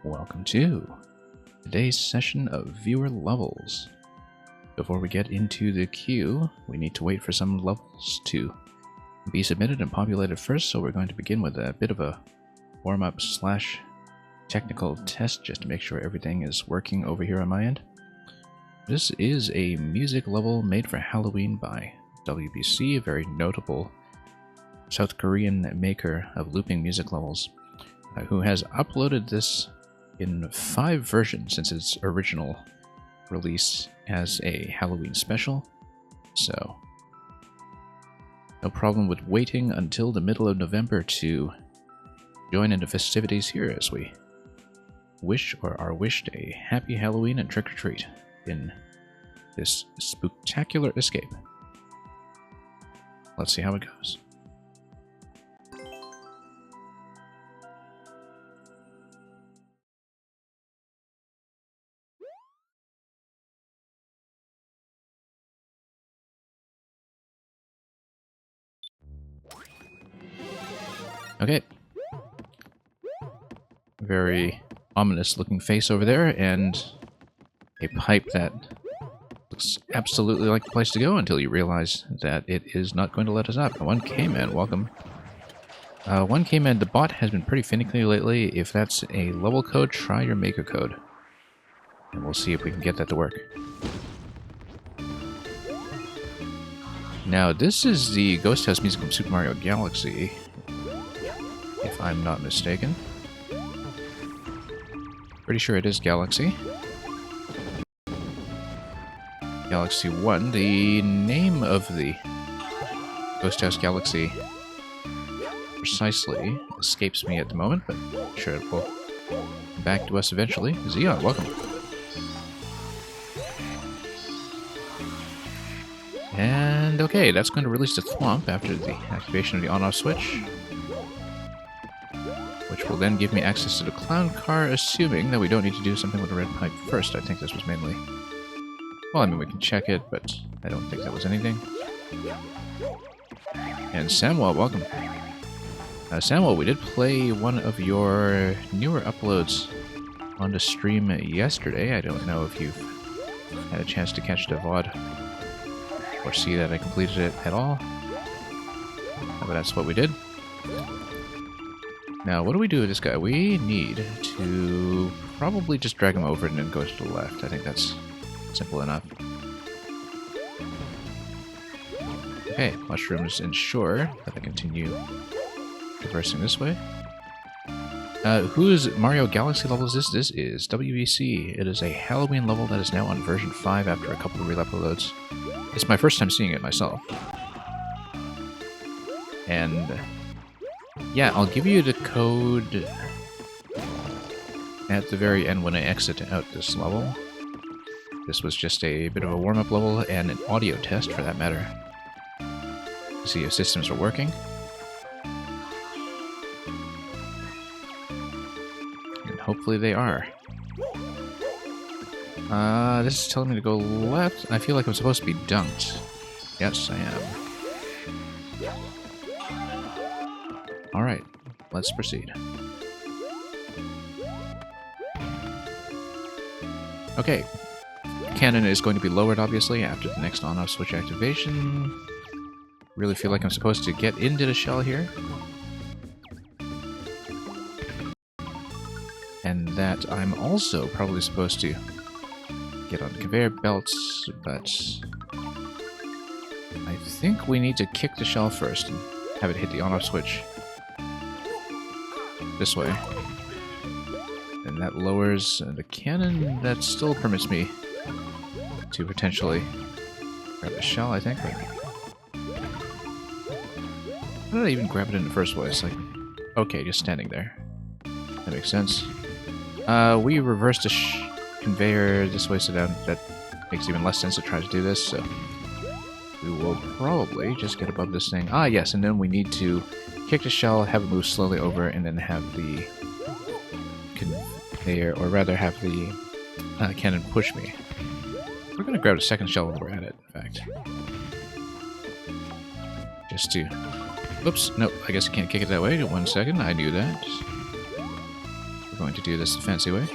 Welcome to today's session of Viewer Levels. Before we get into the queue, we need to wait for some levels to be submitted and populated first, so we're going to begin with a bit of a warm-up slash technical test just to make sure everything is working over here on my end. This is a music level made for Halloween by WBC, a very notable South Korean maker of looping music levels, who has uploaded this in 5 versions since its original release as a Halloween special. So, no problem with waiting until the middle of November to join in the festivities here as we wish or are wished a happy Halloween and trick-or-treat in this spooktacular escape. Let's see how it goes. Okay. Very ominous looking face over there, and a pipe that looks absolutely like the place to go until you realize that it is not going to let us up. 1K-Man, welcome. 1K-Man, the bot has been pretty finicky lately. If that's a level code, try your maker code. And we'll see if we can get that to work. Now, this is the Ghost House music from Super Mario Galaxy, if I'm not mistaken. Pretty sure it is Galaxy. Galaxy 1. The name of the Ghost House Galaxy precisely escapes me at the moment, but I'm sure it will come back to us eventually. Xeon, welcome. And okay, that's going to release the Thwomp after the activation of the on-off switch, which will then give me access to the clown car, assuming that we don't need to do something with the red pipe first. I think this was mainly... Well, I mean, we can check it, but I don't think that was anything. And Samuel, welcome. Samuel, we did play one of your newer uploads on the stream yesterday. I don't know if you've had a chance to catch the VOD or see that I completed it at all. But that's what we did. Now, what do we do with this guy? We need to probably just drag him over and then go to the left. I think that's simple enough. Okay, mushrooms ensure that I continue traversing this way. Whose Mario Galaxy level is this? This is WBC. It is a Halloween level that is now on version 5 after a couple of re-uploads. It's my first time seeing it myself. And yeah, I'll give you the code at the very end when I exit out this level. This was just a bit of a warm-up level and an audio test, for that matter, to see if systems are working. And hopefully they are. This is telling me to go left. I feel like I'm supposed to be dunked. Yes, I am. Alright, let's proceed. Okay. Cannon is going to be lowered, obviously, after the next on-off switch activation. Really feel like I'm supposed to get into the shell here. And that I'm also probably supposed to get on the conveyor belts, but I think we need to kick the shell first and have it hit the on-off switch this way. And that lowers the cannon. That still permits me to potentially grab the shell, I think. But how did I even grab it in the first place? Like, okay, just standing there. That makes sense. We reversed the conveyor this way, so that makes even less sense to try to do this, so we will probably just get above this thing. Ah, yes, and then we need to kick the shell, have it move slowly over, and then have the conveyor, or rather have the cannon push me. We're going to grab a second shell while we're at it, in fact. Just to... Oops, nope, I guess I can't kick it that way. 1 second, I knew that. We're going to do this the fancy way.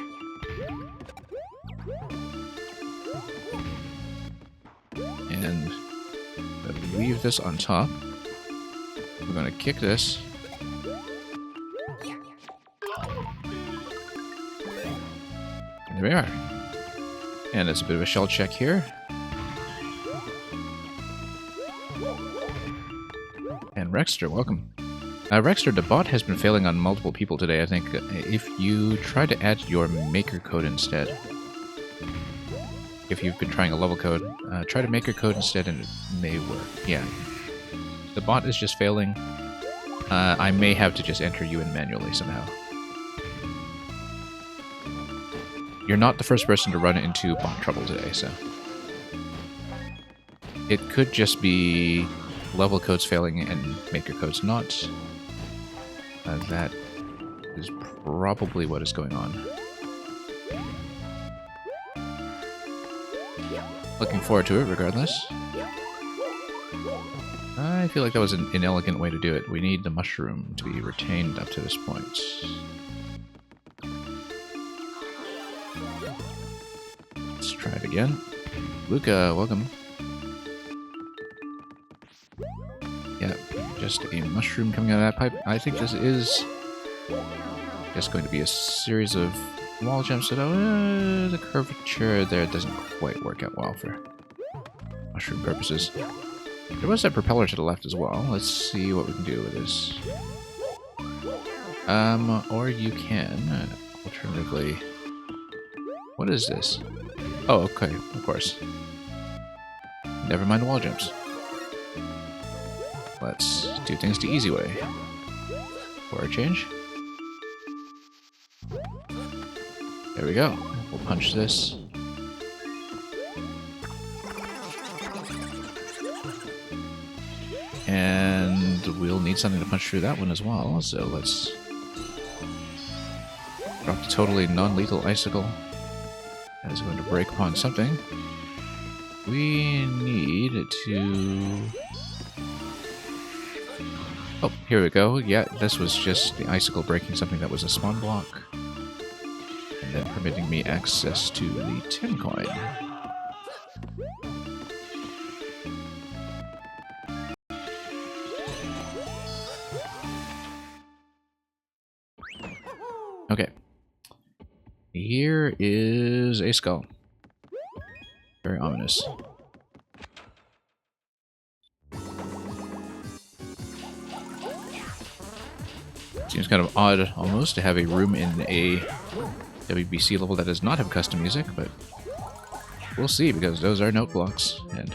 And leave this on top. We're going to kick this. And there we are. And it's a bit of a shell check here. And Rexter, welcome. Rexter, the bot has been failing on multiple people today, I think. If you try to add your maker code instead, if you've been trying a level code, try to maker code instead and it may work. Yeah. The bot is just failing. I may have to just enter you in manually somehow. You're not the first person to run into bot trouble today, so... It could just be level codes failing and maker codes not. That is probably what is going on. Looking forward to it, regardless. I feel like that was an inelegant way to do it. We need the mushroom to be retained up to this point. Let's try it again. Luca, welcome. Yeah, just a mushroom coming out of that pipe. I think this is just going to be a series of wall jumps, so the curvature there doesn't quite work out well for mushroom purposes. There was that propeller to the left as well. Let's see what we can do with this. Or you can, alternatively... What is this? Oh, okay, of course. Never mind the wall jumps. Let's do things the easy way. For a change. There we go. We'll punch this. And we'll need something to punch through that one as well, so let's drop the totally non-lethal icicle. That is going to break upon something. We need to... Oh, here we go. Yeah, this was just the icicle breaking something that was a spawn block. And then permitting me access to the 10 coin. Okay. Here is a skull. Very ominous. Seems kind of odd, almost, to have a room in a WBC level that does not have custom music, but we'll see, because those are note blocks, and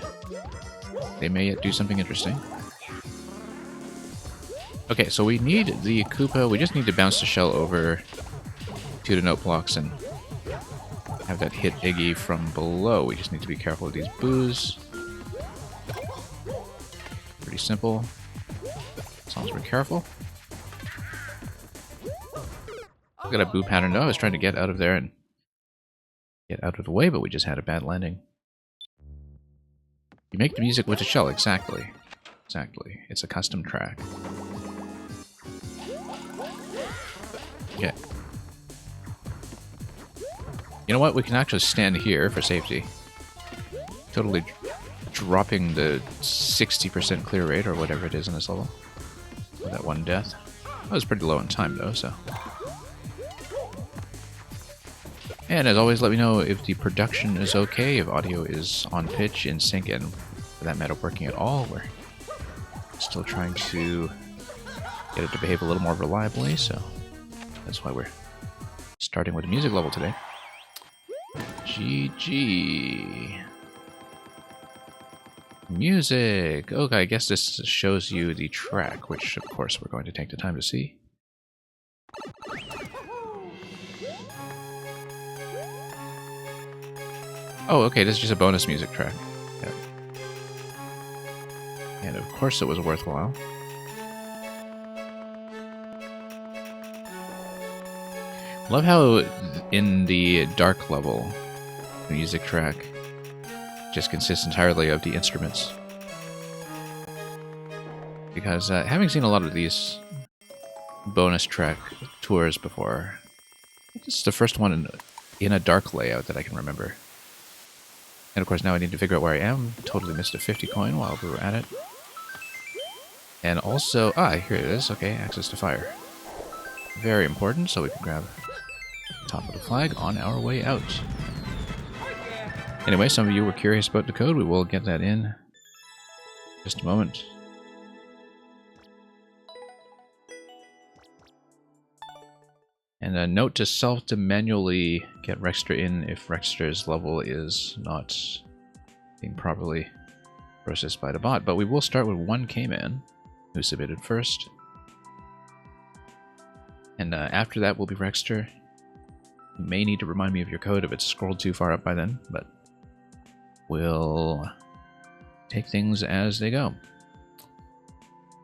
they may yet do something interesting. Okay, so we need the Koopa. We just need to bounce the shell over to the note blocks and have that hit Iggy from below. We just need to be careful with these boos. Pretty simple. As long as we're careful. Got a boo pattern though. I was trying to get out of there and get out of the way, but we just had a bad landing. You make the music with the shell, exactly. Exactly. It's a custom track. Okay. You know what? We can actually stand here for safety. Totally dropping the 60% clear rate or whatever it is in this level. With that one death. That was pretty low in time though, so... And as always, let me know if the production is okay, if audio is on pitch, in sync, and for that matter working at all. We're still trying to get it to behave a little more reliably, so that's why we're starting with a music level today. GG. Music. Okay, I guess this shows you the track, which of course we're going to take the time to see. Oh, okay, this is just a bonus music track. Yeah. And of course it was worthwhile. Love how in the dark level, the music track just consists entirely of the instruments. Because having seen a lot of these bonus track tours before, This is the first one in a dark layout that I can remember. And of course now I need to figure out where I am. Totally missed a 50 coin while we were at it. And also, here it is. Okay, access to fire. Very important, so we can grab the top of the flag on our way out. Anyway, some of you were curious about the code. We will get that in just a moment. And a note to self to manually get Rexter in if Rexter's level is not being properly processed by the bot. But we will start with 1K-Man, who submitted first. And after that will be Rexter. You may need to remind me of your code if it's scrolled too far up by then, but we'll take things as they go.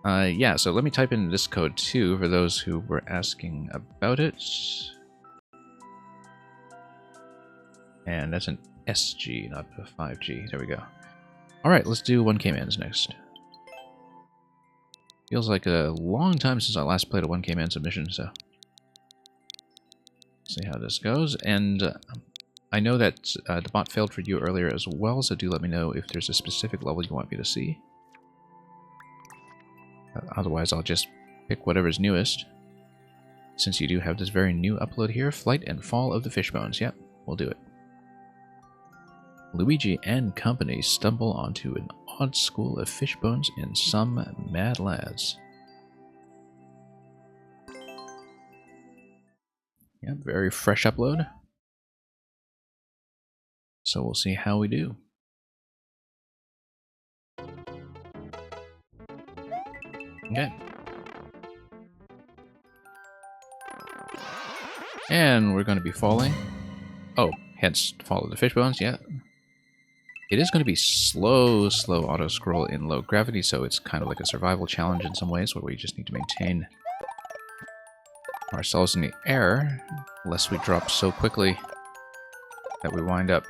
Yeah, so let me type in this code too for those who were asking about it. And that's an SG, not a 5G. There we go. Alright, let's do 1K-Mans next. Feels like a long time since I last played a 1K-Man submission, so see how this goes. And I know that the bot failed for you earlier as well, so do let me know if there's a specific level you want me to see. Otherwise, I'll just pick whatever's newest. Since you do have this very new upload here, Flight and Fall of the Fishbones. Yep, we'll do it. Luigi and company stumble onto an odd school of fishbones and some mad lads. Yep, very fresh upload. So we'll see how we do. Okay. And we're going to be falling. Oh, hence Fall of the Fishbones, yeah. It is going to be slow auto-scroll in low gravity, so it's kind of like a survival challenge in some ways, where we just need to maintain ourselves in the air, lest we drop so quickly that we wind up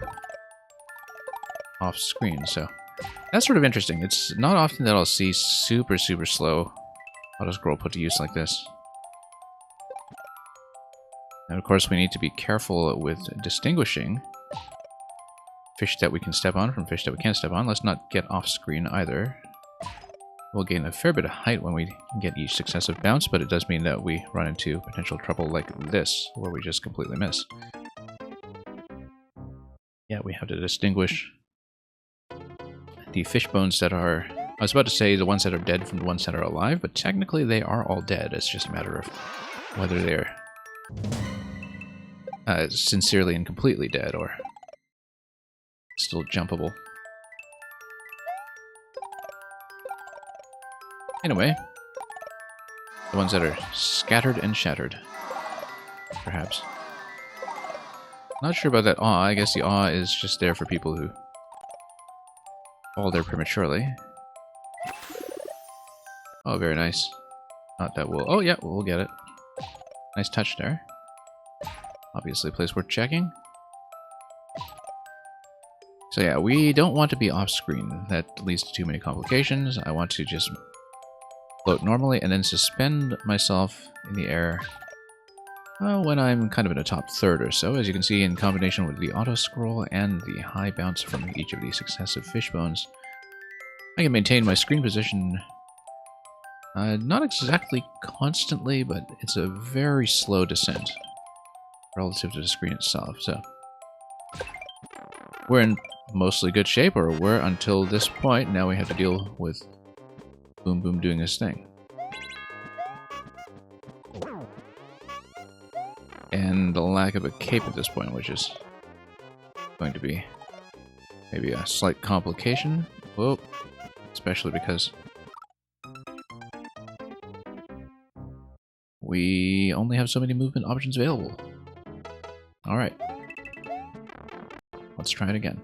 off screen. So that's sort of interesting. It's not often that I'll see super slow auto-scroll put to use like this. And of course we need to be careful with distinguishing fish that we can step on from fish that we can't step on. Let's not get off screen either. We'll gain a fair bit of height when we get each successive bounce, but it does mean that we run into potential trouble like this, where we just completely miss. Yeah, we have to distinguish the fish bones that are... I was about to say the ones that are dead from the ones that are alive, but technically they are all dead. It's just a matter of whether they're sincerely and completely dead or still jumpable. Anyway, the ones that are scattered and shattered, perhaps. Not sure about that awe. I guess the awe is just there for people who fall there prematurely. Oh, very nice. Not that we'll... Oh, yeah, we'll get it. Nice touch there. Obviously a place worth checking. So yeah, we don't want to be off-screen. That leads to too many complications. I want to just float normally and then suspend myself in the air when I'm kind of in a top third or so. As you can see, in combination with the auto-scroll and the high bounce from each of these successive fishbones, I can maintain my screen position not exactly constantly, but it's a very slow descent relative to the screen itself. So we're in mostly good shape, or were until this point. Now we have to deal with Boom Boom doing his thing. And the lack of a cape at this point, which is going to be maybe a slight complication. Whoa. Especially because we only have so many movement options available. Alright. Let's try it again.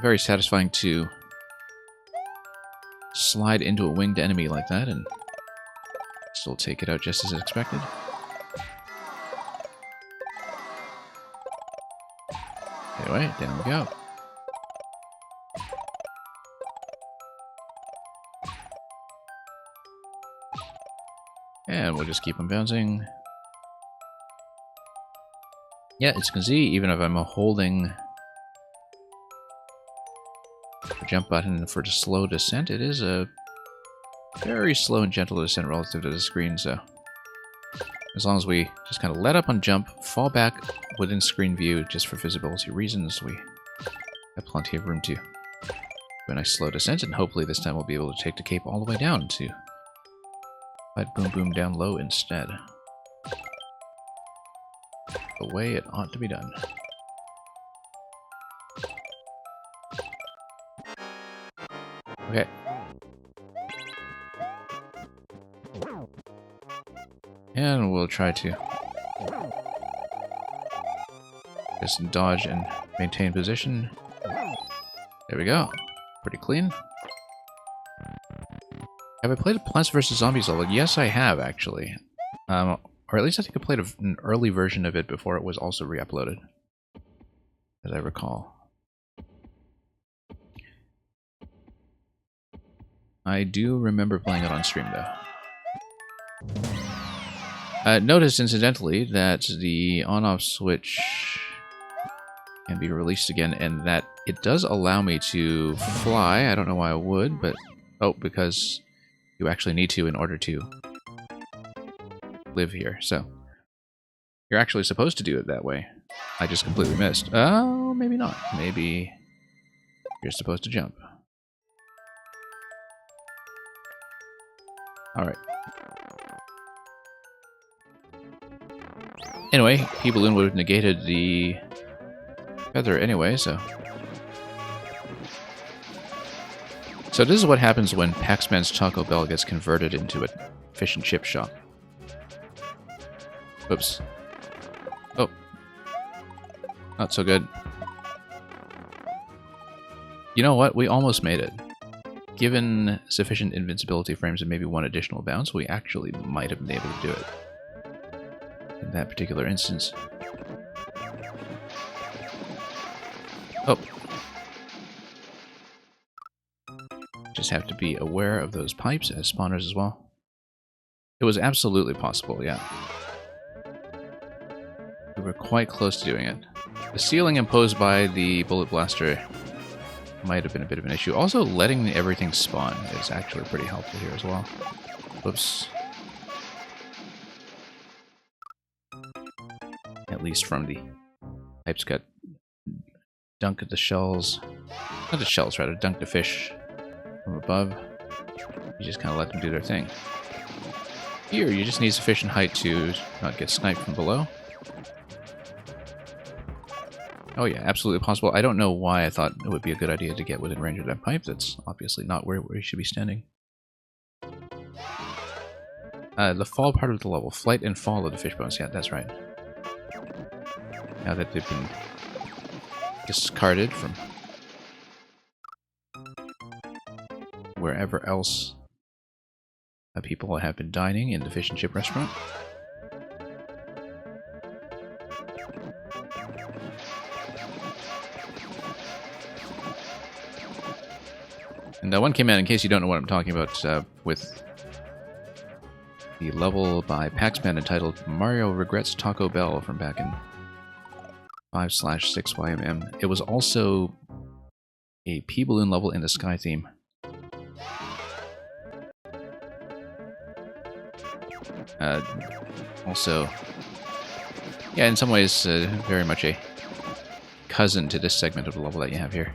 Very satisfying to slide into a winged enemy like that and still take it out just as expected. Anyway, down we go. And we'll just keep on bouncing. Yeah, as you can see, even if I'm holding the jump button for the slow descent, it is a very slow and gentle descent relative to the screen, so as long as we just kind of let up on jump, fall back within screen view just for visibility reasons, we have plenty of room to do a nice slow descent, and hopefully this time we'll be able to take the cape all the way down to fight Boom Boom down low instead. The way it ought to be done. Okay. And we'll try to just dodge and maintain position. There we go. Pretty clean. Have I played a Plants vs. Zombies level? Yes, I have, actually. Or at least I think I played an early version of it before it was also re-uploaded, as I recall. I do remember playing it on stream, though. Notice, incidentally, that the on-off switch can be released again, and that it does allow me to fly. I don't know why I would, but... Oh, because you actually need to in order to live here, so... You're actually supposed to do it that way. I just completely missed. Oh, maybe not. Maybe you're supposed to jump. Alright. Anyway, P-Balloon would have negated the feather anyway, so... So this is what happens when Pac-Man's Taco Bell gets converted into a fish and chip shop. Oops. Oh. Not so good. You know what? We almost made it. Given sufficient invincibility frames and maybe one additional bounce, we actually might have been able to do it. In that particular instance. Oh. Just have to be aware of those pipes as spawners as well. It was absolutely possible, yeah. We were quite close to doing it. The ceiling imposed by the bullet blaster might have been a bit of an issue. Also, letting everything spawn is actually pretty helpful here as well. Whoops. At least from the pipes cut. Dunk the shells. Not the shells, rather. Dunk the fish from above. You just kind of let them do their thing. Here, you just need sufficient height to not get sniped from below. Oh yeah, absolutely possible. I don't know why I thought it would be a good idea to get within range of that pipe. That's obviously not where you should be standing. The fall part of the level. Flight and fall of the fish bones. Yeah, that's right. Now that they've been discarded from wherever else people have been dining in the fish and chip restaurant. And one came out, in case you don't know what I'm talking about, with the level by Pac-Man entitled Mario Regrets Taco Bell from back in 5/6YMM. It was also a P-Balloon level in the Sky theme. Also, yeah, in some ways, very much a cousin to this segment of the level that you have here.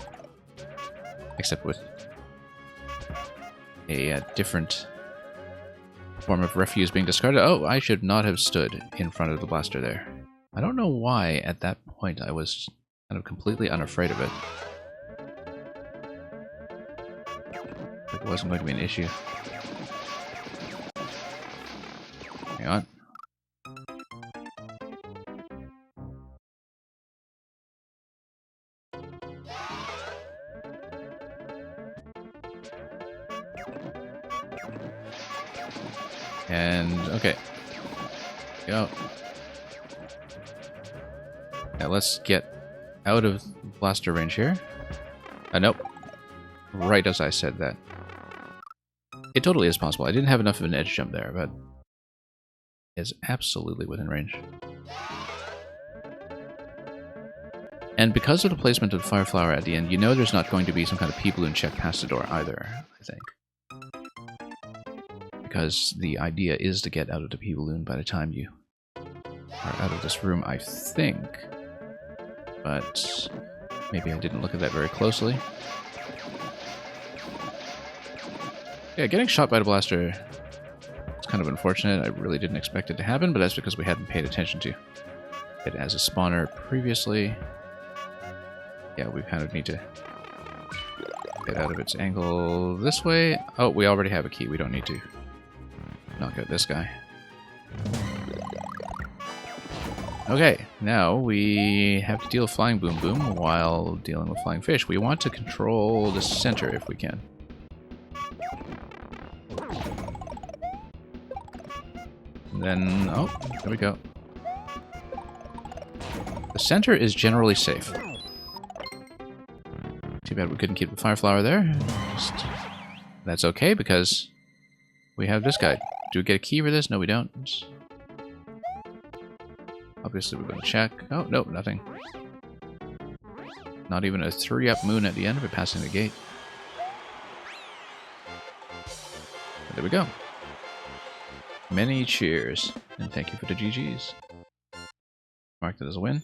Except with a different form of refuse being discarded. Oh, I should not have stood in front of the blaster there. I don't know why at that point I was kind of completely unafraid of it. Like it wasn't going to be an issue. Hang on. And, okay. Go. Now let's get out of blaster range here. Nope. Right as I said that. It totally is possible. I didn't have enough of an edge jump there, but is absolutely within range. And because of the placement of the Fire Flower at the end, you know there's not going to be some kind of P-Balloon check past the door either, I think. Because the idea is to get out of the P-Balloon by the time you are out of this room, I think. But maybe I didn't look at that very closely. Yeah, getting shot by the blaster is kind of unfortunate. I really didn't expect it to happen, but that's because we hadn't paid attention to it as a spawner previously. Yeah, we kind of need to get out of its angle this way. Oh, we already have a key. We don't need to knock out this guy. Okay, now we have to deal with Flying Boom Boom while dealing with Flying Fish. We want to control the center if we can. And then, oh, there we go. The center is generally safe. Too bad we couldn't keep the Fire Flower there. That's okay, because we have this guy. Do we get a key for this? No, we don't. Obviously, we're going to check. Oh, nope, nothing. Not even a 3-up moon at the end of it passing the gate. But there we go. Many cheers, and thank you for the GGs. Mark that as a win.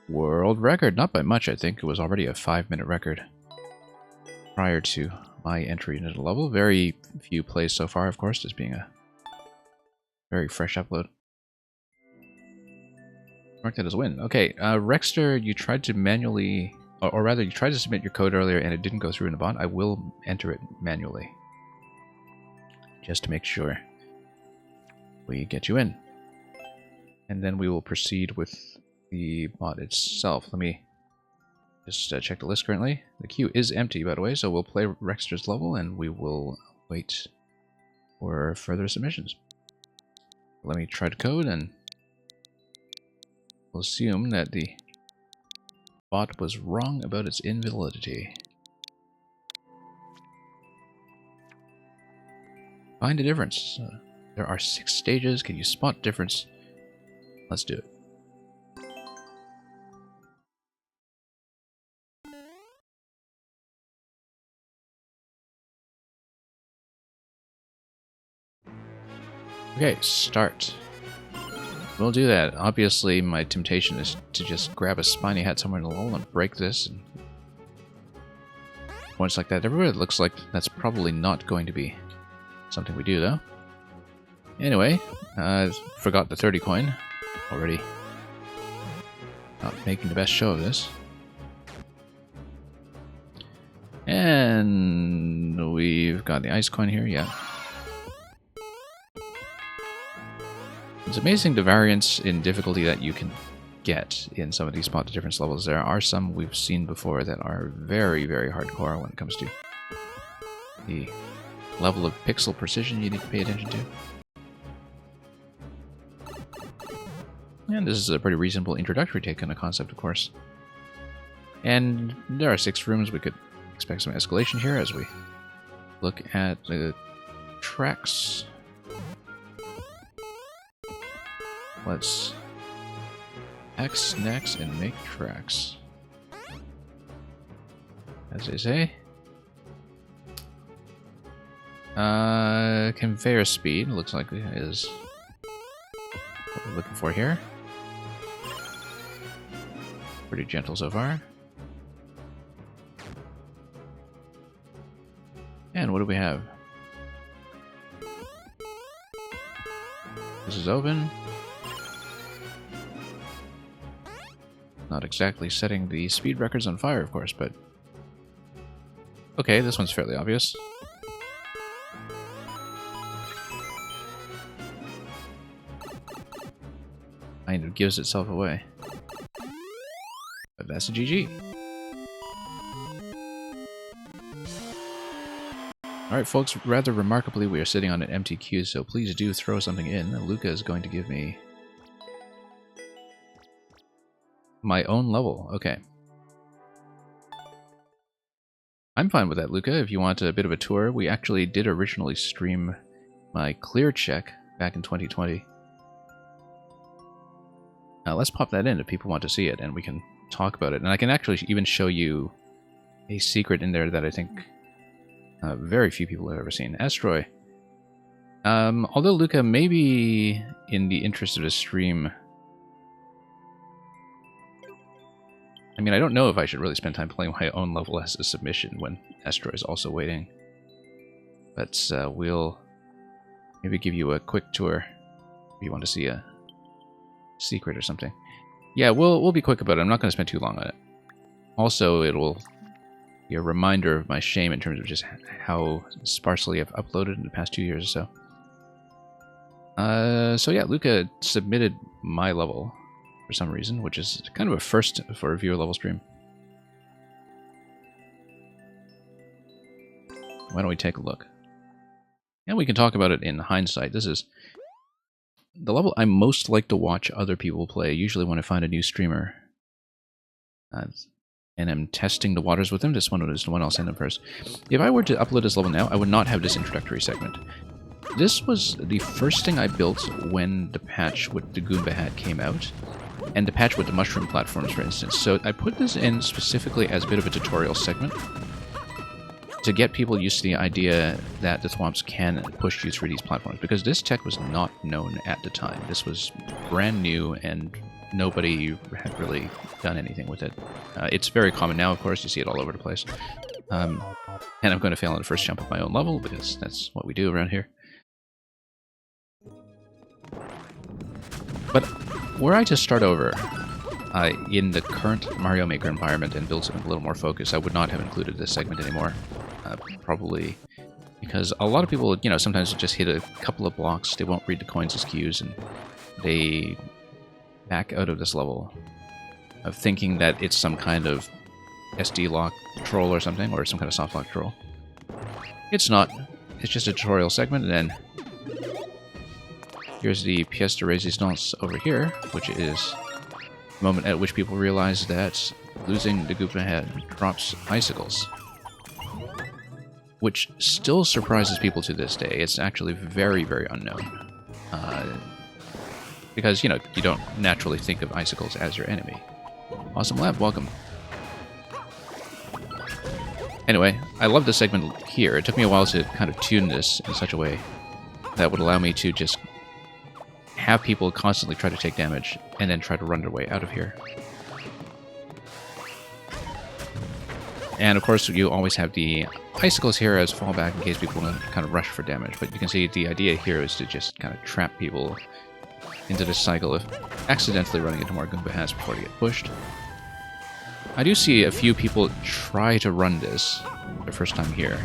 World record, not by much, I think. It was already a 5-minute record prior to my entry into the level. Very few plays so far, of course, this being a very fresh upload. Mark that as a win. Okay, Rexter, you tried to manually, or rather, you tried to submit your code earlier and it didn't go through in the bot. I will enter it manually, just to make sure we get you in. And then we will proceed with the bot itself. Let me just check the list currently. The queue is empty, by the way, so we'll play Rexter's level and we will wait for further submissions. Let me try to code and we'll assume that the bot was wrong about its invalidity. Find a difference. There are 6 stages. Can you spot difference? Let's do it. Okay, start. We'll do that. Obviously, my temptation is to just grab a spiny hat somewhere in the wall and break this. And once like that, everywhere, it looks like that's probably not going to be something we do, though. Anyway, I forgot the 30 coin already. Not making the best show of this. And we've got the ice coin here, yeah. It's amazing the variance in difficulty that you can get in some of these spot the difference levels. There are some we've seen before that are very, very hardcore when it comes to the level of pixel precision you need to pay attention to. And this is a pretty reasonable introductory take on the concept, of course. And there are 6 rooms. We could expect some escalation here as we look at the tracks. Let's X next and make tracks, as they say. Conveyor speed looks like it is what we're looking for here. Pretty gentle so far. And what do we have? This is open. Not exactly setting the speed records on fire, of course, but... Okay, this one's fairly obvious. Kind of gives itself away. But that's a GG. Alright folks, rather remarkably we are sitting on an empty queue, so please do throw something in. Luca is going to give me my own level. Okay. I'm fine with that, Luca. If you want a bit of a tour, we actually did originally stream my clear check back in 2020. Let's pop that in if people want to see it, and we can talk about it. And I can actually even show you a secret in there that I think very few people have ever seen. Astroy. Although Luca, maybe in the interest of the stream, I mean, I don't know if I should really spend time playing my own level as a submission when Astroy is also waiting. But we'll maybe give you a quick tour if you want to see a secret or something. Yeah, we'll be quick about it. I'm not going to spend too long on it. Also, it'll be a reminder of my shame in terms of just how sparsely I've uploaded in the past 2 years or so. So yeah, Luca submitted my level for some reason, which is kind of a first for a viewer level stream. Why don't we take a look? And we can talk about it in hindsight. This is the level I most like to watch other people play, usually when I find a new streamer. And I'm testing the waters with them. This one is the one I'll send them first. If I were to upload this level now, I would not have this introductory segment. This was the first thing I built when the patch with the Goomba hat came out, and the patch with the mushroom platforms, for instance. So I put this in specifically as a bit of a tutorial segment to get people used to the idea that the Thwomps can push you through these platforms, because this tech was not known at the time. This was brand new, and nobody had really done anything with it. It's very common now, of course. You see it all over the place. And I'm going to fail on the first jump of my own level, because that's what we do around here. But were I to start over in the current Mario Maker environment and build something a little more focused, I would not have included this segment anymore. Probably because a lot of people, you know, sometimes just hit a couple of blocks, they won't read the coins as cues, and they back out of this level of thinking that it's some kind of SD lock troll or something, or some kind of soft lock troll. It's not. It's just a tutorial segment, and then here's the pièce de résistance over here, which is the moment at which people realize that losing the Goomba hat drops icicles. Which still surprises people to this day. It's actually very, very unknown. Because, you know, you don't naturally think of icicles as your enemy. Awesome Lab, welcome. Anyway, I love this segment here. It took me a while to kind of tune this in such a way that would allow me to just have people constantly try to take damage and then try to run their way out of here. And of course, you always have the icicles here as fallback in case people want to kind of rush for damage. But you can see the idea here is to just kind of trap people into this cycle of accidentally running into more Goomba hats before they get pushed. I do see a few people try to run this their first time here.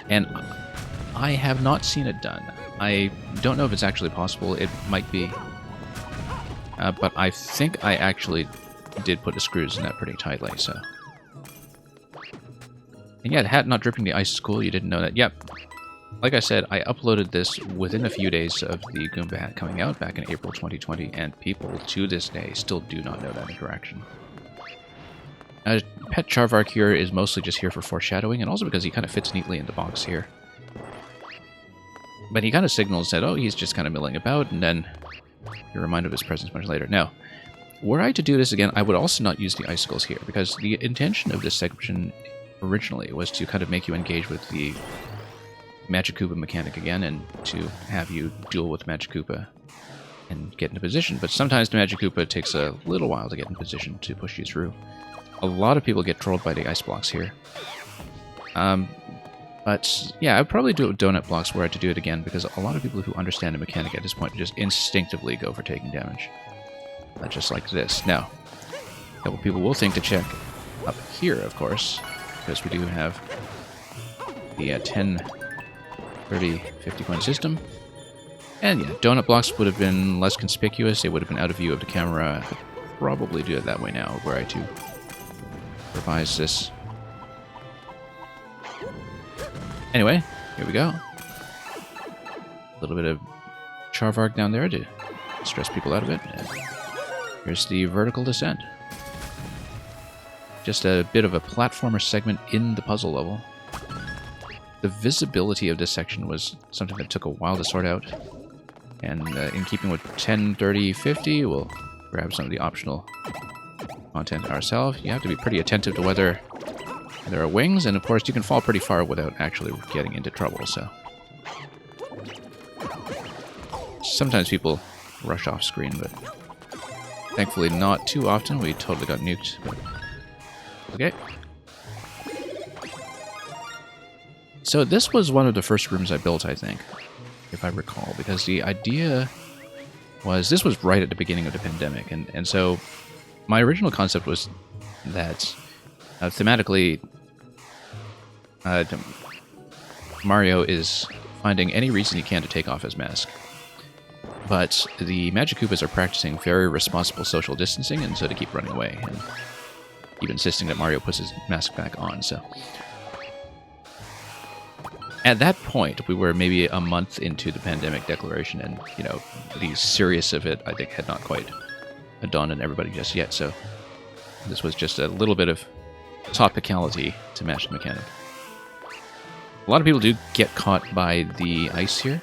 And I have not seen it done. I don't know if it's actually possible. It might be. But I think I actually did put the screws in that pretty tightly, so... And yeah, the hat not dripping the ice is cool. You didn't know that. Yep. Like I said, I uploaded this within a few days of the Goomba hat coming out back in April 2020, and people to this day still do not know that interaction. Pet Charvark here is mostly just here for foreshadowing, and also because he kind of fits neatly in the box here. But he kind of signals that, oh, he's just kind of milling about, and then you're reminded of his presence much later. Now, were I to do this again, I would also not use the icicles here, because the intention of this section originally was to kind of make you engage with the Magic Koopa mechanic again, and to have you duel with Magic Koopa and get into position. But sometimes the Magic Koopa takes a little while to get in position to push you through. A lot of people get trolled by the ice blocks here. But yeah, I'd probably do it with donut blocks were I to do it again, because a lot of people who understand the mechanic at this point just instinctively go for taking damage. Just like this. Now, a couple people will think to check up here, of course, because we do have the 10, 30, 50 coin system. And yeah, donut blocks would have been less conspicuous. They would have been out of view of the camera. I could probably do it that way now, were I to revise this. Anyway, here we go. A little bit of Charvark down there to stress people out a bit. And here's the vertical descent. Just a bit of a platformer segment in the puzzle level. The visibility of this section was something that took a while to sort out. And in keeping with 10, 30, 50, we'll grab some of the optional content ourselves. You have to be pretty attentive to whether there are wings, and of course you can fall pretty far without actually getting into trouble, so. Sometimes people rush off screen, but thankfully not too often. We totally got nuked, but okay. So this was one of the first rooms I built, I think, if I recall, because the idea was, this was right at the beginning of the pandemic, and so my original concept was that thematically Mario is finding any reason he can to take off his mask. But the Magic Koopas are practicing very responsible social distancing, and so they keep running away, and keep insisting that Mario puts his mask back on, so. At that point, we were maybe a month into the pandemic declaration, and, you know, the seriousness of it, I think, had not quite dawned on everybody just yet, so this was just a little bit of topicality to match the mechanic. A lot of people do get caught by the ice here.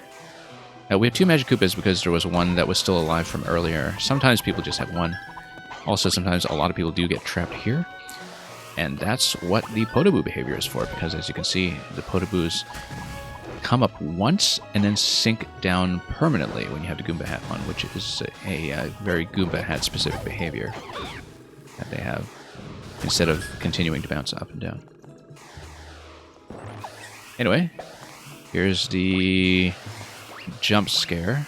We have two Magic Koopas because there was one that was still alive from earlier. Sometimes people just have one. Also, sometimes a lot of people do get trapped here. And that's what the Podoboo behavior is for, because as you can see, the Podoboos come up once and then sink down permanently when you have the Goomba hat on, which is a very Goomba hat specific behavior that they have, instead of continuing to bounce up and down. Anyway, here's the jump scare.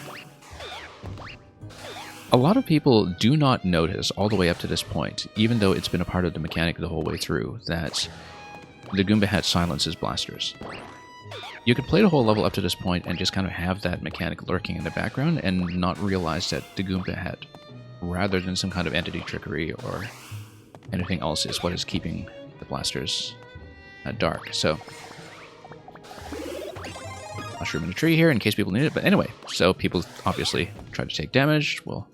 A lot of people do not notice all the way up to this point, even though it's been a part of the mechanic the whole way through, that the Goomba hat silences blasters. You could play the whole level up to this point and just kind of have that mechanic lurking in the background and not realize that the Goomba hat, rather than some kind of entity trickery or anything else, is what is keeping the blasters dark. So, mushroom in a tree here in case people need it, but anyway, so people obviously try to take damage. We'll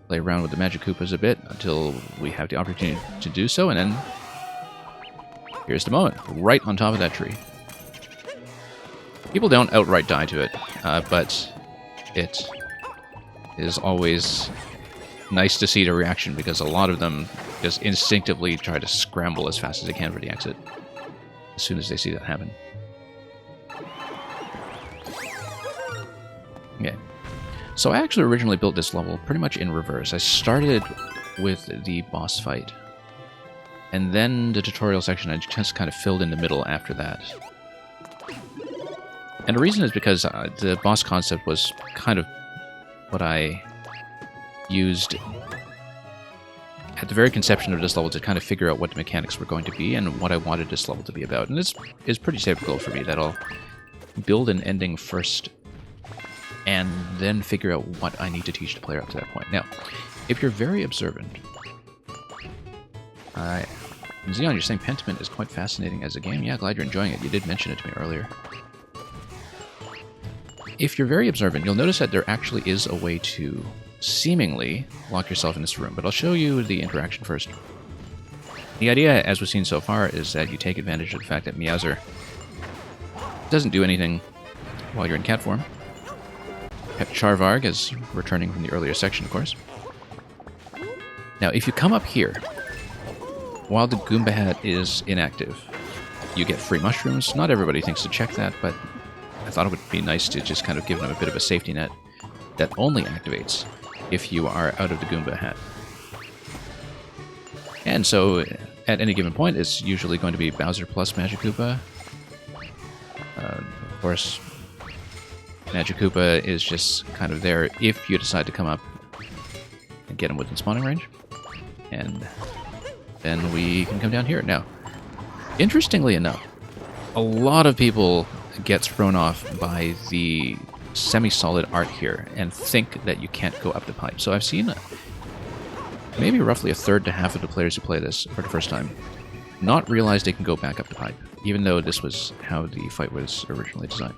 play around with the Magic Koopas a bit until we have the opportunity to do so, and then here's the moment, right on top of that tree. People don't outright die to it, but it is always nice to see the reaction, because a lot of them just instinctively try to scramble as fast as they can for the exit as soon as they see that happen. Okay, so I actually originally built this level pretty much in reverse. I started with the boss fight, and then the tutorial section I just kind of filled in the middle after that. And the reason is because the boss concept was kind of what I used at the very conception of this level to kind of figure out what the mechanics were going to be and what I wanted this level to be about. And this is pretty typical for me, that I'll build an ending first and then figure out what I need to teach the player up to that point. Now, if you're very observant, Xeon, you're saying Pentiment is quite fascinating as a game. Yeah, glad you're enjoying it. You did mention it to me earlier. If you're very observant, you'll notice that there actually is a way to seemingly lock yourself in this room, but I'll show you the interaction first. The idea, as we've seen so far, is that you take advantage of the fact that Meowser doesn't do anything while you're in cat form. Charvarg is returning from the earlier section, of course. Now, if you come up here, while the Goomba hat is inactive, you get free mushrooms. Not everybody thinks to check that, but I thought it would be nice to just kind of give them a bit of a safety net that only activates if you are out of the Goomba hat. And so, at any given point, it's usually going to be Bowser plus Magic Koopa. Of course, Magic Koopa is just kind of there if you decide to come up and get him within spawning range. And then we can come down here. Now, interestingly enough, a lot of people get thrown off by the semi-solid art here and think that you can't go up the pipe. So I've seen maybe roughly a third to half of the players who play this for the first time not realize they can go back up the pipe, even though this was how the fight was originally designed.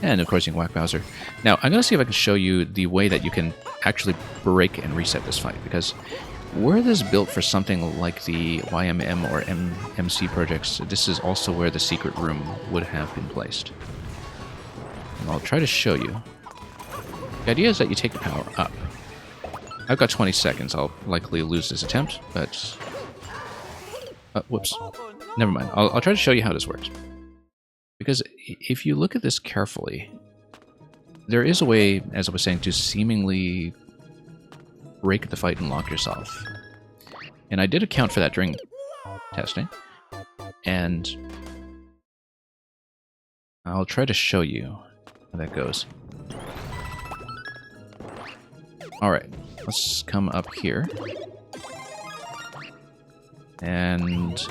And of course you can whack Bowser. Now I'm going to see if I can show you the way that you can actually break and reset this fight, because were this built for something like the YMM or MC projects, this is also where the secret room would have been placed. And I'll try to show you. The idea is that you take the power up. I've got 20 seconds. I'll likely lose this attempt, but... whoops. Never mind. I'll try to show you how this works. Because if you look at this carefully, there is a way, as I was saying, to seemingly break the fight and lock yourself. And I did account for that during testing. And I'll try to show you how that goes. Alright, let's come up here. And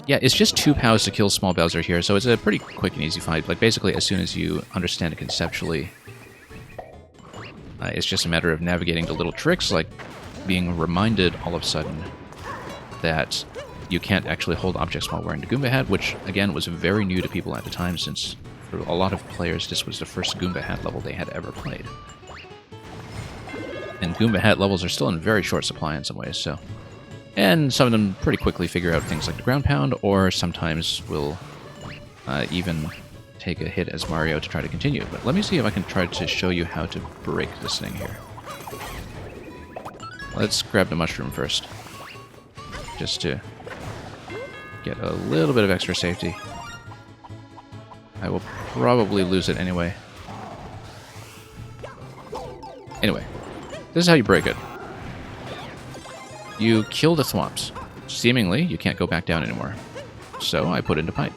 yeah, it's just 2 POWs to kill Small Bowser here, so it's a pretty quick and easy fight. Like, basically, as soon as you understand it conceptually, it's just a matter of navigating the little tricks, like being reminded all of a sudden that you can't actually hold objects while wearing the Goomba hat, which, again, was very new to people at the time, since for a lot of players, this was the first Goomba hat level they had ever played. And Goomba hat levels are still in very short supply in some ways, so... And some of them pretty quickly figure out things like the ground pound, or sometimes will even take a hit as Mario to try to continue. But let me see if I can try to show you how to break this thing here. Let's grab the mushroom first, just to get a little bit of extra safety. I will probably lose it anyway. Anyway, this is how you break it. You kill the thwomps. Seemingly, you can't go back down anymore. So I put into pipe.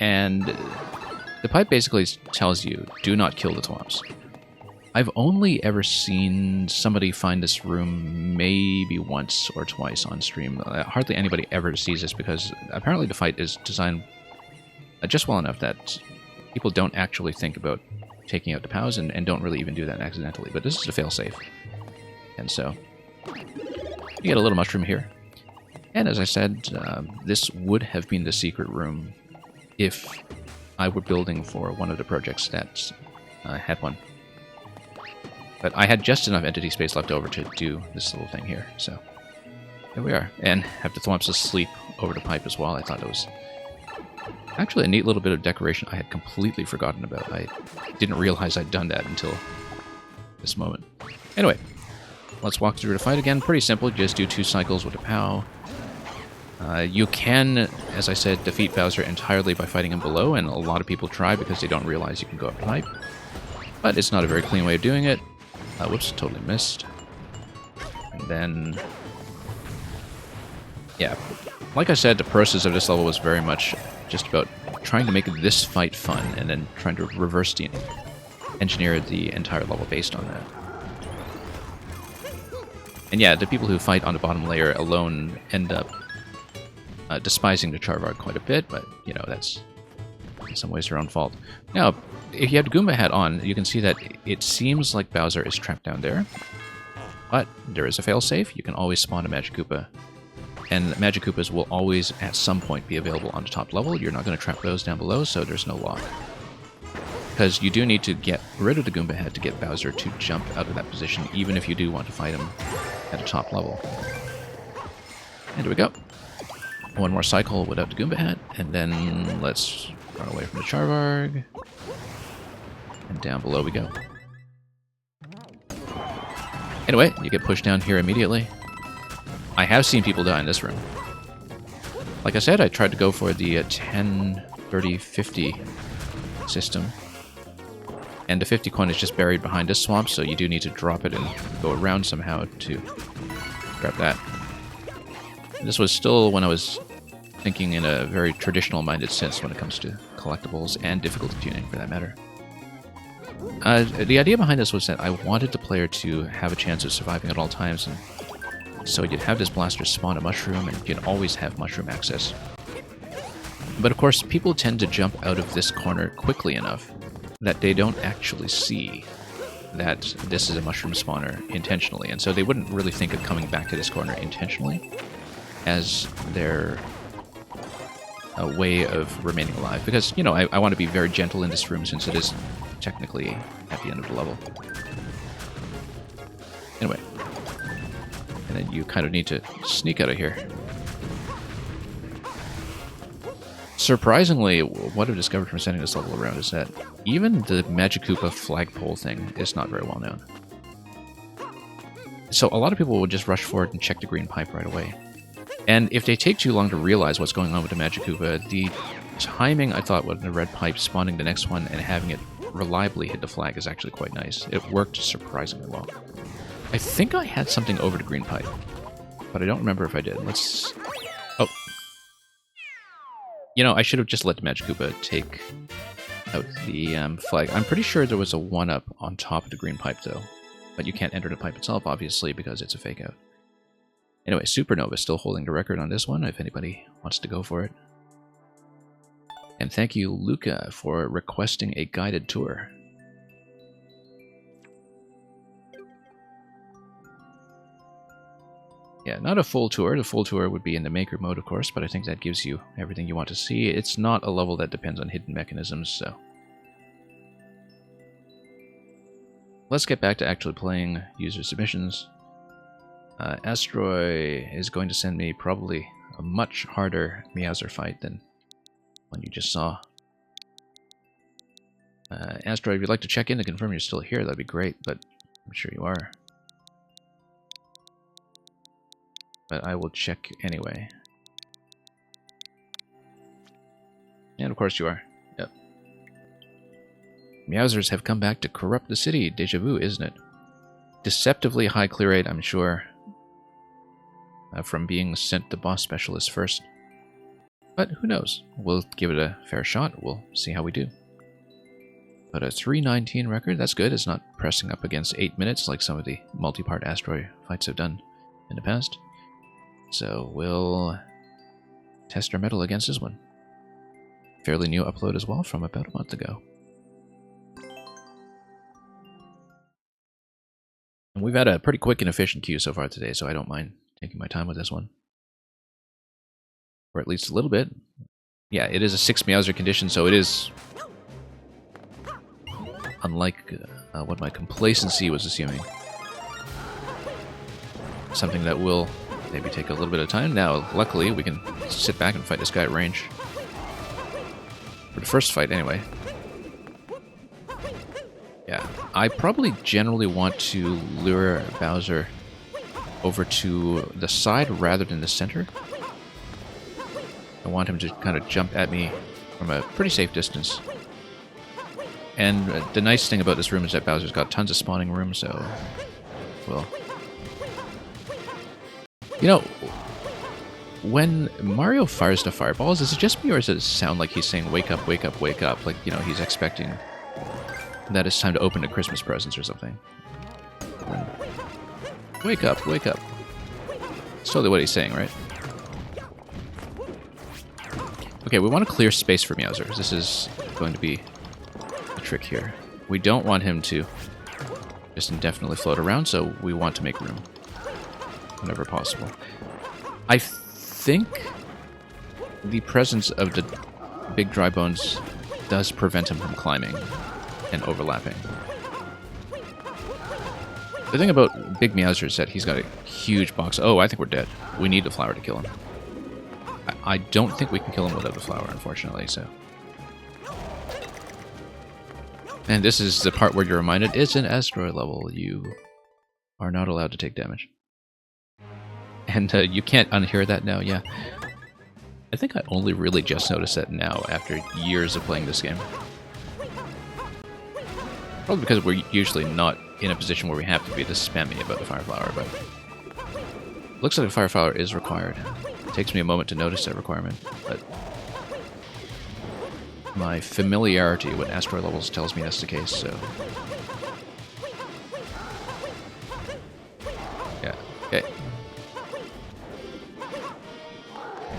And the pipe basically tells you, do not kill the thwomps. I've only ever seen somebody find this room maybe once or twice on stream. Hardly anybody ever sees this because apparently the fight is designed just well enough that people don't actually think about taking out the POWs and don't really even do that accidentally. But this is a failsafe. And so, you get a little mushroom here. And as I said, this would have been the secret room if I were building for one of the projects that had one. But I had just enough entity space left over to do this little thing here, so there we are. And have the thwomps asleep over the pipe as well. I thought it was actually a neat little bit of decoration I had completely forgotten about. I didn't realize I'd done that until this moment. Anyway. Let's walk through the fight again. Pretty simple. Just do 2 cycles with a POW. You can, as I said, defeat Bowser entirely by fighting him below, and a lot of people try because they don't realize you can go up the pipe. But it's not a very clean way of doing it. Whoops, totally missed. And then... yeah, like I said, the process of this level was very much just about trying to make this fight fun, and then trying to reverse engineer the entire level based on that. And yeah, the people who fight on the bottom layer alone end up despising the Charvard quite a bit, but, you know, that's in some ways their own fault. Now, if you have the Goomba hat on, you can see that it seems like Bowser is trapped down there, but there is a failsafe. You can always spawn a Magic Koopa, and Magic Koopas will always, at some point, be available on the top level. You're not going to trap those down below, so there's no lock. Because you do need to get rid of the Goomba head to get Bowser to jump out of that position, even if you do want to fight him at a top level. And there we go. One more cycle without the Goomba hat, and then let's run away from the Charvarg. And down below we go. Anyway, you get pushed down here immediately. I have seen people die in this room. Like I said, I tried to go for the 10, 30, 50 system. And the 50 coin is just buried behind this swamp, so you do need to drop it and go around somehow to grab that. And this was still when I was thinking in a very traditional-minded sense when it comes to collectibles and difficulty tuning, for that matter. The idea behind this was that I wanted the player to have a chance of surviving at all times, and so you'd have this blaster spawn a mushroom, and you'd always have mushroom access. But of course, people tend to jump out of this corner quickly enough that they don't actually see that this is a mushroom spawner intentionally, and so they wouldn't really think of coming back to this corner intentionally as their way of remaining alive. Because, you know, I want to be very gentle in this room since it is technically at the end of the level. Anyway. And then you kind of need to sneak out of here. Surprisingly, what I've discovered from sending this level around is that even the Magikoopa flagpole thing is not very well known. So a lot of people will just rush forward and check the green pipe right away. And if they take too long to realize what's going on with the Magikoopa, the timing, I thought, with the red pipe spawning the next one and having it reliably hit the flag is actually quite nice. It worked surprisingly well. I think I had something over the green pipe, but I don't remember if I did. Let's... Oh. You know, I should have just let the Magikoopa take out the flag. I'm pretty sure there was a 1-up on top of the green pipe, though. But you can't enter the pipe itself, obviously, because it's a fake out. Anyway, Supernova is still holding the record on this one, if anybody wants to go for it. And thank you, Luca, for requesting a guided tour. Yeah, not a full tour. The full tour would be in the Maker mode, of course, but I think that gives you everything you want to see. It's not a level that depends on hidden mechanisms, so... Let's get back to actually playing user submissions. Astroy is going to send me probably a much harder Meowser fight than one you just saw. Astroy, if you'd like to check in to confirm you're still here, that'd be great, but I'm sure you are. But I will check anyway. And of course you are. Yep. Meowsers have come back to corrupt the city. Deja vu, isn't it? Deceptively high clear rate, I'm sure. From being sent the boss specialist first. But who knows? We'll give it a fair shot. We'll see how we do. But a 319 record, that's good. It's not pressing up against 8 minutes like some of the multi-part Astroy fights have done in the past. So we'll test our mettle against this one. Fairly new upload as well from about a month ago. And we've had a pretty quick and efficient queue so far today, so I don't mind taking my time with this one. Or at least a little bit. Yeah, it is a 6 Meowser condition, so it is... unlike what my complacency was assuming. Something that will maybe take a little bit of time. Now, luckily, we can sit back and fight this guy at range. For the first fight, anyway. Yeah, I probably generally want to lure Bowser over to the side rather than the center. I want him to kind of jump at me from a pretty safe distance. And the nice thing about this room is that Bowser's got tons of spawning room, so... well... You know, when Mario fires the fireballs, is it just me or does it sound like he's saying, wake up, wake up, wake up? Like, you know, he's expecting that it's time to open the Christmas presents or something. Wake up, wake up. That's totally what he's saying, right? Okay, we want to clear space for Meowser. This is going to be a trick here. We don't want him to just indefinitely float around, so we want to make room whenever possible. I think the presence of the big dry bones does prevent him from climbing and overlapping. The thing about Big Meowser is that he's got a huge box. Oh, I think we're dead. We need the flower to kill him. I don't think we can kill him without the flower, unfortunately, so... And this is the part where you're reminded, it's an asteroid level. You are not allowed to take damage. And you can't unhear that now, yeah. I think I only really just noticed that now, after years of playing this game. Probably because we're usually not in a position where we have to be this spammy about the Fire Flower, but... looks like the Fire Flower is required. It takes me a moment to notice that requirement, but... my familiarity with asteroid levels tells me that's the case, so... yeah, okay.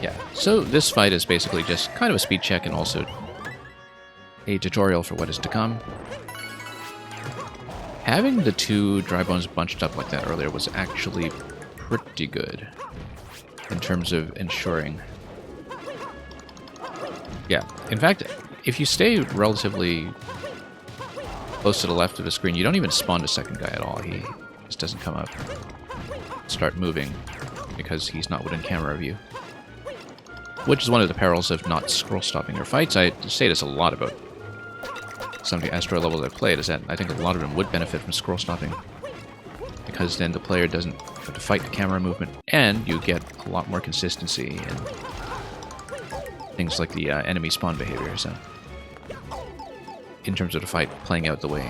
Yeah, so this fight is basically just kind of a speed check and also a tutorial for what is to come. Having the two dry bones bunched up like that earlier was actually pretty good in terms of ensuring... yeah, in fact, if you stay relatively close to the left of the screen, you don't even spawn the second guy at all. He This doesn't come up. Start moving because he's not within camera view. Which is one of the perils of not scroll stopping your fights. I say this a lot about some of the Asteroid levels I've played, is that I think a lot of them would benefit from scroll stopping. Because then the player doesn't have to fight the camera movement, and you get a lot more consistency in things like the enemy spawn behavior, so in terms of the fight playing out the way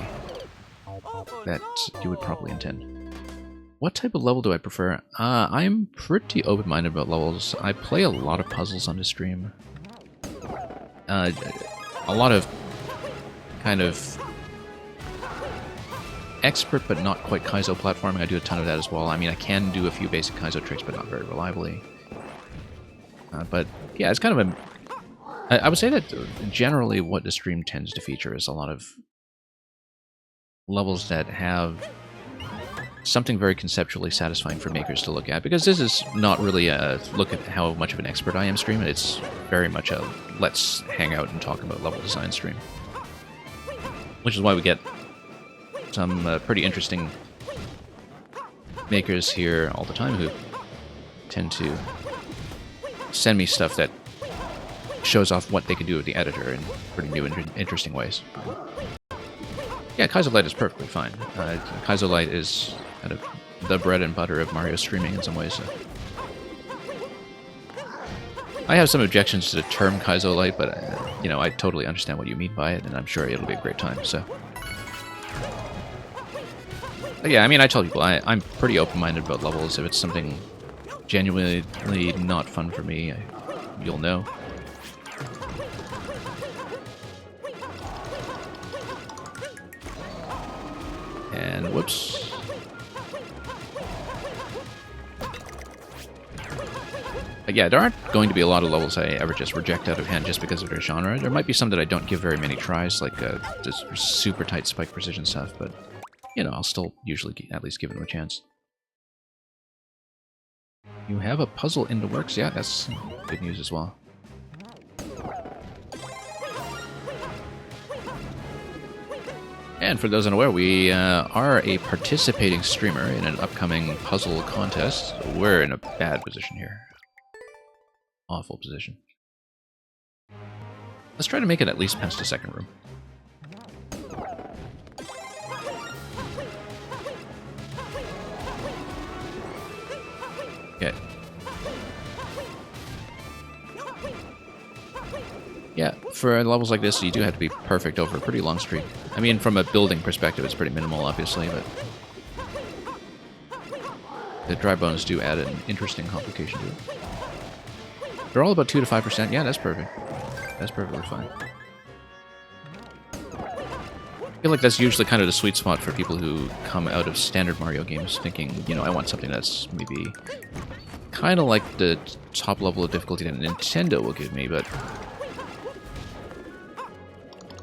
that you would probably intend. What type of level do I prefer? I'm pretty open-minded about levels. I play a lot of puzzles on the stream. A lot of kind of expert but not quite Kaizo platforming. I do a ton of that as well. I mean, I can do a few basic Kaizo tricks, but not very reliably. But yeah, it's kind of a... I would say that generally what the stream tends to feature is a lot of levels that have something very conceptually satisfying for makers to look at, because this is not really a look at how much of an expert I am stream. It's very much a let's hang out and talk about level design stream. Which is why we get some pretty interesting makers here all the time who tend to send me stuff that shows off what they can do with the editor in pretty new and interesting ways. Yeah, Kaizo Light is perfectly fine. Kaizo Light is kind of the bread and butter of Mario streaming in some ways. So. I have some objections to the term Kaizo Light, but you know, I totally understand what you mean by it, and I'm sure it'll be a great time. So, but yeah, I mean, I tell people I'm pretty open-minded about levels. If it's something genuinely not fun for me, you'll know. And whoops. But yeah, there aren't going to be a lot of levels I ever just reject out of hand just because of their genre. There might be some that I don't give very many tries, like just super tight spike precision stuff, but you know, I'll still usually at least give them a chance. You have a puzzle in the works? Yeah, that's good news as well. And for those unaware, we are a participating streamer in an upcoming puzzle contest. We're in a bad position here. Awful position. Let's try to make it at least past the second room. Okay. Yeah, for levels like this, you do have to be perfect over a pretty long streak. I mean, from a building perspective, it's pretty minimal, obviously, but the dry bones do add an interesting complication to it. They're all about 2 to 5%. Yeah, that's perfect. That's perfectly fine. I feel like that's usually kind of the sweet spot for people who come out of standard Mario games thinking, you know, I want something that's maybe kind of like the top level of difficulty that Nintendo will give me, but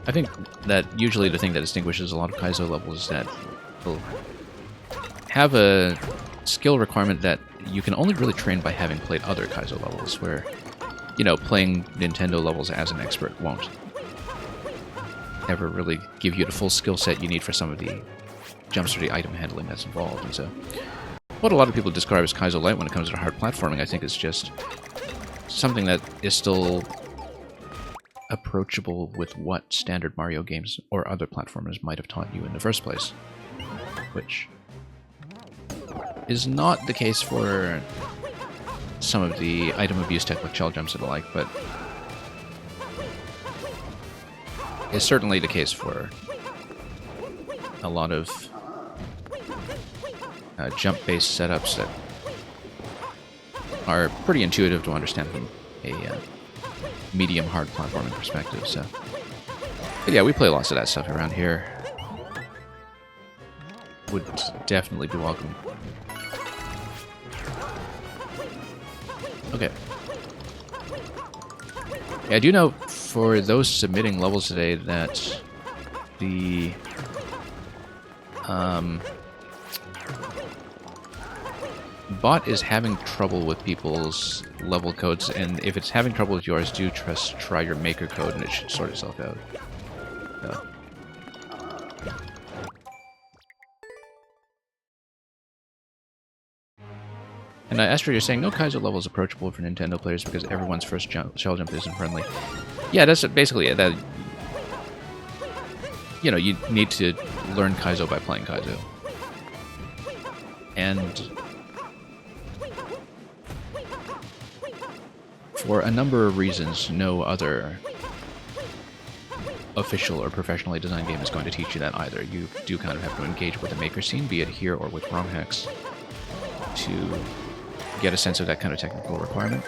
I think that usually the thing that distinguishes a lot of Kaizo levels is that they'll have a skill requirement that you can only really train by having played other Kaizo levels, where, you know, playing Nintendo levels as an expert won't ever really give you the full skill set you need for some of the jumps or the item handling that's involved. And so, what a lot of people describe as Kaizo Light when it comes to hard platforming, I think is just something that is still approachable with what standard Mario games or other platformers might have taught you in the first place. Which is not the case for some of the item abuse tech like shell jumps and the like, but is certainly the case for a lot of jump-based setups that are pretty intuitive to understand from a medium hard platforming perspective. So, but yeah, we play lots of that stuff around here. Would definitely be welcome. Okay. Yeah, I do know for those submitting levels today that the bot is having trouble with people's level codes, and if it's having trouble with yours, do try your maker code and it should sort itself out. So. And Astro, you're saying no Kaizo level is approachable for Nintendo players because everyone's first shell jump isn't friendly. Yeah, that's basically it. That, you know, you need to learn Kaizo by playing Kaizo. And for a number of reasons, no other official or professionally designed game is going to teach you that either. You do kind of have to engage with the maker scene, be it here or with ROM hacks, to get a sense of that kind of technical requirement.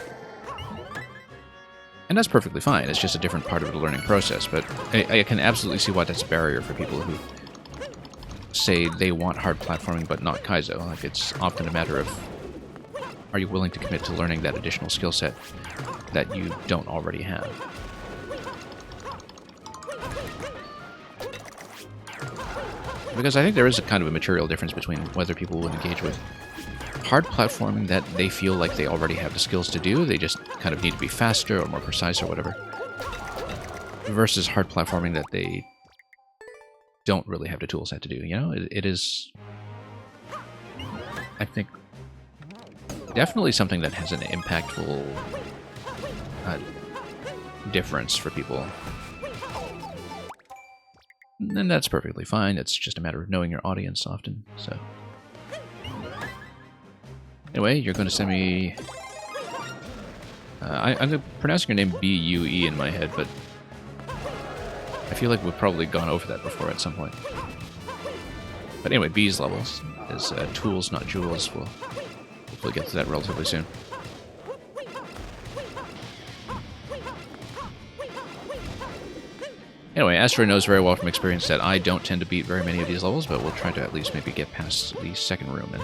And that's perfectly fine. It's just a different part of the learning process. But I can absolutely see why that's a barrier for people who say they want hard platforming but not Kaizo. Like, it's often a matter of, are you willing to commit to learning that additional skill set that you don't already have? Because I think there is a kind of a material difference between whether people will engage with hard platforming that they feel like they already have the skills to do, they just kind of need to be faster or more precise or whatever, versus hard platforming that they don't really have the tool set to do. You know, it is, I think, definitely something that has an impactful difference for people. And that's perfectly fine. It's just a matter of knowing your audience often, so. Anyway, you're going to send me... I'm pronouncing your name B-U-E in my head, but I feel like we've probably gone over that before at some point. But anyway, B's levels is tools, not jewels. We'll hopefully get to that relatively soon. Anyway, Astro knows very well from experience that I don't tend to beat very many of these levels, but we'll try to at least maybe get past the second room and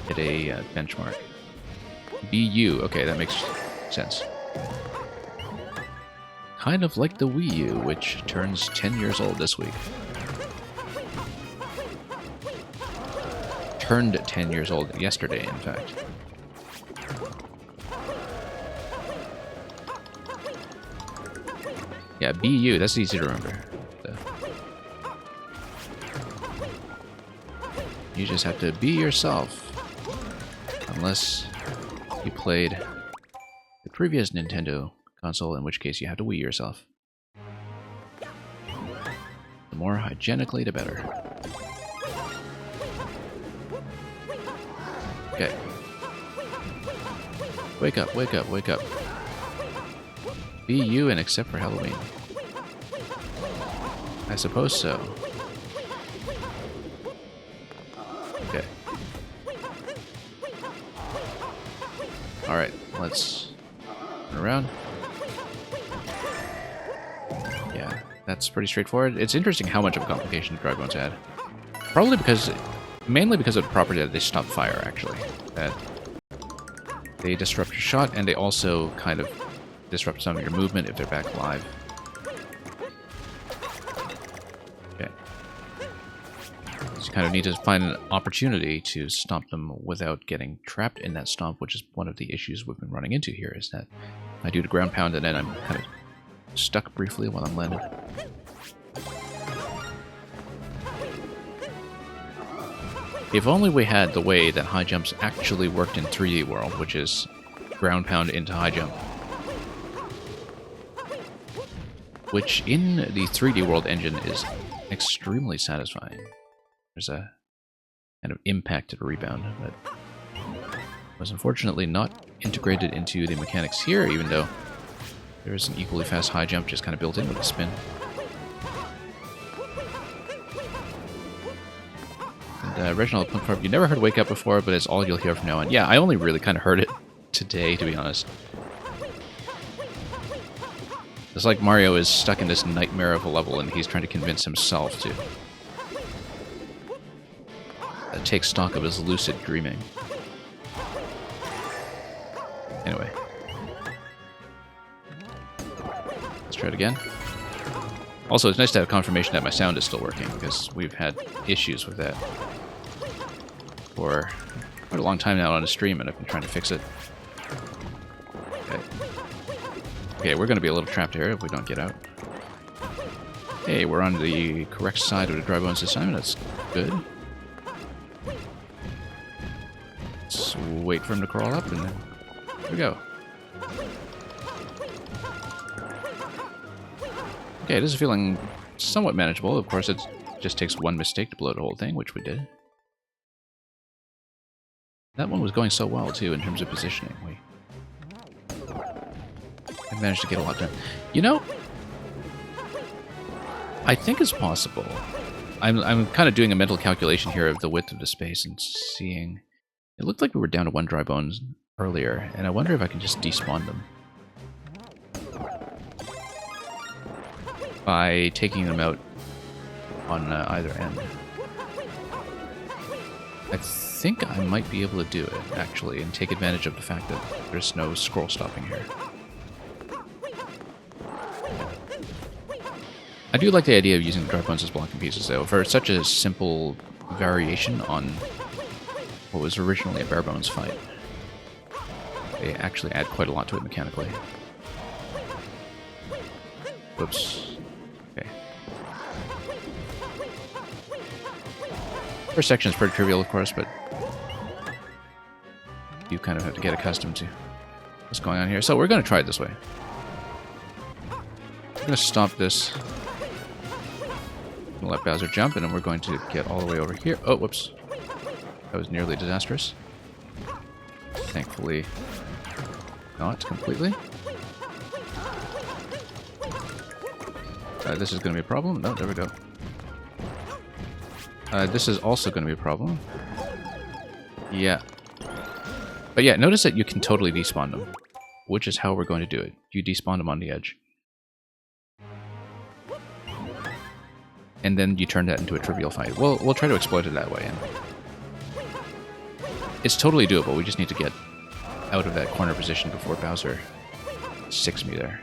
hit a benchmark. BU, okay, that makes sense. Kind of like the Wii U, which turns 10 years old this week. Turned 10 years old yesterday, in fact. Yeah, BU, that's easy to remember. You just have to be yourself. Unless you played the previous Nintendo console, in which case you have to Wii yourself. The more hygienically, the better. Okay. Wake up, wake up, wake up. Be you, and except for Halloween. I suppose so. Okay. Alright, let's turn around. Yeah, that's pretty straightforward. It's interesting how much of a complication Dry Bones had. Probably because, mainly because of the property that they stop fire, actually. That they disrupt your shot, and they also kind of disrupt some of your movement if they're back alive. Okay. So you kind of need to find an opportunity to stomp them without getting trapped in that stomp, which is one of the issues we've been running into here, is that I do the ground pound and then I'm kind of stuck briefly while I'm landed. If only we had the way that high jumps actually worked in 3D World, which is ground pound into high jump. Which in the 3D World engine is extremely satisfying. There's a kind of impact to the rebound that was unfortunately not integrated into the mechanics here, even though there is an equally fast high jump just kind of built in with the spin. And Reginald Plumfarb, you never heard Wake Up before, but it's all you'll hear from now on. Yeah, I only really kind of heard it today, to be honest. It's like Mario is stuck in this nightmare of a level and he's trying to convince himself to take stock of his lucid dreaming. Anyway. Let's try it again. Also, it's nice to have confirmation that my sound is still working, because we've had issues with that for quite a long time now on the stream, and I've been trying to fix it. Okay. Okay, we're going to be a little trapped here if we don't get out. Hey, we're on the correct side of the Dry Bones assignment. That's good. wait for him to crawl up, and then there we go. Okay, this is feeling somewhat manageable. Of course, it just takes one mistake to blow the whole thing, which we did. That one was going so well, too, in terms of positioning. I managed to get a lot done. You know, I think it's possible. I'm kind of doing a mental calculation here of the width of the space and seeing... It looked like we were down to 1 dry bones earlier, and I wonder if I can just despawn them. By taking them out on either end. I think I might be able to do it, actually, and take advantage of the fact that there's no scroll stopping here. I do like the idea of using the dry bones as blocking pieces, though, for such a simple variation on what was originally a bare bones fight. They actually add quite a lot to it mechanically. Whoops. Okay. First section is pretty trivial, of course, but you kind of have to get accustomed to what's going on here. So we're going to try it this way. We're going to stop this. We'll let Bowser jump, and then we're going to get all the way over here. Oh, whoops. That was nearly disastrous. Thankfully, not completely. This is going to be a problem. No, there we go. This is also going to be a problem. Yeah. But yeah, notice that you can totally despawn them, which is how we're going to do it. You despawn them on the edge. And then you turn that into a trivial fight. We'll try to exploit it that way. And it's totally doable. We just need to get out of that corner position before Bowser sicks me there.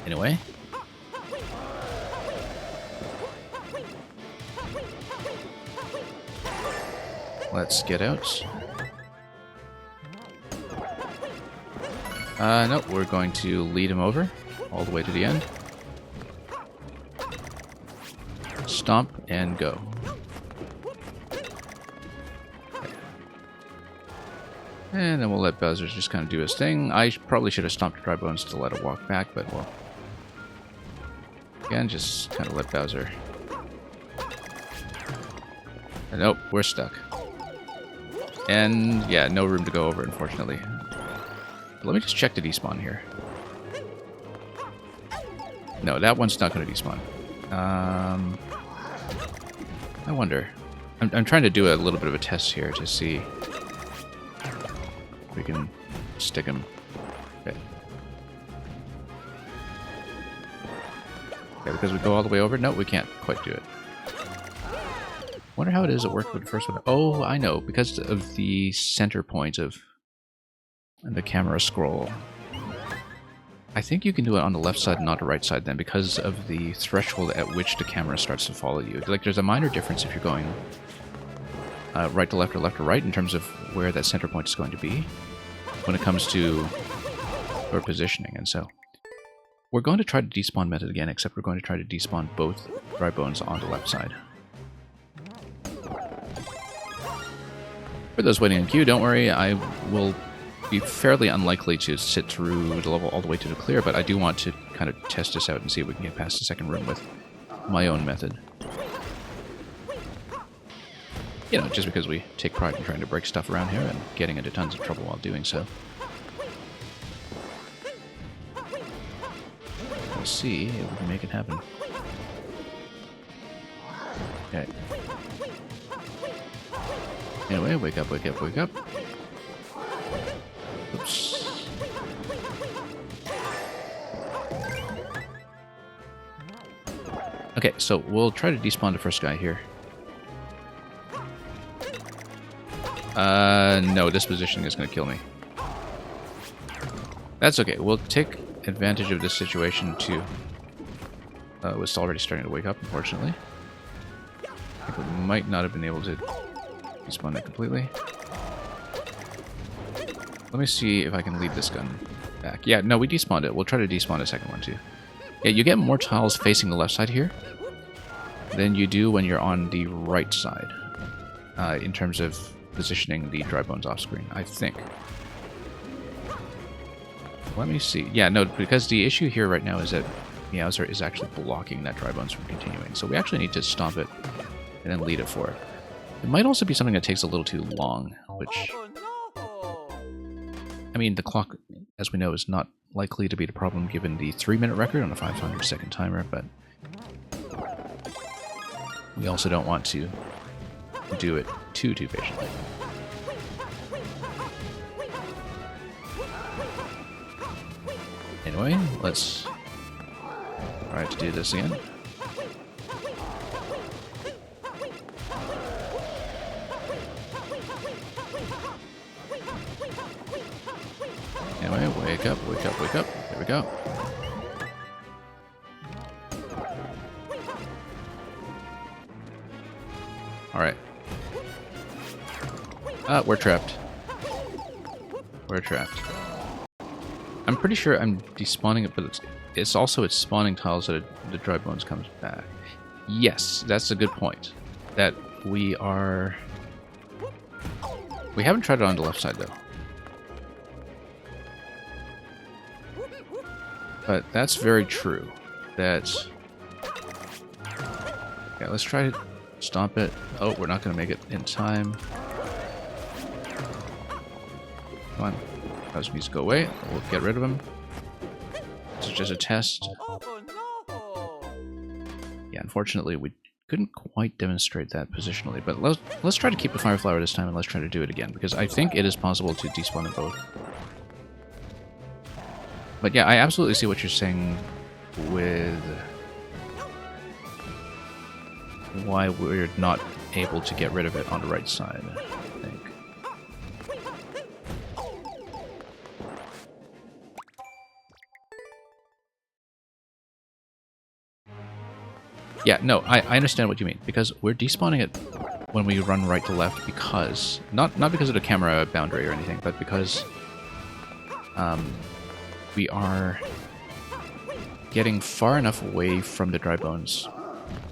Anyway. Let's get out. Nope, we're going to lead him over all the way to the end. Stomp and go. Okay. And then we'll let Bowser just kind of do his thing. I probably should have stomped Dry Bones to let it walk back, but well. Again, just kind of let Bowser. And nope, we're stuck. And yeah, no room to go over, unfortunately. Let me just check the despawn here. No, that one's not going to despawn. I wonder. I'm trying to do a little bit of a test here to see if we can stick him. Okay. Okay, because we go all the way over? No, we can't quite do it. Wonder how it is it worked with the first one. Oh, I know. Because of the center point of the camera scroll. I think you can do it on the left side, not the right side then, because of the threshold at which the camera starts to follow you. Like, there's a minor difference if you're going right to left or left to right in terms of where that center point is going to be when it comes to your positioning. And so we're going to try the despawn method again, except we're going to try to despawn both Dry Bones on the left side. For those waiting in queue, don't worry, I will be fairly unlikely to sit through the level all the way to the clear, but I do want to kind of test this out and see if we can get past the second room with my own method. You know, just because we take pride in trying to break stuff around here and getting into tons of trouble while doing so. We'll see if we can make it happen. Okay. Anyway, wake up, wake up, wake up. Oops. Okay, so we'll try to despawn the first guy here. No, this positioning is going to kill me. That's okay. We'll take advantage of this situation to... was already starting to wake up, unfortunately. I think we might not have been able to despawn that completely. Let me see if I can lead this gun back. Yeah, no, we despawned it. We'll try to despawn a second one, too. Yeah, you get more tiles facing the left side here than you do when you're on the right side, in terms of positioning the dry bones off screen, I think. Let me see. Yeah, no, because the issue here right now is that Meowser is actually blocking that dry bones from continuing. So we actually need to stomp it and then lead it for it. It might also be something that takes a little too long, which... I mean, the clock, as we know, is not likely to be the problem given the 3-minute record on a 500-second timer, but we also don't want to do it too patiently. Anyway, let's try to do this again. Anyway, wake up, wake up, wake up. There we go. Alright. We're trapped. We're trapped. I'm pretty sure I'm despawning it, but it's also its spawning tiles that the dry bones comes back. Yes, that's a good point. That we are... We haven't tried it on the left side, though. But that's very true. That... Yeah, let's try to stomp it. Oh, we're not going to make it in time. Come on. Those needs to go away. We'll get rid of him. This is just a test. Yeah, unfortunately, we couldn't quite demonstrate that positionally. But let's try to keep the Fire Flower this time, and let's try to do it again, because I think it is possible to despawn them both. But yeah, I absolutely see what you're saying with why we're not able to get rid of it on the right side, I think. Yeah, no, I understand what you mean, because we're despawning it when we run right to left because, not because of the camera boundary or anything, but because we are getting far enough away from the dry bones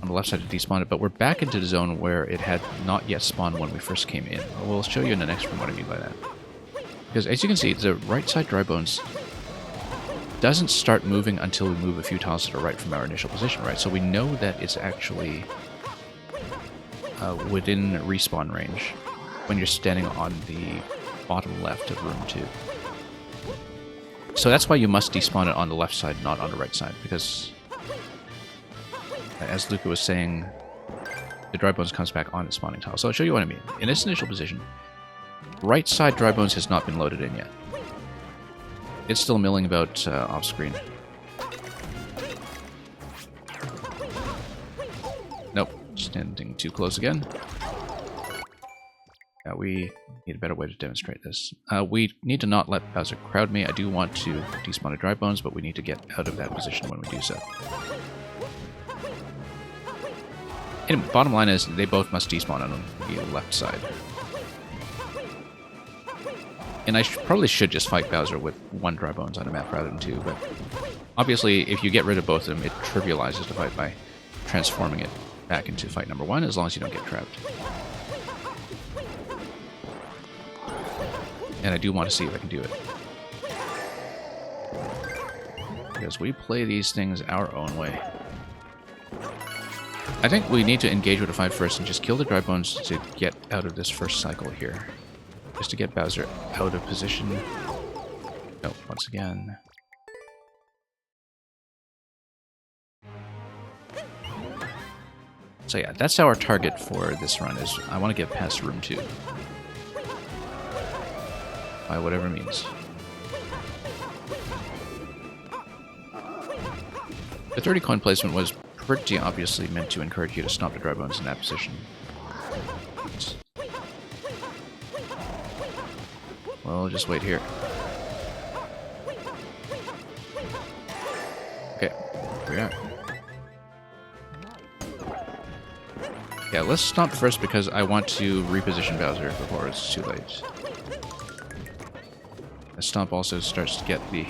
on the left side to despawn it, but we're back into the zone where it had not yet spawned when we first came in. We'll show you in the next one what I mean by that. Because as you can see, the right side dry bones doesn't start moving until we move a few tiles to the right from our initial position, right? So we know that it's actually within respawn range when you're standing on the bottom left of room 2. So that's why you must despawn it on the left side, not on the right side, because as Luca was saying, the dry bones comes back on the spawning tile. So I'll show you what I mean. In its initial position, right side dry bones has not been loaded in yet. It's still milling about off screen. Nope, standing too close again. Yeah, we need a better way to demonstrate this. We need to not let Bowser crowd me. I do want to despawn a dry bones, but we need to get out of that position when we do so. Anyway, bottom line is they both must despawn on the left side. And I probably should just fight Bowser with 1 dry bones on a map rather than 2, but obviously if you get rid of both of them, it trivializes the fight by transforming it back into fight number 1, as long as you don't get trapped. And I do want to see if I can do it. Because we play these things our own way. I think we need to engage with a fight first and just kill the dry bones to get out of this first cycle here. Just to get Bowser out of position. No, once again. So yeah, that's our target for this run, is I want to get past room 2. By whatever means. The 30 coin placement was pretty obviously meant to encourage you to stomp the dry bones in that position. Well, just wait here. Okay, here we are. Yeah, let's stomp first because I want to reposition Bowser before it's too late. The stomp also starts to get the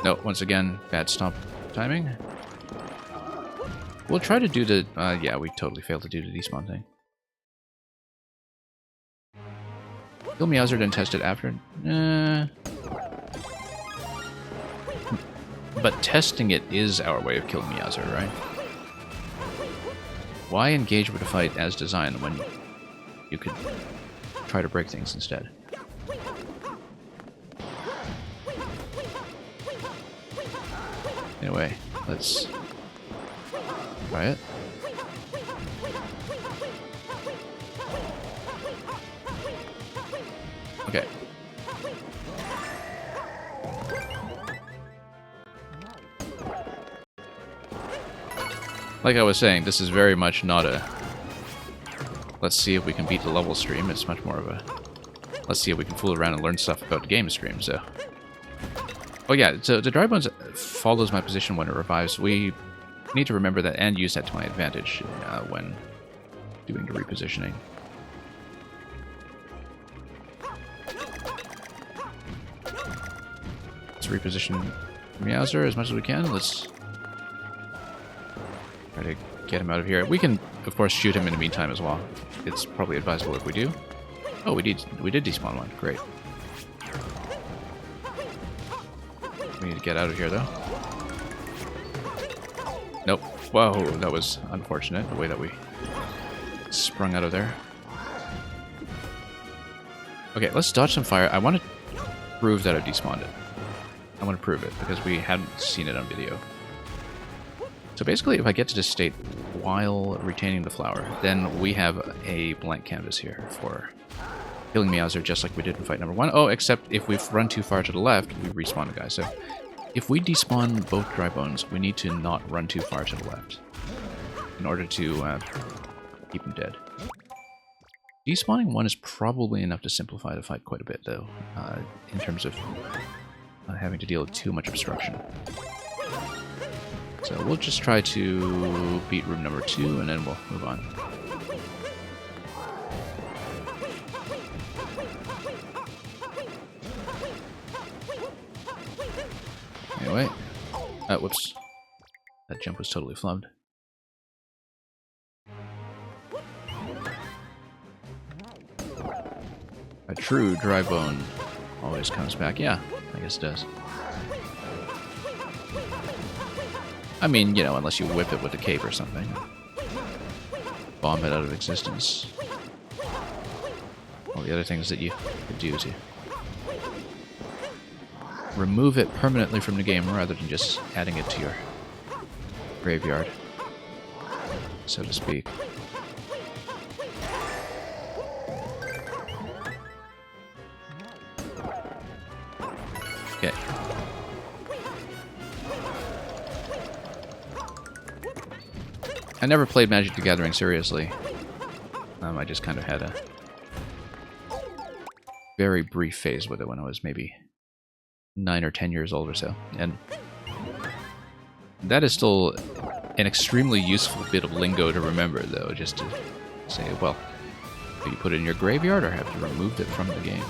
No, once again, bad stomp timing. We'll try to do the... yeah, we totally failed to do the despawn thing. Kill Meowser, then test it after. But testing it is our way of killing Meowser, right? Why engage with a fight as designed when you could try to break things instead? Anyway, let's try it. Okay. Like I was saying, this is very much not a let's see if we can beat the level stream. It's much more of a let's see if we can fool around and learn stuff about the game stream, so. Oh yeah, so the Dry Bones follows my position when it revives. We need to remember that and use that to my advantage when doing the repositioning. Let's reposition Meowser as much as we can. Let's try to get him out of here. We can, of course, shoot him in the meantime as well. It's probably advisable if we do. Oh, we did despawn one. Great. We need to get out of here, though. Nope. Whoa, that was unfortunate, the way that we sprung out of there. Okay, let's dodge some fire. I want to prove that I've despawned it. I want to prove it, because we hadn't seen it on video. So basically, if I get to this state while retaining the flower, then we have a blank canvas here for killing Meowser, just like we did in fight number 1. Oh, except if we run too far to the left, we respawn the guy. So if we despawn both Dry Bones, we need to not run too far to the left in order to keep him dead. Despawning one is probably enough to simplify the fight quite a bit, though, in terms of not having to deal with too much obstruction. So we'll just try to beat room number 2, and then we'll move on. Anyway. Whoops. That jump was totally flubbed. A true Dry Bone always comes back. Yeah, I guess it does. I mean, you know, unless you whip it with a cape or something. Bomb it out of existence. All the other things that you could do to remove it permanently from the game rather than just adding it to your graveyard, so to speak. Okay. I never played Magic the Gathering seriously. I just kind of had a very brief phase with it when I was maybe 9 or 10 years old or so. And that is still an extremely useful bit of lingo to remember, though, just to say, well, do you put it in your graveyard or have you removed it from the game?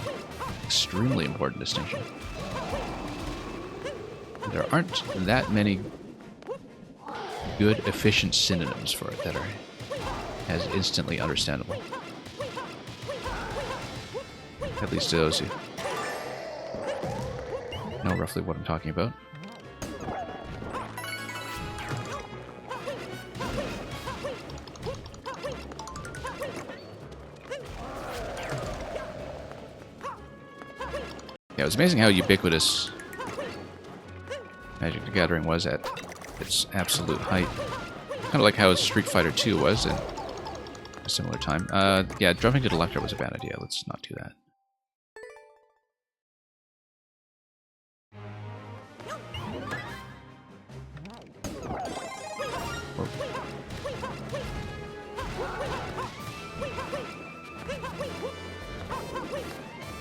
Extremely important distinction. There aren't that many good, efficient synonyms for it that are as instantly understandable. At least to those who know roughly what I'm talking about. Yeah, it was amazing how ubiquitous Magic the Gathering was at its absolute height. Kind of like how Street Fighter 2 was in a similar time. Yeah, jumping to the left was a bad idea. Let's not do that.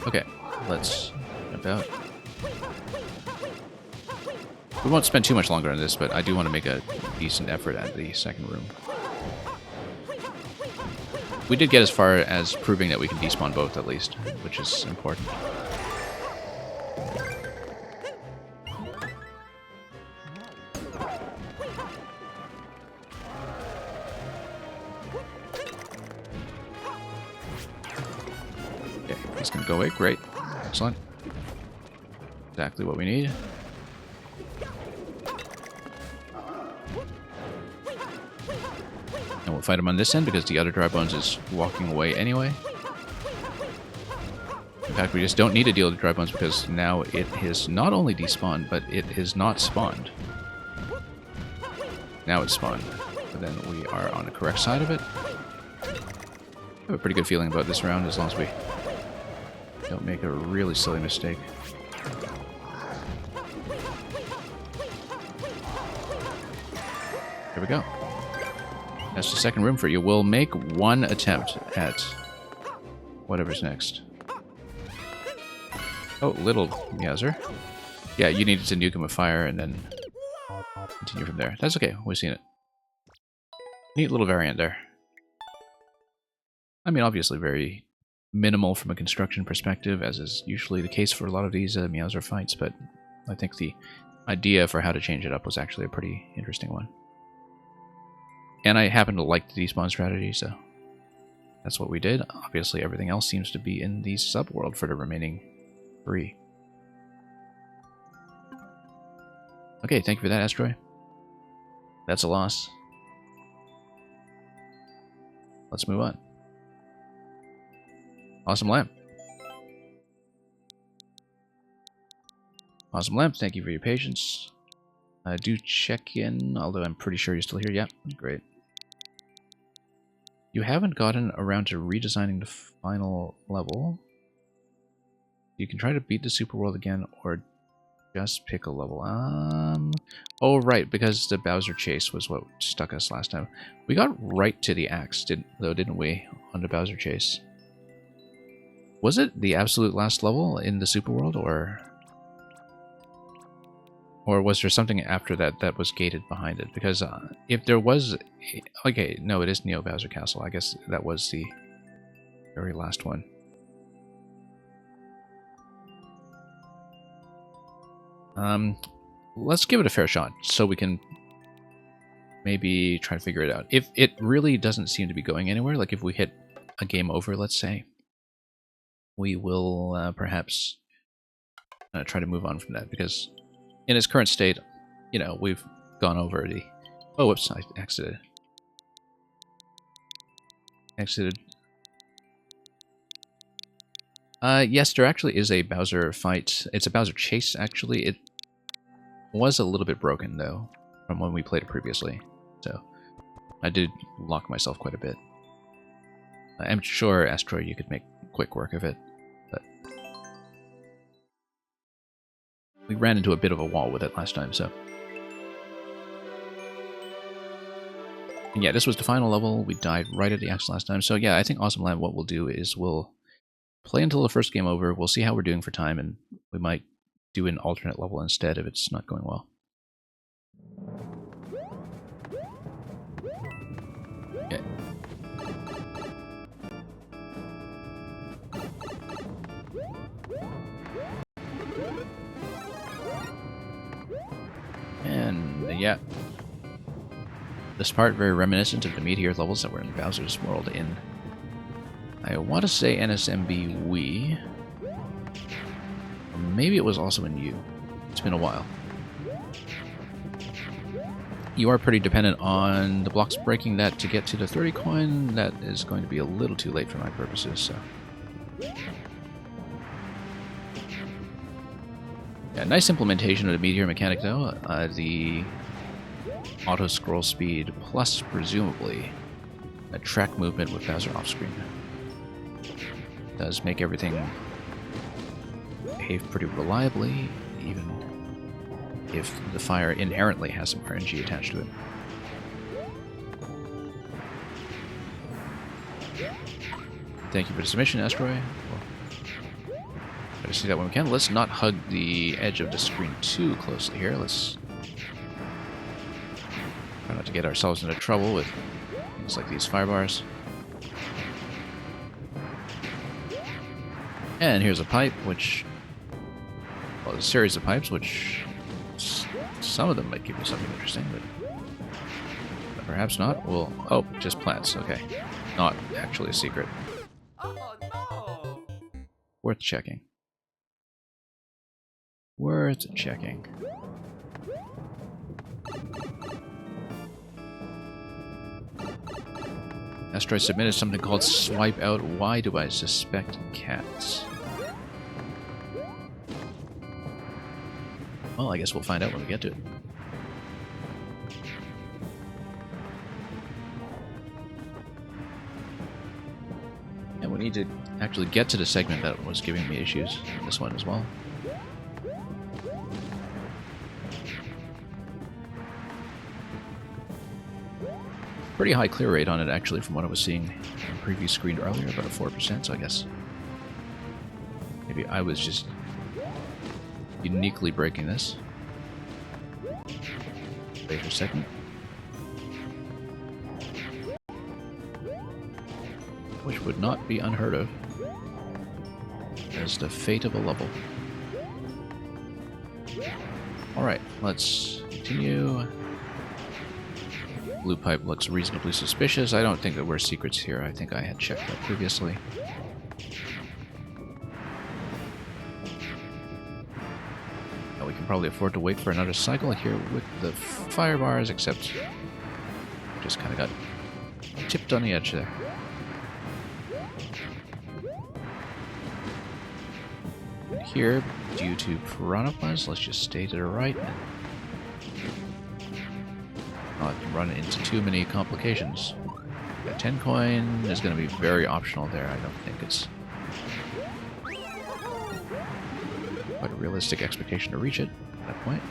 Okay, let's jump out. We won't spend too much longer on this, but I do want to make a decent effort at the second room. We did get as far as proving that we can despawn both, at least, which is important. That's gonna go away. Great. Excellent. Exactly what we need. And we'll fight him on this end because the other dry bones is walking away anyway. In fact, we just don't need to deal with dry bones because now it is not only despawned, but it is not spawned. Now it's spawned. But then we are on the correct side of it. I have a pretty good feeling about this round as long as we don't make a really silly mistake. There we go. That's the second room for you. We'll make one attempt at whatever's next. Oh, little Meowser. Yeah, you needed to nuke him with fire and then continue from there. That's okay. We've seen it. Neat little variant there. I mean, obviously very minimal from a construction perspective, as is usually the case for a lot of these Meowser fights, but I think the idea for how to change it up was actually a pretty interesting one. And I happen to like the despawn strategy, so that's what we did. Obviously, everything else seems to be in the subworld for the remaining 3. Okay, thank you for that, Astroy. That's a loss. Let's move on. Awesome Lamp. Awesome Lamp, thank you for your patience. Do check in, although I'm pretty sure you're still here. Yep, great. You haven't gotten around to redesigning the final level. You can try to beat the super world again, or just pick a level. Oh right, because the Bowser chase was what stuck us last time. We got right to the axe, didn't we, on the Bowser chase? Was it the absolute last level in the super world, or was there something after that that was gated behind it? Because if there was... Okay, no, it is Neo Bowser Castle. I guess that was the very last one. Let's give it a fair shot, so we can maybe try to figure it out. If it really doesn't seem to be going anywhere, like if we hit a game over, let's say, we will perhaps try to move on from that, because in its current state, you know, we've gone over the... Oh, whoops, I exited. Yes, there actually is a Bowser fight. It's a Bowser chase, actually. It was a little bit broken, though, from when we played it previously. So, I did lock myself quite a bit. I'm sure, Astro, you could make quick work of it, but... we ran into a bit of a wall with it last time, so... And yeah, this was the final level. We died right at the axe last time. So yeah, I think Awesome Land, what we'll do is we'll play until the first game over. We'll see how we're doing for time, and we might do an alternate level instead if it's not going well. Okay. And yeah, this part very reminiscent of the Meteor levels that were in Bowser's World in, I want to say, NSMB Wii. Or maybe it was also in U. It's been a while. You are pretty dependent on the blocks breaking that to get to the 30 coin. That is going to be a little too late for my purposes, so... yeah, nice implementation of the Meteor mechanic, though. The auto scroll speed plus, presumably, a track movement with Bowser off screen does make everything behave pretty reliably, even if the fire inherently has some RNG attached to it. Thank you for the submission, Asteroid. We'll try to see that when we can. Let's not hug the edge of the screen too closely here. Let's try not to get ourselves into trouble with things like these fire bars. And here's a pipe, which... well, a series of pipes, which... some of them might give you something interesting, but perhaps not. Well, oh, just plants, okay. Not actually a secret. Oh, no. Worth checking. Worth checking. Asteroid submitted something called Swipe Out. Why do I suspect cats? Well, I guess we'll find out when we get to it. And we need to actually get to the segment that was giving me issues in this one as well. Pretty high clear rate on it, actually, from what I was seeing on the preview screen earlier, about a 4%, so I guess maybe I was just uniquely breaking this. Wait for a second. Which would not be unheard of as the fate of a level. Alright, let's continue. Blue pipe looks reasonably suspicious. I don't think there were secrets here. I think I had checked that previously. Now we can probably afford to wait for another cycle here with the fire bars, except just kind of got tipped on the edge there. And here, due to piranhas, let's just stay to the right. Not run into too many complications. That 10 coin is going to be very optional there. I don't think it's quite a realistic expectation to reach it at that point.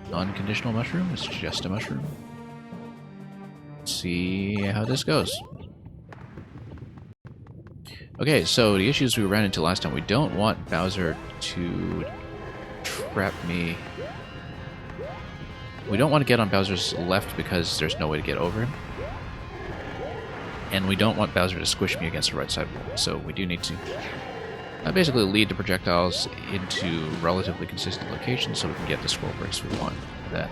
Non-conditional mushroom, it's just a mushroom. Let's see how this goes. Okay, so the issues we ran into last time, we don't want Bowser to trap me. We don't want to get on Bowser's left because there's no way to get over him. And we don't want Bowser to squish me against the right side wall. So we do need to basically lead the projectiles into relatively consistent locations so we can get the scroll bricks we want. That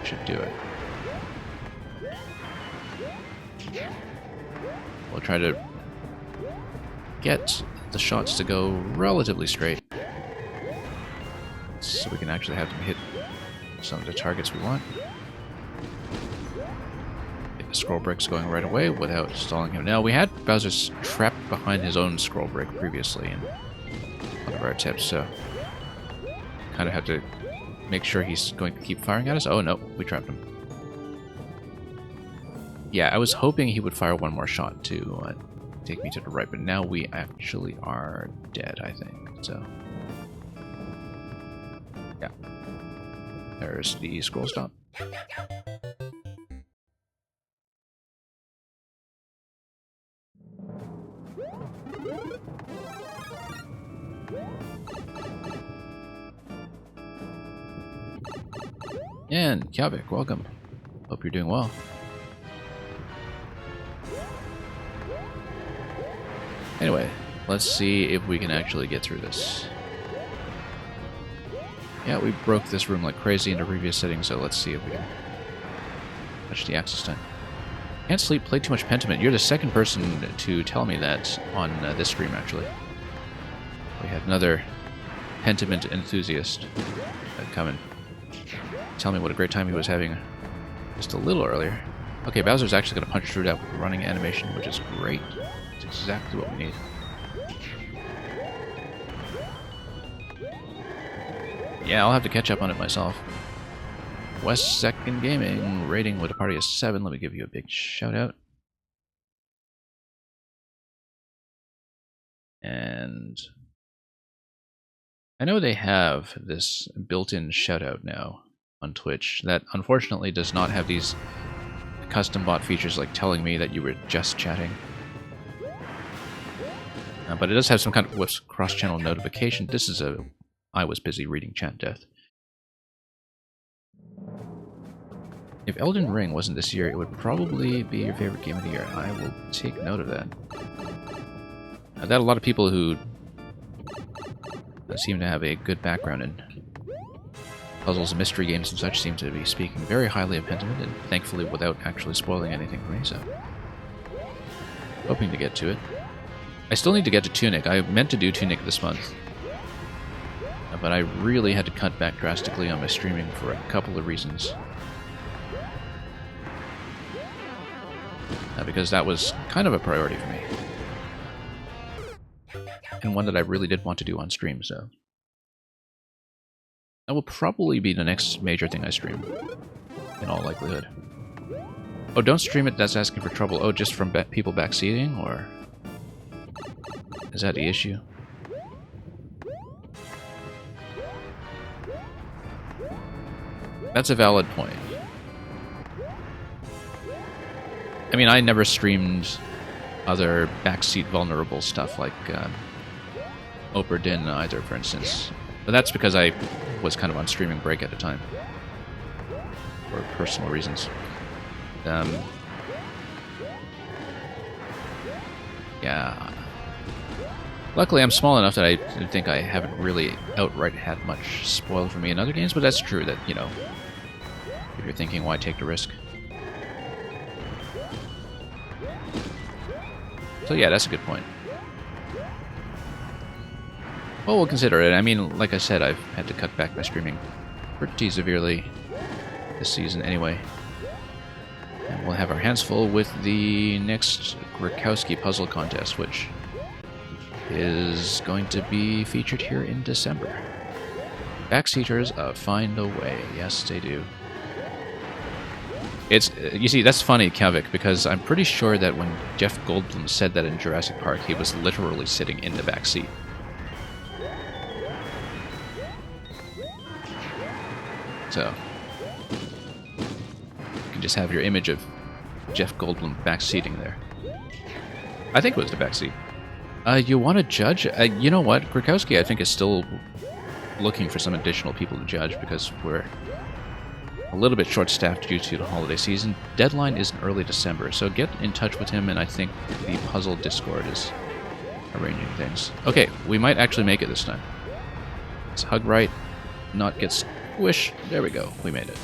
should do it. We'll try to get the shots to go relatively straight so we can actually have them hit some of the targets we want. Get the scroll bricks going right away without stalling him. Now, we had Bowser trapped behind his own scroll brick previously in one of our attempts, so kind of have to make sure he's going to keep firing at us. Oh no, we trapped him. Yeah, I was hoping he would fire one more shot to take me to the right, but now we actually are dead, I think. So, yeah. There's the scroll stop. And Kjavik, welcome. Hope you're doing well. Anyway, let's see if we can actually get through this. Yeah, we broke this room like crazy in the previous settings, so let's see if we can touch the access time. Can't sleep, played too much Pentiment. You're the second person to tell me that on this stream, actually. We had another Pentiment enthusiast come and tell me what a great time he was having just a little earlier. Okay, Bowser's actually going to punch through that with the running animation, which is great. It's exactly what we need. Yeah, I'll have to catch up on it myself. West Second Gaming, rating with a party of 7. Let me give you a big shout out. And I know they have this built-in shout out now on Twitch that unfortunately does not have these custom bot features like telling me that you were just chatting. But it does have some kind of cross-channel notification. This is a I was busy reading chat death. If Elden Ring wasn't this year, it would probably be your favorite game of the year. I will take note of that. That a lot of people who seem to have a good background in puzzles and mystery games and such seem to be speaking very highly of Pentiment, and thankfully without actually spoiling anything for me, so hoping to get to it. I still need to get to Tunic. I meant to do Tunic this month. But I really had to cut back drastically on my streaming for a couple of reasons. Because that was kind of a priority for me. And one that I really did want to do on stream, so... That will probably be the next major thing I stream, in all likelihood. Oh, don't stream it, that's asking for trouble. Oh, just from people backseating, or... Is that the issue? That's a valid point. I mean, I never streamed other backseat vulnerable stuff like Oprah Din either, for instance. But that's because I was kind of on streaming break at the time. For personal reasons. Yeah. Luckily, I'm small enough that I think I haven't really outright had much spoiled for me in other games, but that's true that, you know, if you're thinking, why take the risk? So yeah, that's a good point. Well, we'll consider it. I mean, like I said, I've had to cut back my streaming pretty severely this season anyway. And we'll have our hands full with the next Grikowski puzzle contest, which is going to be featured here in December. Backseaters find a way. Yes, they do. It's, you see, that's funny, Kavik, because I'm pretty sure that when Jeff Goldblum said that in Jurassic Park, he was literally sitting in the back seat. So, you can just have your image of Jeff Goldblum backseating there. I think it was the backseat. You want to judge? You know what? Grikowski, I think, is still looking for some additional people to judge because we're a little bit short-staffed due to the holiday season. Deadline is in early December, so get in touch with him, and I think the puzzle Discord is arranging things. Okay, we might actually make it this time. Let's hug right, not get squished. There we go. We made it.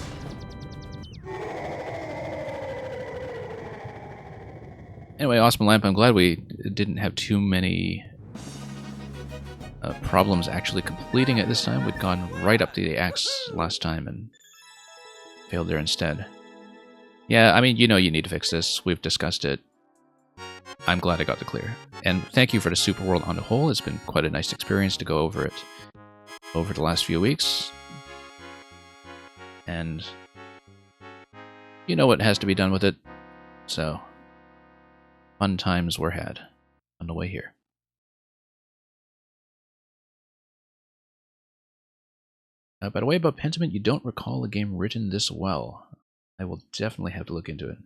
Anyway, Awesome Lamp, I'm glad we didn't have too many problems actually completing it this time. We'd gone right up to the axe last time and failed there instead. Yeah, I mean, you know you need to fix this. We've discussed it. I'm glad I got the clear. And thank you for the Super World on the whole. It's been quite a nice experience to go over it over the last few weeks. And you know what has to be done with it. So, fun times were had on the way here. By the way, about Pentiment, you don't recall a game written this well. I will definitely have to look into it.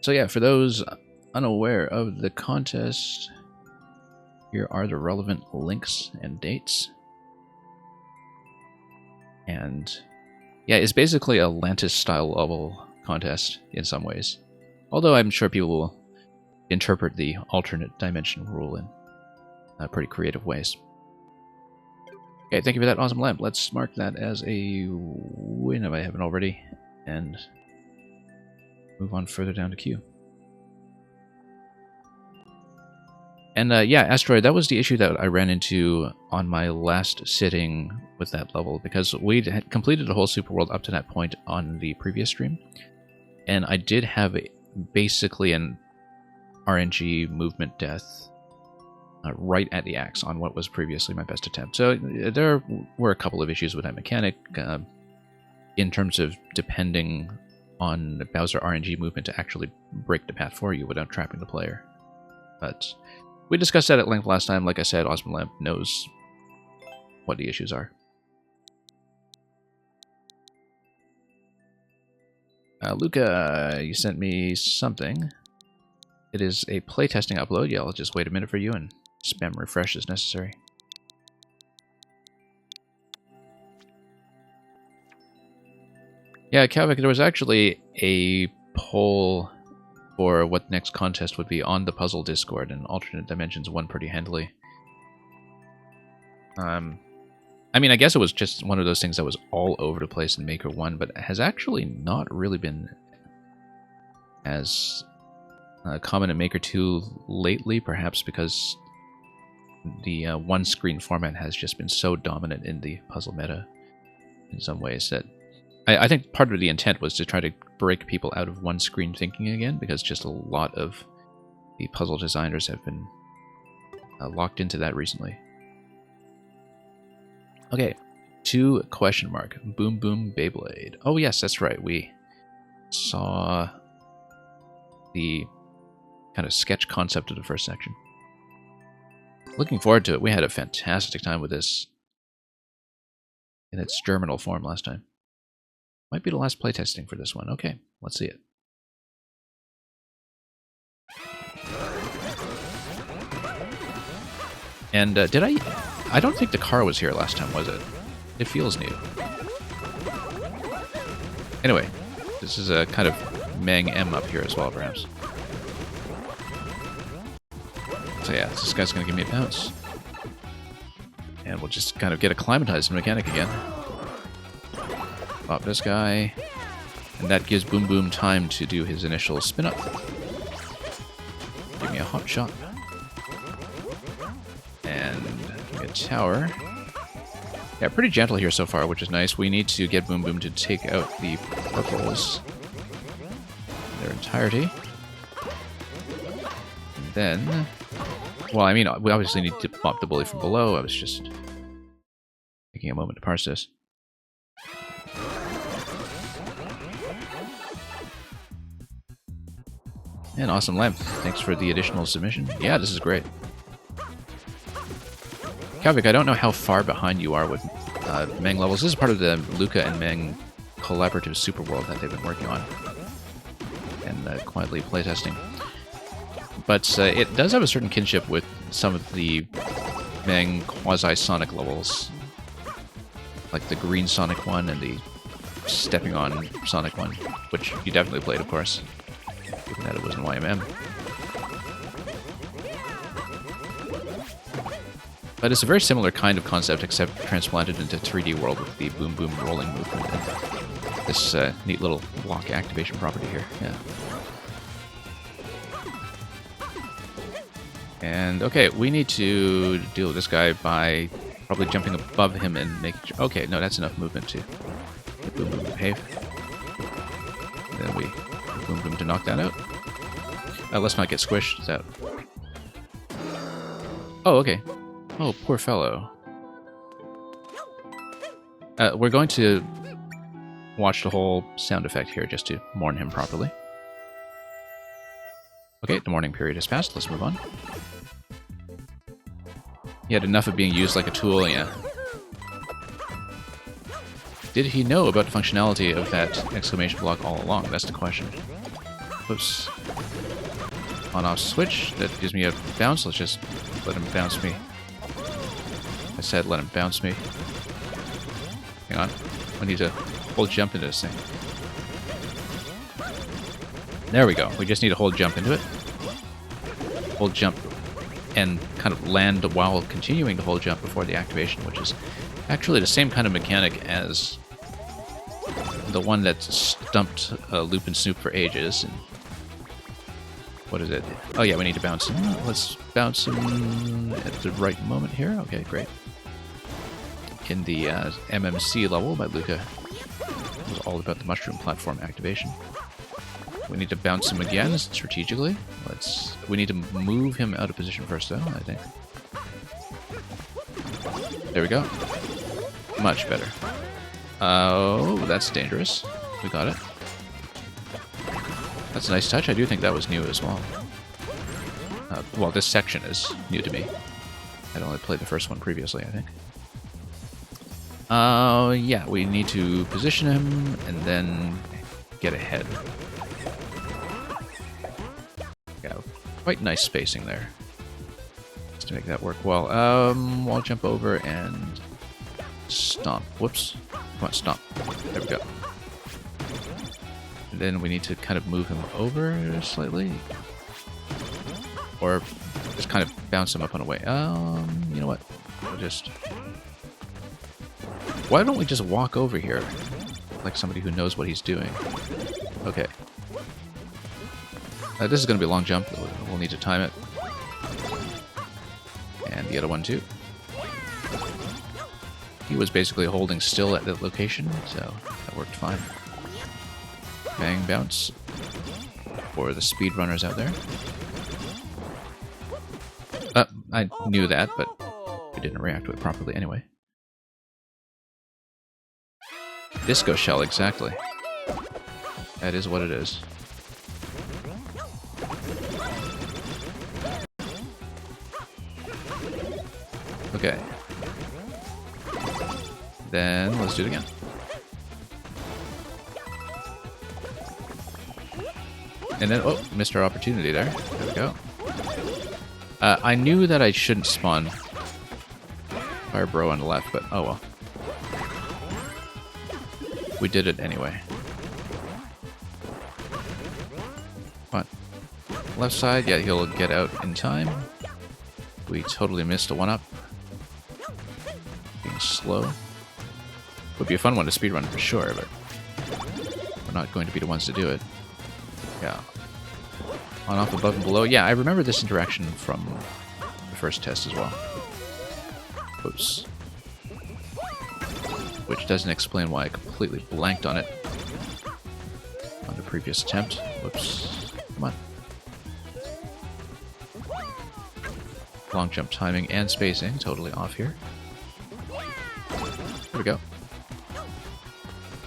So yeah, for those unaware of the contest, here are the relevant links and dates. And yeah, it's basically a Lantis-style level contest in some ways. Although I'm sure people will interpret the alternate dimension rule in pretty creative ways. Okay, thank you for that, Awesome Lamp. Let's mark that as a win if I haven't already, and move on further down the queue. And yeah, Asteroid, that was the issue that I ran into on my last sitting with that level, because we had completed the whole Super World up to that point on the previous stream, and I did have basically an RNG movement death right at the axe on what was previously my best attempt. So there were a couple of issues with that mechanic in terms of depending on the Bowser RNG movement to actually break the path for you without trapping the player. But we discussed that at length last time. Like I said, Awesome Lamp knows what the issues are. Luca, you sent me something. It is a playtesting upload. Yeah, I'll just wait a minute for you and spam refresh as necessary. Yeah, Kavik, there was actually a poll for what next contest would be on the puzzle Discord, and Alternate Dimensions won pretty handily. I mean, I guess it was just one of those things that was all over the place in Maker 1, but has actually not really been as common in Maker 2 lately, perhaps because the one-screen format has just been so dominant in the puzzle meta in some ways that I think part of the intent was to try to break people out of one-screen thinking again, because just a lot of the puzzle designers have been locked into that recently. Okay, 2 question mark. Boom Boom Beyblade. Oh yes, that's right. We saw the kind of sketch concept of the first section. Looking forward to it. We had a fantastic time with this in its germinal form last time. Might be the last playtesting for this one. Okay, let's see it. And did I don't think the car was here last time, was it? It feels new. Anyway, this is a kind of Meng M up here as well, perhaps. So yeah, this guy's gonna give me a bounce. And we'll just kind of get acclimatized mechanic again. Pop this guy. And that gives Boom Boom time to do his initial spin up. Give me a hot shot. And a tower. Yeah, pretty gentle here so far, which is nice. We need to get Boom Boom to take out the purples in their entirety. And then... Well, I mean, we obviously need to pop the bully from below. I was just taking a moment to parse this. And awesome length. Thanks for the additional submission. Yeah, this is great. Kalvik, I don't know how far behind you are with Meng levels. This is part of the Luca and Meng collaborative super world that they've been working on and quietly playtesting. But it does have a certain kinship with some of the Meng quasi-Sonic levels. Like the green Sonic one and the stepping on Sonic one, which you definitely played, of course. Given that it was in YMM. But it's a very similar kind of concept, except transplanted into 3D world with the Boom Boom rolling movement and this neat little block activation property here. Yeah. And okay, we need to deal with this guy by probably jumping above him and making sure. Okay, no, that's enough movement to get Boom Boom to behave. And then we get Boom Boom to knock that out. Let's not get squished. It's out. Oh, okay. Oh, poor fellow. We're going to watch the whole sound effect here just to mourn him properly. Okay, the mourning period has passed. Let's move on. He had enough of being used like a tool, yeah. Did he know about the functionality of that exclamation block all along? That's the question. Oops. On-off switch. That gives me a bounce. Let's just let him bounce me. I said let him bounce me. Hang on. I need to hold jump into this thing. There we go. We just need to hold jump into it. Hold jump and kind of land while continuing to hold jump before the activation, which is actually the same kind of mechanic as the one that stumped Loop and Snoop for ages. And what is it? Oh yeah, we need to bounce him. Let's bounce him at the right moment here. Okay, great. In the MMC level by Luca, it was all about the mushroom platform activation. We need to bounce him again strategically. We need to move him out of position first, though, I think. There we go. Much better. Oh, that's dangerous. We got it. That's a nice touch. I do think that was new as well. Well, this section is new to me. I'd only played the first one previously, I think. Yeah, we need to position him and then get ahead. Yeah, quite nice spacing there. Just to make that work well. Wall jump over and stomp. Whoops. Come on, stomp. There we go. And then we need to kind of move him over slightly. Or just kind of bounce him up and away. You know what? We'll just... Why don't we just walk over here? Like somebody who knows what he's doing. Okay. This is going to be a long jump. We'll need to time it. And the other one too. He was basically holding still at that location, so that worked fine. Bang, bounce. For the speedrunners out there. I knew that, but we didn't react to it properly anyway. Disco shell, exactly. That is what it is. Okay. Then let's do it again. And then, oh, missed our opportunity there. There we go. I knew that I shouldn't spawn Fire Bro on the left, but oh well. We did it anyway. Come on. Left side, yeah, he'll get out in time. We totally missed a 1-up. Being slow. Would be a fun one to speedrun for sure, but we're not going to be the ones to do it. Yeah. On, off, above, and below. Yeah, I remember this interaction from the first test as well. Oops. Which doesn't explain why I completely blanked on it on the previous attempt. Whoops. Come on. Long jump timing and spacing, totally off here. Here we go.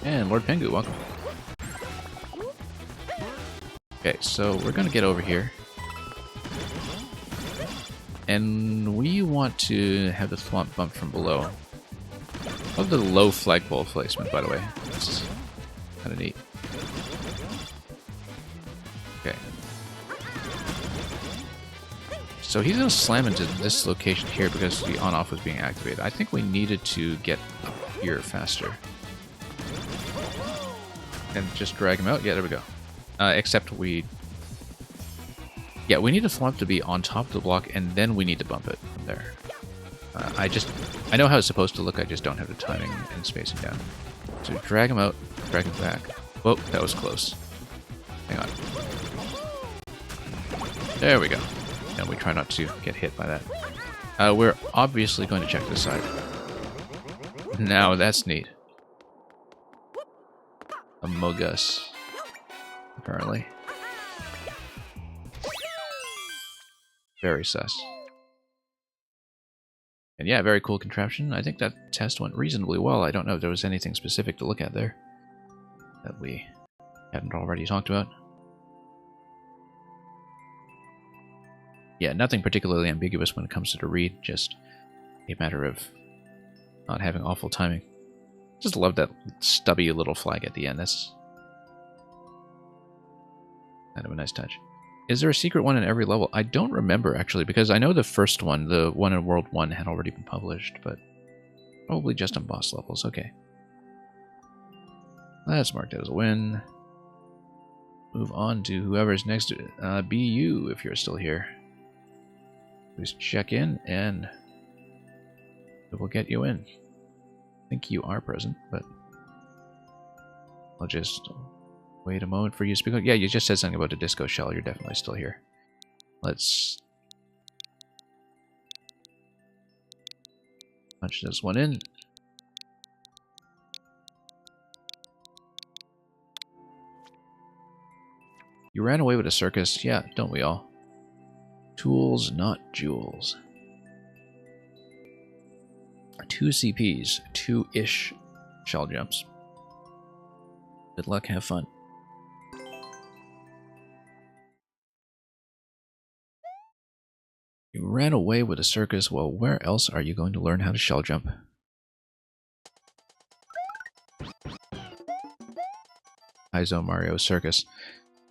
And Lord Pengu, welcome. Okay, so we're going to get over here. And we want to have the thwomp bump from below. Love the low flagpole placement, by the way. It's kind of neat. Okay. So he's going to slam into this location here because the on-off was being activated. I think we needed to get up here faster. And just drag him out. Yeah, there we go. Except we... Yeah, we need the thwomp to be on top of the block, and then we need to bump it from there. I know how it's supposed to look, I just don't have the timing and spacing down. So drag him out, drag him back. Whoa, that was close. Hang on. There we go. And we try not to get hit by that. We're obviously going to check this side. Now that's neat. Amogus. Apparently. Very sus. And yeah, very cool contraption. I think that test went reasonably well. I don't know if there was anything specific to look at there that we hadn't already talked about. Yeah, nothing particularly ambiguous when it comes to the read, just a matter of not having awful timing. Just love that stubby little flag at the end. That's kind of a nice touch. Is there a secret one in every level? I don't remember, actually, because I know the first one, the one in World 1, had already been published, but probably just on boss levels. Okay. That's marked as a win. Move on to whoever's next to be you, if you're still here. Please check in, and it will get you in. I think you are present, but I'll just... wait a moment for you to speak. Yeah, you just said something about the disco shell. You're definitely still here. Let's punch this one in. You ran away with a circus. Yeah, don't we all? Tools, not jewels. 2 CPs, 2-ish shell jumps. Good luck, have fun. You ran away with a circus. Well, where else are you going to learn how to shell jump? Izo Mario Circus.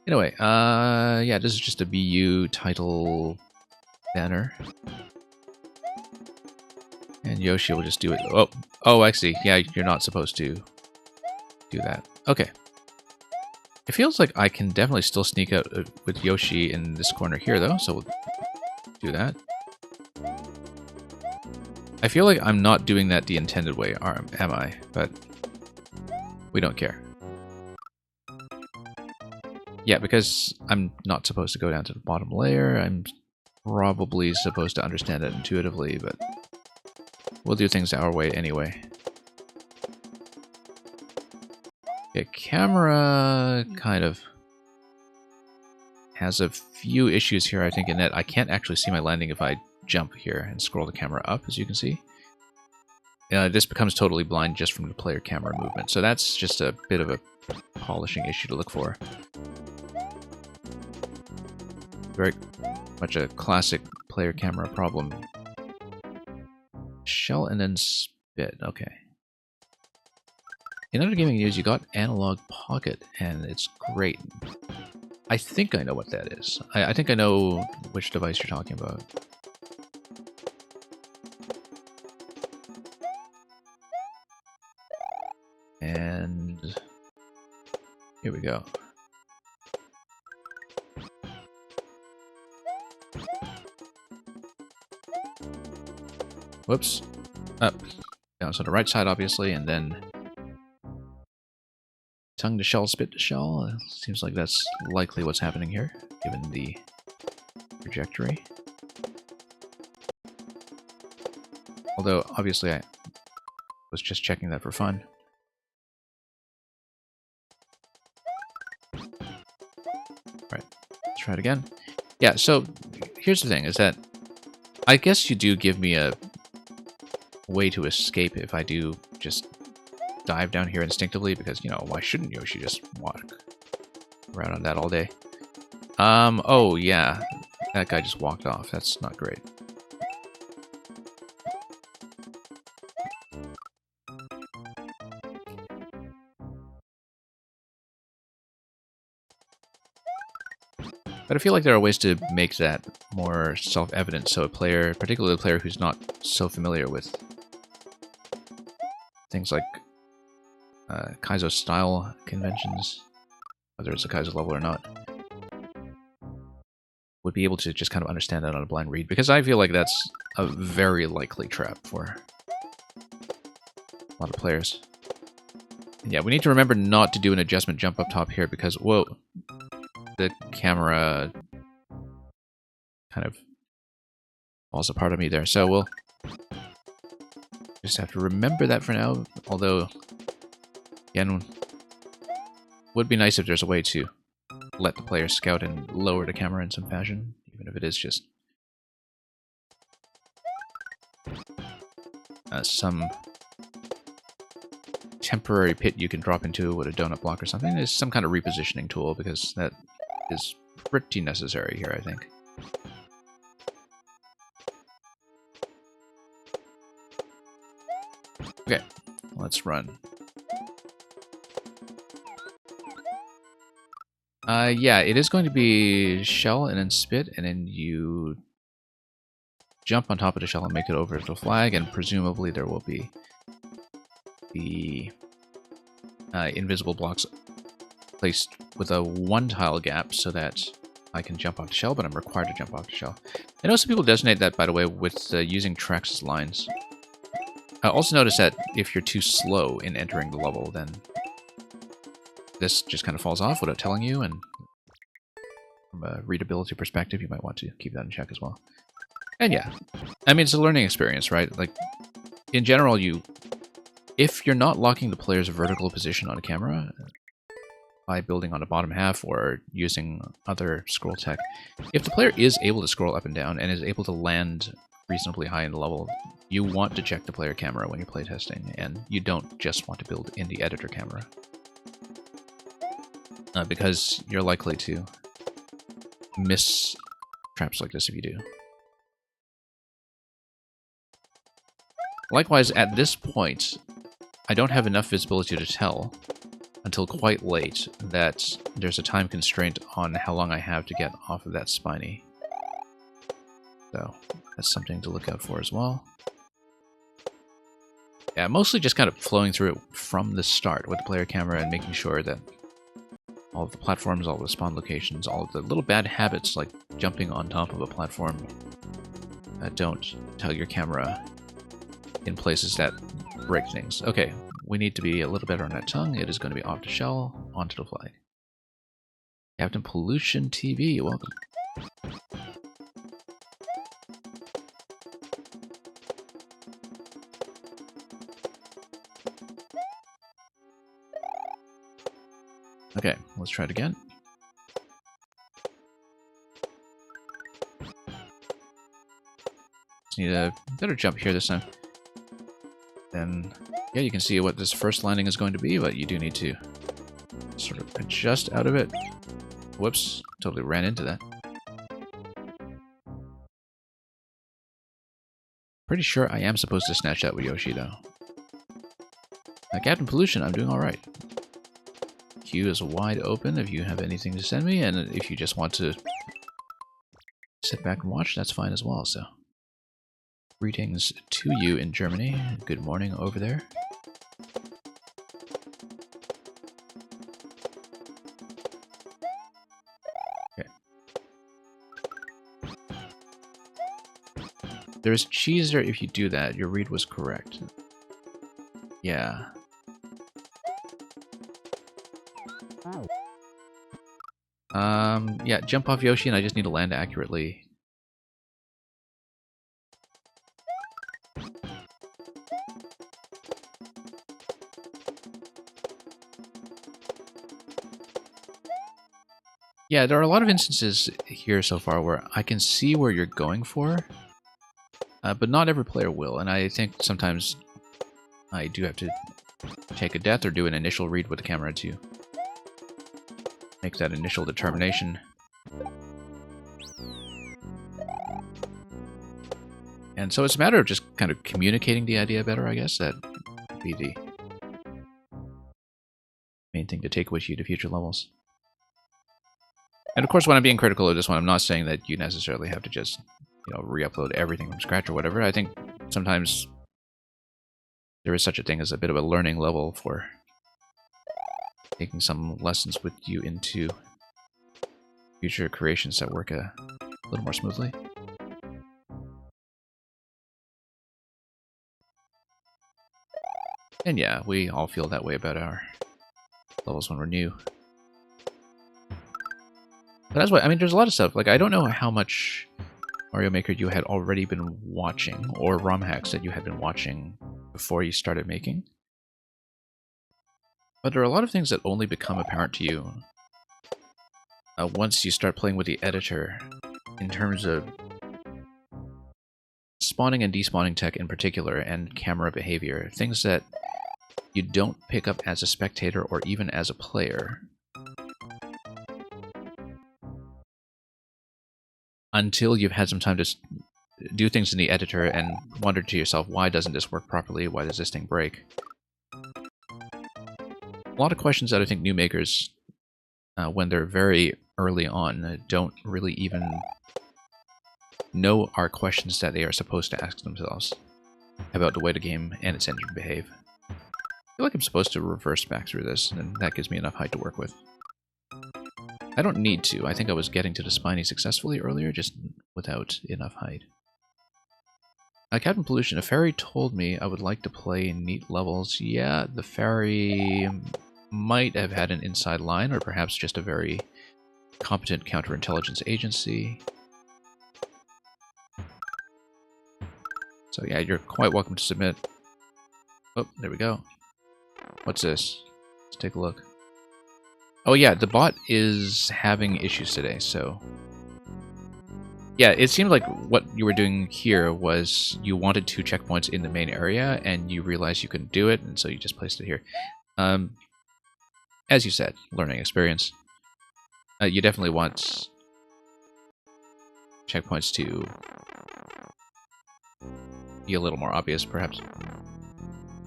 Anyway, yeah, this is just a BU title banner. And Yoshi will just do it. Oh, I see. Yeah, you're not supposed to do that. Okay. It feels like I can definitely still sneak out with Yoshi in this corner here, though, so we'll do that. I feel like I'm not doing that the intended way, am I? But we don't care. Yeah, because I'm not supposed to go down to the bottom layer, I'm probably supposed to understand it intuitively, but we'll do things our way anyway. Okay, camera kind of has a few issues here, I think, in that I can't actually see my landing if I jump here and scroll the camera up, as you can see. This becomes totally blind just from the player camera movement, so that's just a bit of a polishing issue to look for. Very much a classic player camera problem. Shell and then spit, okay. In other gaming news, you got Analog Pocket, and it's great. I think I know what that is. I think I know which device you're talking about. And here we go. Whoops. Up. Down to the right side, obviously, and then tongue to shell, spit to shell. Seems like that's likely what's happening here, given the trajectory. Although, obviously, I was just checking that for fun. Alright, let's try it again. Yeah, so here's the thing, is that I guess you do give me a way to escape if I do just dive down here instinctively, because, you know, why shouldn't Yoshi just walk around on that all day? Oh, yeah. That guy just walked off. That's not great. But I feel like there are ways to make that more self-evident, so a player, particularly a player who's not so familiar with things like Kaizo style conventions, whether it's a Kaizo level or not, would be able to just kind of understand that on a blind read, because I feel like that's a very likely trap for a lot of players. And yeah, we need to remember not to do an adjustment jump up top here, because, whoa, the camera kind of falls apart on me there, so we'll just have to remember that for now, although, again, would be nice if there's a way to let the player scout and lower the camera in some fashion, even if it is just some temporary pit you can drop into with a donut block or something. There's some kind of repositioning tool, because that is pretty necessary here, I think. Okay, let's run. Yeah, it is going to be shell and then spit, and then you jump on top of the shell and make it over to the flag, and presumably there will be the invisible blocks placed with a one-tile gap so that I can jump off the shell, but I'm required to jump off the shell. I know some people designate that, by the way, with using tracks as lines. I also notice that if you're too slow in entering the level, then this just kind of falls off without telling you, and from a readability perspective, you might want to keep that in check as well. And yeah, I mean, it's a learning experience, right? Like, in general, if you're not locking the player's vertical position on a camera by building on the bottom half or using other scroll tech, if the player is able to scroll up and down and is able to land reasonably high in the level, you want to check the player camera when you're playtesting, and you don't just want to build in the editor camera. Because you're likely to miss traps like this if you do. Likewise, at this point, I don't have enough visibility to tell until quite late that there's a time constraint on how long I have to get off of that spiny. So that's something to look out for as well. Yeah, mostly just kind of flowing through it from the start with the player camera and making sure that all of the platforms, all of the spawn locations, all of the little bad habits like jumping on top of a platform don't tell your camera in places that break things. Okay, we need to be a little better on that tongue. It is going to be off the shell, onto the flag. Captain Pollution TV, welcome. Okay, let's try it again. Just need a better jump here this time. Then, yeah, you can see what this first landing is going to be, but you do need to sort of adjust out of it. Whoops, totally ran into that. Pretty sure I am supposed to snatch that with Yoshi, though. Captain Pollution, I'm doing alright. Queue is wide open if you have anything to send me, and if you just want to sit back and watch, that's fine as well, so. Greetings to you in Germany. Good morning over there. Okay. There's cheese there if you do that. Your read was correct. Yeah. Yeah, jump off Yoshi and I just need to land accurately. Yeah, there are a lot of instances here so far where I can see where you're going for, but not every player will, and I think sometimes I do have to take a death or do an initial read with the camera to make that initial determination. And so it's a matter of just kind of communicating the idea better, I guess. That would be the main thing to take with you to future levels. And of course, when I'm being critical of this one, I'm not saying that you necessarily have to just, you know, re-upload everything from scratch or whatever. I think sometimes there is such a thing as a bit of a learning level for taking some lessons with you into future creations that work a little more smoothly. And yeah, we all feel that way about our levels when we're new. But that's why, I mean, there's a lot of stuff. Like, I don't know how much Mario Maker you had already been watching, or ROM hacks that you had been watching before you started making. But there are a lot of things that only become apparent to you once you start playing with the editor, in terms of spawning and despawning tech in particular, and camera behavior. Things that you don't pick up as a spectator or even as a player until you've had some time to do things in the editor and wonder to yourself, why doesn't this work properly? Why does this thing break? A lot of questions that I think new makers, when they're very early on, don't really even know are questions that they are supposed to ask themselves about the way the game and its engine behave. I feel like I'm supposed to reverse back through this, and that gives me enough height to work with. I don't need to. I think I was getting to the spiny successfully earlier, just without enough height. Captain Pollution, a fairy told me I would like to play neat levels. Yeah, the fairy might have had an inside line, or perhaps just a very competent counterintelligence agency. So yeah, you're quite welcome to submit. Oh, there we go. What's this? Let's take a look. Oh yeah, the bot is having issues today, so... Yeah, it seemed like what you were doing here was you wanted 2 checkpoints in the main area, and you realized you couldn't do it, and so you just placed it here. As you said, learning experience. You definitely want checkpoints to be a little more obvious, perhaps.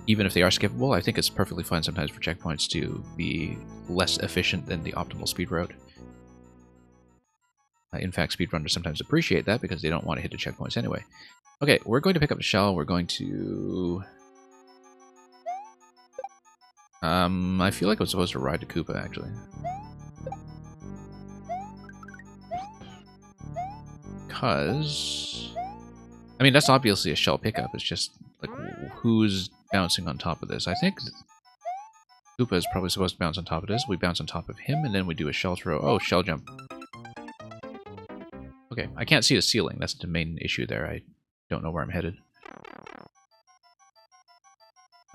Even if they are skippable, I think it's perfectly fine sometimes for checkpoints to be less efficient than the optimal speed route. In fact, speedrunners sometimes appreciate that because they don't want to hit the checkpoints anyway. Okay, we're going to pick up the shell. We're going to... I feel like I'm supposed to ride the Koopa, actually. Because... I mean, that's obviously a shell pickup. It's just, like, who's bouncing on top of this? I think Koopa is probably supposed to bounce on top of this. We bounce on top of him, and then we do a shell throw. Oh, shell jump. Okay, I can't see the ceiling. That's the main issue there. I don't know where I'm headed.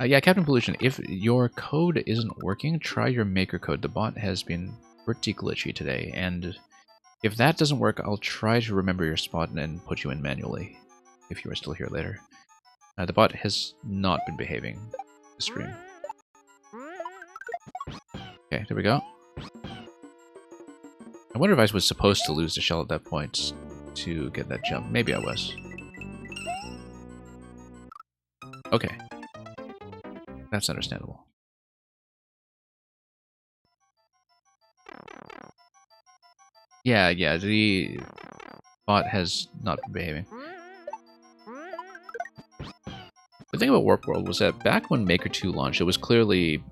Yeah, Captain Pollution, if your code isn't working, try your maker code. The bot has been pretty glitchy today, and if that doesn't work, I'll try to remember your spot and then put you in manually, if you are still here later. The bot has not been behaving this stream. Okay, there we go. I wonder if I was supposed to lose the shell at that point to get that jump. Maybe I was. Okay. That's understandable. Yeah, the bot has not been behaving. The thing about Warp World was that back when Maker 2 launched, it was clearly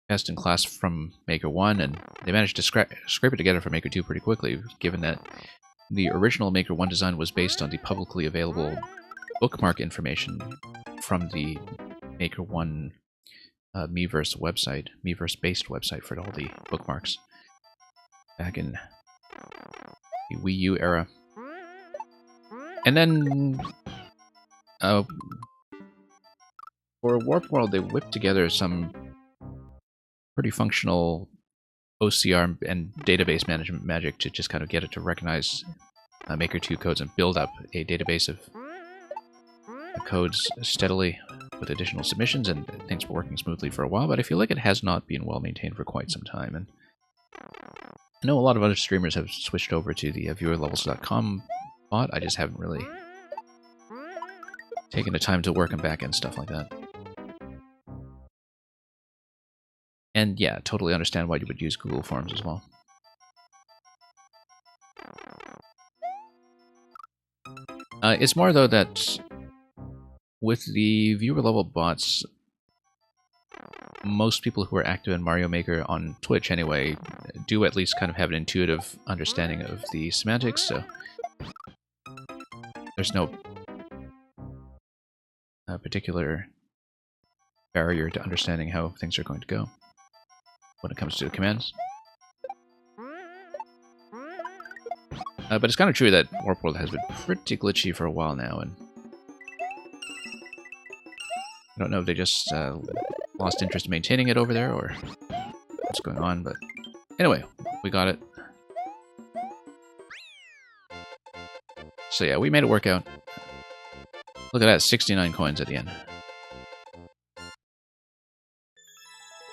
best in class from Maker 1, and they managed to scrape it together for Maker 2 pretty quickly, given that the original Maker 1 design was based on the publicly available bookmark information from the Maker 1 Miiverse website, Miiverse-based website for all the bookmarks back in the Wii U era. And then for Warp World, they whipped together some pretty functional OCR and database management magic to just kind of get it to recognize Maker 2 codes and build up a database of codes steadily with additional submissions, and things were working smoothly for a while, but I feel like it has not been well maintained for quite some time. And I know a lot of other streamers have switched over to the viewerlevels.com bot. I just haven't really taken the time to work on back-end stuff like that. And yeah, totally understand why you would use Google Forms as well. It's more, though, that with the viewer level bots, most people who are active in Mario Maker on Twitch anyway do at least kind of have an intuitive understanding of the semantics, so there's no particular barrier to understanding how things are going to go when it comes to the commands. But it's kind of true that Warp World has been pretty glitchy for a while now, and I don't know if they just lost interest in maintaining it over there, or what's going on, but anyway, we got it. So yeah, we made it work out. Look at that, 69 coins at the end.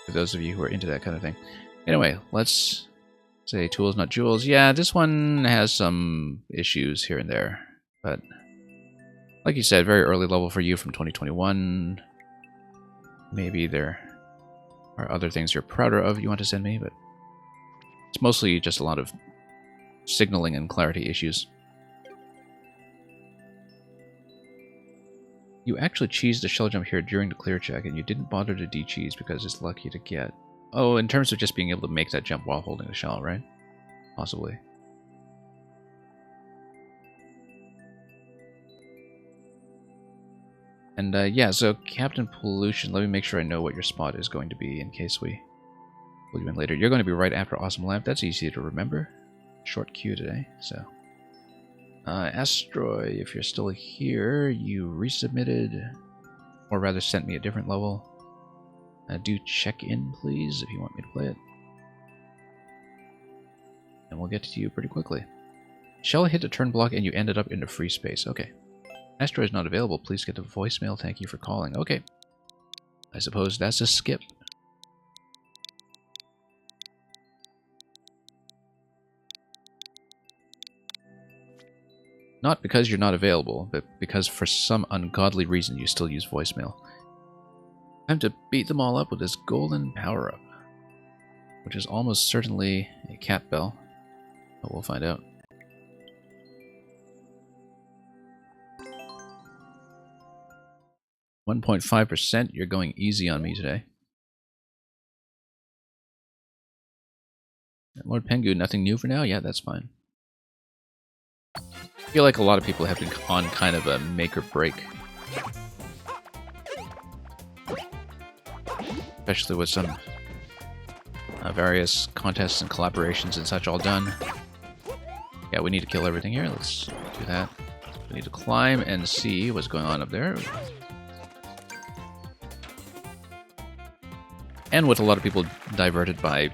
For those of you who are into that kind of thing. Anyway, let's say tools, not jewels. Yeah, this one has some issues here and there, but like you said, very early level for you from 2021. Maybe there are other things you're prouder of you want to send me, but it's mostly just a lot of signaling and clarity issues. You actually cheesed the shell jump here during the clear check, and you didn't bother to de-cheese because it's lucky to get. Oh, in terms of just being able to make that jump while holding the shell, right? Possibly. And yeah, so Captain Pollution, let me make sure I know what your spot is going to be in case we pull you in later. You're going to be right after Awesome Lamp. That's easy to remember. Short queue today, so. Astroy, if you're still here, you resubmitted, or rather sent me a different level. Do check in, please, if you want me to play it. And we'll get to you pretty quickly. Shell hit a turn block and you ended up in the free space. Okay. Astroy is not available. Please get the voicemail. Thank you for calling. Okay. I suppose that's a skip. Not because you're not available, but because for some ungodly reason you still use voicemail. Time to beat them all up with this golden power-up, which is almost certainly a cat bell, but we'll find out. %, you're going easy on me today. Lord Pengu, nothing new for now? Yeah, that's fine. I feel like a lot of people have been on kind of a make or break. especially with some various contests and collaborations and such all done. Yeah, we need to kill everything here. Let's do that. We need to climb and see what's going on up there. And with a lot of people diverted by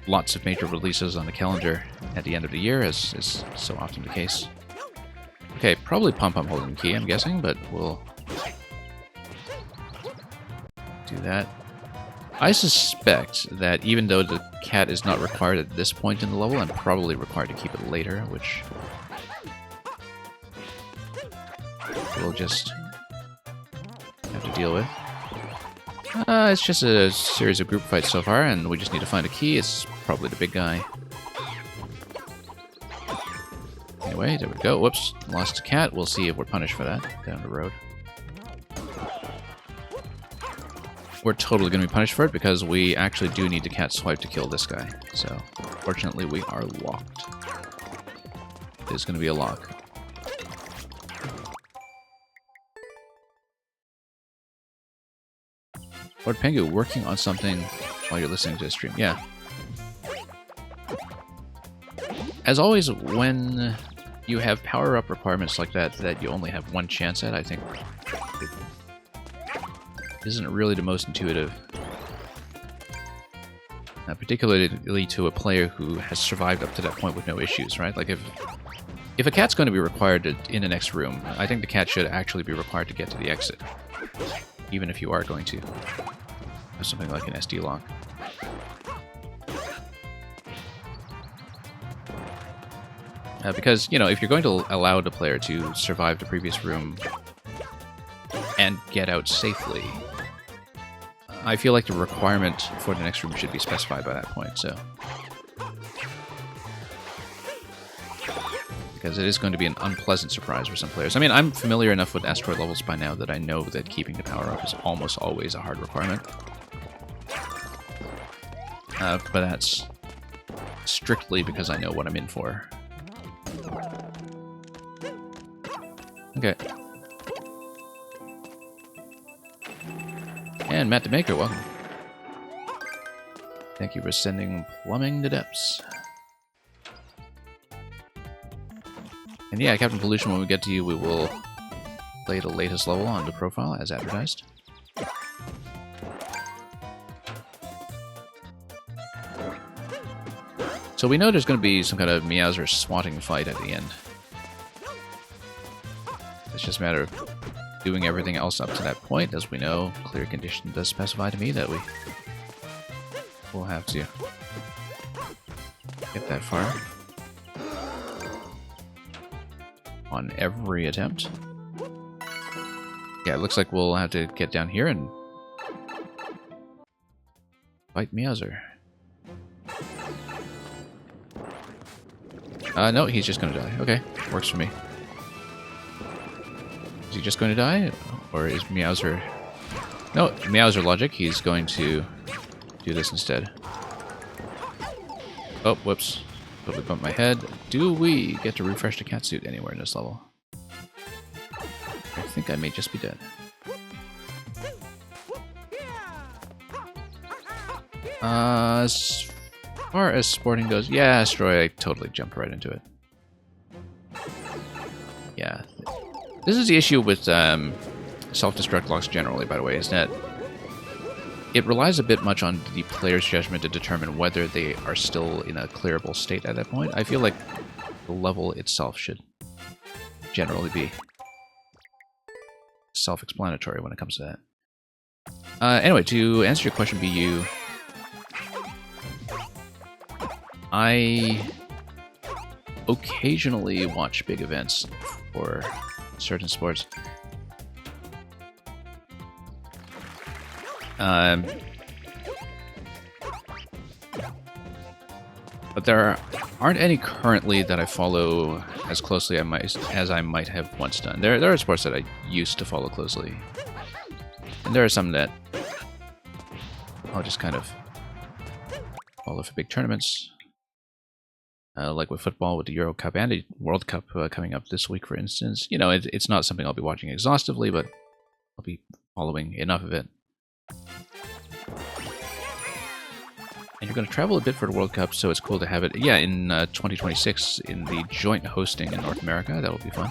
lots of major releases on the calendar at the end of the year, as is so often the case. Okay, probably Pom Pom holding the key, I'm guessing, but we'll do that. I suspect that even though the cat is not required at this point in the level, I'm probably required to keep it later, which we'll just have to deal with. It's just a series of group fights so far, and we just need to find a key. It's probably the big guy. Anyway, there we go. Whoops, lost a cat. We'll see if we're punished for that down the road. We're totally going to be punished for it because we actually do need the cat swipe to kill this guy. So, fortunately, we are locked. It is going to be a lock. Lord Pengu, working on something while you're listening to the stream. Yeah. As always, when you have power-up requirements like that you only have one chance at, I think it isn't really the most intuitive. Particularly to a player who has survived up to that point with no issues, right? Like, if a cat's going to be required in the next room, I think the cat should actually be required to get to the exit. Even if you are going to have something like an SD lock. Because, you know, if you're going to allow the player to survive the previous room and get out safely, I feel like the requirement for the next room should be specified by that point, so. Because it is going to be an unpleasant surprise for some players. I mean, I'm familiar enough with asteroid levels by now that I know that keeping the power up is almost always a hard requirement. But that's strictly because I know what I'm in for. Okay. And Matt the Maker, welcome. Thank you for sending Plumbing the Depths. And yeah, Captain Pollution, when we get to you, we will play the latest level on the profile as advertised. So we know there's going to be some kind of Meowser swatting fight at the end. It's just a matter of doing everything else up to that point. As we know, Clear Condition does specify to me that we will have to get that far on every attempt. Yeah, it looks like we'll have to get down here and fight Meowser. No, he's just gonna die. Okay, works for me. Is he just going to die? Or is Meowser... No, Meowser logic. He's going to do this instead. Oh, whoops. Totally bumped my head. Do we get to refresh the catsuit anywhere in this level? I think I may just be dead. As far as sporting goes, yeah, Asteroid, I totally jumped right into it. Yeah. This is the issue with self-destruct locks generally, by the way, is that it relies a bit much on the player's judgment to determine whether they are still in a clearable state at that point. I feel like the level itself should generally be self-explanatory when it comes to that. Anyway, to answer your question, BU, I occasionally watch big events for certain sports. But there aren't any currently that I follow as closely as I might have once done. There are sports that I used to follow closely, and there are some that I'll just kind of follow for big tournaments. Like with football, with the Euro Cup and the World Cup coming up this week, for instance. You know, it's not something I'll be watching exhaustively, but I'll be following enough of it. And you're going to travel a bit for the World Cup, so it's cool to have it, yeah, in 2026 in the joint hosting in North America. That will be fun.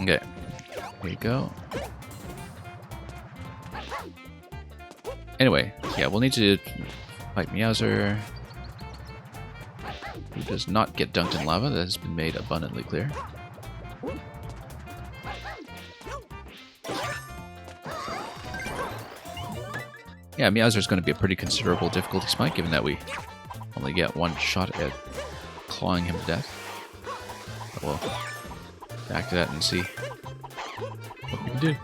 Okay, here you go. Anyway, yeah, we'll need to fight Meowser, who does not get dunked in lava. That has been made abundantly clear. Yeah, Meowser is going to be a pretty considerable difficulty spike, given that we only get one shot at clawing him to death. But we'll back to that and see what we can do.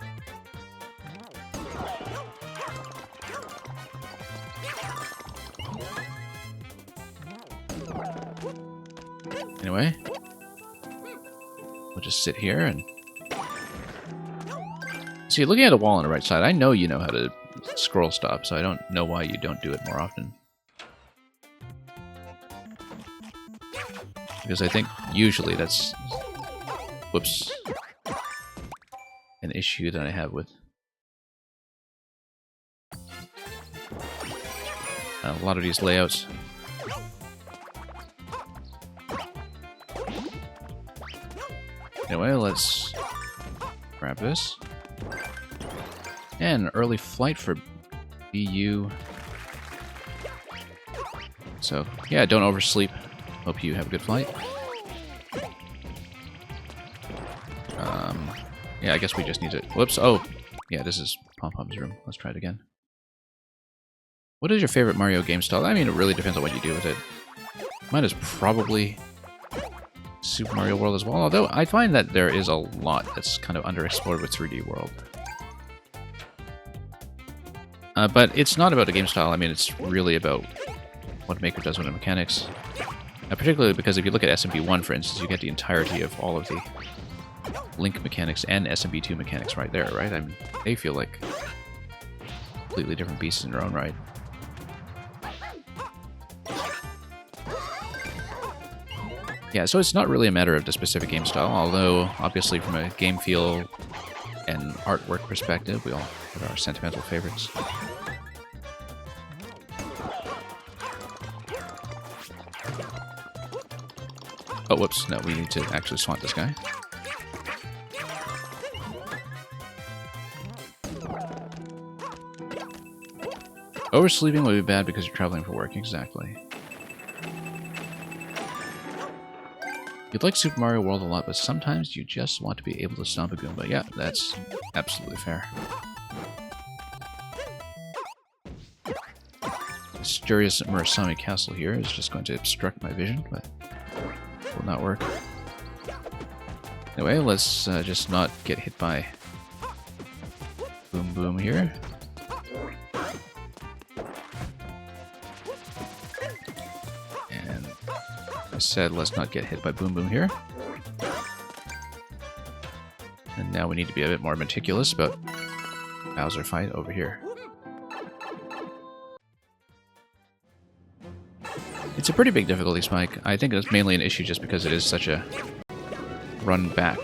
Anyway, we'll just sit here and see. Looking at a wall on the right side, I know you know how to scroll stop, so I don't know why you don't do it more often. Because I think usually that's, whoops, an issue that I have with a lot of these layouts. Anyway, let's grab this. And early flight for BU. So, yeah, don't oversleep. Hope you have a good flight. Yeah, I guess we just need to... Whoops, oh! Yeah, this is Pom Pom's room. Let's try it again. What is your favorite Mario game style? I mean, it really depends on what you do with it. Mine is probably Super Mario World as well, although I find that there is a lot that's kind of underexplored with 3D World. But it's not about the game style. I mean, it's really about what Maker does with the mechanics. Particularly because if you look at SMB1, for instance, you get the entirety of all of the Link mechanics and SMB2 mechanics right there, right? I mean, they feel like completely different beasts in their own right. Yeah, so it's not really a matter of the specific game style, although obviously from a game feel and artwork perspective, we all have our sentimental favorites. Oh, whoops, no, we need to actually swat this guy. Oversleeping would be bad because you're traveling for work, exactly. You'd like Super Mario World a lot, but sometimes you just want to be able to stomp a Goomba. Yeah, that's absolutely fair. Mysterious Murasami Castle here is just going to obstruct my vision, but will not work. Anyway, let's just not get hit by Boom Boom here. And I said let's not get hit by Boom Boom here. And now we need to be a bit more meticulous about Bowser fight over here. It's a pretty big difficulty spike. I think it's mainly an issue just because it is such a run back.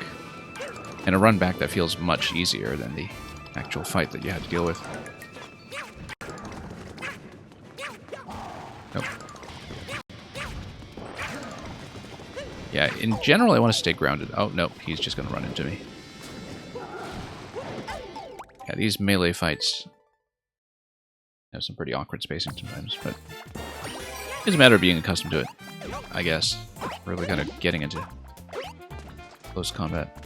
And a run back that feels much easier than the actual fight that you had to deal with. Nope. Yeah, in general I want to stay grounded. Oh, nope, he's just going to run into me. Yeah, these melee fights have some pretty awkward spacing sometimes, but it's a matter of being accustomed to it, I guess. Really kind of getting into close combat.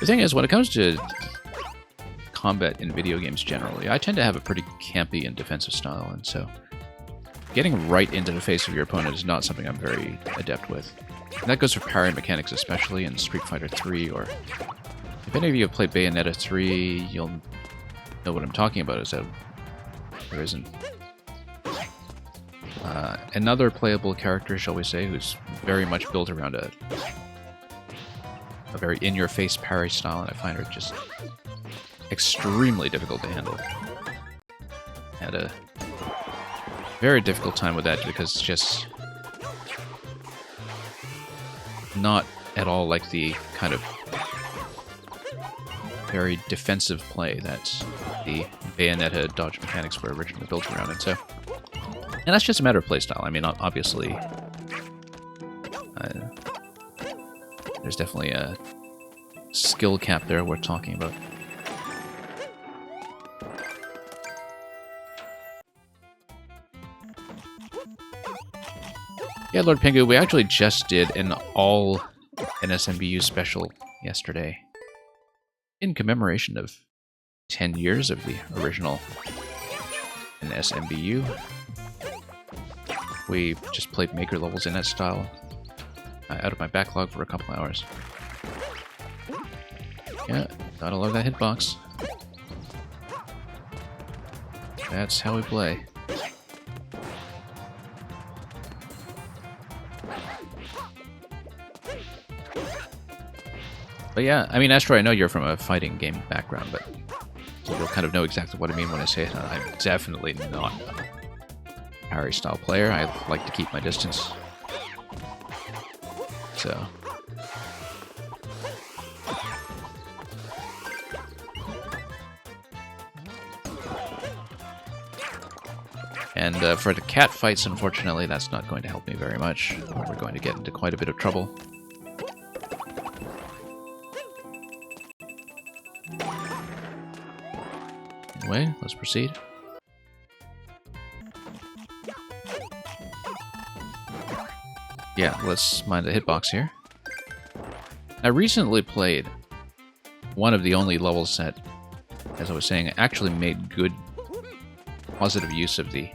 The thing is, when it comes to combat in video games generally, I tend to have a pretty campy and defensive style, and so getting right into the face of your opponent is not something I'm very adept with. And that goes for parry mechanics, especially in Street Fighter 3, or if any of you have played Bayonetta 3, you'll know what I'm talking about, is that there isn't another playable character, shall we say, who's very much built around a very in-your-face parry style, and I find her just extremely difficult to handle. Had a very difficult time with that because it's just not at all like the kind of very defensive play that the Bayonetta dodge mechanics were originally built around. And that's just a matter of playstyle. I mean, obviously, there's definitely a skill cap there worth talking about. Yeah, Lord Pingu, we actually just did an all NSMBU special yesterday in commemoration of 10 years of the original NSMBU. We just played maker levels in that style out of my backlog for a couple hours. Yeah, gotta love that hitbox. That's how we play. But yeah, I mean, Astro, I know you're from a fighting game background, but you'll kind of know exactly what I mean when I say it. I'm definitely not a parry-style player. I like to keep my distance. So... And for the cat fights, unfortunately, that's not going to help me very much. We're going to get into quite a bit of trouble. Anyway, let's proceed. Yeah, let's mind the hitbox here. I recently played one of the only levels that, as I was saying, actually made good, positive use of the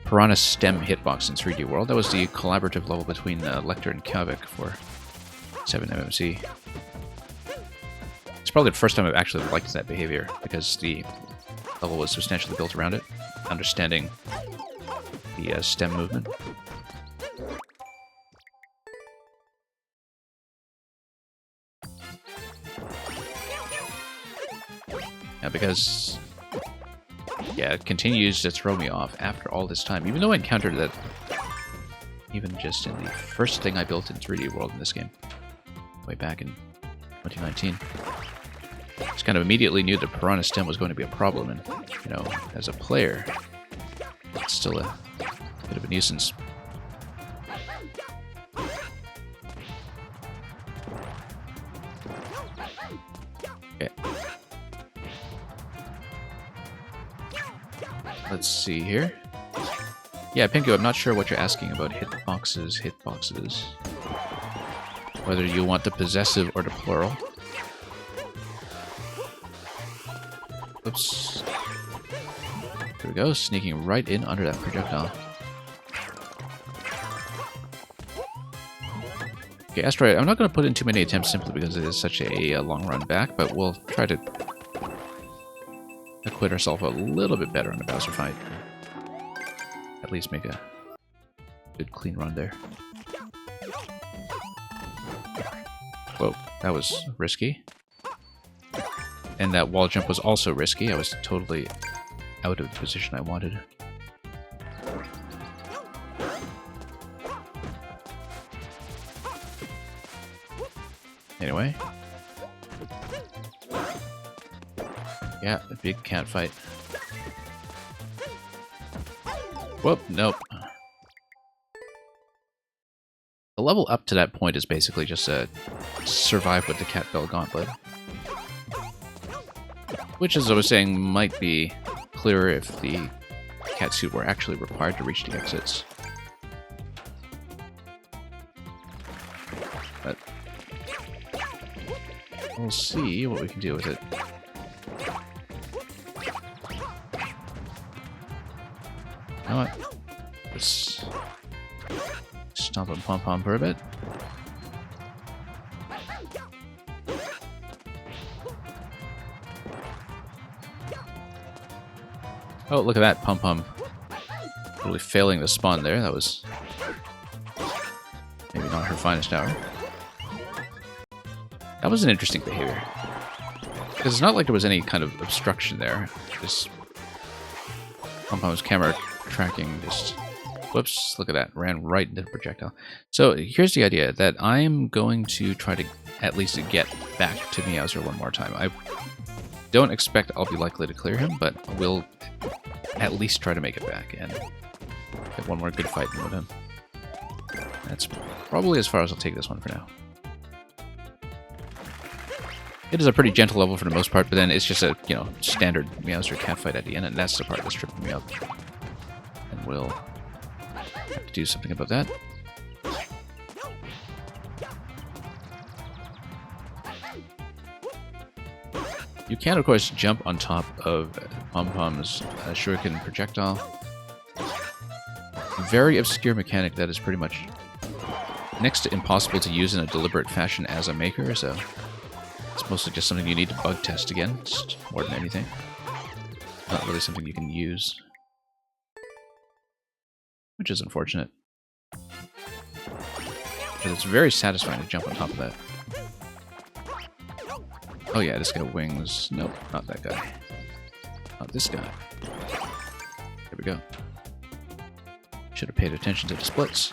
Piranha Stem hitbox in 3D World. That was the collaborative level between Lecter and Kavik for 7MMC. It's probably the first time I've actually liked that behavior, because the level was substantially built around it, understanding the stem movement. Yeah, because... yeah, it continues to throw me off after all this time, even though I encountered that even just in the first thing I built in 3D World in this game, way back in 2019. Just kind of immediately knew that Piranha Stem was going to be a problem, and, you know, as a player, it's still a bit of a nuisance. Okay. Let's see here. Yeah, Pinko, I'm not sure what you're asking about hitboxes. Whether you want the possessive or the plural. Oops. There we go, sneaking right in under that projectile. Okay, Asteroid, I'm not going to put in too many attempts simply because it is such a long run back, but we'll try to acquit ourselves a little bit better in the Bowser fight. At least make a good clean run there. Whoa, that was risky. And that wall jump was also risky. I was totally out of the position I wanted. Anyway. Yeah, a big cat fight. Whoop, nope. The level up to that point is basically just a survive with the Cat Bell Gauntlet. Which, as I was saying, might be clearer if the cat suit were actually required to reach the exits. But we'll see what we can do with it. You know what? Let's stomp and pom-pom for a bit. Oh, look at that, Pum-Pum. Totally failing the spawn there. That was maybe not her finest hour. That was an interesting behavior. Because it's not like there was any kind of obstruction there. Just Pum-Pum's camera tracking just Whoops, look at that. Ran right into the projectile. So here's the idea, that I'm going to try to at least get back to Meowser one more time. I don't expect I'll be likely to clear him, but we'll at least try to make it back and get one more good fight in with him. That's probably as far as I'll take this one for now. It is a pretty gentle level for the most part, but then it's just a, you know, standard Meowser cat fight at the end, and that's the part that's tripping me up. And we'll have to do something about that. You can, of course, jump on top of Pom-Pom's shuriken projectile. Very obscure mechanic that is pretty much next to impossible to use in a deliberate fashion as a maker, so it's mostly just something you need to bug test against, more than anything. Not really something you can use, which is unfortunate. But it's very satisfying to jump on top of that. Oh yeah, this guy wings. Nope, not that guy. Not this guy. There we go. Should have paid attention to the splits.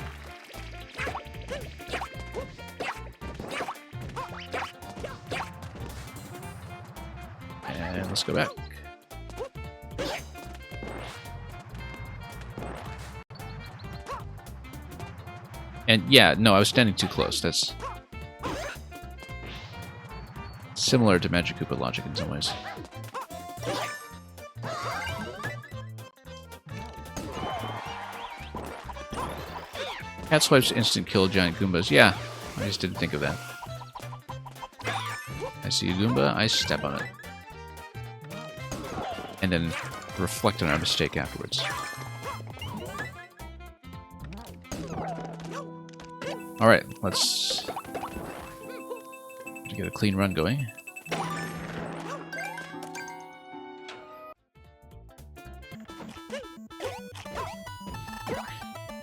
And let's go back. And yeah, no, I was standing too close. That's similar to Magic Koopa logic in some ways. Cat swipes instant kill giant Goombas. Yeah, I just didn't think of that. I see a Goomba, I step on it. And then reflect on our mistake afterwards. Alright, let's get a clean run going.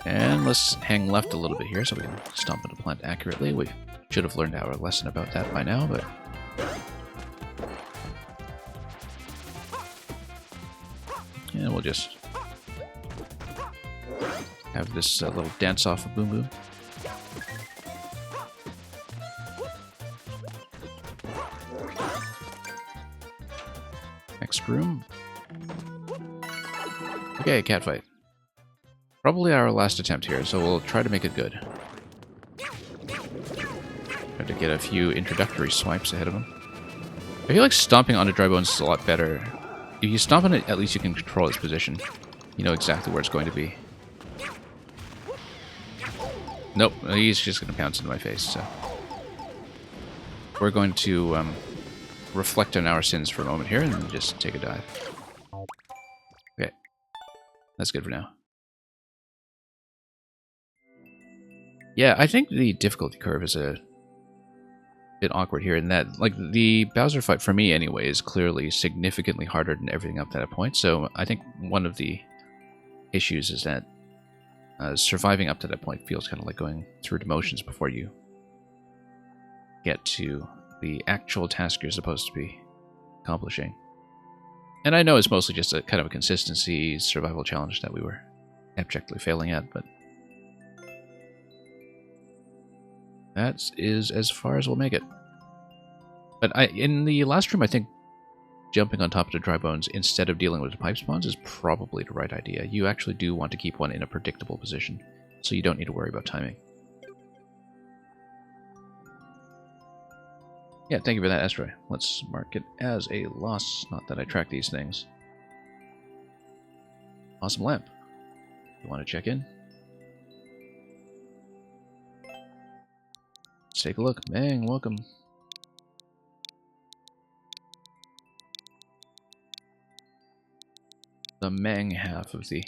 And let's hang left a little bit here so we can stomp into plant accurately. We should have learned our lesson about that by now, but... And we'll just have this little dance-off of Boom Boom. Next room. Okay, cat fight. Probably our last attempt here, so we'll try to make it good. Try to get a few introductory swipes ahead of him. I feel like stomping onto Dry Bones is a lot better. If you stomp on it, at least you can control its position. You know exactly where it's going to be. Nope, he's just going to pounce into my face, so... We're going to reflect on our sins for a moment here and just take a dive. Okay. That's good for now. Yeah, I think the difficulty curve is a bit awkward here in that, like, the Bowser fight, for me anyway, is clearly significantly harder than everything up to that point, so I think one of the issues is that surviving up to that point feels kind of like going through the motions before you get to the actual task you're supposed to be accomplishing. And I know it's mostly just a kind of a consistency survival challenge that we were abjectly failing at, but that is as far as we'll make it. But in the last room, I think jumping on top of the Dry Bones instead of dealing with the pipe spawns is probably the right idea. You actually do want to keep one in a predictable position, so you don't need to worry about timing. Yeah, thank you for that, Astroy. Let's mark it as a loss. Not that I track these things. Awesome lamp. You want to check in? Let's take a look. Mang, welcome. The Mang half of the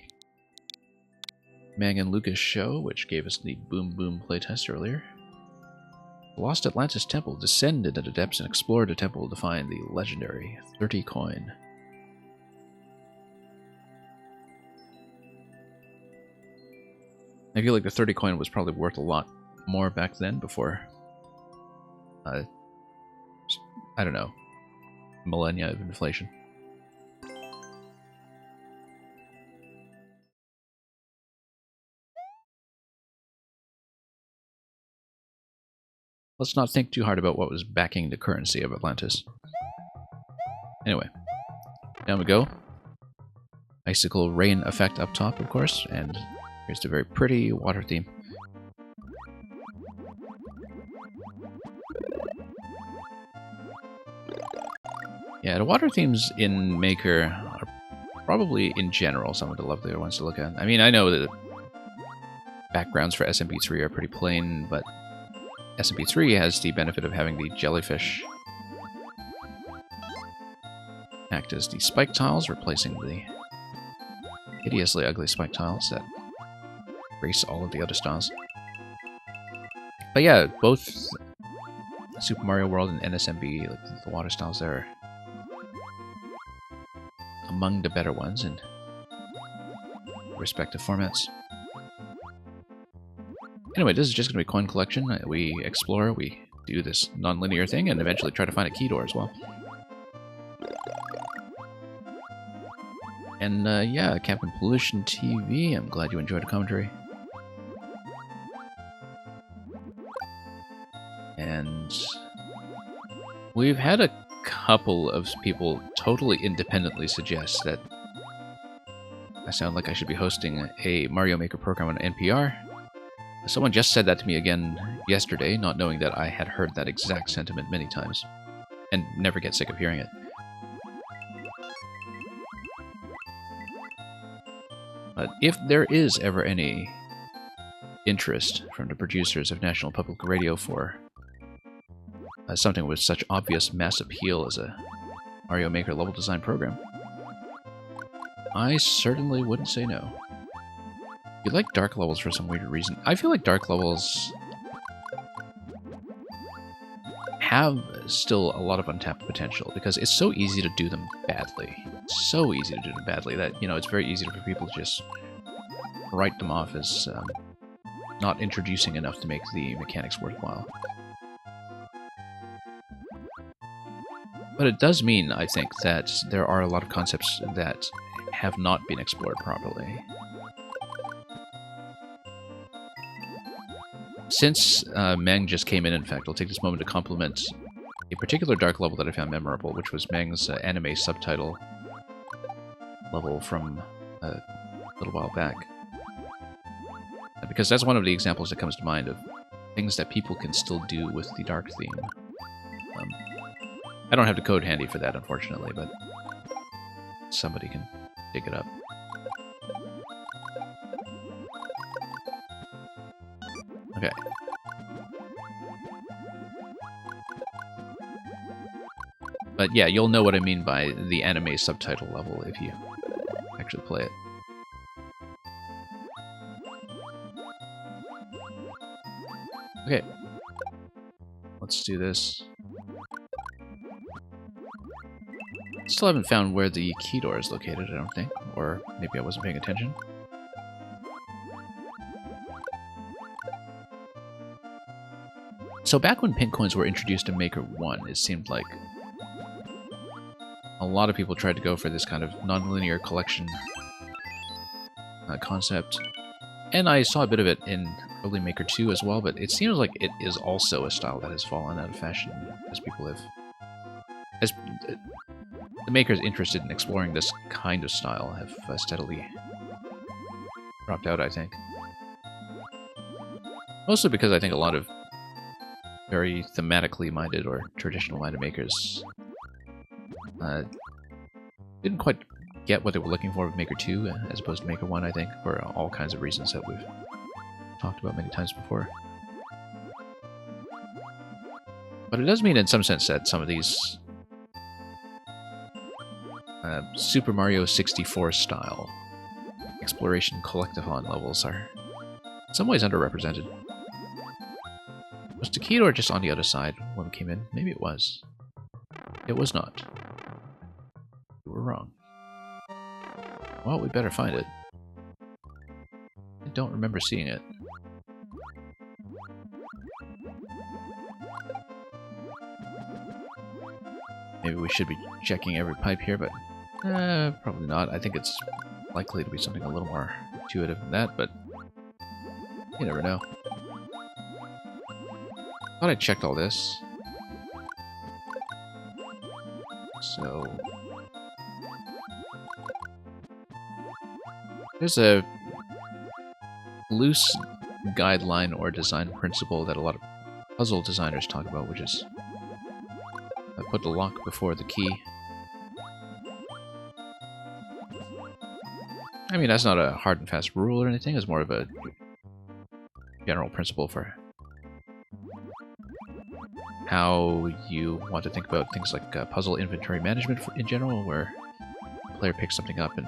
Mang and Lucas show, which gave us the Boom Boom playtest earlier. Lost Atlantis Temple. Descend into the depths and explore the temple to find the legendary 30 coin. I feel like the 30 coin was probably worth a lot more back then, before, I don't know, millennia of inflation. let's not think too hard about what was backing the currency of Atlantis. Anyway, down we go. Icicle rain effect up top, of course, and here's the very pretty water theme. Yeah, the water themes in Maker are probably, in general, some of the lovelier ones to look at. I mean, I know that backgrounds for SMP3 are pretty plain, but SMP3 has the benefit of having the jellyfish act as the spike tiles, replacing the hideously ugly spike tiles that grace all of the other styles. But yeah, both Super Mario World and NSMB, like the water styles there, are among the better ones in respective formats. Anyway, this is just going to be coin collection. We explore, we do this non-linear thing, and eventually try to find a key door as well. And yeah, Captain Pollution TV, I'm glad you enjoyed the commentary. And we've had a couple of people totally independently suggest that I sound like I should be hosting a Mario Maker program on NPR. Someone just said that to me again yesterday, not knowing that I had heard that exact sentiment many times, and never get sick of hearing it. But if there is ever any interest from the producers of National Public Radio for something with such obvious mass appeal as a Mario Maker level design program, I certainly wouldn't say no. You like dark levels for some weird reason. I feel like dark levels have still a lot of untapped potential because it's so easy to do them badly. So easy to do them badly that, you know, it's very easy for people to just write them off as not introducing enough to make the mechanics worthwhile. But it does mean, I think, that there are a lot of concepts that have not been explored properly. Since Meng just came in fact, I'll take this moment to compliment a particular dark level that I found memorable, which was Meng's anime subtitle level from a little while back. Because that's one of the examples that comes to mind of things that people can still do with the dark theme. I don't have the code handy for that, unfortunately, but somebody can dig it up. Okay. But yeah, you'll know what I mean by the anime subtitle level if you actually play it. Okay. Let's do this. Still haven't found where the key door is located, I don't think. Or maybe I wasn't paying attention. So back when pink coins were introduced in Maker 1, it seemed like a lot of people tried to go for this kind of non-linear collection concept. And I saw a bit of it in early Maker 2 as well, but it seems like it is also a style that has fallen out of fashion as people have... As the makers interested in exploring this kind of style have steadily dropped out, I think. Mostly because I think a lot of very thematically minded or traditional minded makers didn't quite get what they were looking for with Maker 2 as opposed to Maker 1, I think, for all kinds of reasons that we've talked about many times before. But it does mean in some sense that some of these Super Mario 64 style exploration collectathon levels are in some ways underrepresented. Was the key door just on the other side when we came in? Maybe it was. It was not. We were wrong. Well, we better find it. I don't remember seeing it. Maybe we should be checking every pipe here, but probably not. I think it's likely to be something a little more intuitive than that, but you never know. Thought I checked all this. So there's a loose guideline or design principle that a lot of puzzle designers talk about, which is put the lock before the key. I mean, that's not a hard and fast rule or anything. It's more of a general principle for how you want to think about things like puzzle inventory management in general, where the player picks something up and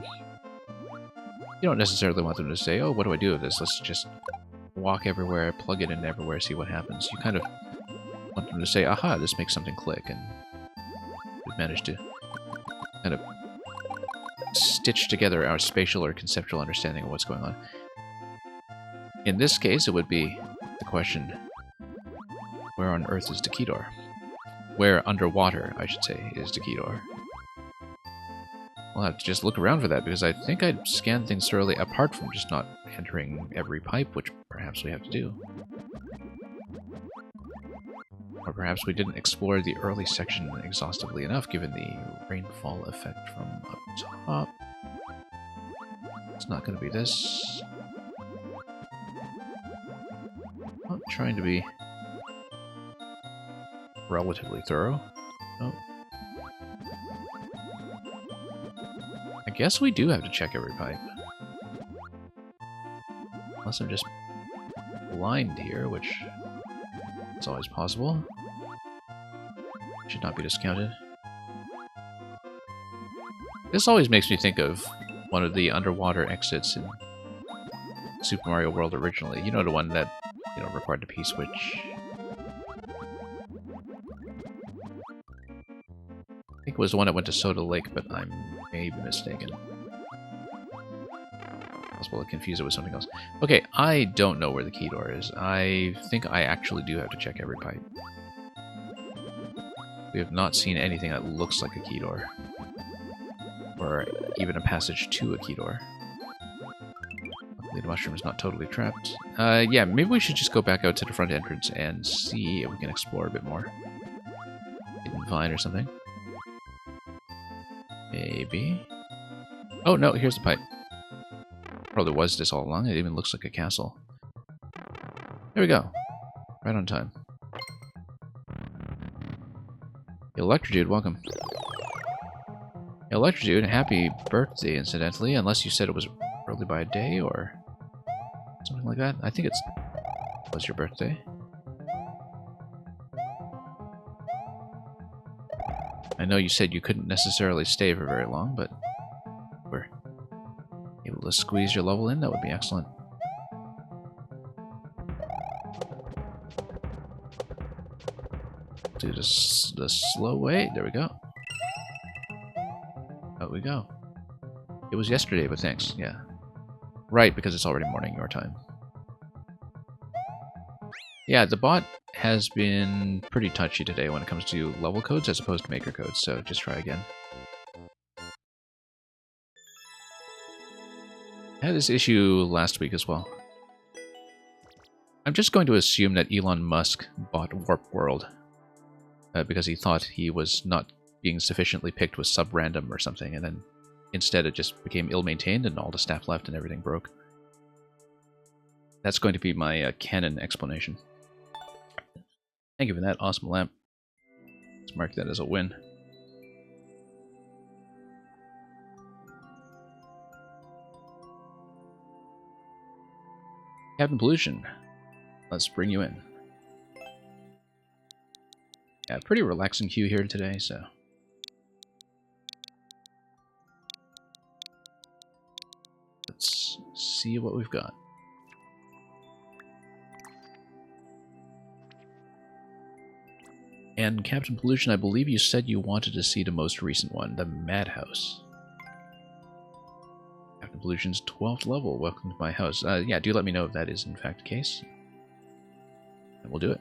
you don't necessarily want them to say, oh, what do I do with this? Let's just walk everywhere, plug it in everywhere, see what happens. You kind of want them to say, aha, this makes something click, and we've managed to kind of stitch together our spatial or conceptual understanding of what's going on. In this case, it would be the question, where on Earth is the key door? Where underwater, I should say, is the key door? We'll have to just look around for that, because I think I'd scanned things thoroughly, apart from just not entering every pipe, which perhaps we have to do. Or perhaps we didn't explore the early section exhaustively enough, given the rainfall effect from up top. It's not going to be this. I'm trying to be relatively thorough. Oh. I guess we do have to check every pipe. Unless I'm just blind here, which is always possible. Should not be discounted. This always makes me think of one of the underwater exits in Super Mario World originally. You know, the one that, you know, required the P-switch. I think it was the one that went to Soda Lake, but I may be mistaken. Possible to confuse it with something else. Okay, I don't know where the key door is. I think I actually do have to check every pipe. We have not seen anything that looks like a key door. Or even a passage to a key door. Luckily the mushroom is not totally trapped. Yeah, maybe we should just go back out to the front entrance and see if we can explore a bit more. Hidden vine or something. Maybe. Oh no, here's the pipe. Probably was this all along. It even looks like a castle. There we go. Right on time. Electrodude, welcome. Electrodude, happy birthday, incidentally, unless you said it was early by a day or something like that. I think it was your birthday. I know you said you couldn't necessarily stay for very long, but if we're able to squeeze your level in, that would be excellent. Do this the slow way. There we go. Out we go. It was yesterday, but thanks. Yeah. Right, because it's already morning your time. Yeah, the bot has been pretty touchy today when it comes to level codes as opposed to maker codes, so just try again. I had this issue last week as well. I'm just going to assume that Elon Musk bought Warp World because he thought he was not being sufficiently picked with sub-random or something, and then instead it just became ill-maintained and all the staff left and everything broke. That's going to be my canon explanation. Thank you for that awesome lamp. Let's mark that as a win. Captain Pollution, let's bring you in. Yeah, pretty relaxing queue here today, so. Let's see what we've got. And Captain Pollution, I believe you said you wanted to see the most recent one, the Madhouse. Captain Pollution's 12th level. Welcome to my house. Yeah, do let me know if that is in fact the case. And we'll do it.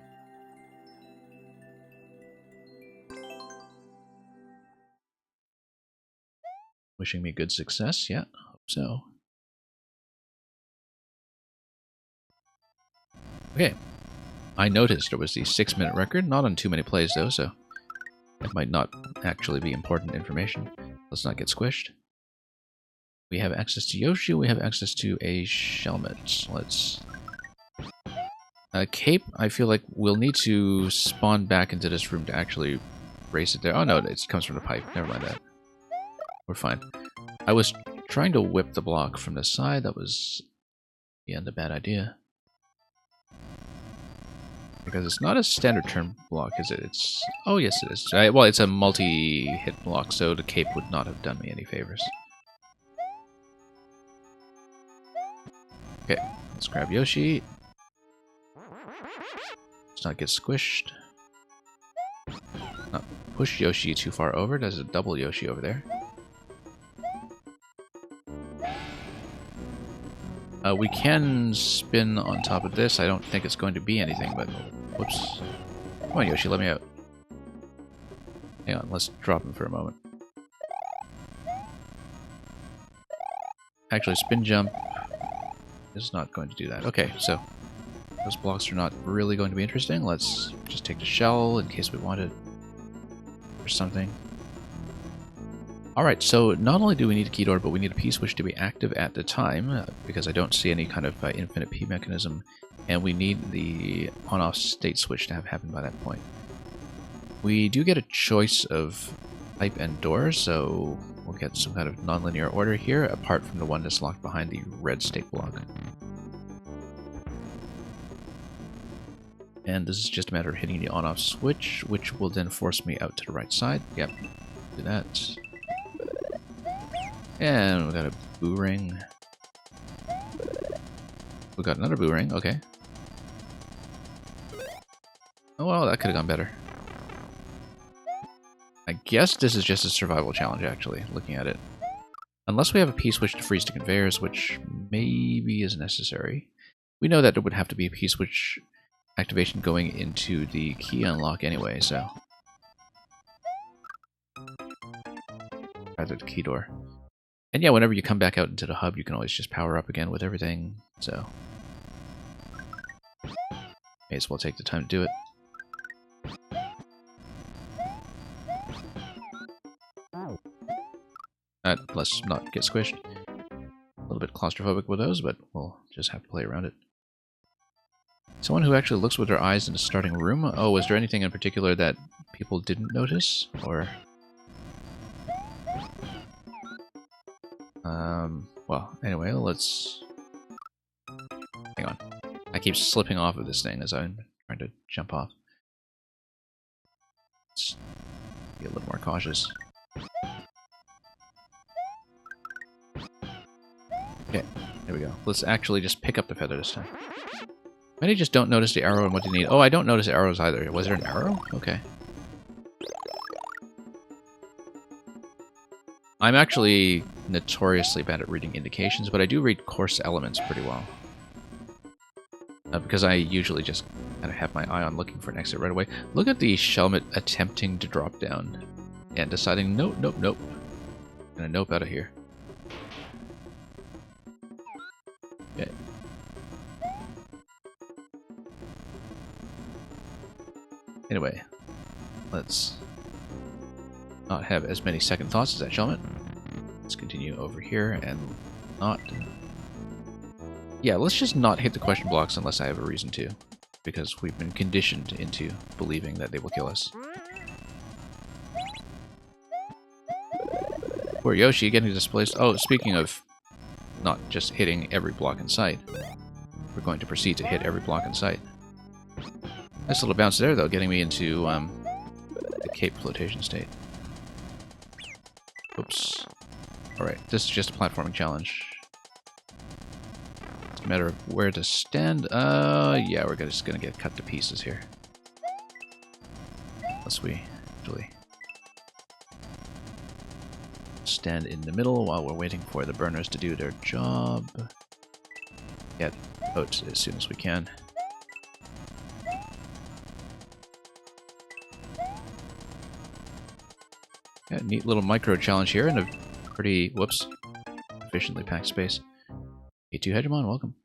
Wishing me good success? Yeah, hope so. Okay. I noticed there was the 6-minute record, not on too many plays though, so it might not actually be important information. Let's not get squished. We have access to Yoshi, we have access to a Shelmet. Let's... Cape, I feel like we'll need to spawn back into this room to actually race it there. Oh no, it comes from the pipe. Never mind that. We're fine. I was trying to whip the block from the side. That was, yeah, a bad idea. Because it's not a standard turn block, is it? It's... Oh, yes it is. Well, it's a multi-hit block, so the cape would not have done me any favors. Okay, let's grab Yoshi. Let's not get squished. Not push Yoshi too far over. There's a double Yoshi over there. We can spin on top of this. I don't think it's going to be anything, but... Whoops. Come on, Yoshi, let me out. Hang on, let's drop him for a moment. Actually, spin jump is not going to do that. Okay, so those blocks are not really going to be interesting. Let's just take the shell in case we want it or something. Alright, so not only do we need a key door, but we need a P-switch to be active at the time, because I don't see any kind of infinite P mechanism, and we need the on-off state switch to have happened by that point. We do get a choice of pipe and door, so we'll get some kind of nonlinear order here, apart from the one that's locked behind the red state block. And this is just a matter of hitting the on-off switch, which will then force me out to the right side. Yep, do that. And we got a boo ring. We got another boo ring, okay. Oh well, that could have gone better. I guess this is just a survival challenge, actually, looking at it. Unless we have a P-switch to freeze the conveyors, which maybe is necessary. We know that there would have to be a P-switch activation going into the key unlock anyway, so... Rather, the key door. And yeah, whenever you come back out into the hub, you can always just power up again with everything, so... May as well take the time to do it. Let's not get squished. A little bit claustrophobic with those, but we'll just have to play around it. Someone who actually looks with their eyes in the starting room? Oh, was there anything in particular that people didn't notice? Or... well, anyway, let's... Hang on. I keep slipping off of this thing as I'm trying to jump off. Let's be a little more cautious. Okay, there we go. Let's actually just pick up the feather this time. Many just don't notice the arrow and what they need. Oh, I don't notice arrows either. Was there an arrow? Okay. I'm actually notoriously bad at reading indications, but I do read course elements pretty well. Because I usually just kind of have my eye on looking for an exit right away. Look at the Shelmet attempting to drop down and deciding, nope, nope, nope. I'm gonna nope out of here. Okay. Anyway, let's not have as many second thoughts as that Shelmet. Let's continue over here and not... Yeah, let's just not hit the question blocks unless I have a reason to. Because we've been conditioned into believing that they will kill us. Poor Yoshi getting displaced. Oh, speaking of not just hitting every block in sight, we're going to proceed to hit every block in sight. Nice little bounce there, though, getting me into the cape flotation state. Oops. Alright, this is just a platforming challenge. It's a matter of where to stand. Yeah, we're just gonna get cut to pieces here. Unless we actually stand in the middle while we're waiting for the burners to do their job. Get out as soon as we can. Yeah, neat little micro challenge here in a pretty, whoops, efficiently packed space. A2 Hegemon, welcome.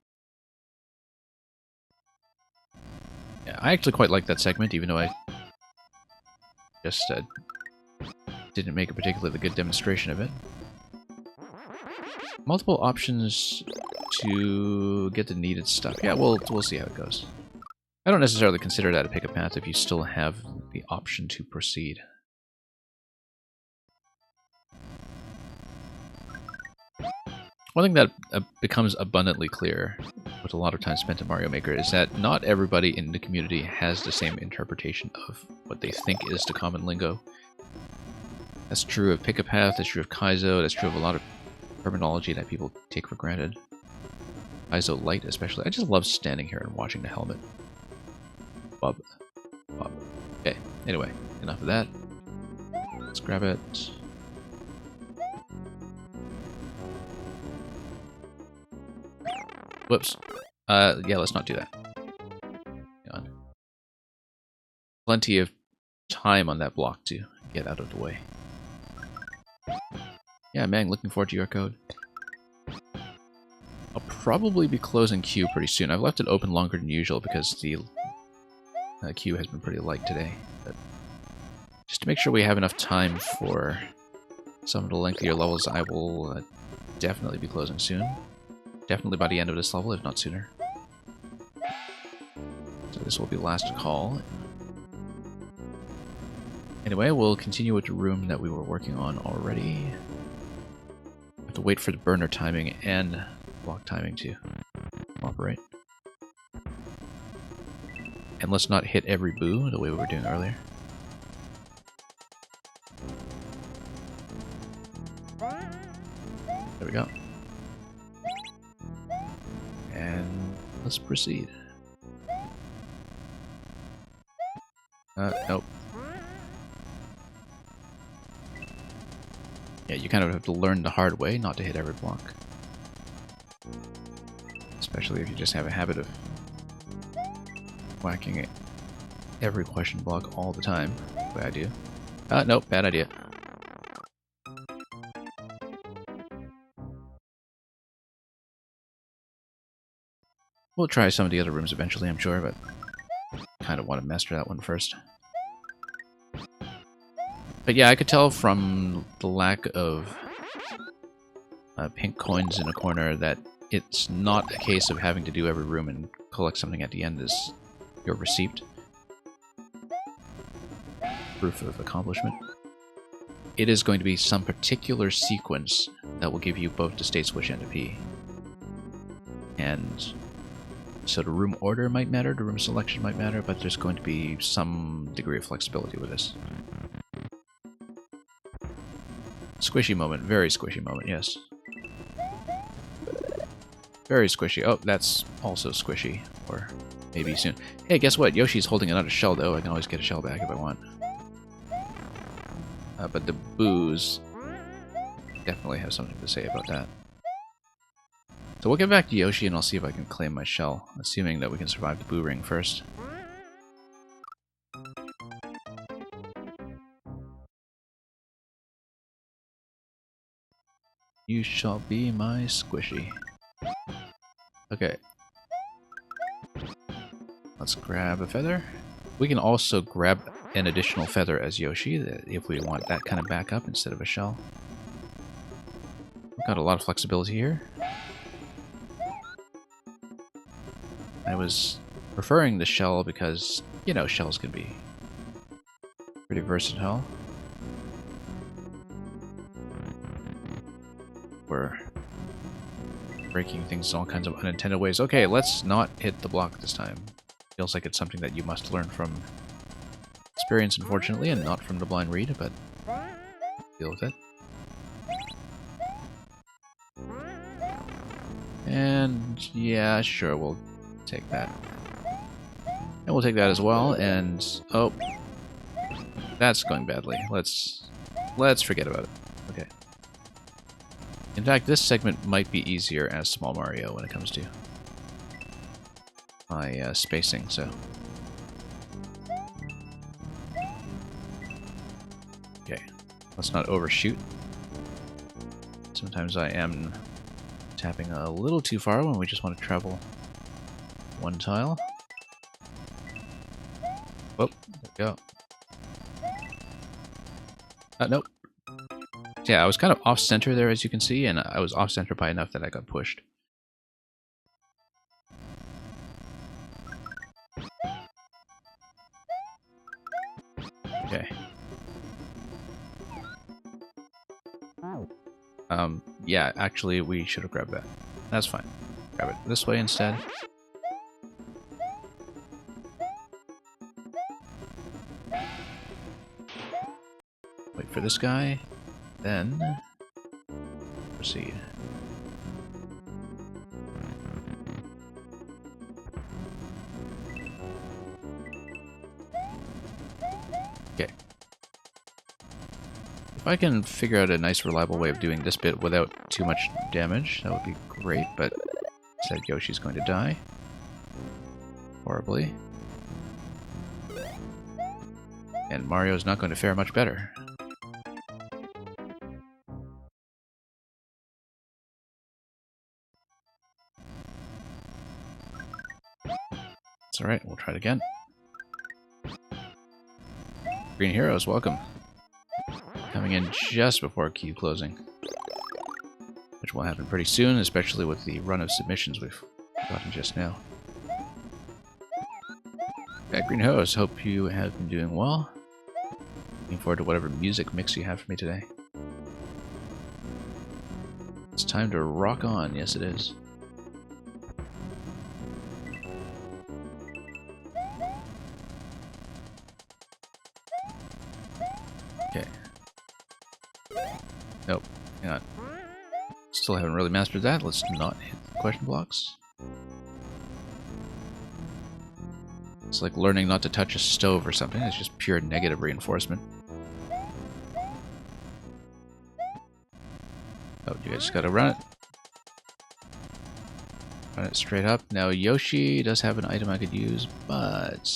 Yeah, I actually quite like that segment, even though I just didn't make a particularly good demonstration of it. Multiple options to get the needed stuff. Yeah, we'll see how it goes. I don't necessarily consider that a pickup path if you still have the option to proceed. One thing that becomes abundantly clear with a lot of time spent in Mario Maker is that not everybody in the community has the same interpretation of what they think is the common lingo. That's true of Pick a Path, that's true of Kaizo, that's true of a lot of terminology that people take for granted. Kaizo Light especially. I just love standing here and watching the helmet. Bob. Bob. Okay, anyway, enough of that. Let's grab it. Whoops. Yeah, let's not do that. Hang on. Plenty of time on that block to get out of the way. Yeah, Mang, looking forward to your code. I'll probably be closing queue pretty soon. I've left it open longer than usual because the queue has been pretty light today. But just to make sure we have enough time for some of the lengthier levels, I will definitely be closing soon. Definitely by the end of this level, if not sooner. So this will be last call. Anyway, we'll continue with the room that we were working on already. Have to wait for the burner timing and block timing to operate. And let's not hit every boo the way we were doing earlier. There we go. And let's proceed. Nope. Yeah, you kind of have to learn the hard way not to hit every block. Especially if you just have a habit of whacking it every question block all the time, the way I do. Nope, bad idea. We'll try some of the other rooms eventually, I'm sure, but kind of want to master that one first. But yeah, I could tell from the lack of pink coins in a corner that it's not a case of having to do every room and collect something at the end as your receipt. Proof of accomplishment. It is going to be some particular sequence that will give you both the state switch and the P. And so the room order might matter, the room selection might matter, but there's going to be some degree of flexibility with this. Squishy moment, very squishy moment, yes. Very squishy. Oh, that's also squishy. Or maybe soon. Hey, guess what? Yoshi's holding another shell, though. I can always get a shell back if I want. But the boos definitely have something to say about that. So we'll get back to Yoshi and I'll see if I can claim my shell, assuming that we can survive the boo ring first. You shall be my squishy. Okay. Let's grab a feather. We can also grab an additional feather as Yoshi if we want that kind of backup instead of a shell. We've got a lot of flexibility here. I was preferring the shell because, you know, shells can be pretty versatile. We're breaking things in all kinds of unintended ways. Okay, let's not hit the block this time. Feels like it's something that you must learn from experience, unfortunately, and not from the blind read, but deal with it. And yeah, sure, we'll take that. And we'll take that as well, and oh, that's going badly. Let's forget about it. Okay. In fact, this segment might be easier as Small Mario when it comes to my spacing, so. Okay, let's not overshoot. Sometimes I am tapping a little too far when we just want to travel one tile. Oh, there we go. Nope. Yeah, I was kind of off-center there, as you can see, and I was off-center by enough that I got pushed. Okay. Yeah, actually, we should have grabbed that. That's fine. Grab it this way instead. Wait for this guy, then proceed. Okay. If I can figure out a nice reliable way of doing this bit without too much damage, that would be great, but instead Yoshi's going to die. Horribly. And Mario's not going to fare much better. It's alright, we'll try it again. Green Heroes, welcome. Coming in just before queue closing. Which will happen pretty soon, especially with the run of submissions we've gotten just now. Green Heroes, hope you have been doing well. Looking forward to whatever music mix you have for me today. It's time to rock on, yes it is. Okay. Nope, hang on. Still haven't really mastered that. Let's not hit the question blocks. It's like learning not to touch a stove or something. It's just pure negative reinforcement. Oh, you guys gotta run it. Run it straight up. Now Yoshi does have an item I could use, but...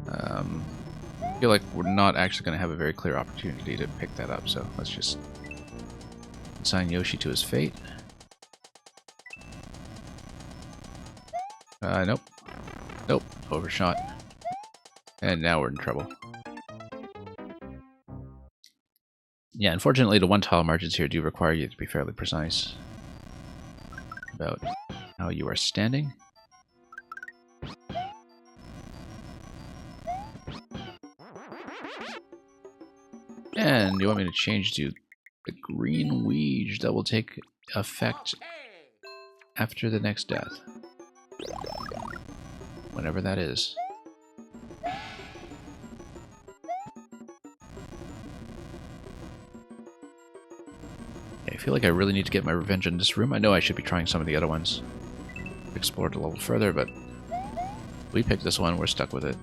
I feel like we're not actually going to have a very clear opportunity to pick that up, so let's just assign Yoshi to his fate. Nope. Nope. Overshot. And now we're in trouble. Yeah, unfortunately the one-tile margins here do require you to be fairly precise about how you are standing. And you want me to change to the green Ouija that will take effect after the next death. Whenever that is. I feel like I really need to get my revenge in this room. I know I should be trying some of the other ones. Explore it a little further, but we picked this one, we're stuck with it.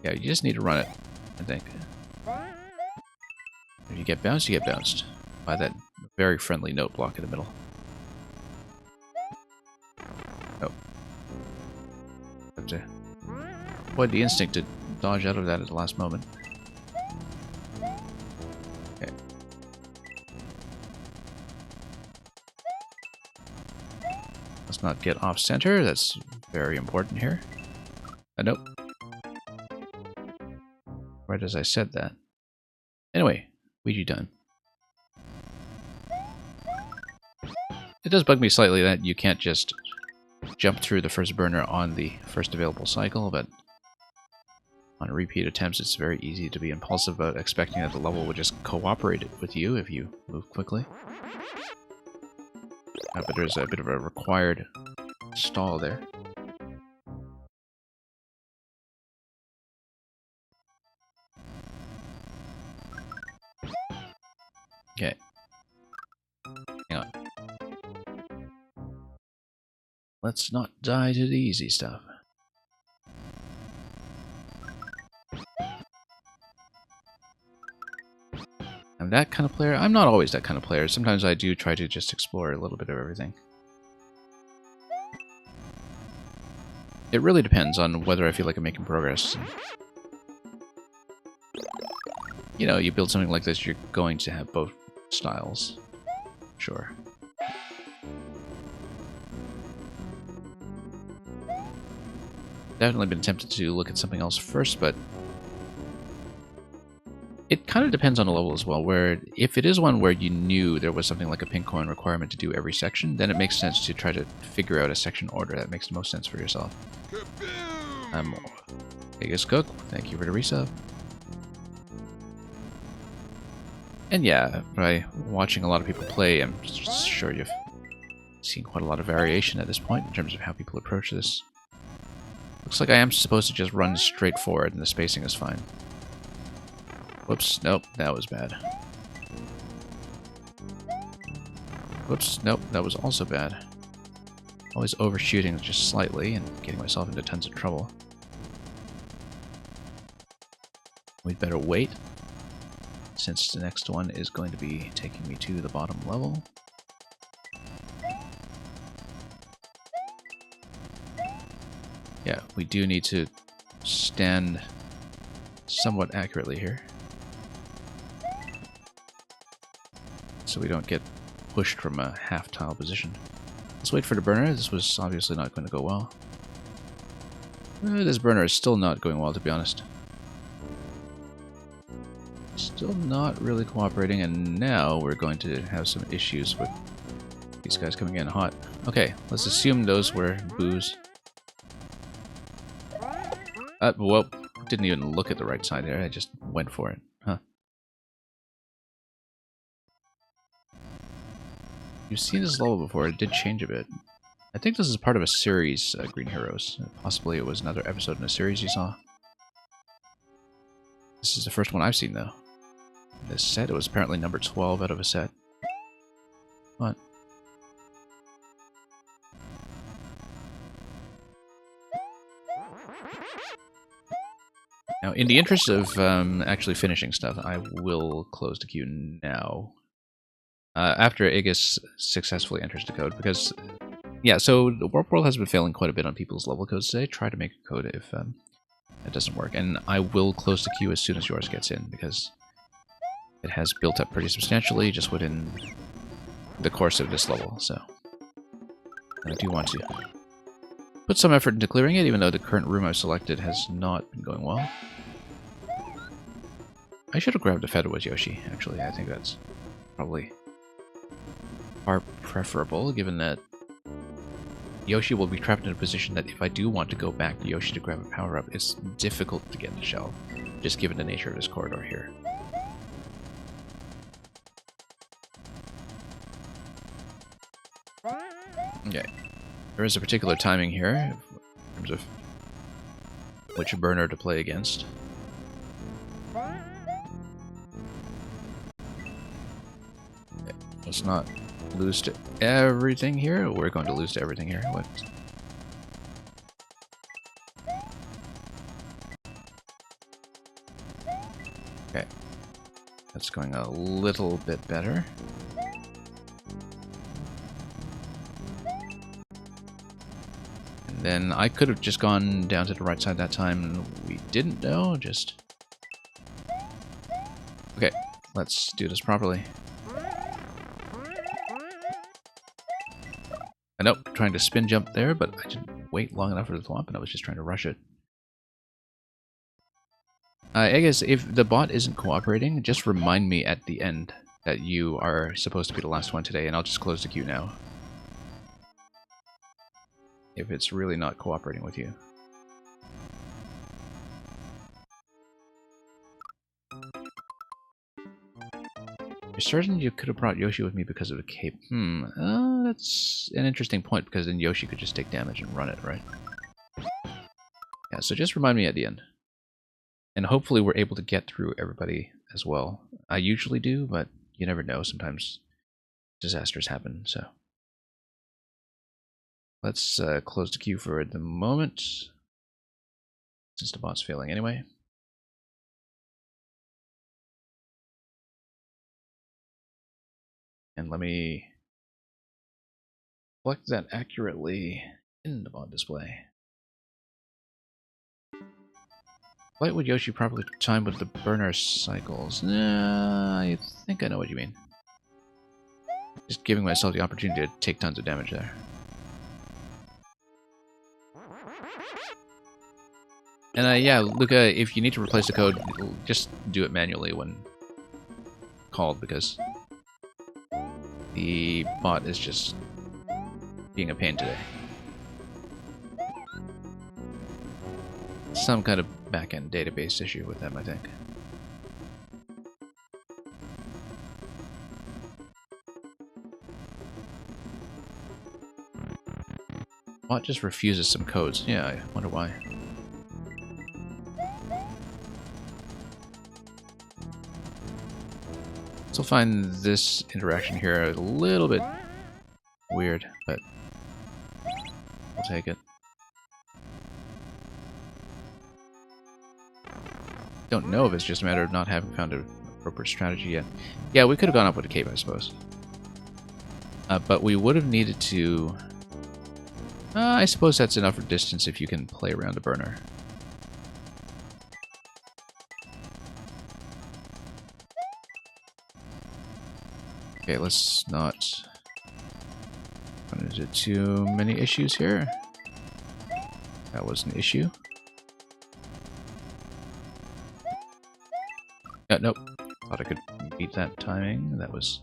Yeah, you just need to run it, I think. If you get bounced, you get bounced. By that very friendly note block in the middle. Oh. Boy, the instinct to dodge out of that at the last moment. Okay. Let's not get off center, that's very important here. Nope. Right as I said that. Anyway, Ouija done. It does bug me slightly that you can't just jump through the first burner on the first available cycle, but on repeat attempts it's very easy to be impulsive about expecting that the level would just cooperate with you if you move quickly. But there's a bit of a required stall there. Okay. Hang on. Let's not die to the easy stuff. I'm that kind of player. I'm not always that kind of player. Sometimes I do try to just explore a little bit of everything. It really depends on whether I feel like I'm making progress. You know, you build something like this, you're going to have both styles. Sure. Definitely been tempted to look at something else first, but it kind of depends on the level as well, where if it is one where you knew there was something like a pink coin requirement to do every section, then it makes sense to try to figure out a section order that makes the most sense for yourself. Biggest Cook, thank you for the resub. And yeah, by watching a lot of people play, I'm sure you've seen quite a lot of variation at this point in terms of how people approach this. Looks like I am supposed to just run straight forward and the spacing is fine. Whoops, nope, that was bad. Whoops, nope, that was also bad. Always overshooting just slightly and getting myself into tons of trouble. We'd better wait, since the next one is going to be taking me to the bottom level. Yeah, we do need to stand somewhat accurately here, so we don't get pushed from a half-tile position. Let's wait for the burner. This was obviously not going to go well. This burner is still not going well, to be honest. Still not really cooperating, and now we're going to have some issues with these guys coming in hot. Okay, let's assume those were boos. Well, didn't even look at the right side there, I just went for it. Huh. You've seen this level before, it did change a bit. I think this is part of a series, Green Heroes. Possibly it was another episode in a series you saw. This is the first one I've seen, though. This set, it was apparently number 12 out of a set. What? Now, in the interest of actually finishing stuff, I will close the queue now. After Aegis successfully enters the code, because... Yeah, so the Warp World has been failing quite a bit on people's level codes today. Try to make a code if it doesn't work. And I will close the queue as soon as yours gets in, because it has built up pretty substantially just within the course of this level, so... And I do want to put some effort into clearing it, even though the current room I've selected has not been going well. I should have grabbed a Feather with Yoshi, actually. I think that's probably far preferable, given that Yoshi will be trapped in a position that if I do want to go back to Yoshi to grab a power-up, it's difficult to get the shell, just given the nature of this corridor here. Okay. There is a particular timing here, in terms of which burner to play against. Okay. Let's not lose to everything here. We're going to lose to everything here. What? Okay. That's going a little bit better. Then I could have just gone down to the right side that time. We didn't, though. Just... Okay, let's do this properly. I know, trying to spin jump there, but I didn't wait long enough for the thwomp, and I was just trying to rush it. I guess if the bot isn't cooperating, just remind me at the end that you are supposed to be the last one today, and I'll just close the queue now. If it's really not cooperating with you. You're certain you could have brought Yoshi with me because of the cape? That's an interesting point, because then Yoshi could just take damage and run it, right? Yeah, so just remind me at the end. And hopefully we're able to get through everybody as well. I usually do, but you never know. Sometimes disasters happen, so... Let's close the queue for the moment, since the bot's failing anyway. And let me select that accurately in the bot display. Flight with Yoshi properly timed with the burner cycles. I think I know what you mean. Just giving myself the opportunity to take tons of damage there. And yeah, Luca, if you need to replace the code, just do it manually when called, because the bot is just being a pain today. Some kind of backend database issue with them, I think. Bot just refuses some codes. Yeah, I wonder why. Still find this interaction here a little bit weird, but I'll take it. Don't know if it's just a matter of not having found an appropriate strategy yet. Yeah, we could have gone up with a cape, I suppose. But we would have needed to... I suppose that's enough for distance if you can play around a burner. Okay, let's not run into too many issues here. That was an issue. Nope. Thought I could beat that timing. That was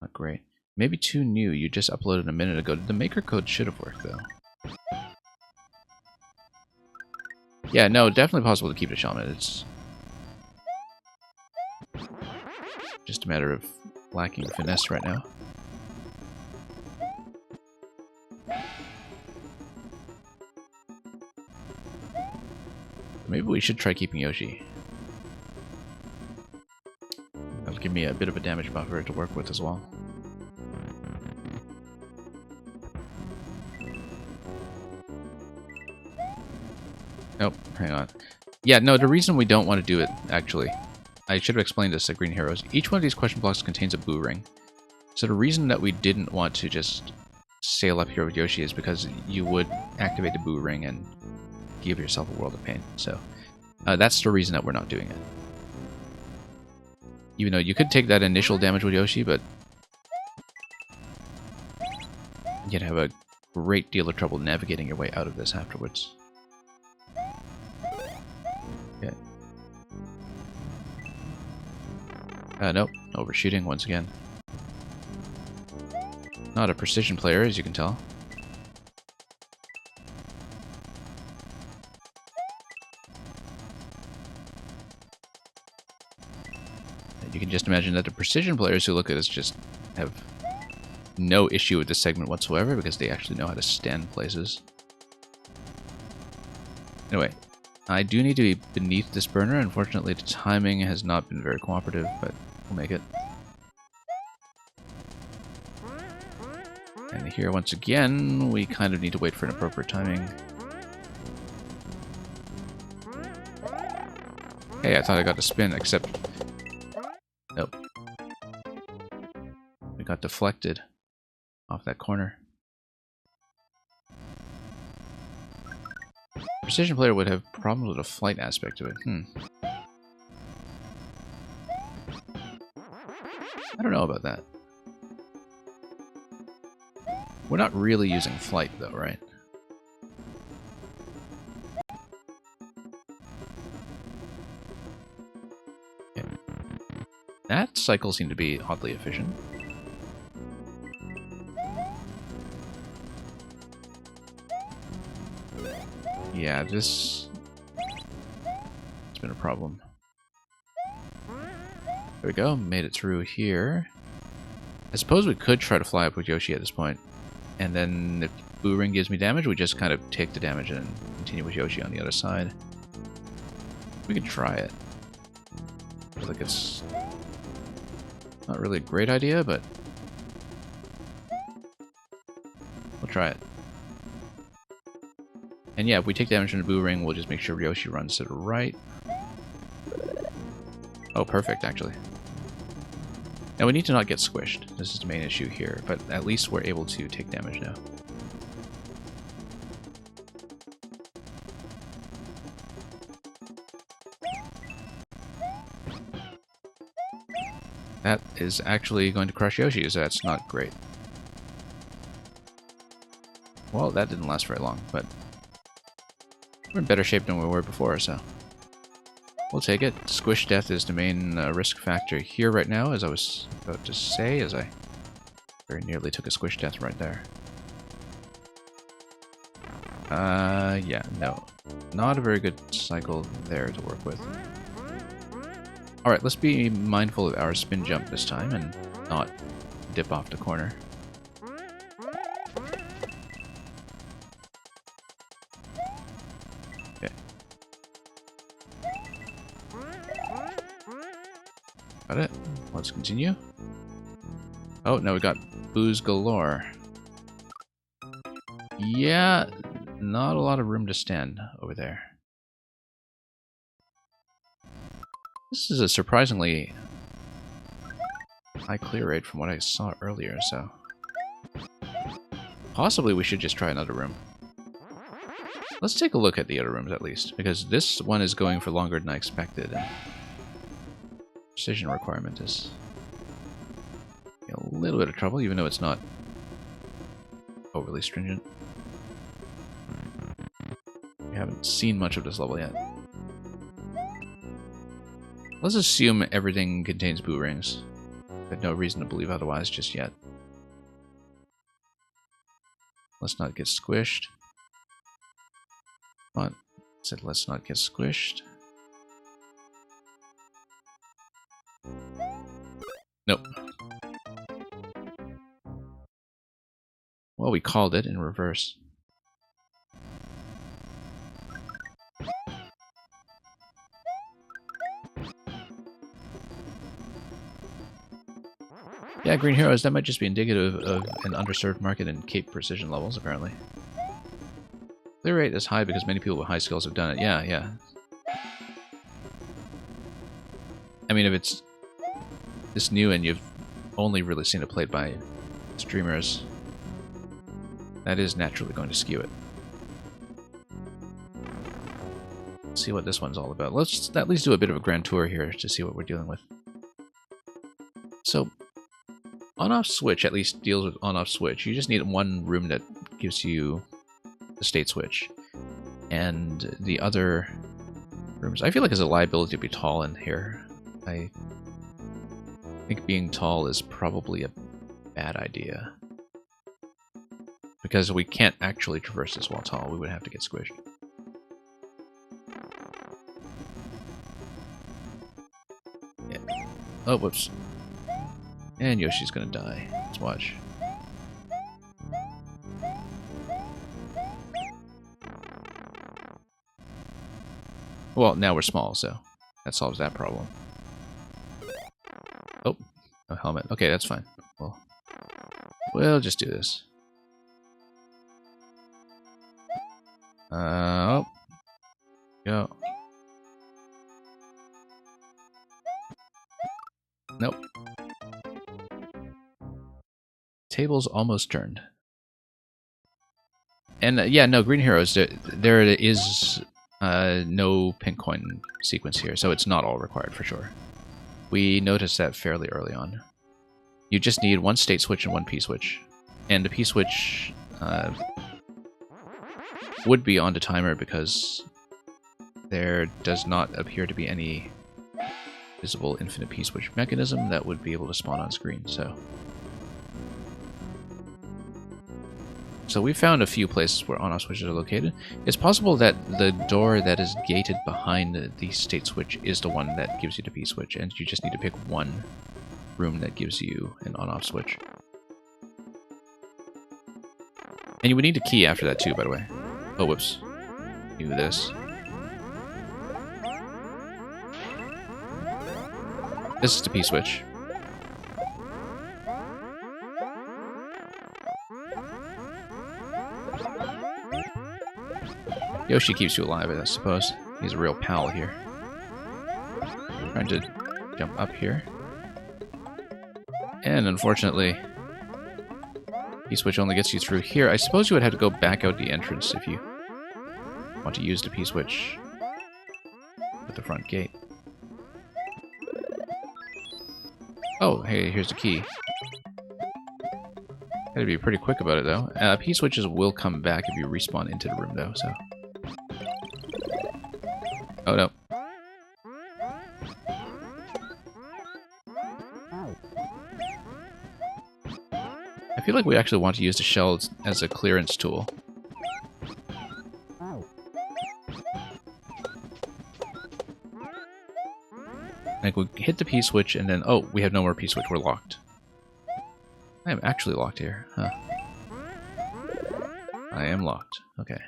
not great. Maybe too new. You just uploaded a minute ago. The maker code should have worked, though. Yeah, no, definitely possible to keep the shaman. It's just a matter of lacking finesse right now. Maybe we should try keeping Yoshi. That'll give me a bit of a damage buffer to work with as well. Nope, hang on. Yeah, no, the reason we don't want to do it, actually, I should have explained this at Green Heroes. Each one of these question blocks contains a boo ring. So the reason that we didn't want to just sail up here with Yoshi is because you would activate the boo ring and give yourself a world of pain. So that's the reason that we're not doing it. Even though you could take that initial damage with Yoshi, but you'd have a great deal of trouble navigating your way out of this afterwards. Okay. Nope. Overshooting once again. Not a precision player, as you can tell. You can just imagine that the precision players who look at us just have no issue with this segment whatsoever because they actually know how to stand places. Anyway, I do need to be beneath this burner. Unfortunately, the timing has not been very cooperative, but we'll make it. And here, once again, we kind of need to wait for an appropriate timing. Hey, I thought I got to spin, except... Nope. We got deflected off that corner. Precision player would have problems with the flight aspect to it. I don't know about that. We're not really using flight, though, right? Okay. That cycle seemed to be oddly efficient. Yeah, this... it's been a problem. There we go, made it through here. I suppose we could try to fly up with Yoshi at this point. And then if Boo Ring gives me damage, we just kind of take the damage and continue with Yoshi on the other side. We could try it. I feel like it's not really a great idea, but we'll try it. And yeah, if we take damage from the Boo Ring, we'll just make sure Yoshi runs to the right. Oh, perfect, actually. Now we need to not get squished. This is the main issue here, but at least we're able to take damage now. That is actually going to crush Yoshi, so that's not great. Well, that didn't last very long, but We're in better shape than we were before, so we'll take it. Squish death is the main risk factor here right now, as I was about to say, as I very nearly took a squish death right there. Yeah, no. Not a very good cycle there to work with. Alright, let's be mindful of our spin jump this time and not dip off the corner. Okay. Got it. Let's continue. Oh, no, we got booze galore. Yeah, not a lot of room to stand over there. This is a surprisingly high clear rate from what I saw earlier, so possibly we should just try another room. Let's take a look at the other rooms at least, because this one is going for longer than I expected. And precision requirement is in a little bit of trouble, even though it's not overly stringent. We haven't seen much of this level yet. Let's assume everything contains boo rings. I have no reason to believe otherwise just yet. Let's not get squished. Come on. I said let's not get squished. Nope. Well, we called it in reverse. Yeah, Green Heroes, that might just be indicative of an underserved market in Cape precision levels, apparently. Clear rate is high because many people with high skills have done it. Yeah, yeah. I mean, if it's this new and you've only really seen it played by streamers, that is naturally going to skew it. Let's see what this one's all about. Let's at least do a bit of a grand tour here to see what we're dealing with. So, on-off switch at least deals with on-off switch. You just need one room that gives you the state switch. And the other rooms, I feel like it's a liability to be tall in here. I think being tall is probably a bad idea. Because we can't actually traverse this while tall. We would have to get squished. Yeah. Oh, whoops. And Yoshi's gonna die. Let's watch. Well, now we're small, so that solves that problem. Oh, no helmet. Okay, that's fine. Well, we'll just do this. Oh. Go. Nope. Table's almost turned. And yeah, no, Green Heroes, there is no pink coin sequence here, so it's not all required for sure. We noticed that fairly early on. You just need one state switch and one P-switch. And the P-switch would be on the timer because there does not appear to be any visible infinite P-switch mechanism that would be able to spawn on screen, so we found a few places where on-off switches are located. It's possible that the door that is gated behind the state switch is the one that gives you the P-switch, and you just need to pick one room that gives you an on-off switch. And you would need a key after that too, by the way. Oh, whoops. Do this. This is the P-switch. Yoshi keeps you alive, I suppose. He's a real pal here. Trying to jump up here. And unfortunately, P-switch only gets you through here. I suppose you would have to go back out the entrance if you want to use the P-switch at the front gate. Oh, hey, here's the key. Gotta be pretty quick about it, though. P-switches will come back if you respawn into the room, though, so feel like we actually want to use the shell as a clearance tool. Like, we hit the P-switch and then... Oh, we have no more P-switch. We're locked. I am actually locked here. Huh. I am locked. Okay.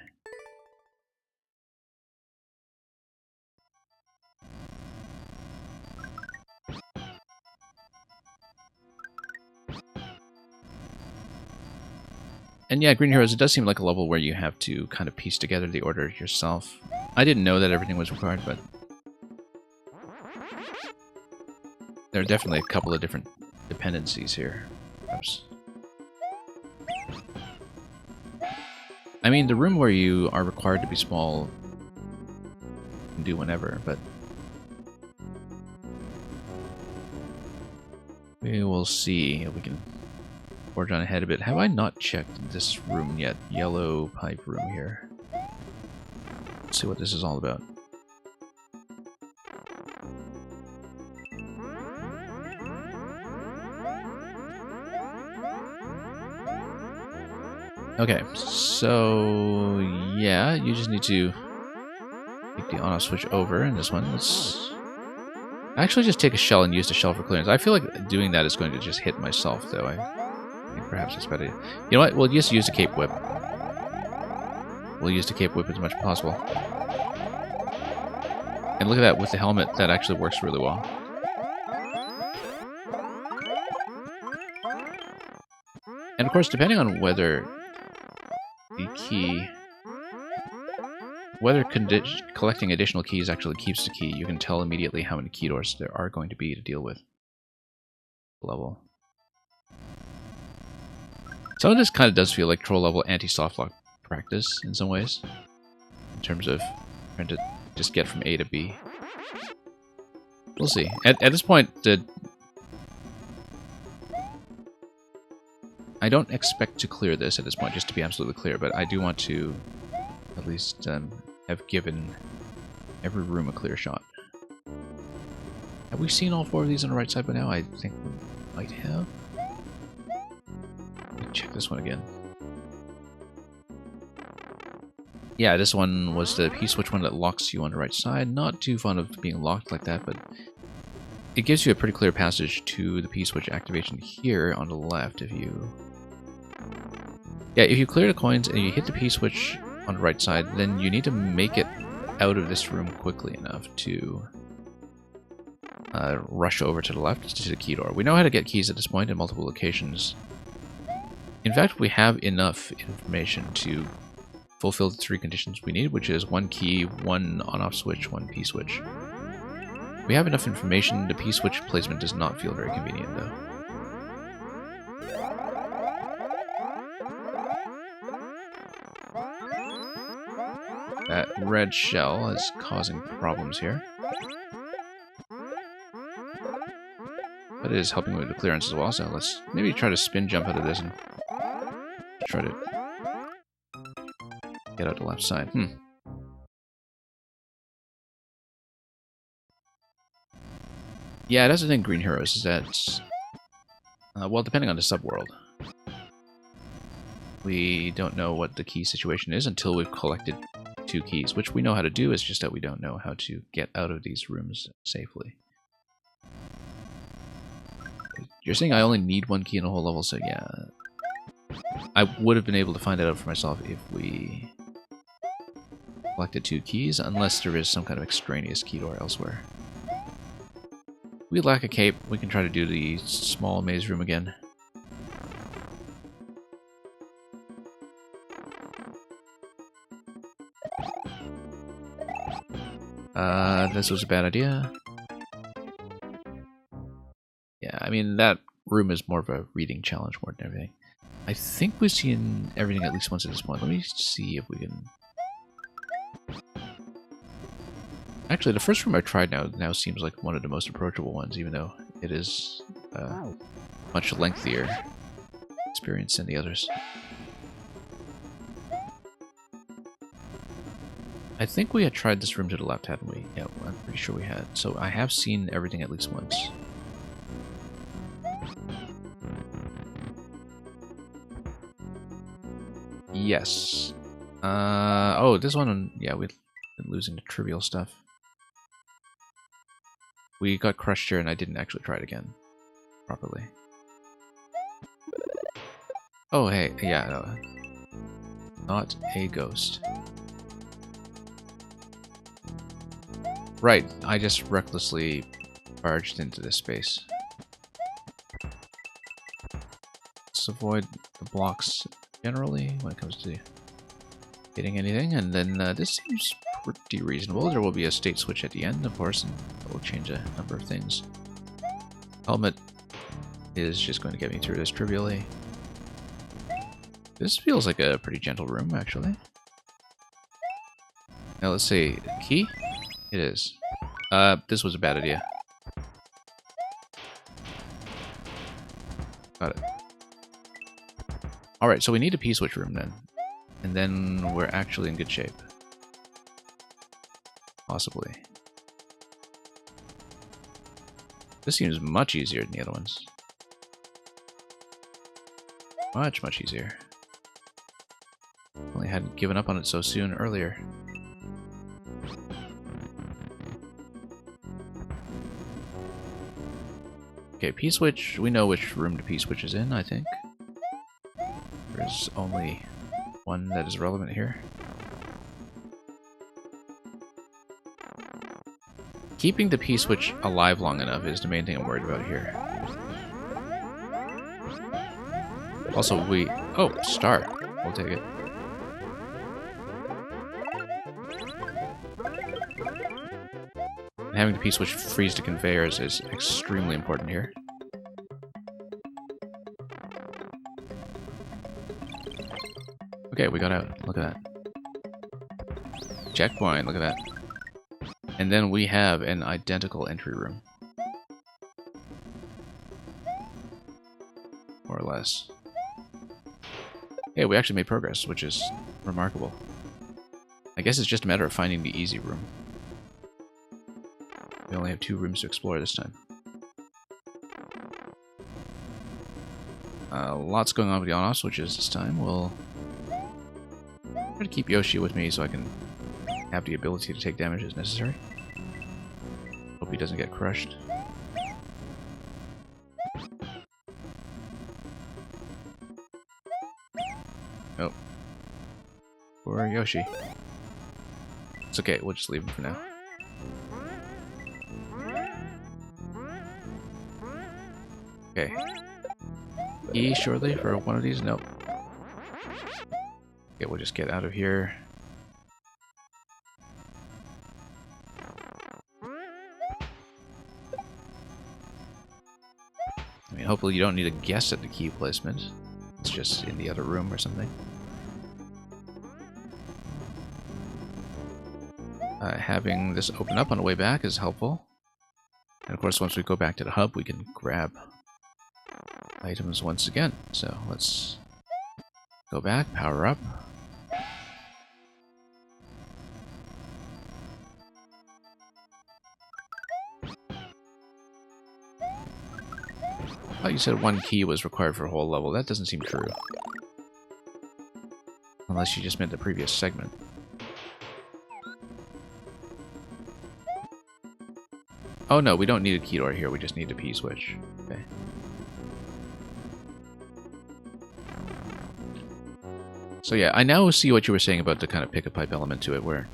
And yeah, Green Heroes, it does seem like a level where you have to kind of piece together the order yourself. I didn't know that everything was required, but... there are definitely a couple of different dependencies here. Perhaps. I mean, the room where you are required to be small, you can do whenever, but... we will see if we can forge on ahead a bit. Have I not checked this room yet? Yellow pipe room here. Let's see what this is all about. Okay, so yeah, you just need to take the on-off switch over in this one. Let's actually just take a shell and use the shell for clearance. I feel like doing that is going to just hit myself, though. I think perhaps it's better. You know what? We'll just use the Cape Whip. We'll use the Cape Whip as much as possible. And look at that, with the helmet, that actually works really well. And of course, depending on whether the key... whether collecting additional keys actually keeps the key, you can tell immediately how many key doors there are going to be to deal with. Level. Some of this kind of does feel like troll level anti-softlock practice in some ways. In terms of trying to just get from A to B. We'll see. At this point, I don't expect to clear this at this point, just to be absolutely clear, but I do want to at least have given every room a clear shot. Have we seen all four of these on the right side by now? I think we might have. Let me check this one again. Yeah, this one was the P-switch one that locks you on the right side. Not too fond of being locked like that, but it gives you a pretty clear passage to the P-switch activation here on the left if you... yeah, if you clear the coins and you hit the P-switch on the right side, then you need to make it out of this room quickly enough to rush over to the left to the key door. We know how to get keys at this point in multiple locations. In fact, we have enough information to fulfill the three conditions we need, which is one key, one on-off switch, one P-switch. We have enough information. The P-switch placement does not feel very convenient, though. That red shell is causing problems here. But it is helping with the clearance as well, so let's maybe try to spin jump out of this and try to get out the left side. Yeah, that's the thing, Green Heroes, is that... well, depending on the subworld. We don't know what the key situation is until we've collected 2 keys, which we know how to do, it's just that we don't know how to get out of these rooms safely. You're saying I only need 1 key in the whole level, so yeah. I would have been able to find that out for myself if we collected 2 keys, unless there is some kind of extraneous key door elsewhere. We lack a cape. We can try to do the small maze room again. This was a bad idea. Yeah, I mean, that room is more of a reading challenge more than everything. I think we've seen everything at least once at this point. Let me see if we can... Actually, the first room I tried now seems like one of the most approachable ones, even though it is much lengthier experience than the others. I think we had tried this room to the left, hadn't we? Yeah, I'm pretty sure we had. So I have seen everything at least once. Yes. Oh, this one, yeah, we've been losing the trivial stuff. We got crushed here and I didn't actually try it again properly. Oh, hey, yeah, no. Not a ghost. Right, I just recklessly barged into this space. Let's avoid the blocks generally when it comes to hitting anything, and then this seems pretty reasonable. There will be a state switch at the end, of course, and it will change a number of things. Helmet is just going to get me through this trivially. This feels like a pretty gentle room, actually. Now let's see, key? It is. This was a bad idea. Got it. Alright, so we need a P-switch room then. And then we're actually in good shape. Possibly. This seems much easier than the other ones. Much, much easier. Only hadn't given up on it so soon earlier. Okay, P-switch. We know which room the P-switch is in, I think. There's only one that is relevant here. Keeping the P-switch alive long enough is the main thing I'm worried about here. Also, oh, star. We'll take it. And having the P-switch freeze the conveyors is extremely important here. Okay, we got out. Look at that. Checkpoint, look at that. And then we have an identical entry room. More or less. Yeah, we actually made progress, which is remarkable. I guess it's just a matter of finding the easy room. We only have 2 rooms to explore this time. Lots going on with the on-off switches this time. We'll try to keep Yoshi with me so I can have the ability to take damage as necessary. Hope he doesn't get crushed. Oh. Poor Yoshi. It's okay, we'll just leave him for now. Okay. E shortly for one of these? Nope. Okay, we'll just get out of here. I mean, hopefully you don't need to guess at the key placement. It's just in the other room or something. Having this open up on the way back is helpful. And of course, once we go back to the hub, we can grab items once again. So let's go back, power up. Oh, you said 1 key was required for a whole level. That doesn't seem true. Unless you just meant the previous segment. Oh no, we don't need a key door here, we just need a P-switch. Okay. So yeah, I now see what you were saying about the kind of pick-a-pipe element to it, where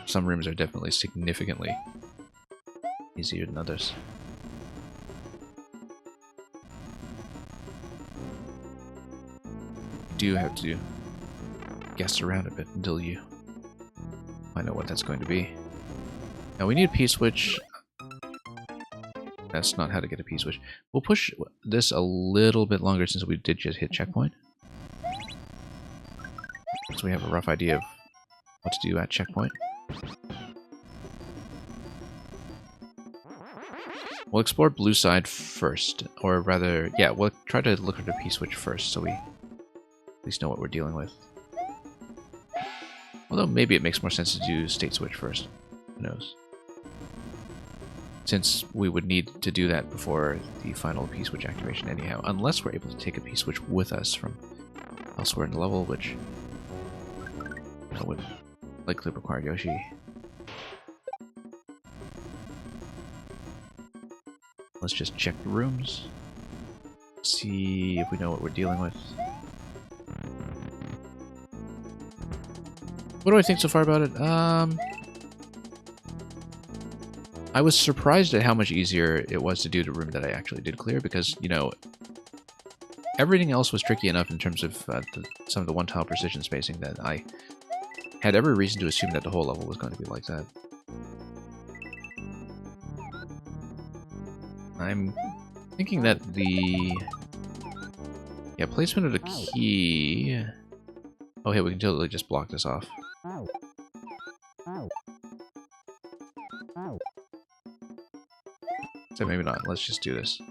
some rooms are definitely significantly easier than others. You do have to guess around a bit until you find out what that's going to be. Now we need a P-switch. That's not how to get a P-switch. We'll push this a little bit longer since we did just hit checkpoint. So we have a rough idea of what to do at checkpoint. We'll explore blue side first, or rather, yeah, we'll try to look at the P-switch first so we at least know what we're dealing with. Although maybe it makes more sense to do state switch first. Who knows? Since we would need to do that before the final P-switch activation anyhow, unless we're able to take a P-switch with us from elsewhere in the level, which would likely require Yoshi. Let's just check the rooms. See if we know what we're dealing with. What do I think so far about it? I was surprised at how much easier it was to do the room that I actually did clear, because, you know, everything else was tricky enough in terms of some of the one-tile precision spacing that I had every reason to assume that the whole level was going to be like that. I'm thinking that the placement of the key... Oh, hey, we can totally just block this off. So maybe not. Let's just do this.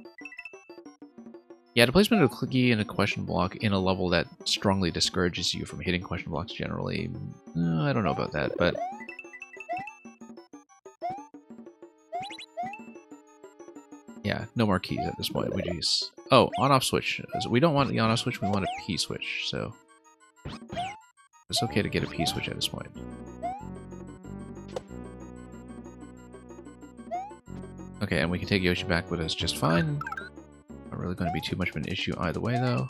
Yeah, the placement of the key in a question block in a level that strongly discourages you from hitting question blocks generally, I don't know about that, but... Yeah, no more keys at this point. We just... Oh, on-off switch. We don't want the on-off switch, we want a P switch, so... It's okay to get a P switch at this point. Okay, and we can take Yoshi back with us just fine. Not really going to be too much of an issue either way, though.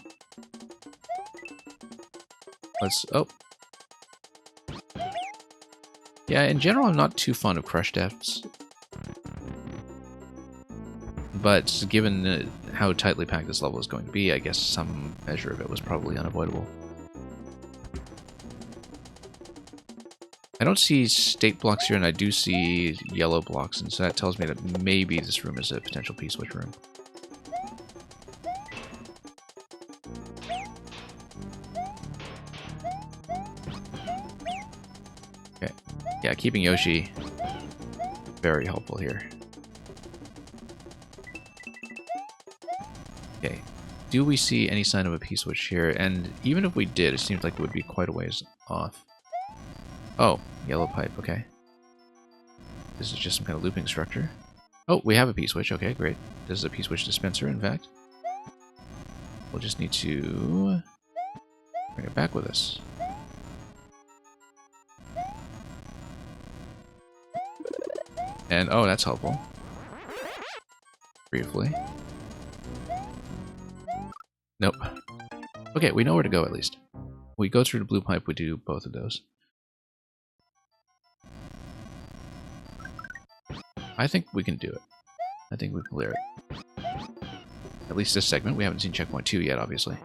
Let's... Oh! Yeah, in general, I'm not too fond of crush deaths. But given how tightly packed this level is going to be, I guess some measure of it was probably unavoidable. I don't see state blocks here, and I do see yellow blocks, and so that tells me that maybe this room is a potential P-switch room. Okay. Yeah, keeping Yoshi very helpful here. Okay. Do we see any sign of a P-switch here? And even if we did, it seems like it would be quite a ways off. Oh, yellow pipe, okay. This is just some kind of looping structure. Oh, we have a P-switch, okay, great. This is a P-switch dispenser, in fact. We'll just need to bring it back with us. And, oh, that's helpful. Briefly. Nope. Okay, we know where to go, at least. We go through the blue pipe, we do both of those. I think we can do it. I think we can clear it. At least this segment. We haven't seen checkpoint 2 yet, obviously.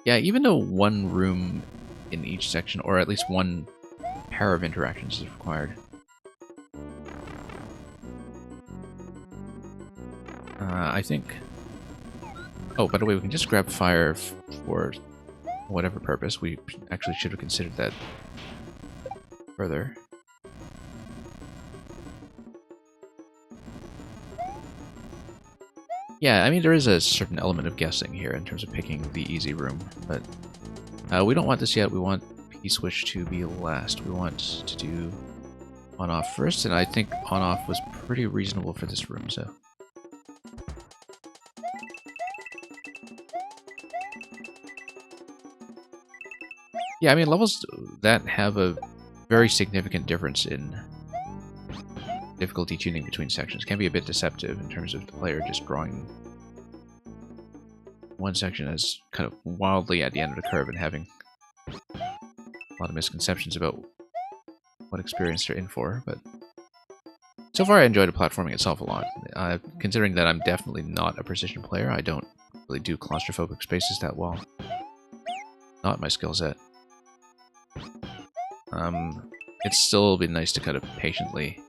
Yeah, even though one room in each section, or at least one pair of interactions is required. I think... Oh, by the way, we can just grab fire for whatever purpose. We actually should have considered that further. Yeah, I mean, there is a certain element of guessing here in terms of picking the easy room, but we don't want this yet. We want P-switch to be last. We want to do on-off first, and I think on-off was pretty reasonable for this room, so... Yeah, I mean, levels that have a very significant difference in difficulty tuning between sections can be a bit deceptive in terms of the player just drawing one section as kind of wildly at the end of the curve and having a lot of misconceptions about what experience they're in for, but so far I enjoyed the platforming itself a lot. Considering that I'm definitely not a precision player, I don't really do claustrophobic spaces that well. Not my skill set. It's still been nice to kind of patiently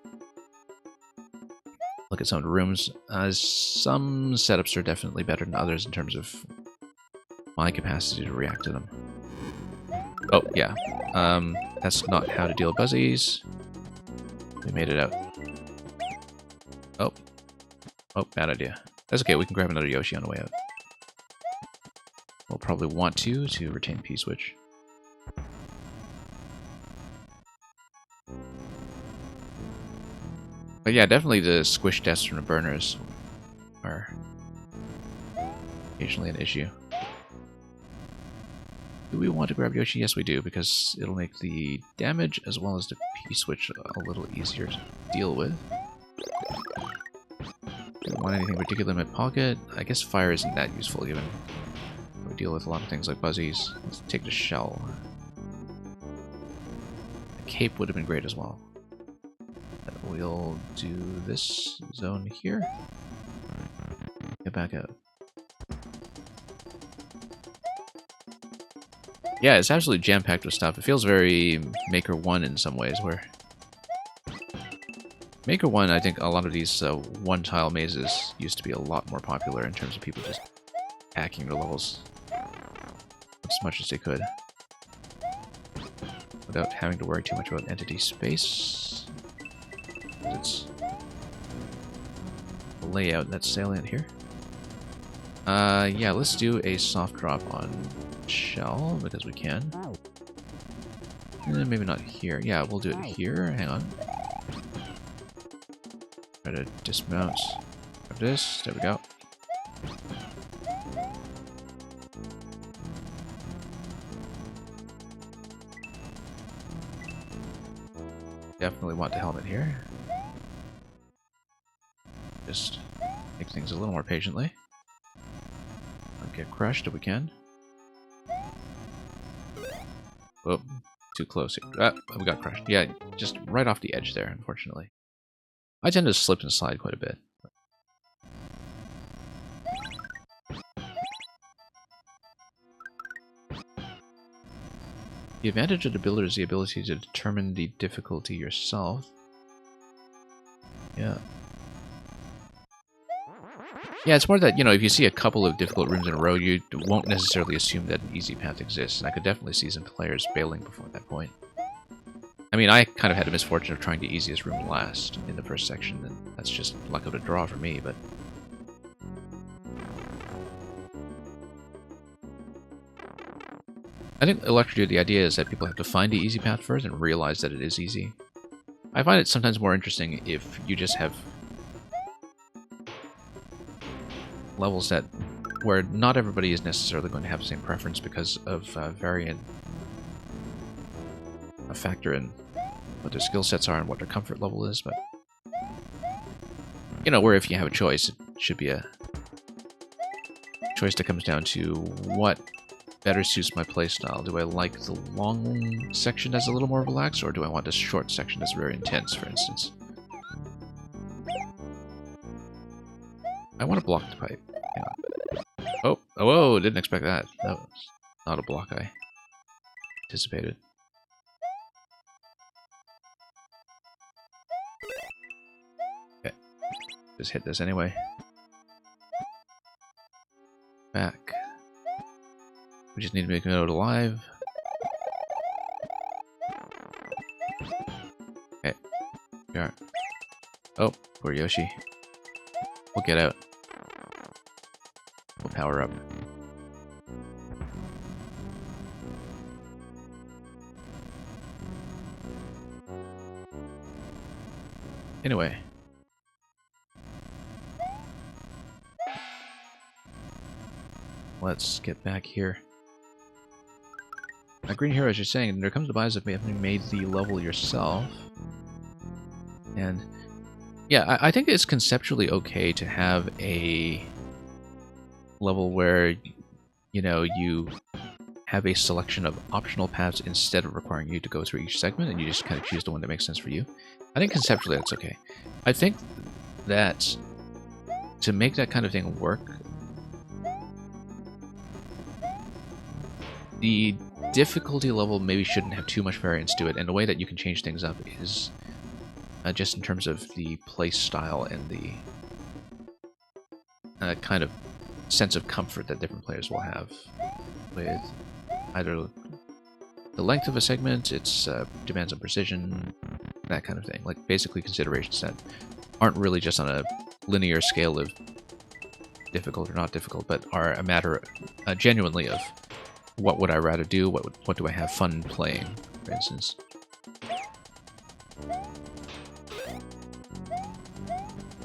look at some of the rooms. Some setups are definitely better than others in terms of my capacity to react to them. Oh, yeah. That's not how to deal with buzzies. We made it out. Oh. Oh, bad idea. That's okay, we can grab another Yoshi on the way out. We'll probably want to retain P-switch. But yeah, definitely the squish deaths from the burners are occasionally an issue. Do we want to grab Yoshi? Yes, we do, because it'll make the damage as well as the P-switch a little easier to deal with. Don't want anything particular in my pocket. I guess fire isn't that useful, given we deal with a lot of things like buzzies. Let's take the shell. The cape would have been great as well. We'll do this zone here. Get back out. Yeah, it's absolutely jam-packed with stuff. It feels very Maker 1 in some ways, where... Maker 1, I think a lot of these one-tile mazes used to be a lot more popular in terms of people just hacking their levels as much as they could, without having to worry too much about entity space. It's the layout that's salient here. Yeah, let's do a soft drop on shell, because we can. Maybe not here. Yeah, we'll do it here. Hang on. Try to dismount of this. There we go. Definitely want the helmet here. Just make things a little more patiently. Don't get crushed if we can. Oh, too close here. Ah, we got crushed. Yeah, just right off the edge there, unfortunately. I tend to slip and slide quite a bit. The advantage of the builder is the ability to determine the difficulty yourself. Yeah. Yeah, it's more that, you know, if you see a couple of difficult rooms in a row, you won't necessarily assume that an easy path exists, and I could definitely see some players bailing before that point. I mean, I kind of had the misfortune of trying the easiest room last in the first section, and that's just luck of the draw for me, but... I think Electrodude, the idea is that people have to find the easy path first and realize that it is easy. I find it sometimes more interesting if you just have levels that where not everybody is necessarily going to have the same preference because of a factor in what their skill sets are and what their comfort level is, but you know, where if you have a choice, it should be a choice that comes down to what better suits my playstyle. Do I like the long section that's a little more relaxed, or do I want this short section that's very intense, for instance? I want to block the pipe. Hang on. Oh, whoa, didn't expect that. That was not a block I anticipated. Okay. Just hit this anyway. Back. We just need to make a note alive. Okay. Here. Oh, poor Yoshi. We'll get out. We'll power up. Anyway. Let's get back here. Green Hero, as you're saying, there comes the bias of having made the level yourself. And yeah, I think it's conceptually okay to have a level where, you know, you have a selection of optional paths instead of requiring you to go through each segment, and you just kind of choose the one that makes sense for you. I think conceptually that's okay. I think that to make that kind of thing work, the difficulty level maybe shouldn't have too much variance to it, and the way that you can change things up is just in terms of the play style and the kind of sense of comfort that different players will have with either the length of a segment, its demands on precision, that kind of thing. Like, basically considerations that aren't really just on a linear scale of difficult or not difficult, but are a matter genuinely of what would I rather do, what do I have fun playing, for instance.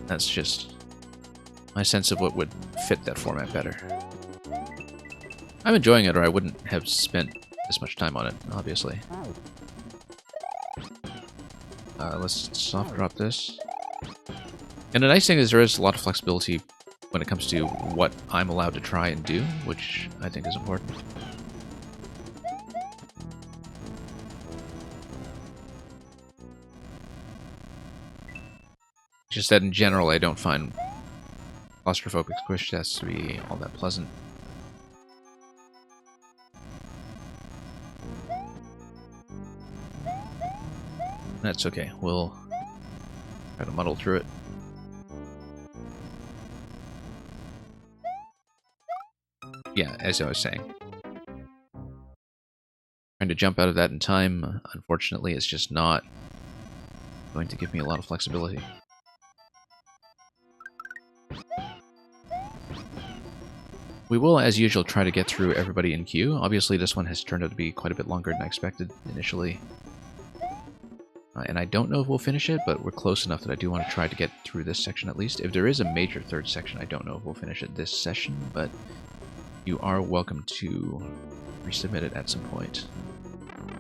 That's just my sense of what would fit that format better. I'm enjoying it, or I wouldn't have spent this much time on it, obviously. Let's soft drop this. And the nice thing is there is a lot of flexibility when it comes to what I'm allowed to try and do, which I think is important. Just that in general, I don't find claustrophobic squish tests to be all that pleasant. That's okay. We'll try to muddle through it. Yeah, as I was saying. Trying to jump out of that in time, unfortunately, is just not going to give me a lot of flexibility. We will, as usual, try to get through everybody in queue. Obviously, this one has turned out to be quite a bit longer than I expected initially. And I don't know if we'll finish it, but we're close enough that I do want to try to get through this section at least. If there is a major third section, I don't know if we'll finish it this session, but you are welcome to resubmit it at some point.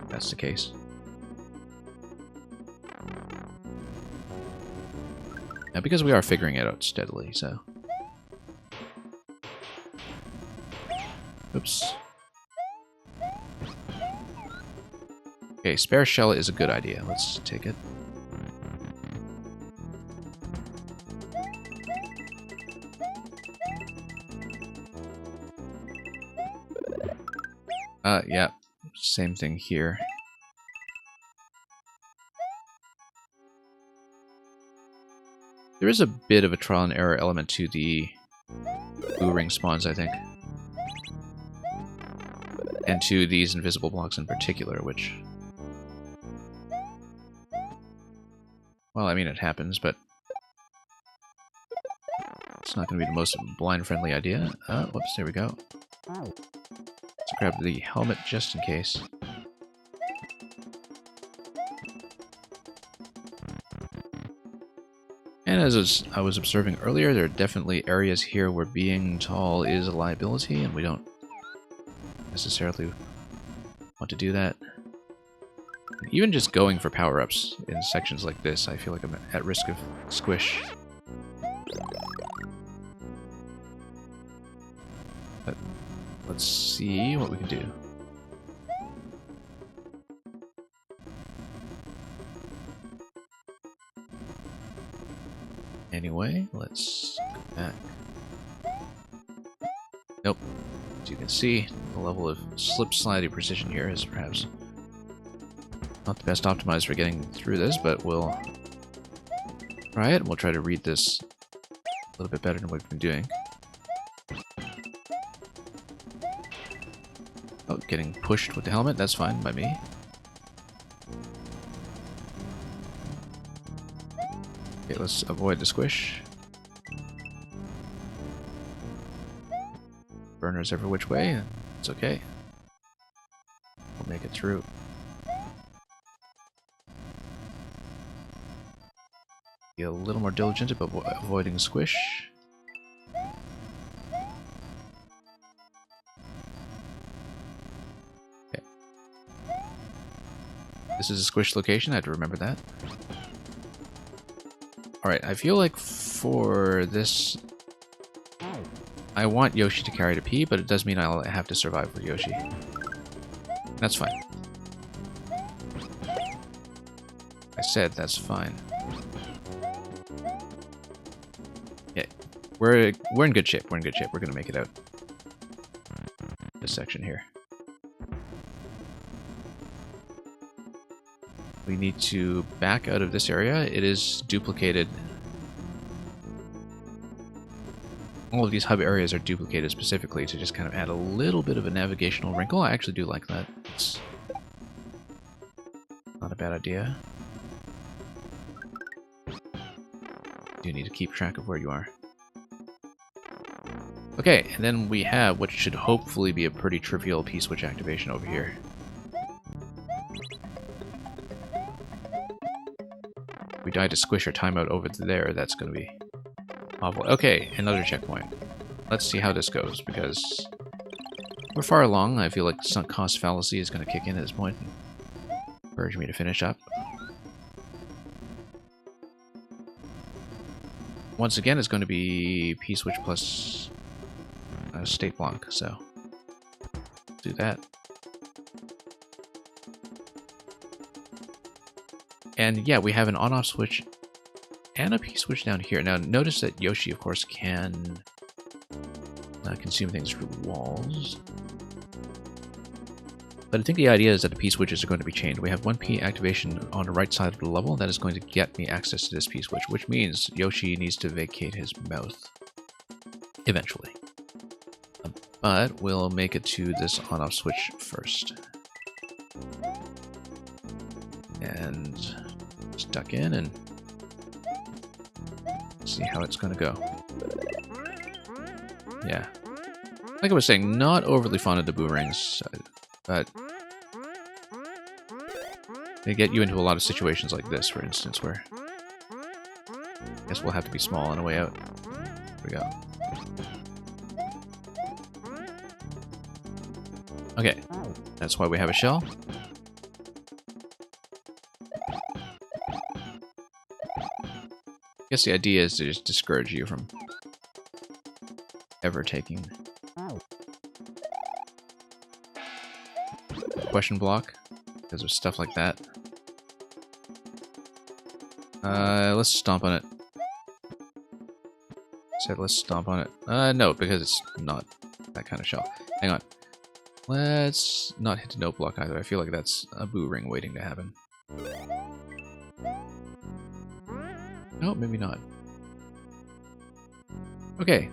If that's the case. Now, because we are figuring it out steadily, so... Oops. Okay, spare shell is a good idea. Let's take it. Yeah. Same thing here. There is a bit of a trial and error element to the blue ring spawns, I think. And to these invisible blocks in particular, which... Well, I mean, it happens, but... It's not going to be the most blind-friendly idea. Whoops, there we go. Let's grab the helmet just in case. And as I was observing earlier, there are definitely areas here where being tall is a liability, and we don't necessarily want to do that. Even just going for power-ups in sections like this, I feel like I'm at risk of squish. But let's see what we can do. Anyway, let's go back. Nope. As you can see, the level of slip-slidey precision here is perhaps not the best optimized for getting through this, but we'll try it. We'll try to read this a little bit better than what we've been doing. Oh, getting pushed with the helmet, that's fine by me. Okay, let's avoid the squish. Burners every which way, it's okay. We'll make it through. Be a little more diligent about avoiding squish. Okay. This is a squish location, I have to remember that. Alright, I feel like for this... I want Yoshi to carry to P, but it does mean I'll have to survive with Yoshi. That's fine. I said that's fine. Yeah, we're in good shape. We're in good shape. We're gonna make it out. This section here. We need to back out of this area. It is duplicated. All of these hub areas are duplicated specifically to just kind of add a little bit of a navigational wrinkle. I actually do like that. It's not a bad idea. You need to keep track of where you are. Okay, and then we have what should hopefully be a pretty trivial P-switch activation over here. If we die to squish or timeout over there, that's going to be Awful. Okay, another checkpoint. Let's see how this goes, because we're far along. I feel like sunk cost fallacy is going to kick in at this point and urge me to finish up. Once again, it's going to be P-switch plus state block, so do that. And yeah, we have an on-off switch and a P-switch down here. Now, notice that Yoshi, of course, can consume things through walls. But I think the idea is that the P-switches are going to be chained. We have one P activation on the right side of the level. That is going to get me access to this P-switch, which means Yoshi needs to vacate his mouth. Eventually. But we'll make it to this on-off switch first. And stuck in and see how it's going to go. Yeah. Like I was saying, not overly fond of the boomerangs, but they get you into a lot of situations like this, for instance, where I guess we'll have to be small on the way out. There we go. Okay, that's why we have a shell. I guess the idea is to just discourage you from ever taking question block because of stuff like that. Let's stomp on it. Said let's stomp on it. No, because it's not that kind of shell. Hang on. Let's not hit the note block either. I feel like that's a boo ring waiting to happen. No, maybe not. Okay.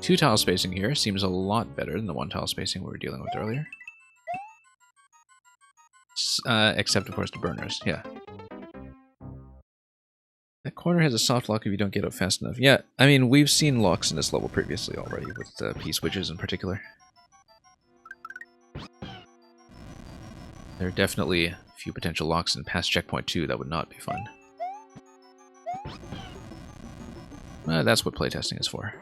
2 tile spacing here seems a lot better than the 1 tile spacing we were dealing with earlier. Except, of course, the burners. Yeah. That corner has a soft lock if you don't get up fast enough. Yeah, I mean, we've seen locks in this level previously already, with P-switches in particular. There are definitely a few potential locks in past checkpoint 2 that would not be fun. That's what playtesting is for.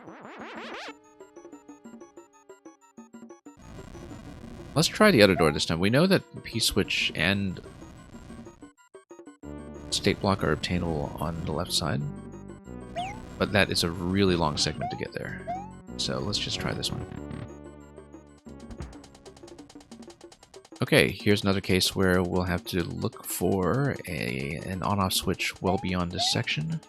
Let's try the other door this time. We know that P-switch and state block are obtainable on the left side, but that is a really long segment to get there. So let's just try this one. Okay, here's another case where we'll have to look for an on-off switch well beyond this section.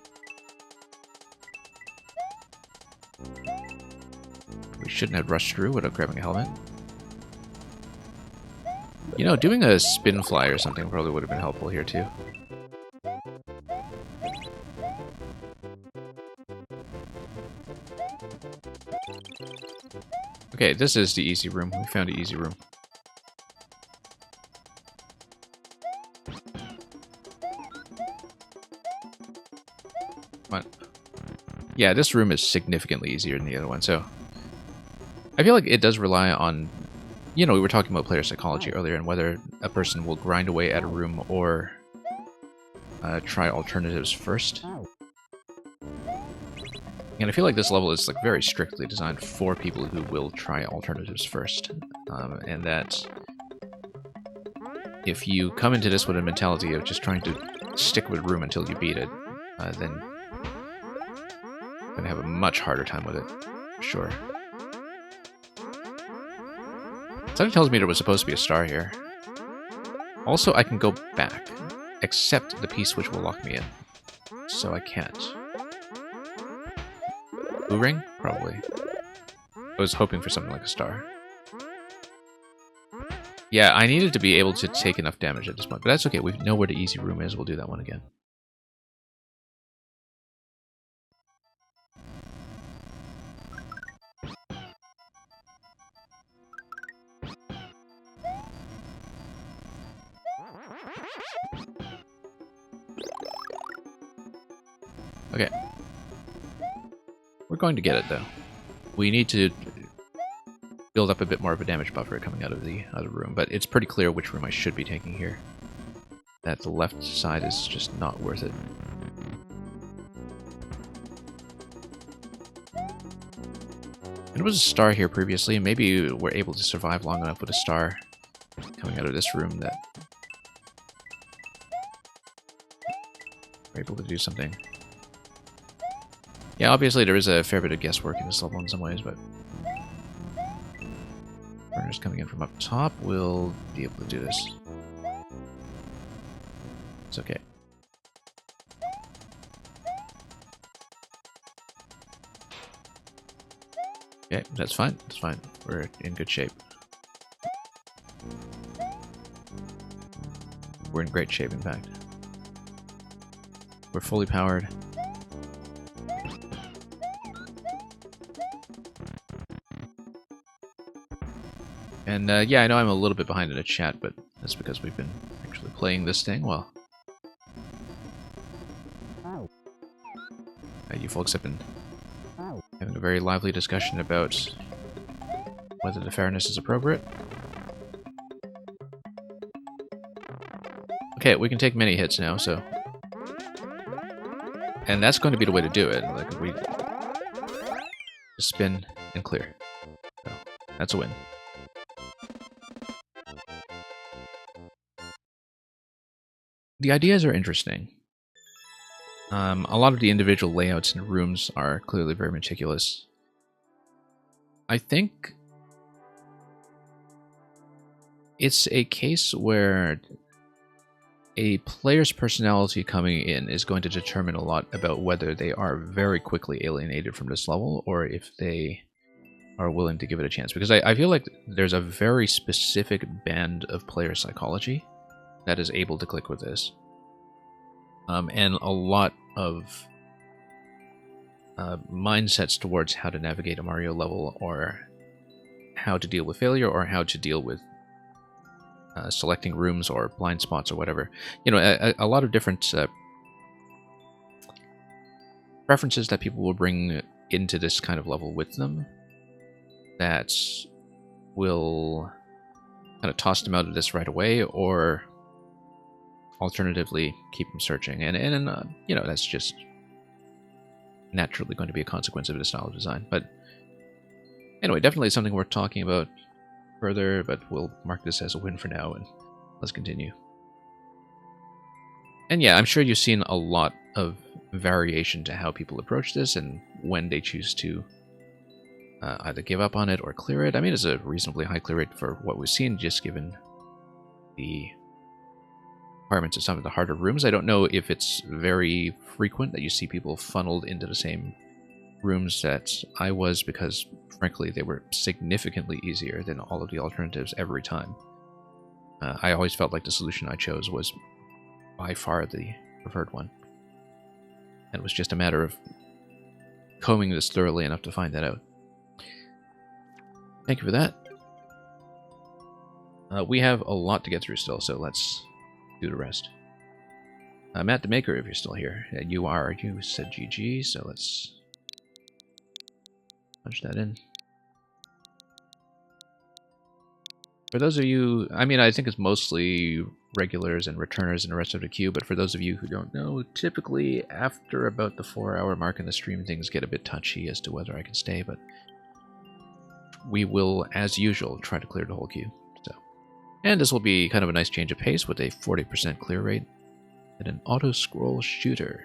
We shouldn't have rushed through without grabbing a helmet. You know, doing a spin fly or something probably would have been helpful here too. Okay, this is the easy room. We found the easy room. Come on. Yeah, this room is significantly easier than the other one, so I feel like it does rely on, you know, we were talking about player psychology earlier and whether a person will grind away at a room or try alternatives first. And I feel like this level is like very strictly designed for people who will try alternatives first. And that if you come into this with a mentality of just trying to stick with room until you beat it, then you're going to have a much harder time with it, for sure. Something tells me there was supposed to be a star here. Also, I can go back, except the P-switch will lock me in. So I can't. Blue ring? Probably. I was hoping for something like a star. Yeah, I needed to be able to take enough damage at this point, but that's okay. We know where the easy room is. We'll do that one again. Okay. We're going to get it, though. We need to build up a bit more of a damage buffer coming out of the other room, but it's pretty clear which room I should be taking here. That the left side is just not worth it. There was a star here previously. Maybe we're able to survive long enough with a star coming out of this room that we're able to do something. Yeah, obviously there is a fair bit of guesswork in this level in some ways, but burners coming in from up top will be able to do this. It's okay. Okay, that's fine. That's fine. We're in good shape. We're in great shape, in fact. We're fully powered. And yeah, I know I'm a little bit behind in the chat, but that's because we've been actually playing this thing well. You folks have been having a very lively discussion about whether the fairness is appropriate. Okay, we can take many hits now, so... And that's going to be the way to do it. Like, we just spin and clear. So, that's a win. The ideas are interesting. A lot of the individual layouts and rooms are clearly very meticulous. I think it's a case where a player's personality coming in is going to determine a lot about whether they are very quickly alienated from this level or if they are willing to give it a chance. Because I feel like there's a very specific band of player psychology that is able to click with this. And a lot of mindsets towards how to navigate a Mario level, or how to deal with failure, or how to deal with selecting rooms or blind spots or whatever. You know, a lot of different preferences that people will bring into this kind of level with them that will kind of toss them out of this right away, or alternatively keep them searching. And you know, that's just naturally going to be a consequence of this style of design. But anyway, definitely something worth talking about further, but we'll mark this as a win for now, and let's continue. And yeah, I'm sure you've seen a lot of variation to how people approach this and when they choose to either give up on it or clear it. I mean, it's a reasonably high clear rate for what we've seen, just given the requirements of some of the harder rooms. I don't know if it's very frequent that you see people funneled into the same rooms that I was, because frankly they were significantly easier than all of the alternatives every time. I always felt like the solution I chose was by far the preferred one, and it was just a matter of combing this thoroughly enough to find that out. Thank you for that. We have a lot to get through still, so let's do the rest. Matt the Maker, if you're still here. You are. You said GG, so let's punch that in. For those of you, I mean, I think it's mostly regulars and returners and the rest of the queue, but for those of you who don't know, typically after about the 4-hour mark in the stream, things get a bit touchy as to whether I can stay, but we will, as usual, try to clear the whole queue. So, and this will be kind of a nice change of pace with a 40% clear rate and an auto-scroll shooter.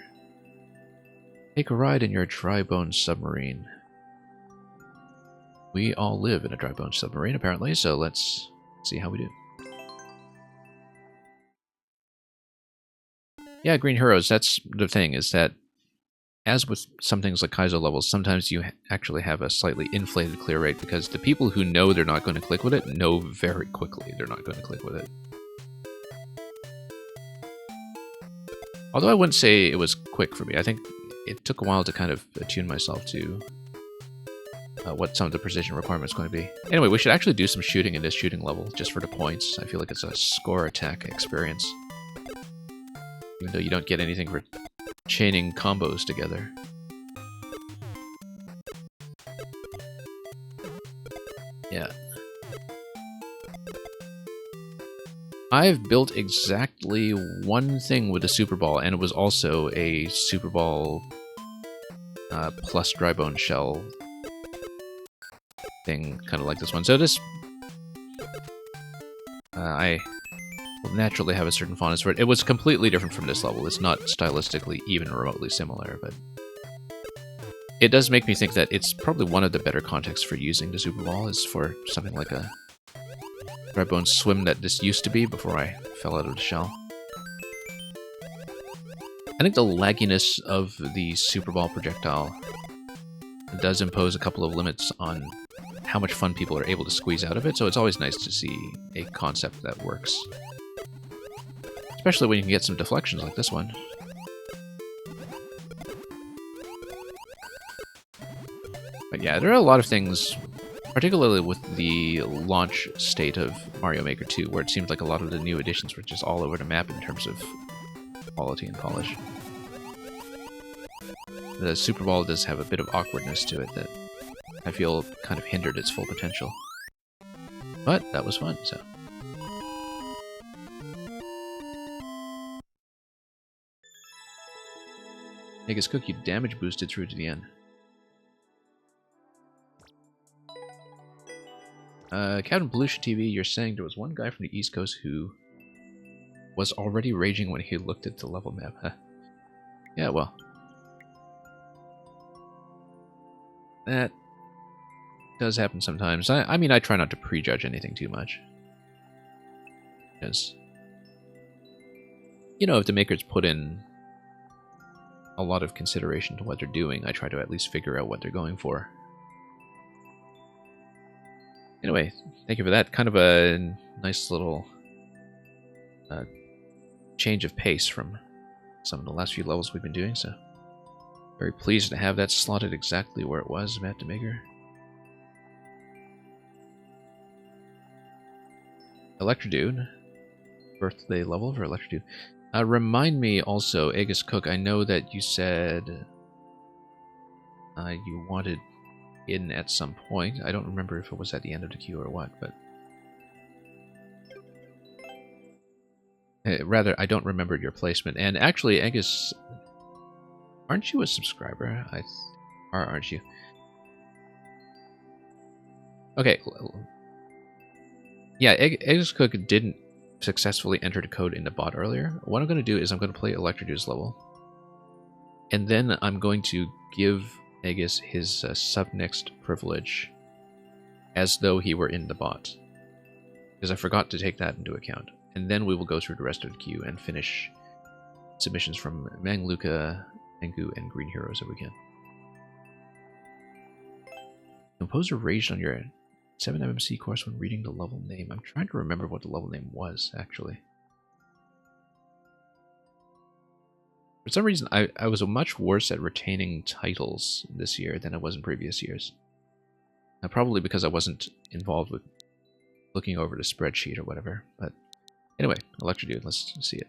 Take a ride in your dry bone submarine. We all live in a dry bone submarine, apparently, so let's see how we do. Yeah, Green Heroes, that's the thing, is that as with some things like Kaizo levels, sometimes you actually have a slightly inflated clear rate because the people who know they're not going to click with it know very quickly they're not going to click with it. Although I wouldn't say it was quick for me. I think it took a while to kind of attune myself to what some of the precision requirements are going to be. Anyway, we should actually do some shooting in this shooting level, just for the points. I feel like it's a score attack experience. Even though you don't get anything for chaining combos together. Yeah. I've built exactly one thing with a Super Ball, and it was also a Super Ball plus dry bone shell thing kind of like this one. So this, I will naturally have a certain fondness for it. It was completely different from this level. It's not stylistically even remotely similar, but it does make me think that it's probably one of the better contexts for using the Super Ball is for something like a Drybones Swim that this used to be before I fell out of the shell. I think the lagginess of the Super Ball projectile does impose a couple of limits on how much fun people are able to squeeze out of it, so it's always nice to see a concept that works. Especially when you can get some deflections like this one. But yeah, there are a lot of things, particularly with the launch state of Mario Maker 2, where it seemed like a lot of the new additions were just all over the map in terms of quality and polish. The Super Ball does have a bit of awkwardness to it that I feel kind of hindered its full potential. But that was fun, so. Vegas Cook, you damage boosted through to the end. Captain Pollution TV, you're saying there was one guy from the East Coast who was already raging when he looked at the level map, huh? Yeah, well. That does happen sometimes. I mean, I try not to prejudge anything too much. Because, you know, if the makers put in a lot of consideration to what they're doing, I try to at least figure out what they're going for. Anyway, thank you for that. Kind of a nice little change of pace from some of the last few levels we've been doing, so very pleased to have that slotted exactly where it was, Matt DeMaker. Electrodude. Birthday level for Electrodude. Remind me also, Aegis Cook, I know that you said you wanted in at some point. I don't remember if it was at the end of the queue or what, but... rather, I don't remember your placement. And actually, Aegis... Aren't you a subscriber? Or aren't you? Okay. Yeah, Aegis Cook didn't successfully enter the code in the bot earlier. What I'm going to do is I'm going to play Electrodude's level. And then I'm going to give Aegis his sub-next privilege as though he were in the bot. Because I forgot to take that into account. And then we will go through the rest of the queue and finish submissions from Mang Luca, Engu, and Green Heroes if we can. Composer raged on your 7MMC course when reading the level name. I'm trying to remember what the level name was, actually. For some reason, I was much worse at retaining titles this year than I was in previous years. Probably because I wasn't involved with looking over the spreadsheet or whatever. But anyway, Electrodude, let's see it.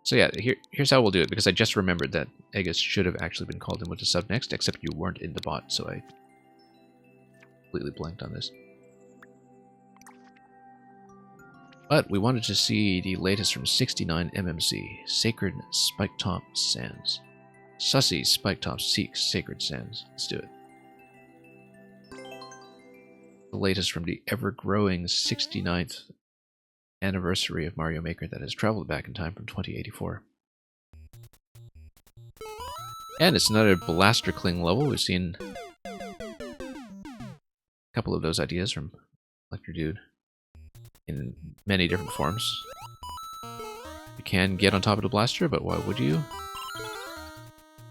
So yeah, here's how we'll do it, because I just remembered that Aegis should have actually been called in with the sub next, except you weren't in the bot, so I completely blanked on this. But we wanted to see the latest from 69MMC, Sacred Spiketop Sands. Sussy Spiketop seeks Sacred Sands. Let's do it. The latest from the ever-growing 69th anniversary of Mario Maker that has traveled back in time from 2084. And it's another Blaster Cling level. We've seen a couple of those ideas from Electrodude in many different forms. You can get on top of the blaster, but why would you?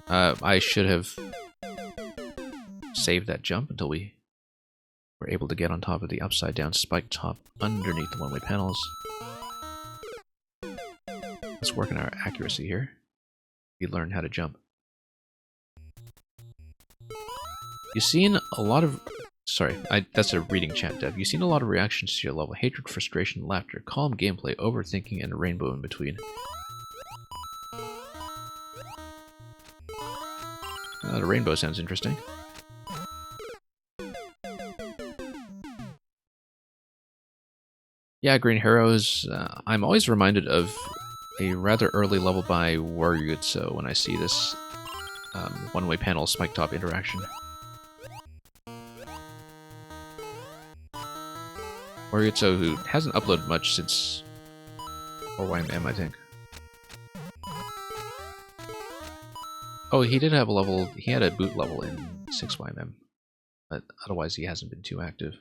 I should have saved that jump until we were able to get on top of the upside down spike top underneath the one-way panels. Let's work on our accuracy here. We learn how to jump. You've seen a lot of... Sorry, that's a reading chat, Dev. You've seen a lot of reactions to your level. Hatred, frustration, laughter, calm gameplay, overthinking, and a rainbow in between. The rainbow sounds interesting. Yeah, Green Heroes. I'm always reminded of a rather early level by Waryutsu when I see this one-way panel spike top interaction. Moriyutsu, who hasn't uploaded much since 4YMM, I think. Oh, he did have a level, he had a boot level in 6YMM, but otherwise he hasn't been too active.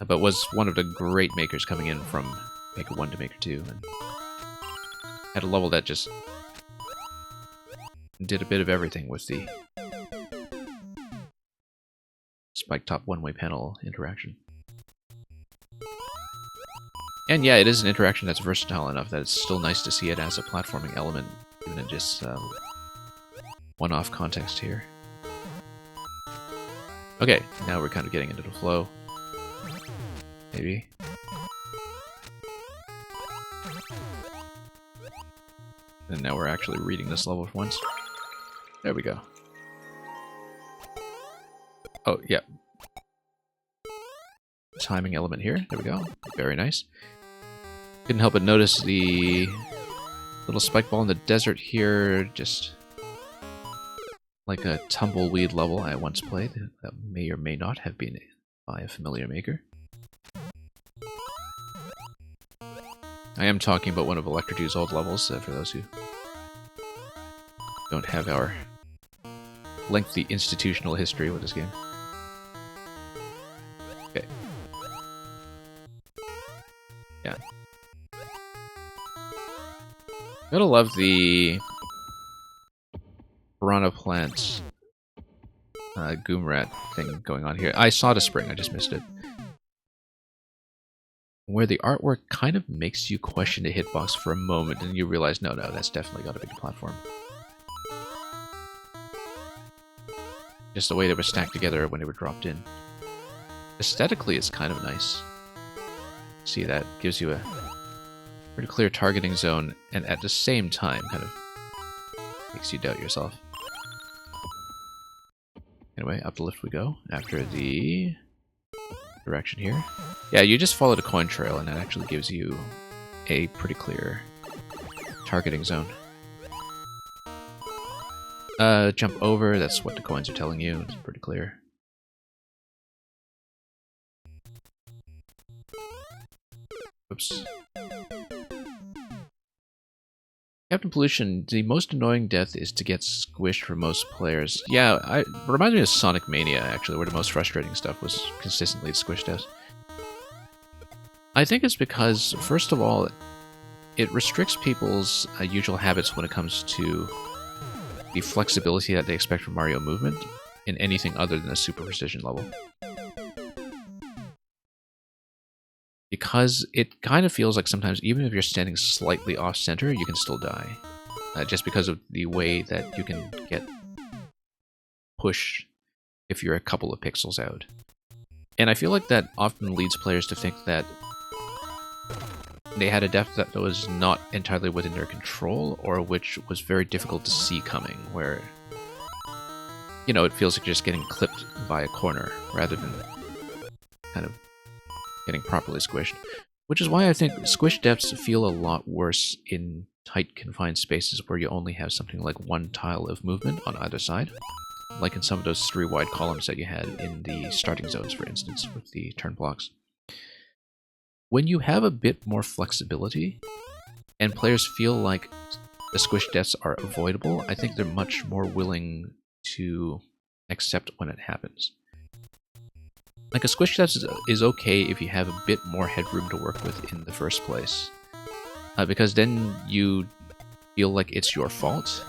But was one of the great makers coming in from Maker 1 to Maker 2, and had a level that just did a bit of everything with the spike top one-way panel interaction. And yeah, it is an interaction that's versatile enough that it's still nice to see it as a platforming element, even in just one-off context here. Okay, now we're kind of getting into the flow. Maybe. And now we're actually reading this level for once. There we go. Oh, yeah. Timing element here. There we go. Very nice. Couldn't help but notice the little spike ball in the desert here, just like a tumbleweed level I once played that may or may not have been by a familiar maker. I am talking about one of Electrodue's old levels, for those who don't have our lengthy institutional history with this game. Okay. Yeah. Gotta love the Piranha Plant Goomrat thing going on here. I saw the spring, I just missed it. Where the artwork kind of makes you question the hitbox for a moment, and you realize, no, that's definitely got to be the platform. Just the way they were stacked together when they were dropped in. Aesthetically, it's kind of nice. See, that gives you a pretty clear targeting zone, and at the same time, kind of makes you doubt yourself. Anyway, up the lift we go, after the direction here. Yeah, you just follow the coin trail, and that actually gives you a pretty clear targeting zone. Jump over, that's what the coins are telling you, it's pretty clear. Oops. Captain Pollution, the most annoying death is to get squished for most players. Yeah, it reminds me of Sonic Mania, actually, where the most frustrating stuff was consistently squish deaths. I think it's because, first of all, it restricts people's usual habits when it comes to the flexibility that they expect from Mario movement in anything other than a super precision level. Because it kind of feels like sometimes, even if you're standing slightly off-center, you can still die. Just because of the way that you can get pushed if you're a couple of pixels out. And I feel like that often leads players to think that they had a depth that was not entirely within their control, or which was very difficult to see coming, where, you know, it feels like you're just getting clipped by a corner, rather than kind of getting properly squished. Which is why I think squish depths feel a lot worse in tight, confined spaces where you only have something like one tile of movement on either side. Like in some of those 3 wide columns that you had in the starting zones, for instance, with the turn blocks. When you have a bit more flexibility, and players feel like the squish deaths are avoidable, I think they're much more willing to accept when it happens. Like, a squish death is okay if you have a bit more headroom to work with in the first place. Because then you feel like it's your fault.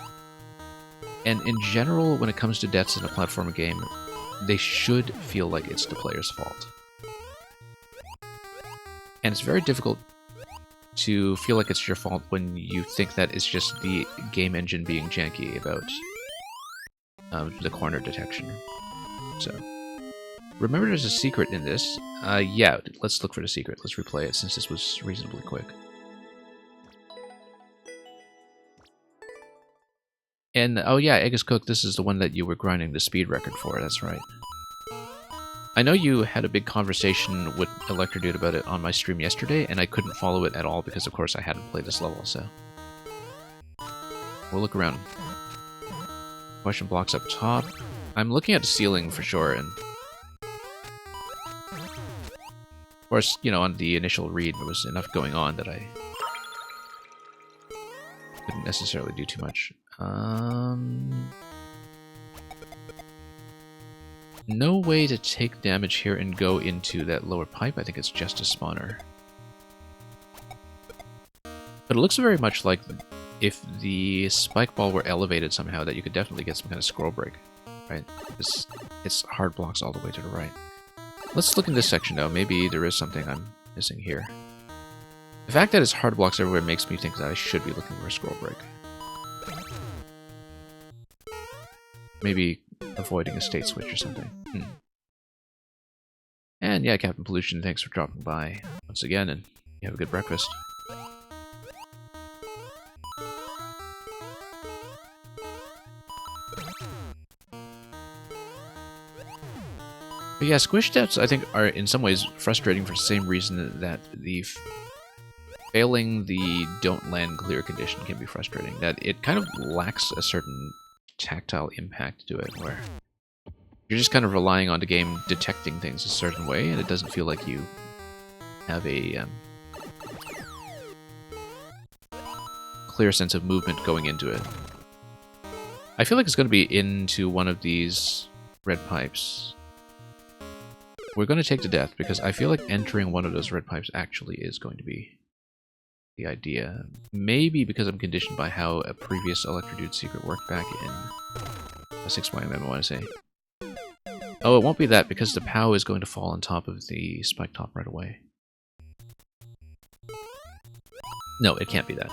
And in general, when it comes to deaths in a platformer game, they should feel like it's the player's fault. And it's very difficult to feel like it's your fault when you think that it's just the game engine being janky about the corner detection. So, remember there's a secret in this. Yeah, let's look for the secret. Let's replay it since this was reasonably quick. And, oh yeah, Egg is Cooked, this is the one that you were grinding the speed record for, that's right. I know you had a big conversation with Electrodue about it on my stream yesterday, and I couldn't follow it at all because, of course, I hadn't played this level, so... We'll look around. Question blocks up top. I'm looking at the ceiling for sure, and... course, you know, on the initial read, there was enough going on that I couldn't necessarily do too much. No way to take damage here and go into that lower pipe. I think it's just a spawner. But it looks very much like if the spike ball were elevated somehow, that you could definitely get some kind of scroll break, right? It's hard blocks all the way to the right. Let's look in this section, though. Maybe there is something I'm missing here. The fact that it's hard blocks everywhere makes me think that I should be looking for a scroll break. Maybe avoiding a state switch or something. And yeah, Captain Pollution, thanks for dropping by once again, and you have a good breakfast. But yeah, squish deaths, I think, are in some ways frustrating for the same reason that the failing the don't land clear condition can be frustrating. That it kind of lacks a certain tactile impact to it, where you're just kind of relying on the game detecting things a certain way, and it doesn't feel like you have a clear sense of movement going into it. I feel like it's going to be into one of these red pipes. We're going to take to death, because I feel like entering one of those red pipes actually is going to be the idea. Maybe because I'm conditioned by how a previous Electrodude secret worked back in a 6YMM, I want to say. Oh, it won't be that, because the POW is going to fall on top of the spike top right away. No, it can't be that.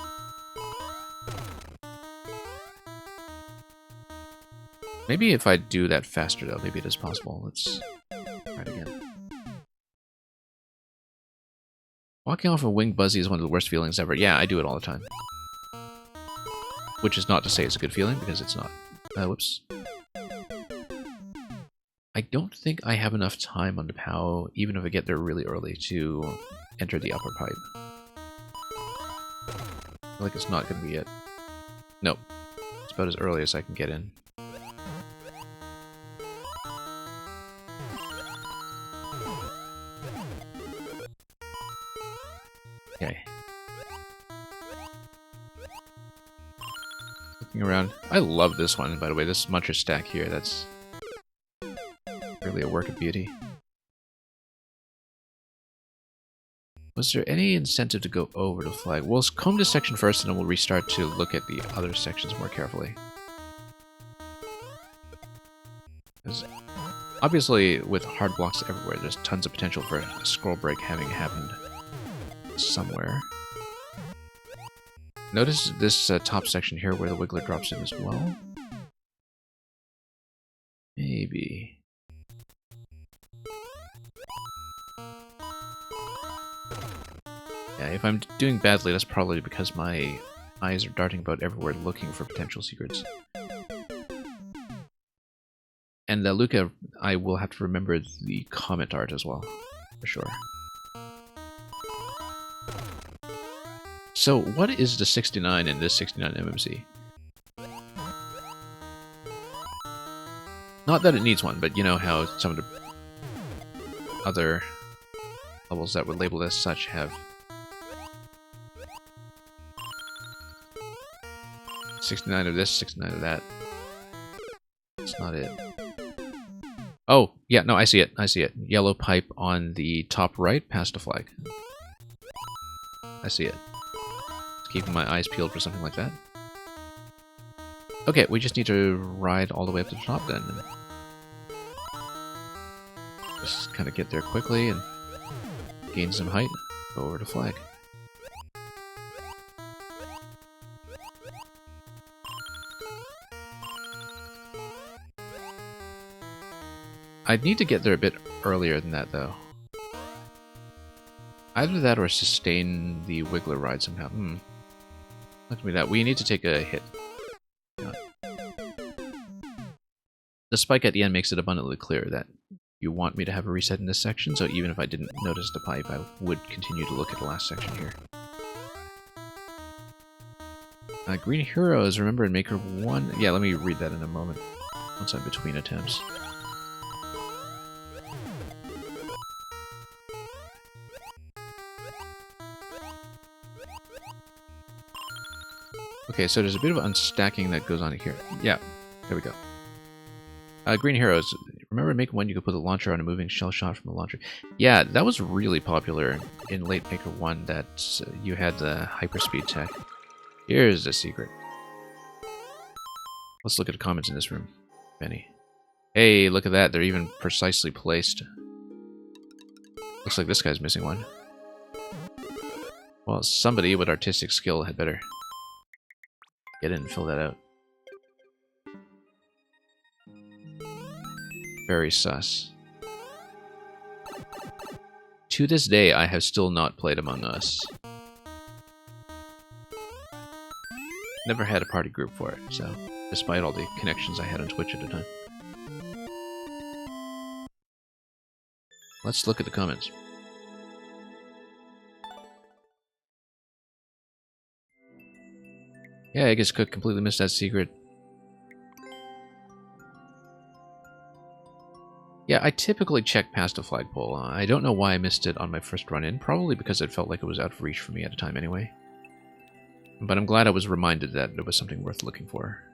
Maybe if I do that faster, though, maybe it is possible. Let's try it again. Walking off a winged Buzzy is one of the worst feelings ever. Yeah, I do it all the time. Which is not to say it's a good feeling, because it's not. Whoops. I don't think I have enough time on the POW, even if I get there really early, to enter the upper pipe. I feel like it's not going to be it. Nope. It's about as early as I can get in. Okay. Looking around. I love this one, by the way. This Muncher stack here, that's really a work of beauty. Was there any incentive to go over the flag? We'll comb this section first, and then we'll restart to look at the other sections more carefully. Because obviously, with hard blocks everywhere, there's tons of potential for a scroll break having happened somewhere. Notice this top section here where the Wiggler drops in as well. Maybe. Yeah, if I'm doing badly, that's probably because my eyes are darting about everywhere looking for potential secrets. And Luca, I will have to remember the comment art as well, for sure. So, what is the 69 in this 69 MMC? Not that it needs one, but you know how some of the other levels that were labeled as such have 69 of this, 69 of that. That's not it. Oh, yeah, no, I see it. I see it. Yellow pipe on the top right, past the flag. I see it. Just keeping my eyes peeled for something like that. Okay, we just need to ride all the way up to the top then. And just kind of get there quickly and gain some height. Go over to flag. I'd need to get there a bit earlier than that, though. Either that or sustain the Wiggler ride somehow. Look at me that. We need to take a hit. The spike at the end makes it abundantly clear that you want me to have a reset in this section, so even if I didn't notice the pipe, I would continue to look at the last section here. Green Heroes, remember in Maker 1? Yeah, let me read that in a moment, once I'm between attempts. Okay, so there's a bit of unstacking that goes on here. Yeah, there we go. Green Heroes. Remember Maker 1, you could put the launcher on a moving shell shot from the launcher. Yeah, that was really popular in late Maker 1, that you had the hyperspeed tech. Here's the secret. Let's look at the comments in this room, Benny. Hey, look at that. They're even precisely placed. Looks like this guy's missing one. Well, somebody with artistic skill had better get in and fill that out. Very sus. To this day, I have still not played Among Us. Never had a party group for it, so despite all the connections I had on Twitch at the time. Let's look at the comments. Yeah, I guess Cook completely missed that secret. Yeah, I typically check past a flagpole. I don't know why I missed it on my first run-in. Probably because it felt like it was out of reach for me at the time anyway. But I'm glad I was reminded that it was something worth looking for.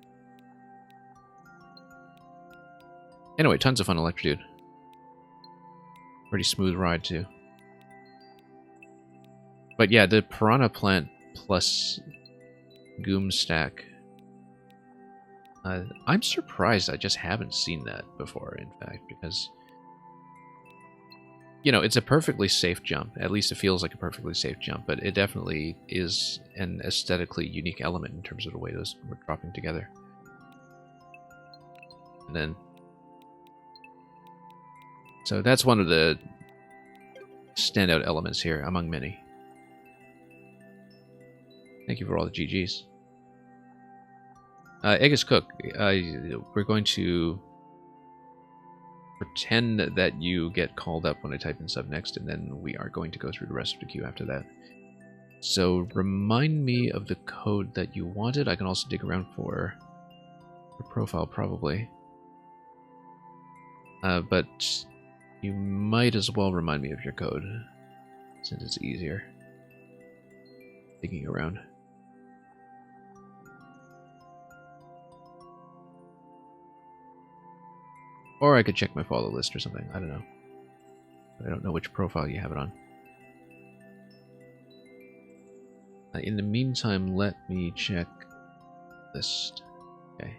Anyway, tons of fun, Electrodude. Pretty smooth ride, too. But yeah, the Piranha Plant plus Goom Stack. I'm surprised I just haven't seen that before, in fact, because, you know, it's a perfectly safe jump. At least it feels like a perfectly safe jump, but it definitely is an aesthetically unique element in terms of the way those were dropping together. And then, so that's one of the standout elements here, among many. Thank you for all the GGs. Aegis Cook, we're going to pretend that you get called up when I type in sub next, and then we are going to go through the rest of the queue after that. So remind me of the code that you wanted. I can also dig around for your profile, probably. But you might as well remind me of your code, since it's easier digging around. Or I could check my follow list or something. I don't know. I don't know which profile you have it on. In the meantime, let me check list. Okay.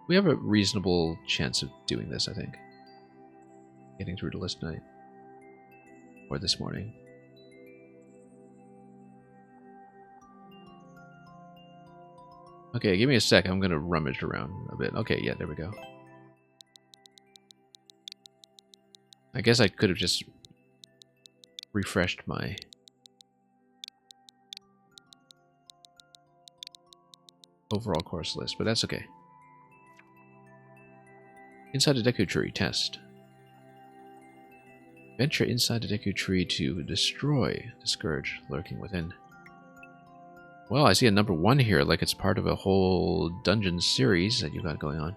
We have a reasonable chance of doing this, I think. Getting through the list tonight. Or this morning. Okay, give me a sec. I'm going to rummage around a bit. Okay, yeah, there we go. I guess I could have just refreshed my overall course list, but that's okay. Inside the Deku Tree test. Venture inside the Deku Tree to destroy the Scourge lurking within. Well, I see a number 1 here, like it's part of a whole dungeon series that you got going on.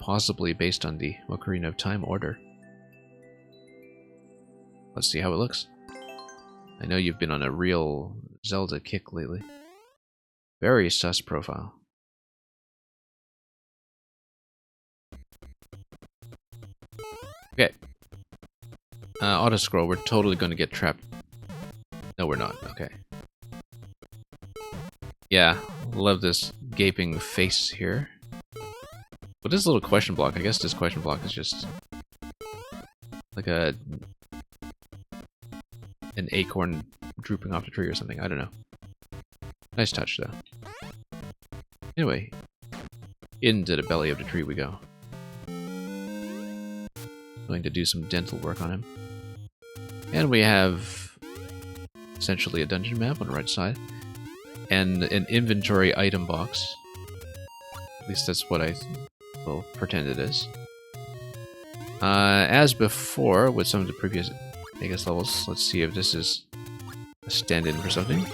Possibly based on the Ocarina of Time order. Let's see how it looks. I know you've been on a real Zelda kick lately. Very sus profile. Okay. Auto-scroll, we're totally going to get trapped. No, we're not. Okay. Yeah, love this gaping face here. What is this little question block? I guess this question block is just like an acorn drooping off the tree or something. I don't know. Nice touch, though. Anyway, into the belly of the tree we go. Going to do some dental work on him. And we have essentially a dungeon map on the right side. And an inventory item box. At least that's what I will pretend it is. As before, with some of the previous Aegis levels, let's see if this is a stand-in for something.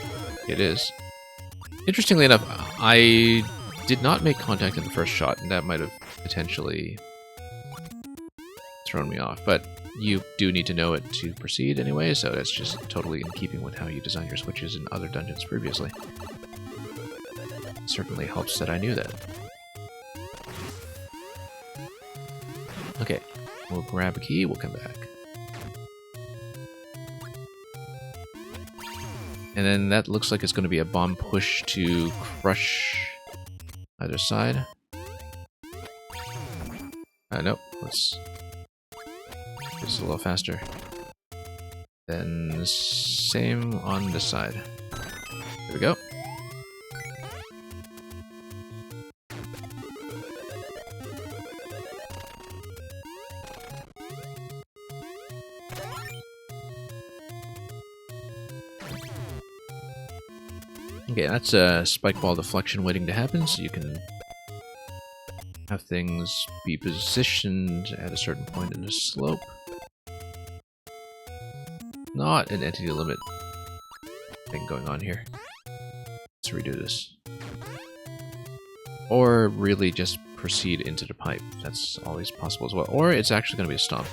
It is. Interestingly enough, I did not make contact in the first shot, and that might have potentially thrown me off, but you do need to know it to proceed anyway, so that's just totally in keeping with how you design your switches in other dungeons previously. Certainly helps that I knew that. Okay, we'll grab a key, we'll come back. And then that looks like it's going to be a bomb push to crush either side. Nope, let's do this a little faster. Then same on this side. There we go. Okay, that's a spike ball deflection waiting to happen, so you can have things be positioned at a certain point in the slope. Not an entity limit thing going on here. Let's redo this. Or really just proceed into the pipe. That's always possible as well. Or it's actually going to be a stomp.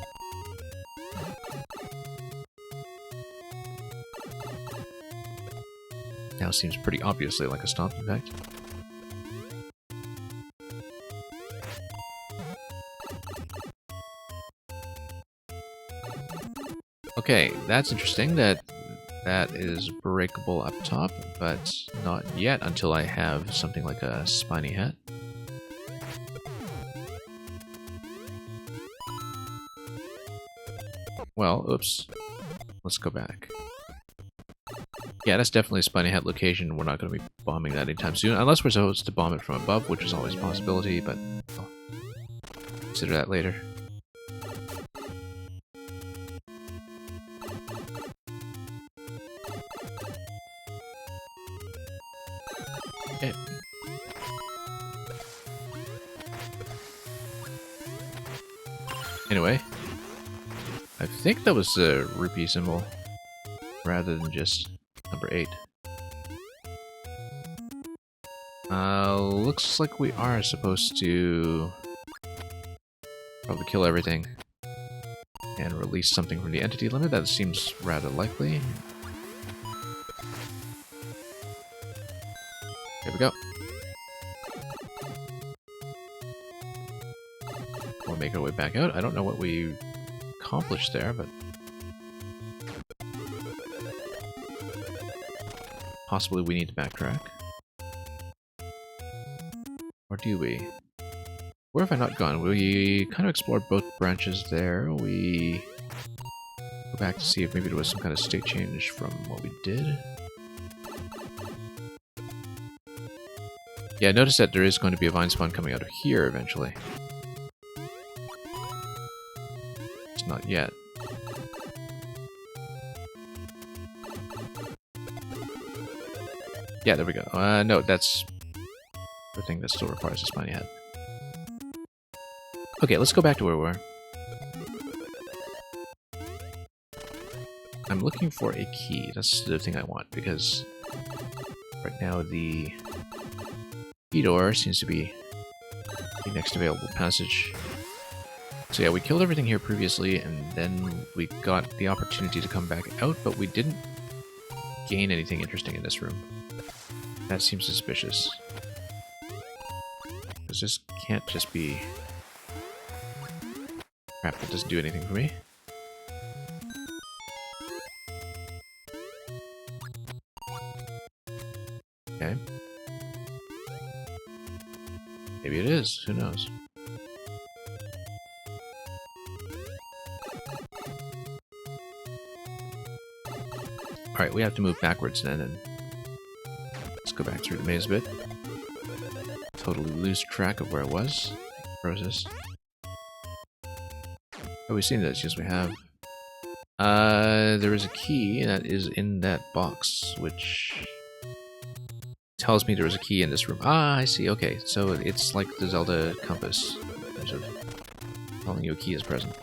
Now seems pretty obviously like a stomp, in fact. Okay, that's interesting that that is breakable up top, but not yet until I have something like a spiny hat. Well, oops. Let's go back. Yeah, that's definitely a spiny hat location. We're not going to be bombing that anytime soon, unless we're supposed to bomb it from above, which is always a possibility, but I'll consider that later. Okay. Anyway, I think that was a rupee symbol rather than just number 8. Looks like we are supposed to probably kill everything and release something from the entity limit. That seems rather likely. There we go. We'll make our way back out. I don't know what we accomplished there, but possibly we need to backtrack. Or do we? Where have I not gone? We kind of explored both branches there. We go back to see if maybe there was some kind of state change from what we did. Yeah, notice that there is going to be a vine spawn coming out of here eventually. It's not yet. Yeah, there we go. No, that's the thing that still requires a spiny head. Okay, let's go back to where we were. I'm looking for a key. That's the thing I want, because right now the key door seems to be the next available passage. So yeah, we killed everything here previously, and then we got the opportunity to come back out, but we didn't gain anything interesting in this room. That seems suspicious. Because this can't just be crap that doesn't do anything for me. Okay. Maybe it is. Who knows? Alright, we have to move backwards then, and let's go back through the maze a bit. Totally lose track of where it was. Process. Oh, we've seen this. Yes, we have. There is a key that is in that box, which tells me there was a key in this room. Ah, I see. Okay, so it's like the Zelda compass in terms of telling you a key is present.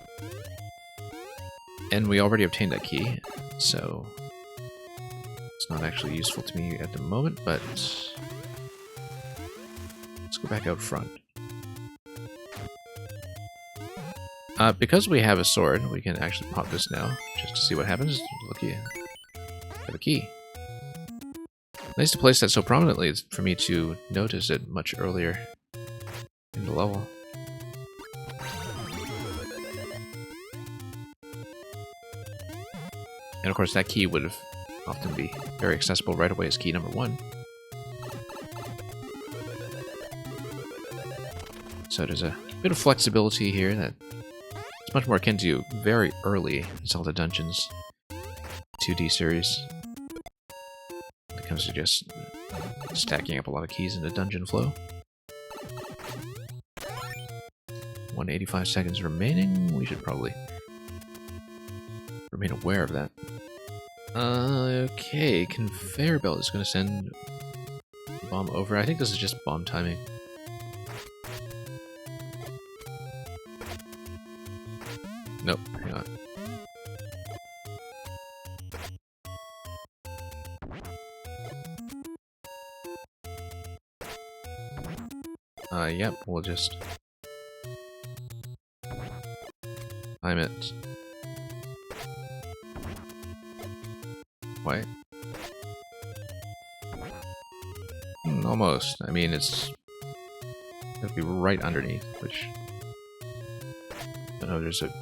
And we already obtained that key, so it's not actually useful to me at the moment, but let's go back out front. Because we have a sword, we can actually pop this now, just to see what happens. Look here. We have a key. Nice to place that so prominently for me to notice it much earlier in the level. And of course that key would often be very accessible right away as key number 1. So there's a bit of flexibility here that it's much more akin to very early Zelda Dungeons 2D series. When it comes to just stacking up a lot of keys in the dungeon flow. 185 seconds remaining. We should probably remain aware of that. Okay, conveyor belt is going to send the bomb over. I think this is just bomb timing. Nope, hang on. Yep, we'll just time it. Wait. Almost. I mean, it's gonna be right underneath, which I don't know. There's a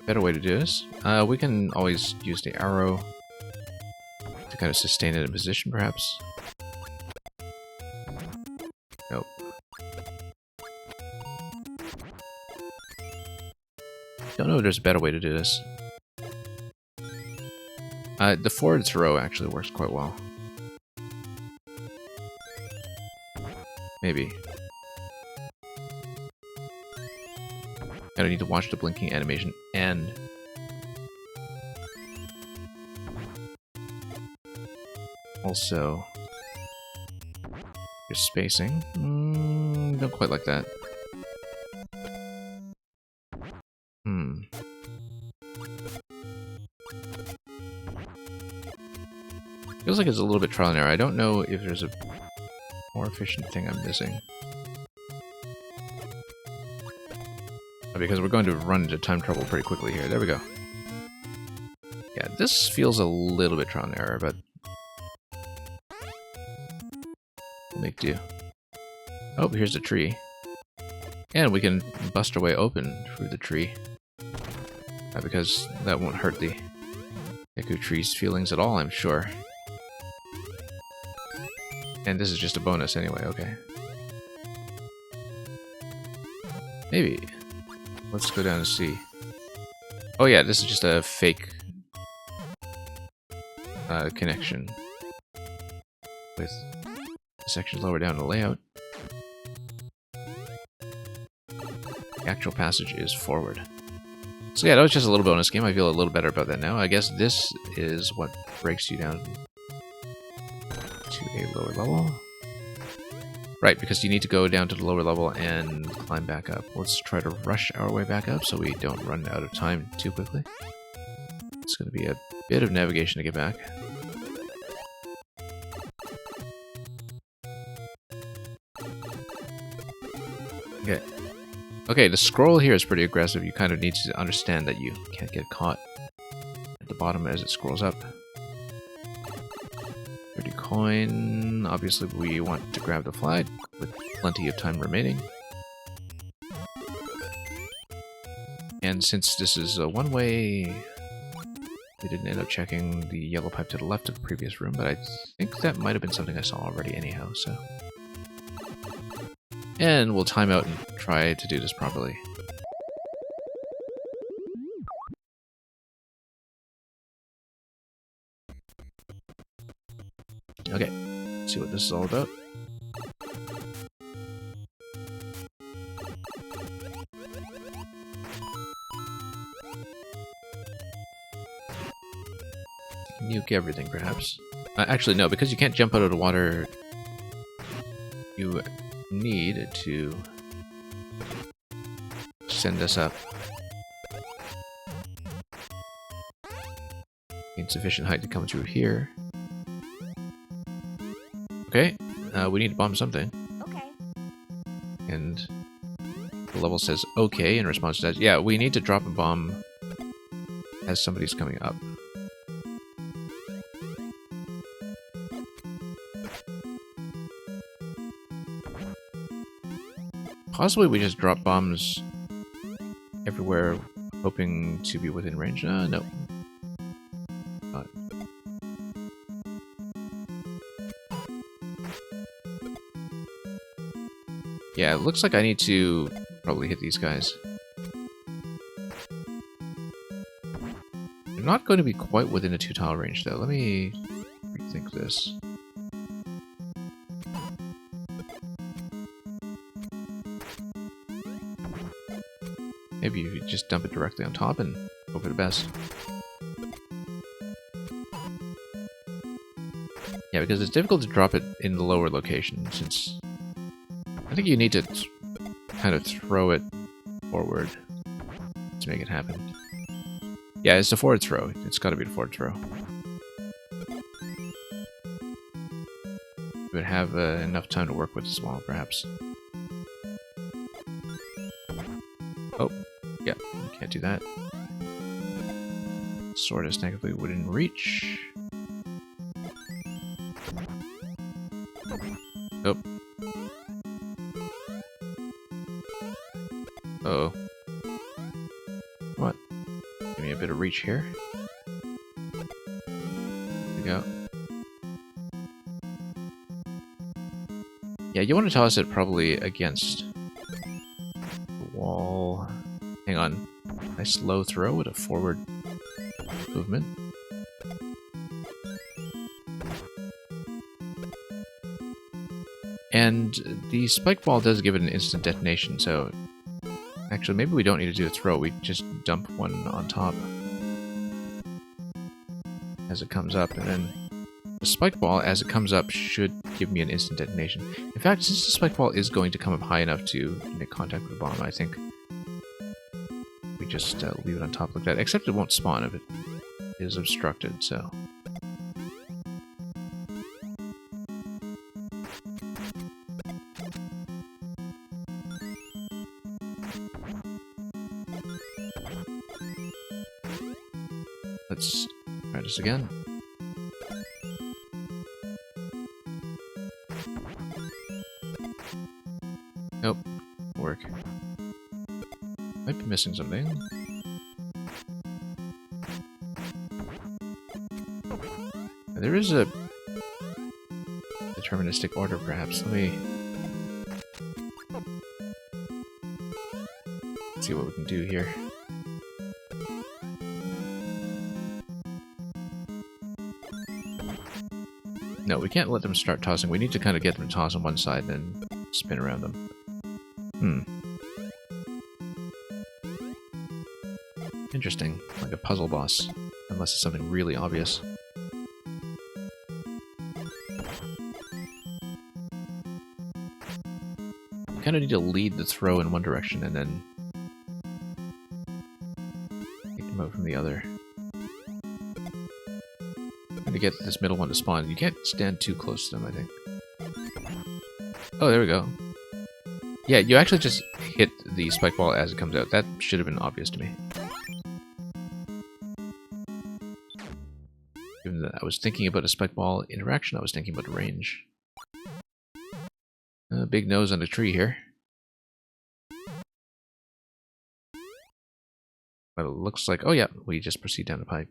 better way to do this. We can always use the arrow to kind of sustain it in position, perhaps. Nope. Don't know if there's a better way to do this. The forward throw actually works quite well. Maybe. I don't need to watch the blinking animation and also your spacing. Don't quite like that. Feels like it's a little bit trial and error. I don't know if there's a more efficient thing I'm missing. Because we're going to run into time trouble pretty quickly here. There we go. Yeah, this feels a little bit trial and error, but we'll make do. Oh, here's the tree. And we can bust our way open through the tree. Because that won't hurt the Deku Tree's feelings at all, I'm sure. And this is just a bonus anyway, okay. Maybe. Let's go down and see. Oh yeah, this is just a fake connection with the sections lower down in the layout. The actual passage is forward. So yeah, that was just a little bonus game. I feel a little better about that now. I guess this is what breaks you down to a lower level. Right, because you need to go down to the lower level and climb back up. Let's try to rush our way back up so we don't run out of time too quickly. It's going to be a bit of navigation to get back. Okay. Okay, the scroll here is pretty aggressive. You kind of need to understand that you can't get caught at the bottom as it scrolls up. 30 coin. Obviously, we want to grab the flag with plenty of time remaining. And since this is a one-way, we didn't end up checking the yellow pipe to the left of the previous room, but I think that might have been something I saw already anyhow, so... And we'll time out and try to do this properly. Okay, let's see what this is all about. Nuke everything, perhaps. Actually, no, because you can't jump out of the water, you need to send us up insufficient height to come through here. Okay, we need to bomb something. Okay. And the level says okay in response to that. Yeah, we need to drop a bomb as somebody's coming up. Possibly we just drop bombs everywhere, hoping to be within range. No. Yeah, it looks like I need to probably hit these guys. They're not going to be quite within a 2-tile range, though. Let me rethink this. Maybe you just dump it directly on top and hope for the best. Yeah, because it's difficult to drop it in the lower location, since I think you need to kind of throw it forward to make it happen. Yeah, it's the forward throw. It's got to be the forward throw. We would have enough time to work with as well, perhaps. Oh, yeah, you can't do that. Sword is negatively within reach. Nope. Uh-oh. What? Give me a bit of reach here. There we go. Yeah, you want to toss it probably against the wall. Hang on. Nice low throw with a forward movement. And the spike ball does give it an instant detonation, so actually maybe we don't need to do a throw, we just dump one on top as it comes up, and then the spike ball as it comes up should give me an instant detonation. In fact, since the spike ball is going to come up high enough to make contact with the bomb, I think we just leave it on top like that, except it won't spawn if it is obstructed, so... Let's try this again. Nope. Work. Might be missing something. There is a deterministic order, perhaps. Let me see what we can do here. No, we can't let them start tossing. We need to kind of get them to toss on one side and then spin around them. Interesting. Like a puzzle boss. Unless it's something really obvious. You kind of need to lead the throw in one direction and then take them out from the other. To get this middle one to spawn. You can't stand too close to them, I think. Oh, there we go. Yeah, you actually just hit the spike ball as it comes out. That should have been obvious to me. Given that I was thinking about a spike ball interaction, I was thinking about range. Big nose on the tree here. But it looks like... Oh yeah, we just proceed down the pipe.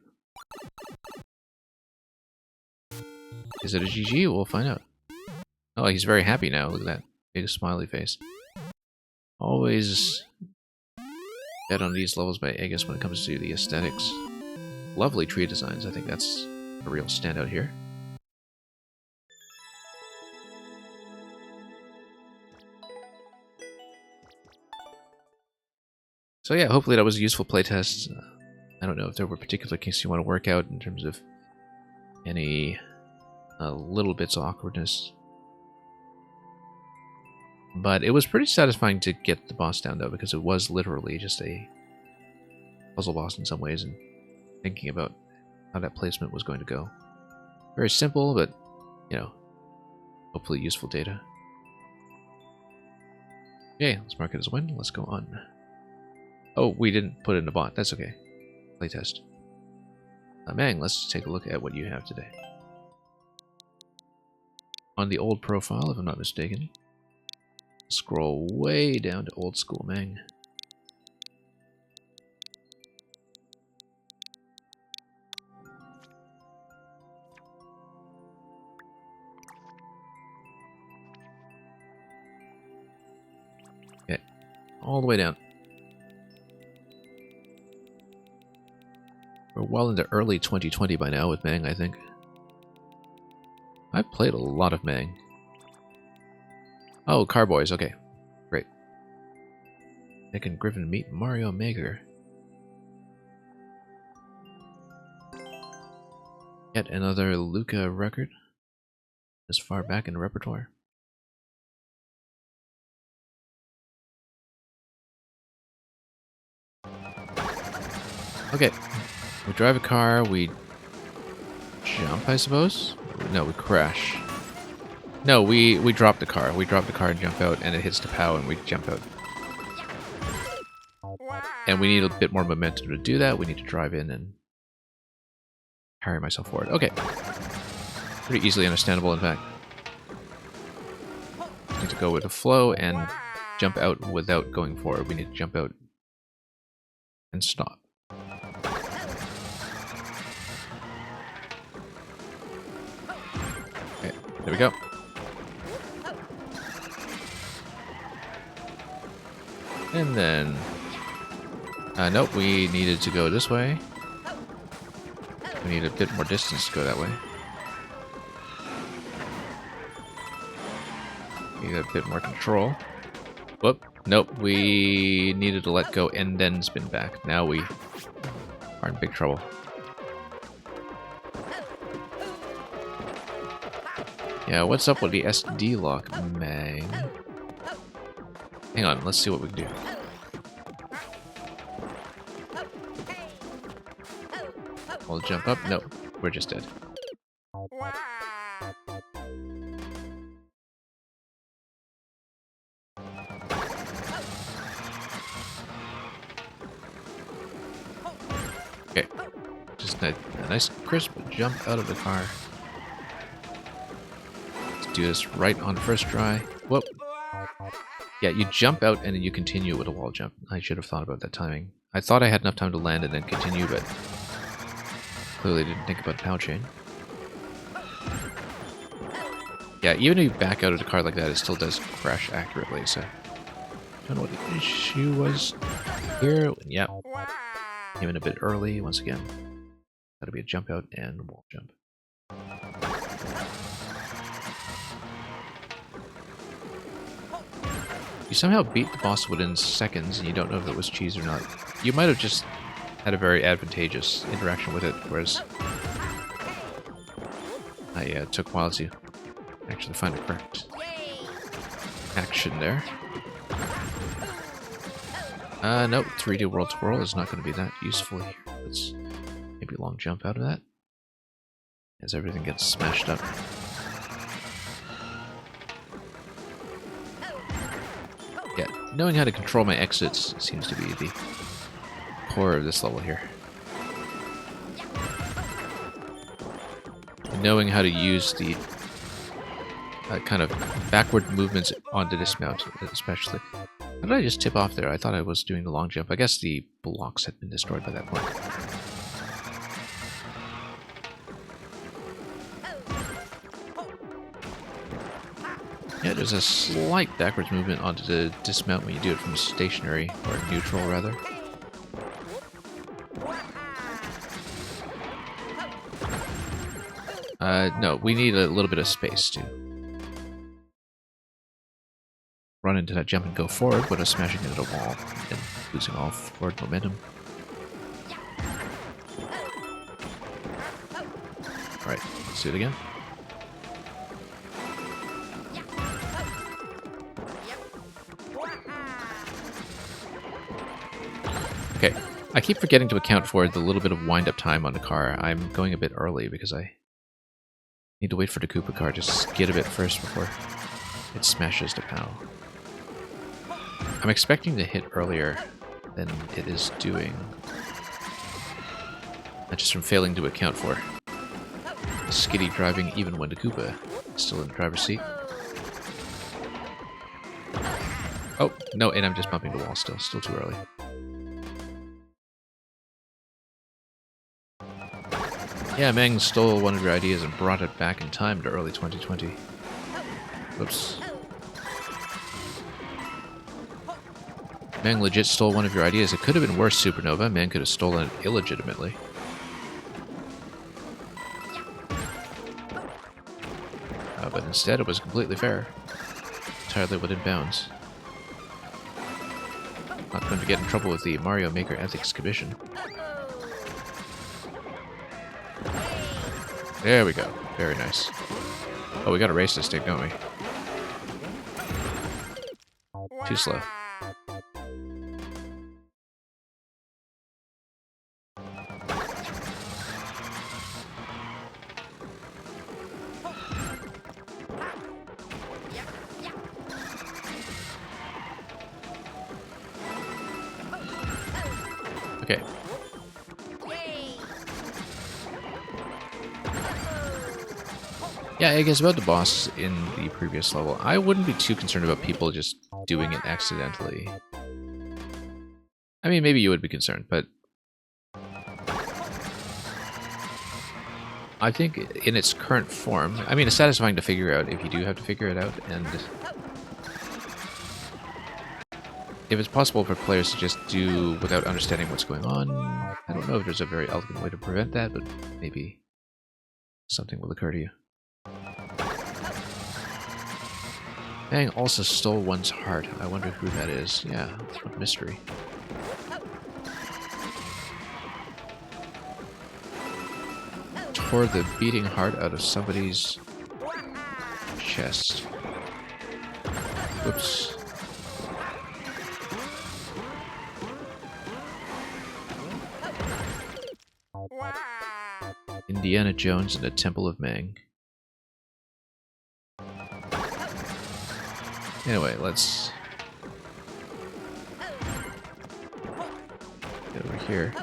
Is it a GG? We'll find out. Oh, he's very happy now. Look at that. Big smiley face. Always bet on these levels by Aegis when it comes to the aesthetics. Lovely tree designs. I think that's a real standout here. So yeah, hopefully that was a useful playtest. I don't know if there were particular kinks you want to work out in terms of any... little bits of awkwardness. But it was pretty satisfying to get the boss down, though, because it was literally just a puzzle boss in some ways, and thinking about how that placement was going to go. Very simple, but, you know, hopefully useful data. Okay, let's mark it as a win. Let's go on. Oh, we didn't put in a bot. That's okay. Playtest. Mang, let's take a look at what you have today. On the old profile, if I'm not mistaken. Scroll way down to old school Mang. Okay, all the way down. We're well into early 2020 by now with Mang, I think. I've played a lot of Mang. Oh, Carboys, okay. Great. Nick and Griffin meet Mario Maker. Yet another Luca record. As far back in the repertoire. Okay. We drive a car, we jump, I suppose? No, we crash. No, we drop the car. We drop the car and jump out, and it hits the POW, and we jump out. And we need a bit more momentum to do that. We need to drive in and carry myself forward. Okay. Pretty easily understandable, in fact. We need to go with the flow and jump out without going forward. We need to jump out and stop. Okay, there we go. And then... nope, we needed to go this way. We need a bit more distance to go that way. Need a bit more control. Whoop. Nope, we needed to let go and then spin back. Now we are in big trouble. Yeah, what's up with the SD lock, Mang? Hang on, let's see what we can do. We'll jump up. Nope, we're just dead. Okay, just a nice crisp jump out of the car. Let's do this right on first try. Whoop. Yeah, you jump out and then you continue with a wall jump. I should have thought about that timing. I thought I had enough time to land and then continue, but clearly didn't think about the POW chain. Yeah, even if you back out of the car like that, it still does crash accurately, so... I don't know what the issue was here. Yep. Came in a bit early, once again. Gotta be a jump out and wall jump. You somehow beat the boss within seconds, and you don't know if it was cheese or not. You might have just had a very advantageous interaction with it, whereas it took a while to actually find the correct action there. Nope, 3D World Twirl is not going to be that useful here. Let's maybe long jump out of that as everything gets smashed up. Yeah, knowing how to control my exits seems to be the core of this level here. And knowing how to use the kind of backward movements on the dismount, especially. How did I just tip off there? I thought I was doing the long jump. I guess the blocks had been destroyed by that point. Yeah, there's a slight backwards movement onto the dismount when you do it from stationary, or neutral rather. No, we need a little bit of space to run into that jump and go forward without smashing into the wall and losing all forward momentum. Alright, let's do it again. Okay, I keep forgetting to account for the little bit of wind-up time on the car. I'm going a bit early because I need to wait for the Koopa car to skid a bit first before it smashes the POW. I'm expecting to hit earlier than it is doing. Not just from failing to account for the skiddy driving even when the Koopa is still in the driver's seat. Oh, no, and I'm just bumping the wall still. Still too early. Yeah, Meng stole one of your ideas and brought it back in time to early 2020. Whoops. Meng legit stole one of your ideas. It could have been worse, Supernova. Meng could have stolen it illegitimately. But instead it was completely fair. Entirely within bounds. Not going to get in trouble with the Mario Maker Ethics Commission. There we go. Very nice. Oh, we gotta race this thing, don't we? Too slow. Okay. Yeah, I guess about the boss in the previous level, I wouldn't be too concerned about people just doing it accidentally. I mean, maybe you would be concerned, but I think in its current form, I mean, it's satisfying to figure out if you do have to figure it out, and if it's possible for players to just do without understanding what's going on, I don't know if there's a very elegant way to prevent that, but maybe something will occur to you. Meng also stole one's heart. I wonder who that is. Yeah, what mystery. Tore the beating heart out of somebody's chest. Whoops. Indiana Jones and the Temple of Meng. Anyway, let's get over here.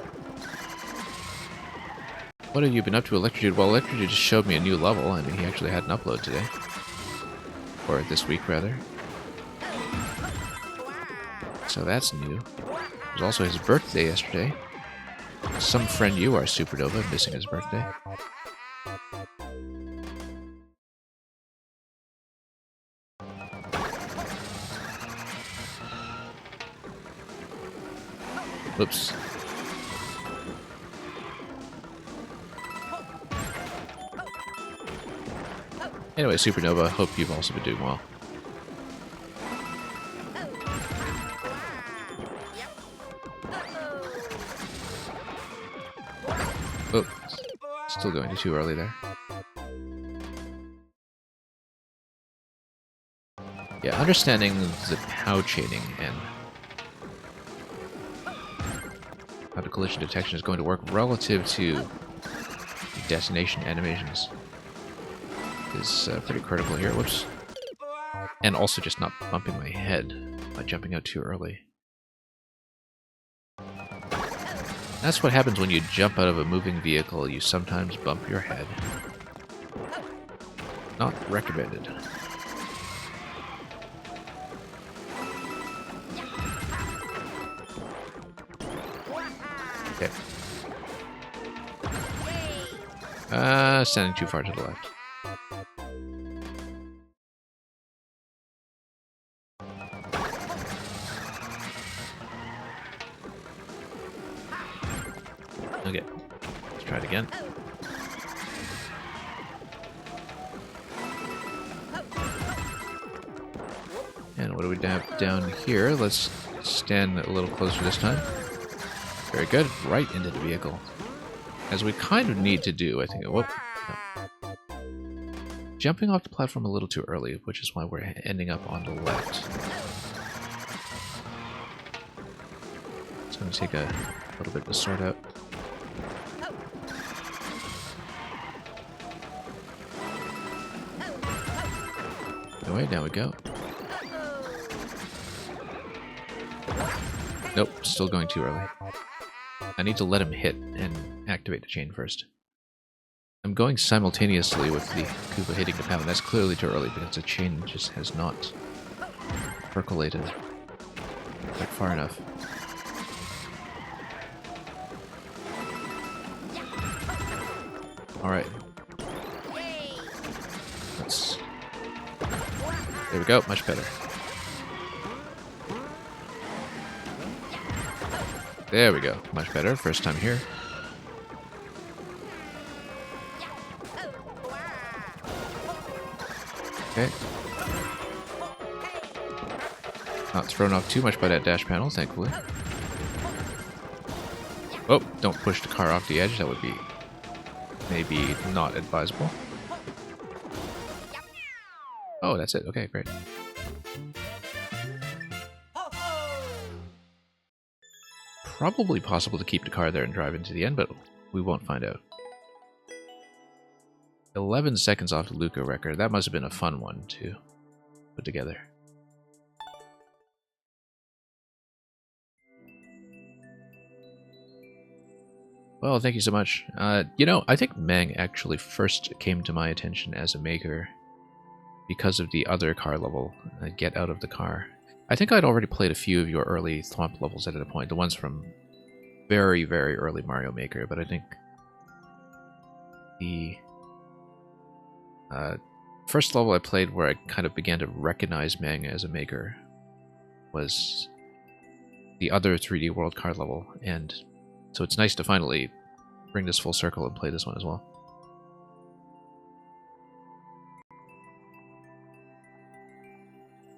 What have you been up to, Electrodude? Well, Electrodude just showed me a new level. I mean, he actually had an upload today. Or this week, rather. So that's new. It was also his birthday yesterday. Some friend you are, Supernova, missing his birthday. Whoops. Anyway, Supernova, hope you've also been doing well. Oh, still going too early there. Yeah, understanding the POW chaining and how the collision detection is going to work relative to detonation animations is pretty critical here. Whoops. And also just not bumping my head by jumping out too early. That's what happens when you jump out of a moving vehicle. You sometimes bump your head. Not recommended. Okay. Standing too far to the left. Okay, let's try it again. And what do we have down here? Let's stand a little closer this time. Very good, right into the vehicle. As we kind of need to do, I think. Whoop. No. Jumping off the platform a little too early, which is why we're ending up on the left. It's going to take a little bit to sort out. Anyway, down we go. Nope, still going too early. I need to let him hit and activate the chain first. I'm going simultaneously with the Koopa hitting the POW, and that's clearly too early because the chain just has not percolated. like far enough. Alright. Let's... There we go, much better. There we go, much better. First time here. Okay. Not thrown off too much by that dash panel, thankfully. Oh, don't push the car off the edge. That would be maybe not advisable. Oh, that's it. Okay, great. Probably possible to keep the car there and drive into the end, but we won't find out. 11 seconds off the Luca record. That must have been a fun one to put together. Well, thank you so much. You know, I think Meng actually first came to my attention as a maker because of the other car level, Get Out of the Car. I think I'd already played a few of your early Thwomp levels at that point, the ones from very, very early Mario Maker, but I think the first level I played where I kind of began to recognize Meng as a maker was the other 3D World car level, and so it's nice to finally bring this full circle and play this one as well.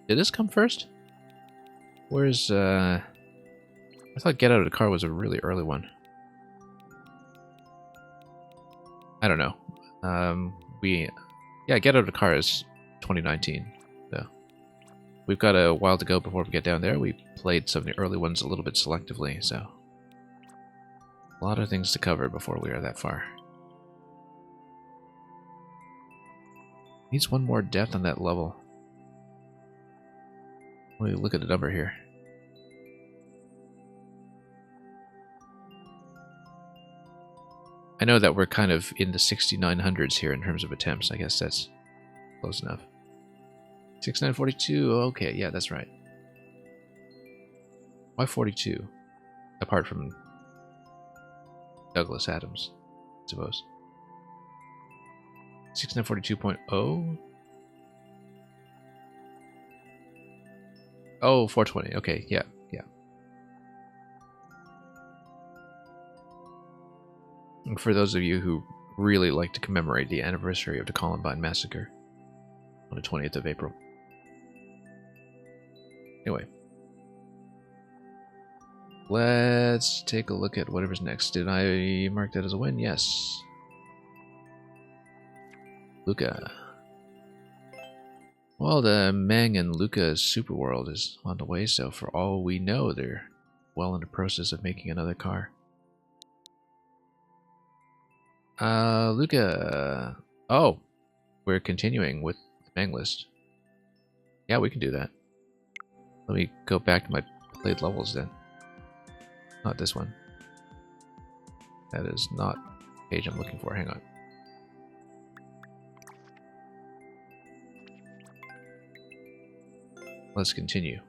Did this come first? Where's, I thought Get Out of the Car was a really early one. I don't know. Yeah, Get Out of the Car is 2019, so we've got a while to go before we get down there. We played some of the early ones a little bit selectively, so a lot of things to cover before we are that far. Needs one more death on that level. Let me look at the number here. I know that we're kind of in the 6900s here in terms of attempts. I guess that's close enough. 6942, okay, yeah, that's right. Why 42? Apart from Douglas Adams, I suppose. 6942.0? Oh, 420, okay, yeah, yeah. And for those of you who really like to commemorate the anniversary of the Columbine Massacre on the 20th of April. Anyway. Let's take a look at whatever's next. Did I mark that as a win? Yes. Luca. Well, the Meng and Luca Super World is on the way, so for all we know, they're well in the process of making another car. Luca. Oh, we're continuing with the Meng list. Yeah, we can do that. Let me go back to my played levels then. Not this one. That is not the page I'm looking for. Hang on. Let's continue.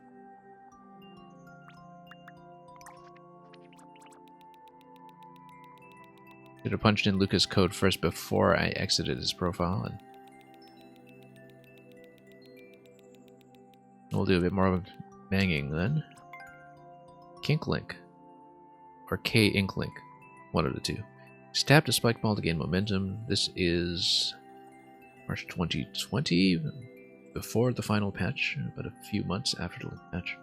Should have punched in Luca's code first before I exited his profile, and we'll do a bit more of banging then. Kinklink. Or K-Inklink. One of the two. Stab the spike ball to gain momentum. This is March 2020, before the final patch, but a few months after the patch.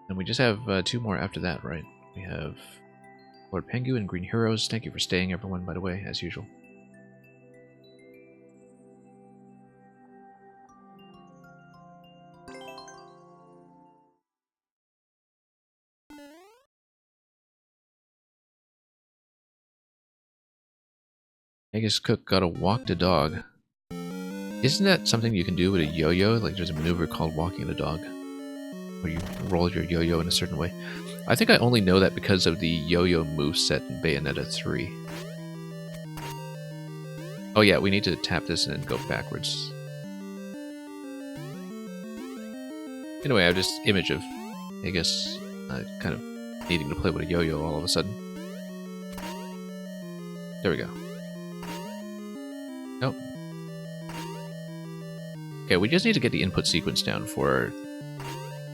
And we just have 2 more after that, right? We have Lord Pengu and Green Heroes. Thank you for staying, everyone, by the way, as usual. Vegas Cook got to walk the dog. Isn't that something you can do with a yo-yo? Like there's a maneuver called walking the dog, where you roll your yo-yo in a certain way. I think I only know that because of the yo-yo moveset in Bayonetta 3. Oh yeah, we need to tap this and then go backwards. Anyway, I have this image of, I guess, kind of needing to play with a yo-yo all of a sudden. There we go. Nope. Okay, we just need to get the input sequence down for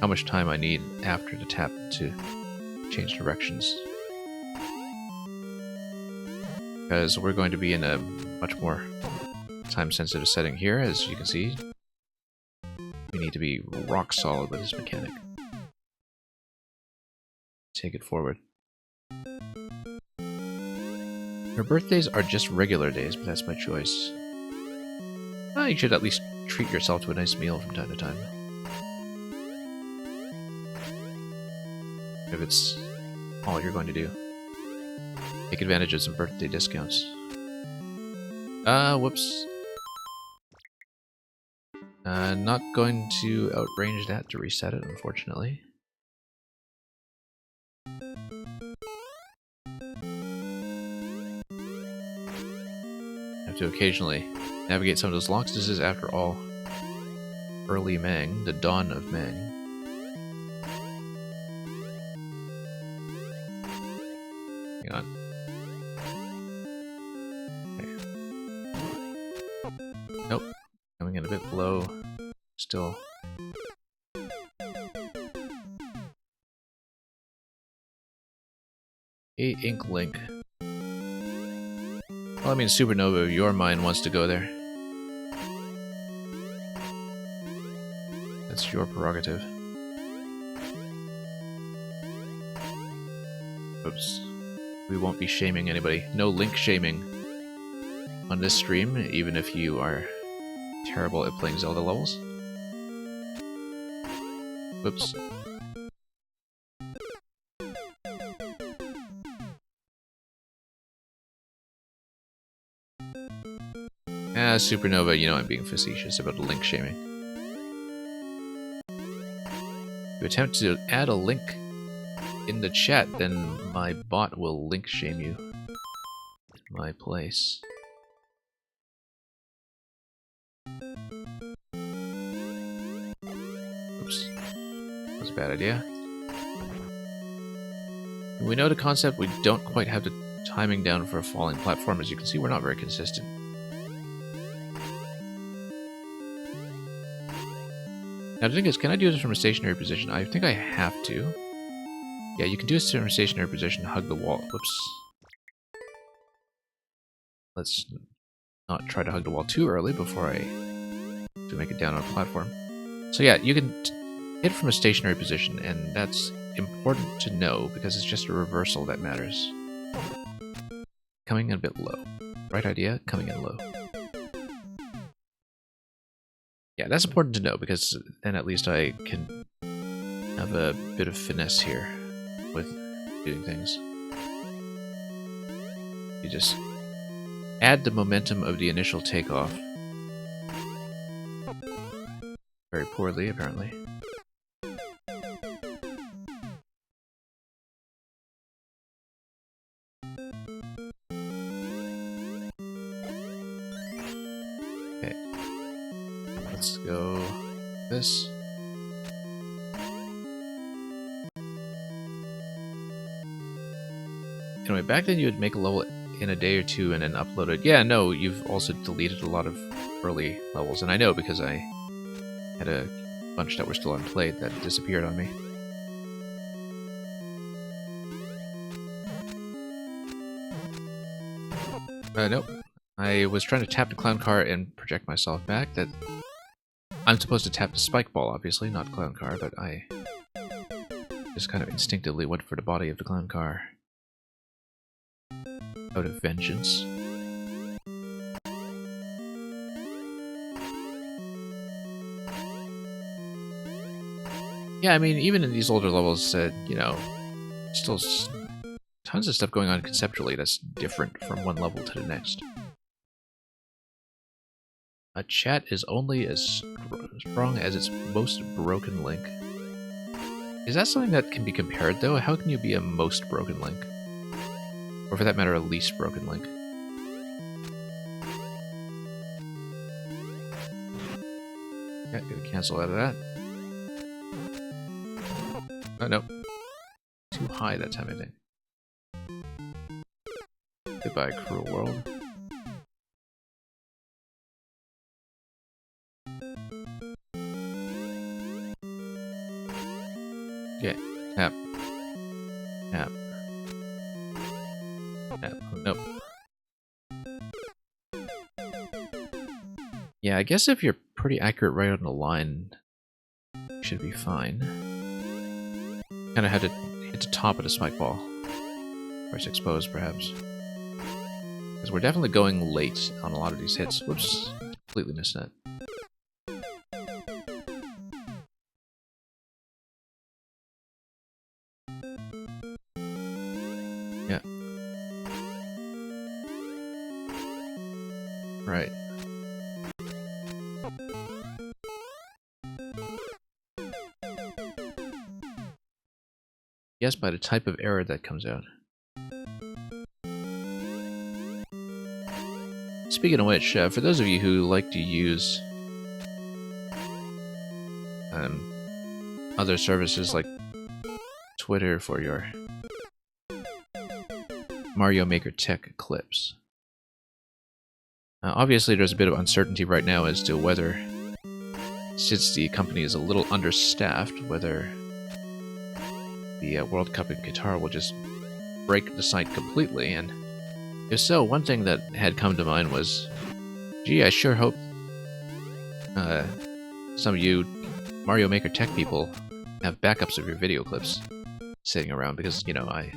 how much time I need after the tap to change directions. Because we're going to be in a much more time-sensitive setting here, as you can see. We need to be rock solid with this mechanic. Take it forward. Her birthdays are just regular days, but that's my choice. You should at least treat yourself to a nice meal from time to time. If it's all you're going to do. Take advantage of some birthday discounts. Whoops. Not going to outrange that to reset it, unfortunately. Have to occasionally navigate some of those locks. This is, after all, early Mang, the dawn of Mang. Hang on. Nope. Coming in a bit low. Still. Ink Link. Well, I mean, Supernova, your mind wants to go there. That's your prerogative. Oops. We won't be shaming anybody. No Link shaming on this stream, even if you are terrible at playing Zelda levels. Whoops. Supernova, you know I'm being facetious about the Link shaming. If you attempt to add a link in the chat, then my bot will Link shame you in my place. Oops. That was a bad idea. We know the concept, we don't quite have the timing down for a falling platform. As you can see, we're not very consistent. Now the thing is, can I do this from a stationary position? I think I have to. Yeah, you can do this from a stationary position, hug the wall. Whoops. Let's not try to hug the wall too early before I to make it down on a platform. So yeah, you can hit from a stationary position, and that's important to know because it's just a reversal that matters. Coming in a bit low. Right idea? Coming in low. Yeah, that's important to know because then at least I can have a bit of finesse here with doing things. You just add the momentum of the initial takeoff. Very poorly, apparently. Okay. Let's go this. Anyway, back then you would make a level in a day or two and then upload it. Yeah, no, you've also deleted a lot of early levels, and I know because I had a bunch that were still unplayed that disappeared on me. Nope. I was trying to tap the clown car and project myself back. That I'm supposed to tap the spike ball, obviously, not clown car, but I just kind of instinctively went for the body of the clown car. Out of vengeance. Yeah, I mean, even in these older levels, you know, still tons of stuff going on conceptually that's different from one level to the next. A chat is only as strong as its most broken link. Is that something that can be compared, though? How can you be a most broken link? Or for that matter, a least broken link? Yeah, gonna cancel out of that. Oh, no. Too high that time, I think. Goodbye, cruel world. Yeah. Tap. Tap. Tap. Oh, nope. Yeah, I guess if you're pretty accurate right on the line, you should be fine. Kind of had to hit the top of the spike ball. Or it's exposed, perhaps. Because we're definitely going late on a lot of these hits. Whoops. Completely missed that. Yeah. Right. Yes, by the type of error that comes out. Speaking of which, for those of you who like to use other services like Twitter for your Mario Maker Tech clips, obviously there's a bit of uncertainty right now as to whether, since the company is a little understaffed, whether the World Cup in Qatar will just break the site completely. And if so, one thing that had come to mind was, gee, I sure hope some of you Mario Maker Tech people have backups of your video clips sitting around, because, you know, I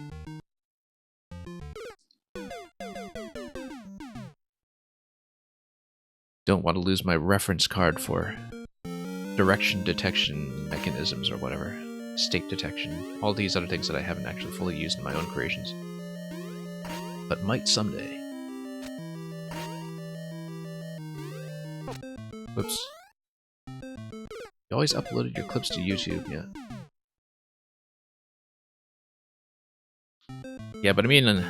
don't want to lose my reference card for direction detection mechanisms or whatever. State detection. All these other things that I haven't actually fully used in my own creations. But might someday. Whoops. You always uploaded your clips to YouTube, yeah. Yeah, but I mean...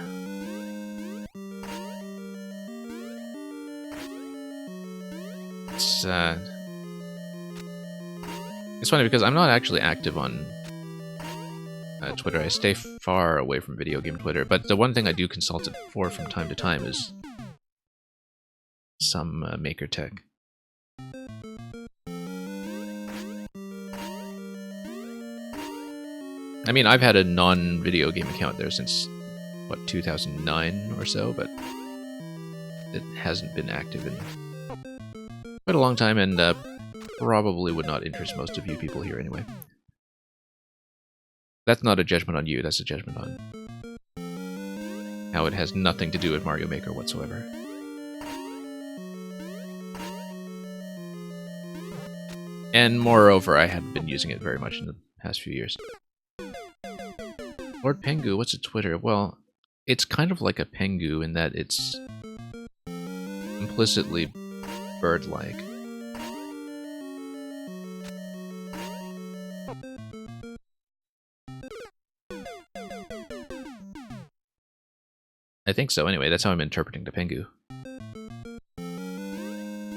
It's funny because I'm not actually active on Twitter. I stay far away from video game Twitter, but the one thing I do consult it for from time to time is some Maker Tech. I mean, I've had a non-video game account there since, what, 2009 or so, but it hasn't been active in quite a long time, and probably would not interest most of you people here anyway. That's not a judgment on you, that's a judgment on how it has nothing to do with Mario Maker whatsoever. And moreover, I haven't been using it very much in the past few years. Lord Pengu, what's a Twitter? Well, it's kind of like a Pengu in that it's implicitly bird-like. I think so, anyway. That's how I'm interpreting the Pengu.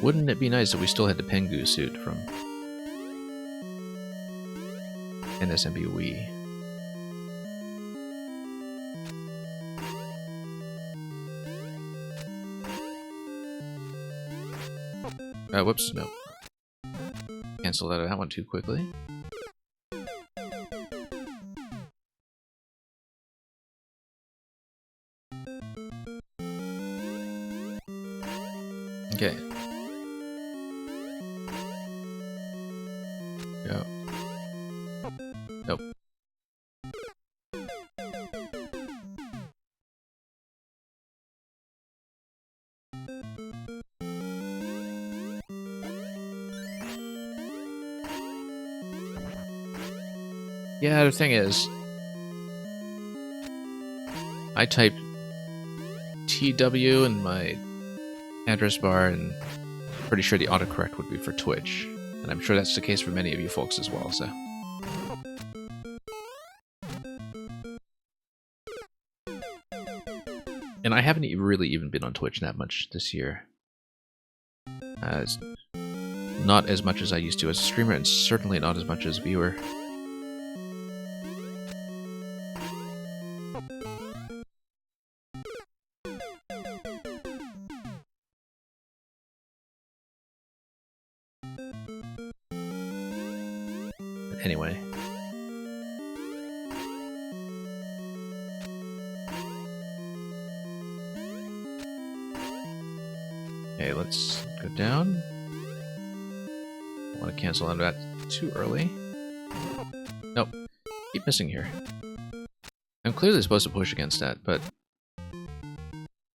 Wouldn't it be nice if we still had the Pengu suit from NSMB Wii? Whoops, no. Cancel out of that one too quickly. Okay. Go. Nope. Yeah, the thing is, I typed TW in my address bar, and pretty sure the autocorrect would be for Twitch. And I'm sure that's the case for many of you folks as well, so... And I haven't really even been on Twitch that much this year. Not as much as I used to as a streamer, and certainly not as much as a viewer. But anyway. Okay, let's go down. I want to cancel out of that too early. Nope. Keep missing here. I'm clearly supposed to push against that, but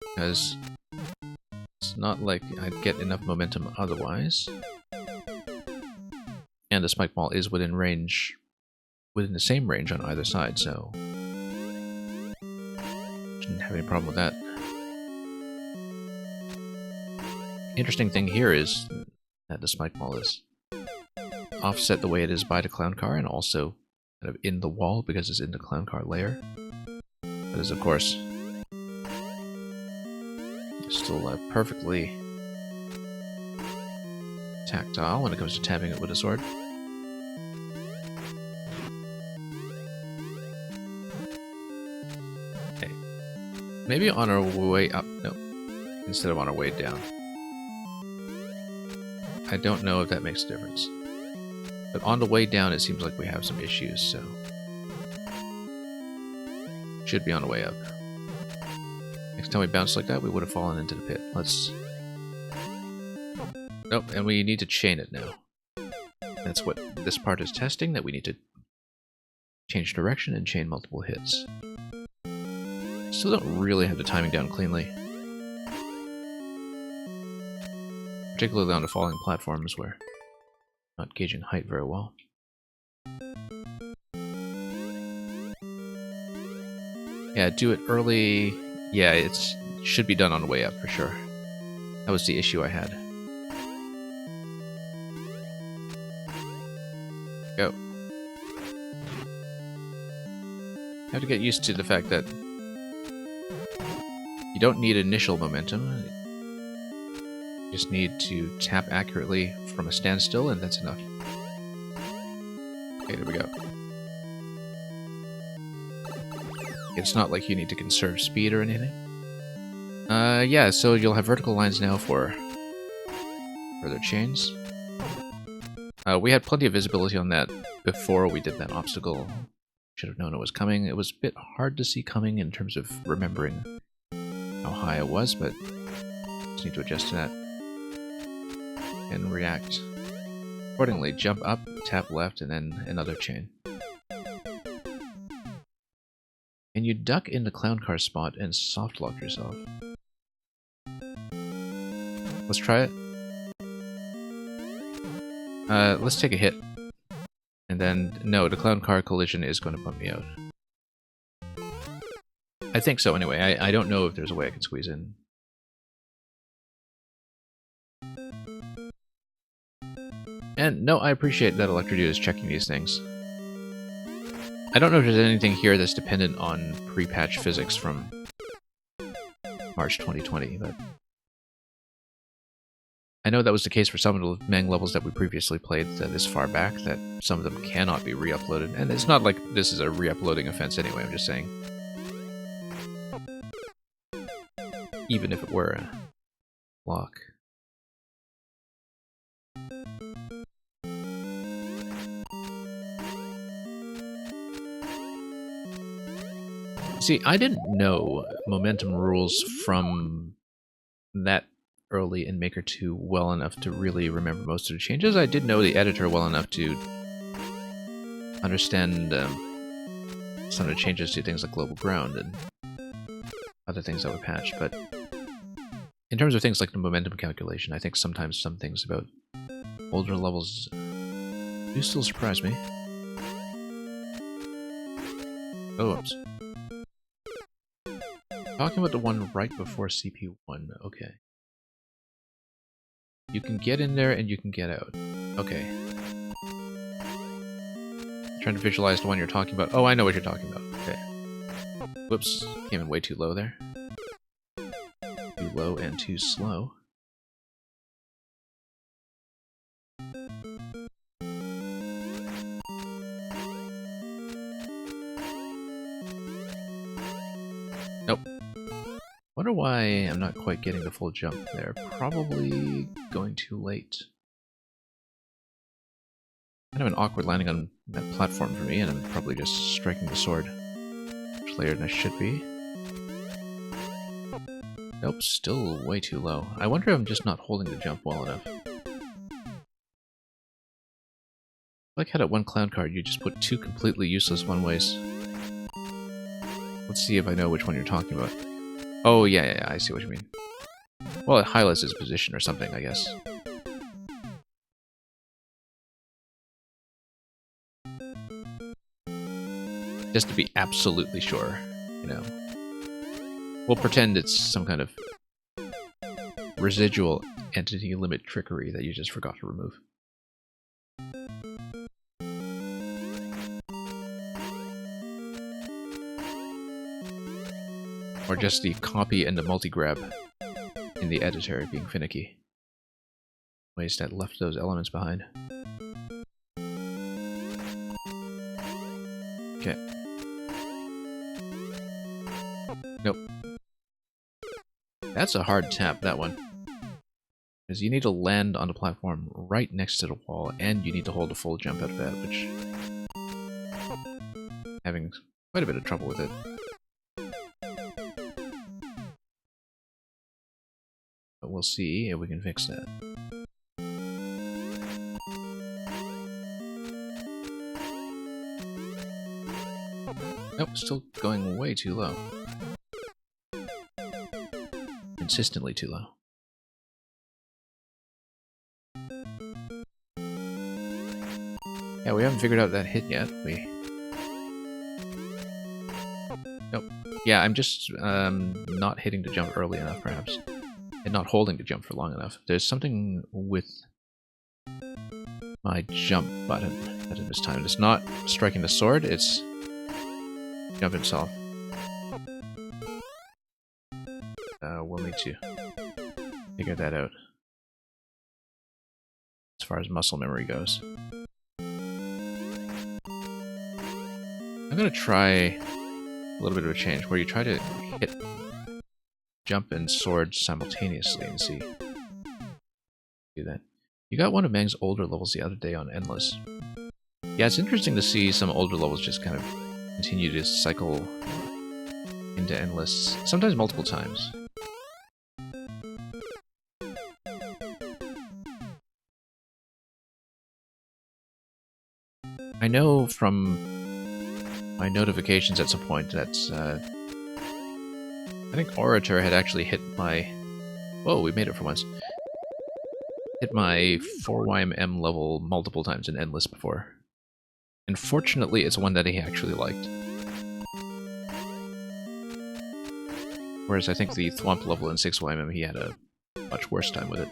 because it's not like I'd get enough momentum otherwise. And the spike ball is within range, within the same range on either side, so shouldn't have any problem with that. Interesting thing here is that the spike ball is offset the way it is by the clown car, and also kind of in the wall because it's in the clown car layer. But is of course still perfectly tactile when it comes to tapping it with a sword. Okay. Maybe on our way up, no, instead of on our way down. I don't know if that makes a difference. But on the way down, it seems like we have some issues, so should be on the way up. Next time we bounced like that, we would have fallen into the pit. Let's... Nope, and we need to chain it now. That's what this part is testing, that we need to change direction and chain multiple hits. Still don't really have the timing down cleanly. Particularly on the falling platforms where I'm not gauging height very well. Yeah, do it early. Yeah, it should be done on the way up for sure. That was the issue I had. Go. You have to get used to the fact that you don't need initial momentum. You just need to tap accurately from a standstill, and that's enough. Okay, there we go. It's not like you need to conserve speed or anything. Yeah, so you'll have vertical lines now for further chains. We had plenty of visibility on that before we did that obstacle. Should have known it was coming. It was a bit hard to see coming in terms of remembering how high it was, but just need to adjust to that. And react accordingly. Jump up, tap left, and then another chain. And you duck in the clown car spot and soft lock yourself. Let's try it. Let's take a hit. And then, no, the clown car collision is going to bump me out. I think so anyway. I don't know if there's a way I can squeeze in. And no, I appreciate that Electrodude is checking these things. I don't know if there's anything here that's dependent on pre-patch physics from March 2020, but I know that was the case for some of the Meng levels that we previously played this far back, that some of them cannot be re-uploaded. And it's not like this is a re-uploading offense anyway, I'm just saying. Even if it were a lock. See, I didn't know momentum rules from that early in Maker 2 well enough to really remember most of the changes. I did know the editor well enough to understand some of the changes to things like Global Ground and other things that were patched, but in terms of things like the momentum calculation, I think sometimes some things about older levels do still surprise me. Oh, oops. Talking about the one right before CP1, okay. You can get in there and you can get out. Okay. Trying to visualize the one you're talking about. Oh, I know what you're talking about. Okay. Whoops, came in way too low there. Too low and too slow. Wonder why I'm not quite getting the full jump there. Probably going too late. Kind of an awkward landing on that platform for me, and I'm probably just striking the sword much later than I should be. Nope, still way too low. I wonder if I'm just not holding the jump well enough. Like how that one clown card, you just put two completely useless one-ways. Let's see if I know which one you're talking about. Oh, yeah, I see what you mean. Well, it highlights his position or something, I guess. Just to be absolutely sure, you know. We'll pretend it's some kind of residual entity limit trickery that you just forgot to remove. Or just the copy and the multi-grab in the editor being finicky. Ways that left those elements behind. Okay. Nope. That's a hard tap, that one. Because you need to land on the platform right next to the wall, and you need to hold a full jump out of that, which... having quite a bit of trouble with it. But we'll see if we can fix that. Nope, still going way too low. Consistently too low. Yeah, we haven't figured out that hit yet. Nope. Yeah, I'm just not hitting the jump early enough, perhaps. And not holding the jump for long enough. There's something with my jump button at this time. It's not striking the sword, it's jump itself. We'll need to figure that out as far as muscle memory goes. I'm gonna try a little bit of a change where you try to hit jump and sword simultaneously and see. Do that. You got one of Mang's older levels the other day on Endless. Yeah, it's interesting to see some older levels just kind of continue to cycle into Endless, sometimes multiple times. I know from my notifications at some point that I think Orator had actually hit my... Whoa, we made it for once. Hit my 4YMM level multiple times in Endless before. And fortunately, it's one that he actually liked. Whereas I think the Thwomp level in 6YMM, he had a much worse time with it.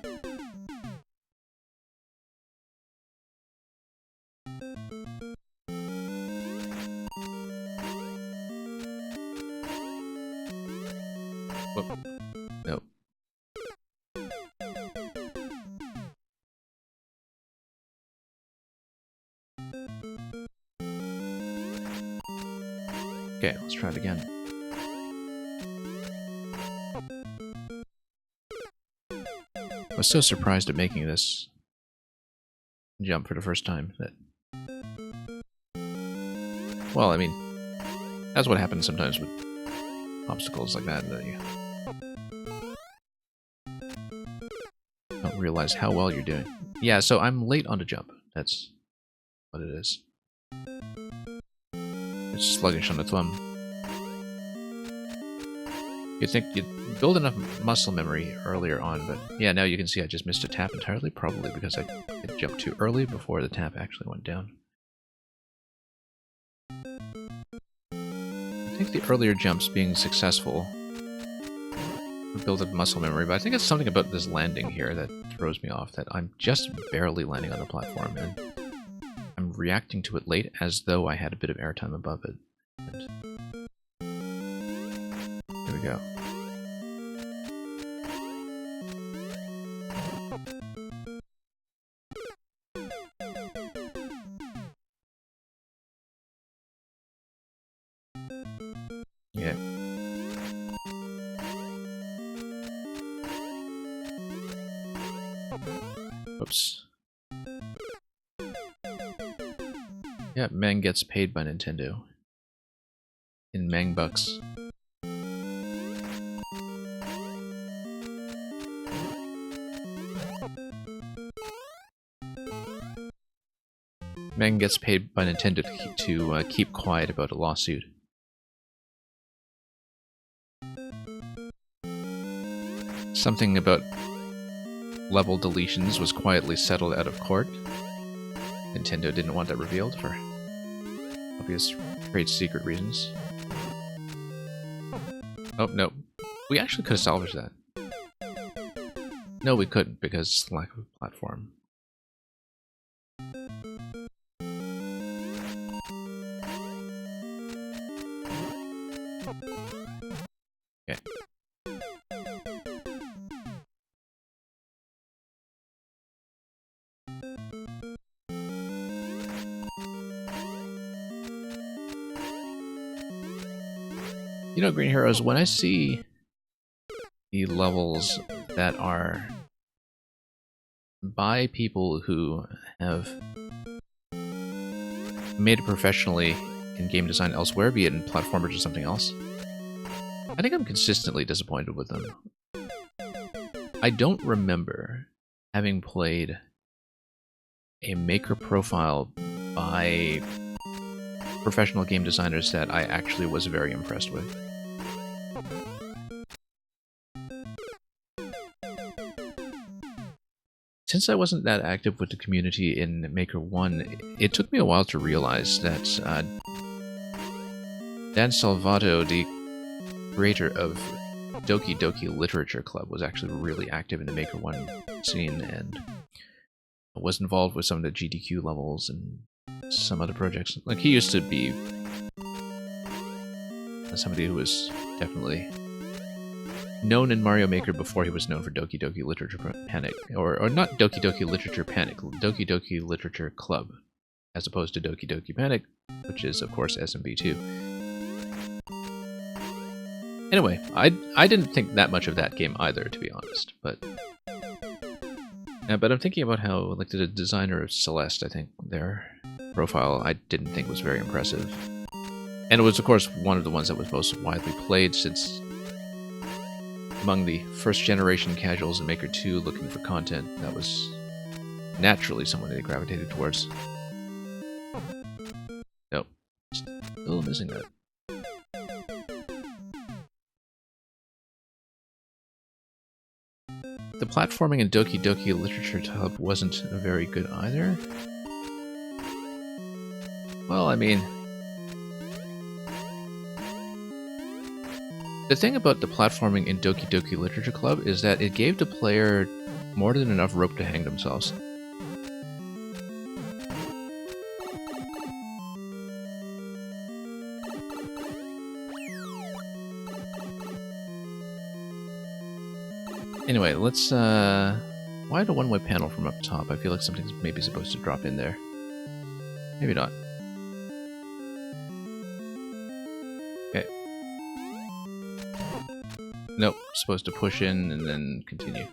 Whoop. Nope. Okay, let's try it again. I was so surprised at making this jump for the first time that... Well, I mean, that's what happens sometimes with obstacles like that you don't realize how well you're doing. Yeah, so I'm late on the jump. That's what it is. It's sluggish on the thumb. You'd think you'd build enough muscle memory earlier on, but yeah, now you can see I just missed a tap entirely, probably because I jumped too early before the tap actually went down. I think the earlier jumps being successful would build up muscle memory, but I think it's something about this landing here that throws me off, that I'm just barely landing on the platform, and I'm reacting to it late as though I had a bit of airtime above it. And here we go. Yeah. Oops. Yeah, Mang gets paid by Nintendo. In Mang bucks. Mang gets paid by Nintendo to keep quiet about a lawsuit. Something about level deletions was quietly settled out of court. Nintendo didn't want that revealed for obvious trade secret reasons. Oh, no. We actually could have salvaged that. No, we couldn't, because lack of a platform. Okay. You know, Green Heroes, when I see the levels that are by people who have made it professionally in game design elsewhere, be it in platformers or something else, I think I'm consistently disappointed with them. I don't remember having played a maker profile by professional game designers that I actually was very impressed with. Since I wasn't that active with the community in Maker 1, it took me a while to realize that Dan Salvato, the creator of Doki Doki Literature Club, was actually really active in the Maker 1 scene and was involved with some of the GDQ levels and some other projects. Like, he used to be somebody who was definitely known in Mario Maker before he was known for Doki Doki Literature Panic. Or not Doki Doki Literature Panic, Doki Doki Literature Club, as opposed to Doki Doki Panic, which is, of course, SMB2. Anyway, I didn't think that much of that game either, to be honest, but I'm thinking about how, like, the designer of Celeste, I think, their profile I didn't think was very impressive. And it was, of course, one of the ones that was most widely played, since among the first-generation casuals in Maker 2 looking for content, that was naturally someone they gravitated towards. Nope. Still missing that. The platforming in Doki Doki Literature Club wasn't very good either. Well, I mean, the thing about the platforming in Doki Doki Literature Club is that it gave the player more than enough rope to hang themselves. Anyway, let's, why the one-way panel from up top? I feel like something's maybe supposed to drop in there. Maybe not. Okay. Nope, supposed to push in and then continue.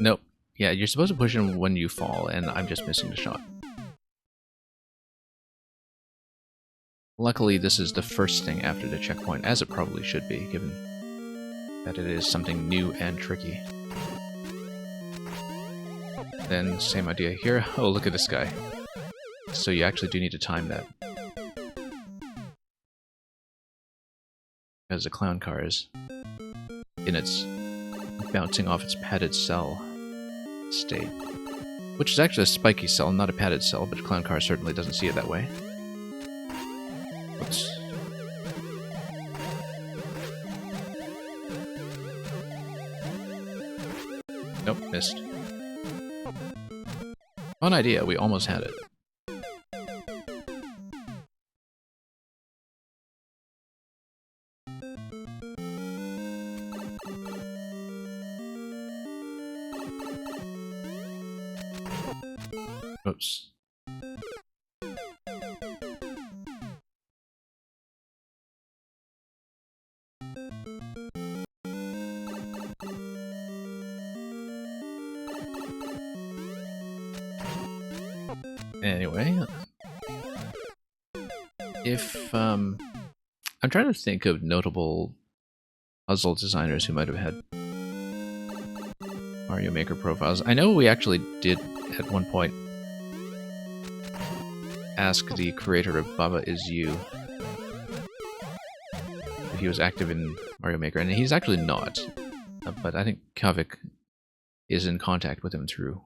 Nope. Yeah, you're supposed to push in when you fall, and I'm just missing the shot. Luckily, this is the first thing after the checkpoint, as it probably should be, given that it is something new and tricky. Then, same idea here. Oh, look at this guy. So you actually do need to time that. Because the clown car is in its bouncing off its padded cell state. Which is actually a spiky cell, not a padded cell, but the clown car certainly doesn't see it that way. Oops. Nope, missed. Fun idea, we almost had it. Oops. Anyway, if I'm trying to think of notable puzzle designers who might have had Mario Maker profiles. I know we actually did at one point ask the creator of Baba Is You if he was active in Mario Maker, and he's actually not. But I think Kavik is in contact with him through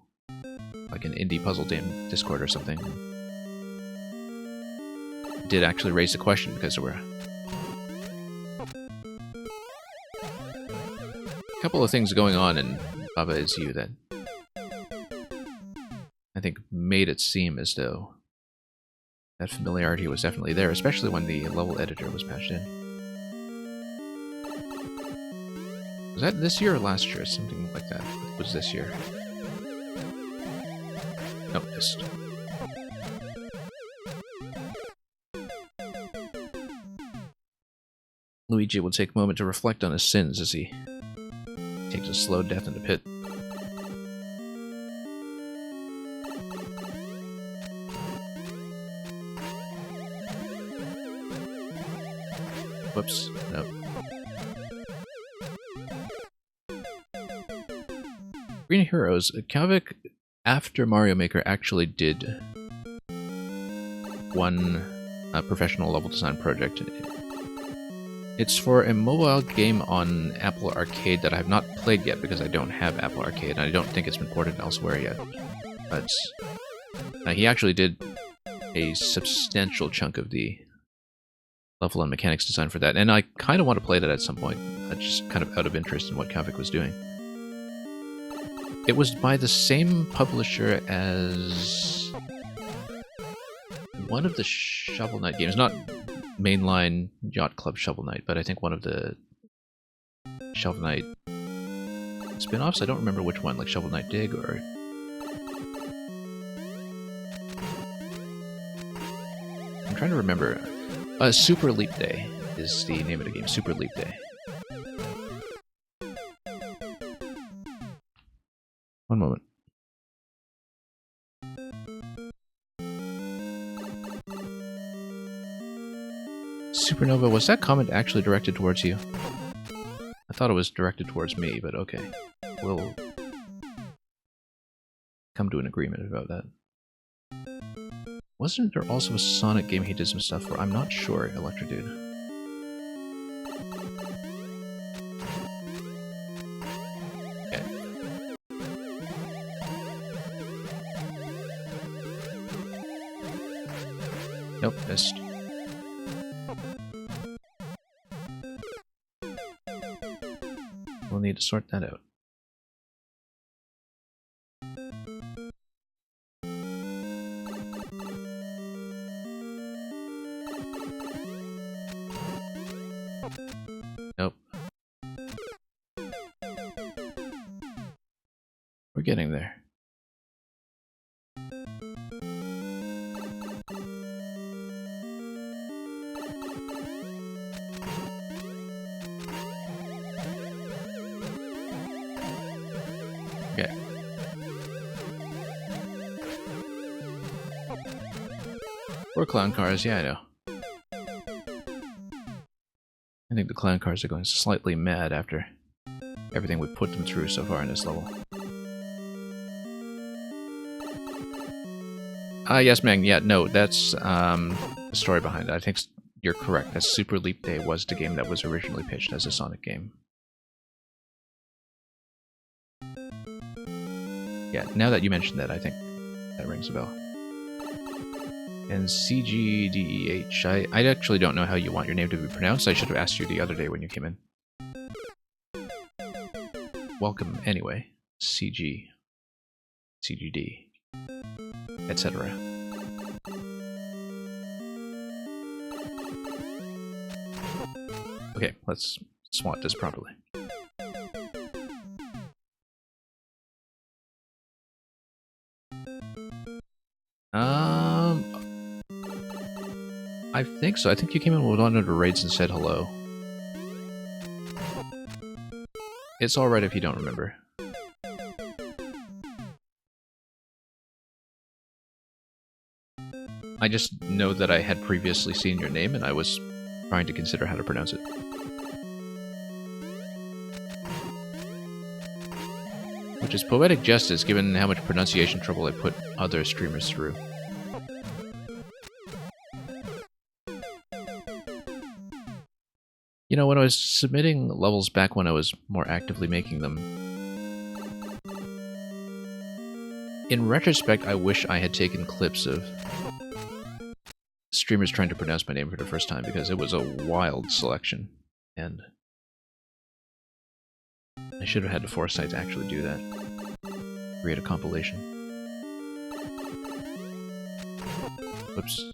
like an indie puzzle game Discord or something. Did actually raise the question because there were a couple of things going on in Baba Is You that I think made it seem as though that familiarity was definitely there, especially when the level editor was patched in. Was that this year or last year? Something like that. It was this year. Nope, missed. Luigi will take a moment to reflect on his sins as he takes a slow death in the pit. Whoops. Nope. Green Heroes. Kavik, after Mario Maker, actually did one professional level design project. It's for a mobile game on Apple Arcade that I have not played yet because I don't have Apple Arcade, and I don't think it's been ported elsewhere yet. But he actually did a substantial chunk of the level and mechanics design for that, and I kind of want to play that at some point, just kind of out of interest in what Kavik was doing. It was by the same publisher as one of the Shovel Knight games, not mainline Yacht Club Shovel Knight, but I think one of the Shovel Knight spin-offs. I don't remember which one, like Shovel Knight Dig or... I'm trying to remember. Super Leap Day is the name of the game. Super Leap Day. One moment. Supernova, was that comment actually directed towards you? I thought it was directed towards me, but okay. We'll come to an agreement about that. Wasn't there also a Sonic game he did some stuff for? I'm not sure, Electro Dude. Okay. Nope, missed. We'll need to sort that out. Nope. We're getting there. Okay. Or clown cars, yeah, I know. I think the clown cars are going slightly mad after everything we've put them through so far in this level. Yes, Mang, yeah, no, that's the story behind it. I think you're correct. That Super Leap Day was the game that was originally pitched as a Sonic game. Yeah, now that you mentioned that, I think that rings a bell. And CGDEH, I actually don't know how you want your name to be pronounced. I should have asked you the other day when you came in. Welcome anyway. CG, CGD, etc. Okay, let's swat this properly. I think so. I think you came in with one of the raids and said hello. It's alright if you don't remember. I just know that I had previously seen your name, and I was trying to consider how to pronounce it. Which is poetic justice, given how much pronunciation trouble I put other streamers through. You know, when I was submitting levels back when I was more actively making them, in retrospect, I wish I had taken clips of streamers trying to pronounce my name for the first time, because it was a wild selection, and I should have had the foresight to actually do that. Create a compilation. Whoops.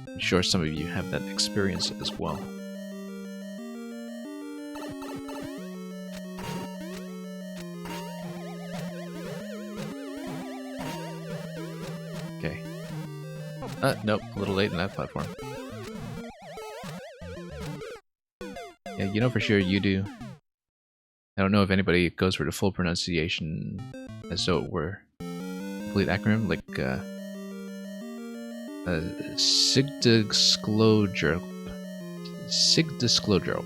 I'm sure some of you have that experience as well. Okay. Nope, a little late in that platform. Yeah, you know for sure you do. I don't know if anybody goes for the full pronunciation as though it were a complete acronym, like Sigdasclodrop. Sigdasclodrop.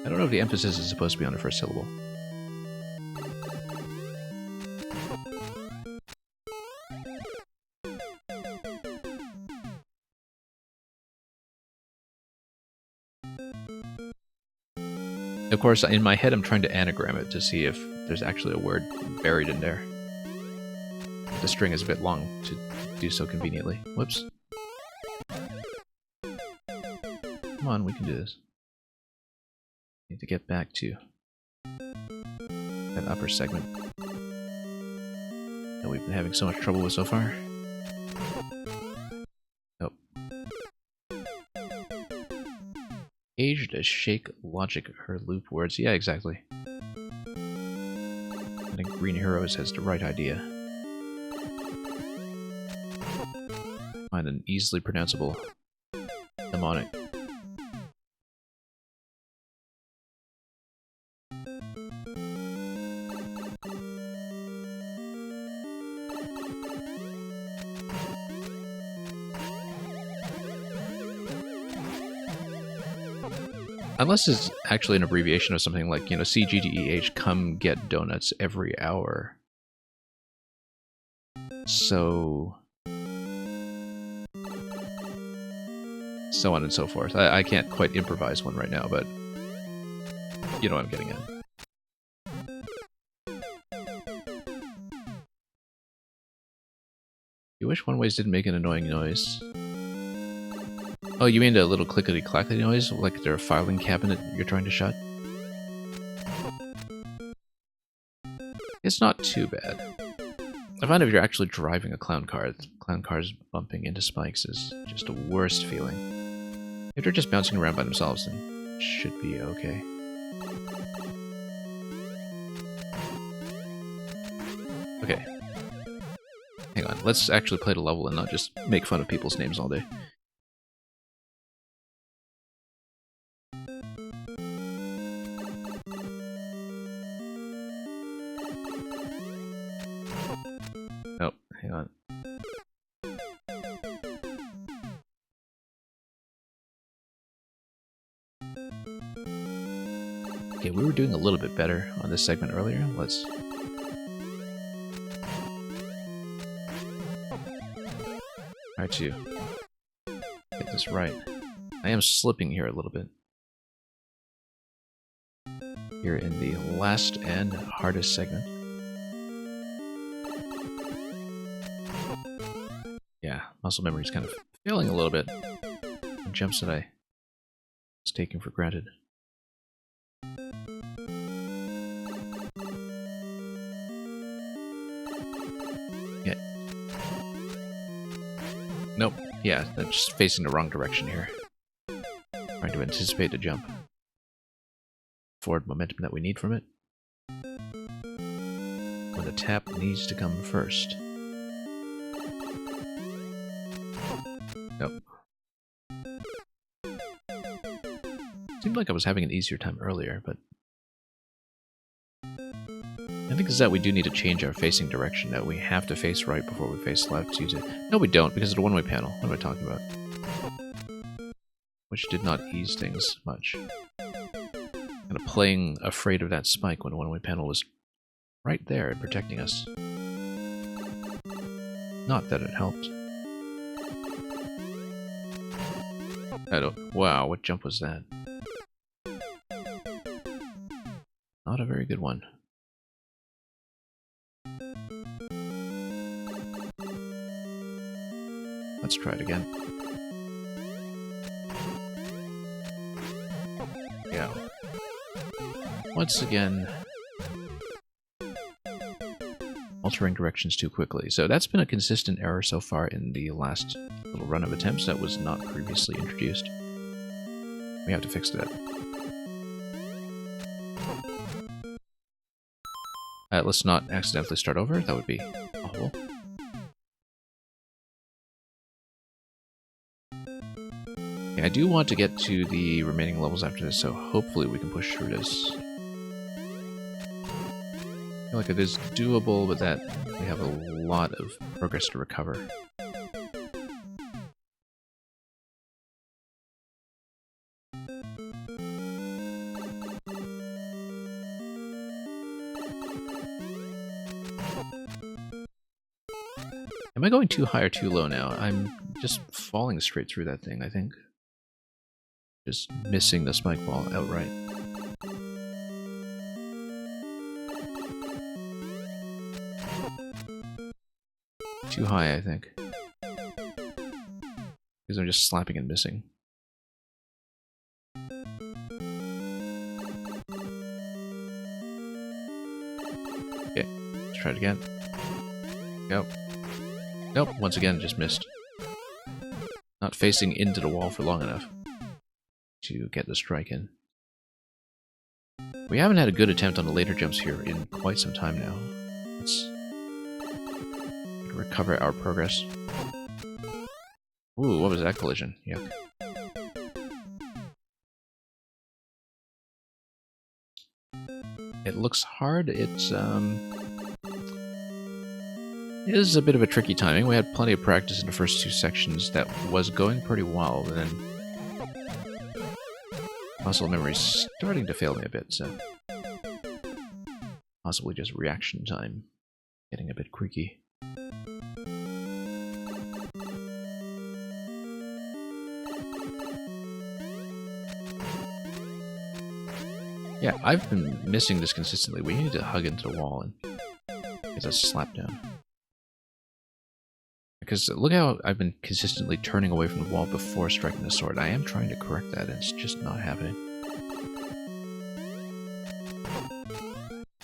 I don't know if the emphasis is supposed to be on the first syllable. Of course, in my head I'm trying to anagram it to see if there's actually a word buried in there. But the string is a bit long to do so conveniently. Whoops. Come on, we can do this. Need to get back to that upper segment that we've been having so much trouble with so far. Nope. Age to shake logic her loop words. Yeah, exactly. I think Green Heroes has the right idea. Find an easily pronounceable mnemonic. Unless it's actually an abbreviation of something like, you know, CGDEH, come get donuts every hour. So on and so forth. I can't quite improvise one right now, but you know what I'm getting at. You wish one-ways didn't make an annoying noise. Oh, you mean the little clickety-clackety noise, like they're a filing cabinet you're trying to shut? It's not too bad. I find if you're actually driving a clown car, clown cars bumping into spikes is just a worst feeling. If they're just bouncing around by themselves, then it should be okay. Okay. Hang on, let's actually play the level and not just make fun of people's names all day. Oh, hang on. Okay, we were doing a little bit better on this segment earlier. Let's... try to get this right. I am slipping here a little bit. Here in the last and hardest segment. Yeah, muscle memory is kind of failing a little bit on jumps that I was taking for granted. Yeah. Nope. Yeah, I'm just facing the wrong direction here. Trying to anticipate the jump. Forward momentum that we need from it. When the tap needs to come first. Nope. Seemed like I was having an easier time earlier, but... think is that we do need to change our facing direction now. We have to face right before we face left. No, we don't, because of the one-way panel. What am I talking about? Which did not ease things much. Kind of playing afraid of that spike when the one-way panel was right there and protecting us. Not that it helped. Wow, what jump was that? Not a very good one. Let's try it again. Yeah. Once again, altering directions too quickly. So that's been a consistent error so far in the last little run of attempts that was not previously introduced. We have to fix that. Let's not accidentally start over. That would be awful. Okay, I do want to get to the remaining levels after this, so hopefully we can push through this. I feel like it is doable, but that we have a lot of progress to recover. Am I going too high or too low now? I'm just falling straight through that thing, I think. Just missing the spike ball outright. Too high, I think. Because I'm just slapping and missing. Okay, let's try it again. Go. Nope, once again, just missed. Not facing into the wall for long enough to get the strike in. We haven't had a good attempt on the later jumps here in quite some time now. Let's recover our progress. Ooh, what was that collision? Yuck. It looks hard. It's It is a bit of a tricky timing. We had plenty of practice in the first two sections that was going pretty well, and then muscle memory's starting to fail me a bit, so possibly just reaction time getting a bit creaky. Yeah, I've been missing this consistently. We need to hug into the wall and get a slap down. Because look how I've been consistently turning away from the wall before striking the sword. I am trying to correct that, and it's just not happening.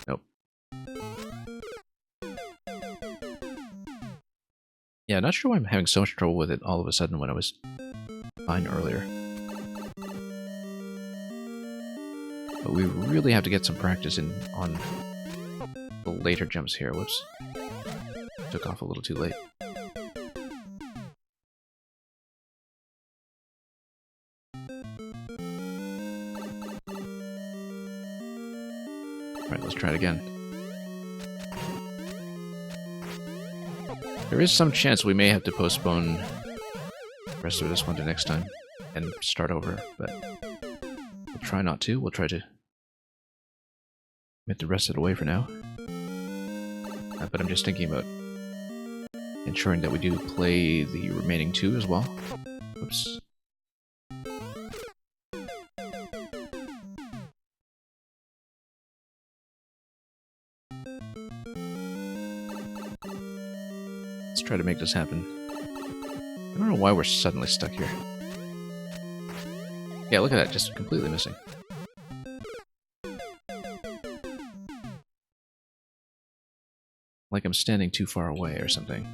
Nope. Yeah, not sure why I'm having so much trouble with it all of a sudden when I was fine earlier. But we really have to get some practice in on the later jumps here. Whoops. Took off a little too late. Alright, let's try it again. There is some chance we may have to postpone the rest of this one to next time and start over, but we'll try not to. We'll try to get the rest of it away for now. But I'm just thinking about ensuring that we do play the remaining two as well. Oops. Let's try to make this happen. I don't know why we're suddenly stuck here. Yeah, look at that, just completely missing. Like I'm standing too far away or something.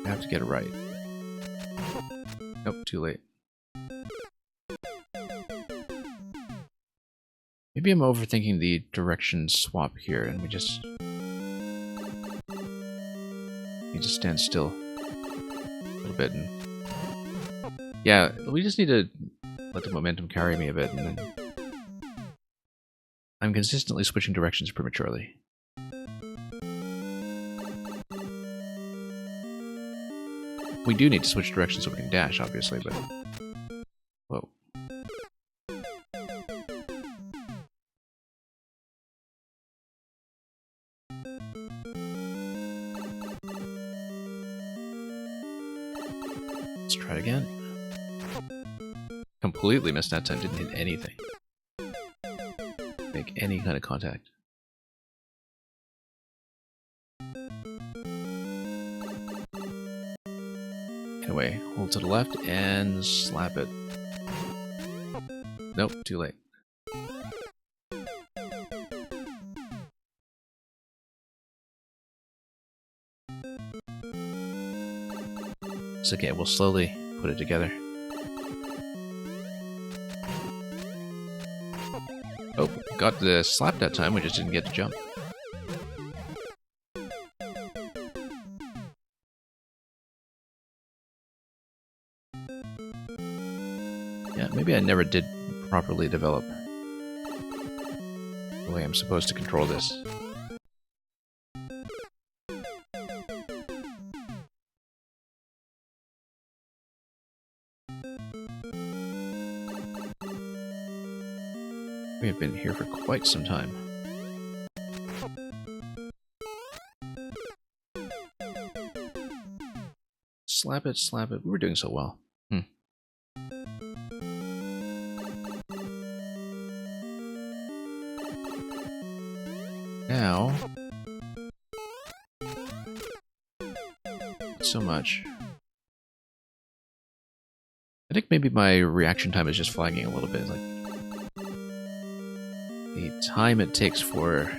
I have to get it right. Nope, too late. Maybe I'm overthinking the direction swap here, and we just need to stand still a little bit. And yeah, we just need to let the momentum carry me a bit, and then I'm consistently switching directions prematurely. We do need to switch directions so we can dash, obviously, but... Whoa. Let's try it again. Completely missed that time, didn't hit anything. Make any kind of contact. Anyway, hold to the left and slap it. Nope, too late. It's okay, we'll slowly put it together. Oh, got the slap that time, we just didn't get to jump. Yeah, maybe I never did properly develop the way I'm supposed to control this. We have been here for quite some time. Slap it, slap it. We were doing so well. Now... not so much. I think maybe my reaction time is just flagging a little bit. Like, the time it takes for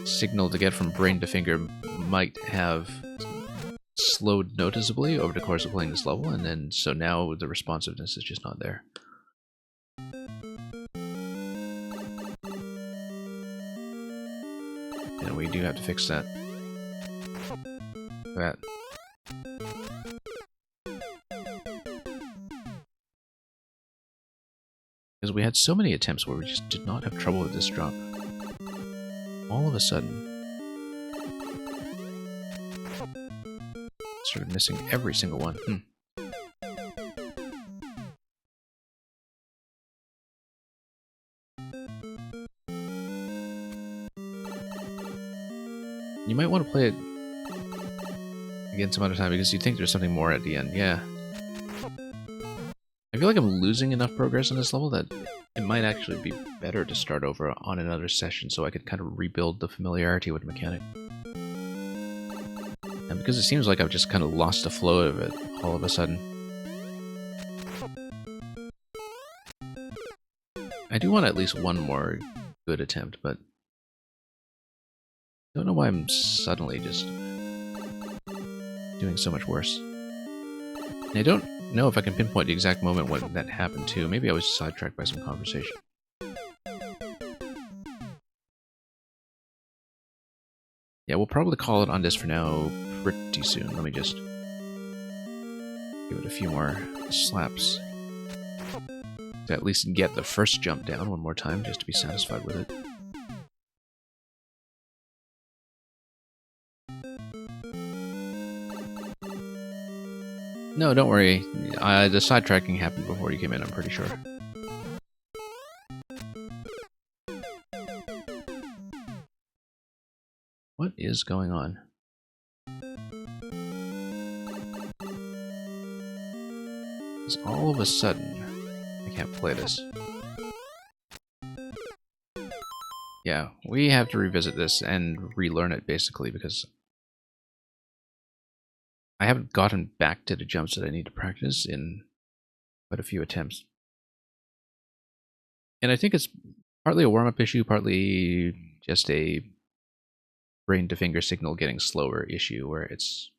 signal to get from brain to finger might have slowed noticeably over the course of playing this level, and then so now the responsiveness is just not there. And we do have to fix that. Because we had so many attempts where we just did not have trouble with this drop. All of a sudden, started missing every single one. You might want to play it again some other time because you think there's something more at the end. Yeah. I feel like I'm losing enough progress in this level that it might actually be better to start over on another session so I could kind of rebuild the familiarity with the mechanic. And because it seems like I've just kind of lost the flow of it all of a sudden. I do want at least one more good attempt, but I don't know why I'm suddenly just doing so much worse. And I don't know if I can pinpoint the exact moment when that happened too. Maybe I was sidetracked by some conversation. Yeah, we'll probably call it on this for now pretty soon. Let me just give it a few more slaps to at least get the first jump down one more time, just to be satisfied with it. No, don't worry. The sidetracking happened before you came in, I'm pretty sure. What is going on? Because all of a sudden, I can't play this. Yeah, we have to revisit this and relearn it, basically, because I haven't gotten back to the jumps that I need to practice in quite a few attempts. And I think it's partly a warm-up issue, partly just a brain-to-finger signal getting slower issue, where it's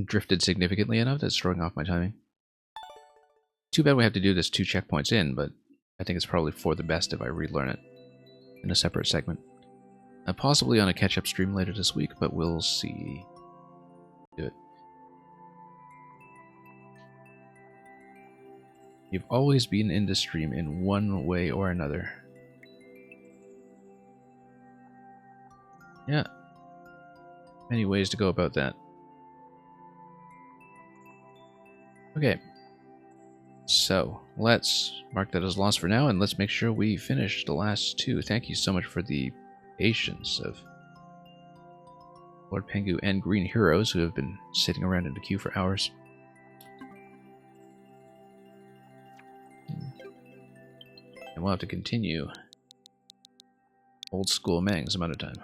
drifted significantly enough that's throwing off my timing. Too bad we have to do this 2 checkpoints in, but I think it's probably for the best if I relearn it in a separate segment. Possibly on a catch-up stream later this week, but we'll see. Do it. You've always been in the stream in one way or another. Yeah. Many ways to go about that. Okay. So, let's mark that as lost for now, and let's make sure we finish the last two. Thank you so much for the patience of Lord Pengu and Green Heroes who have been sitting around in the queue for hours. And we'll have to continue old school Mang some other time.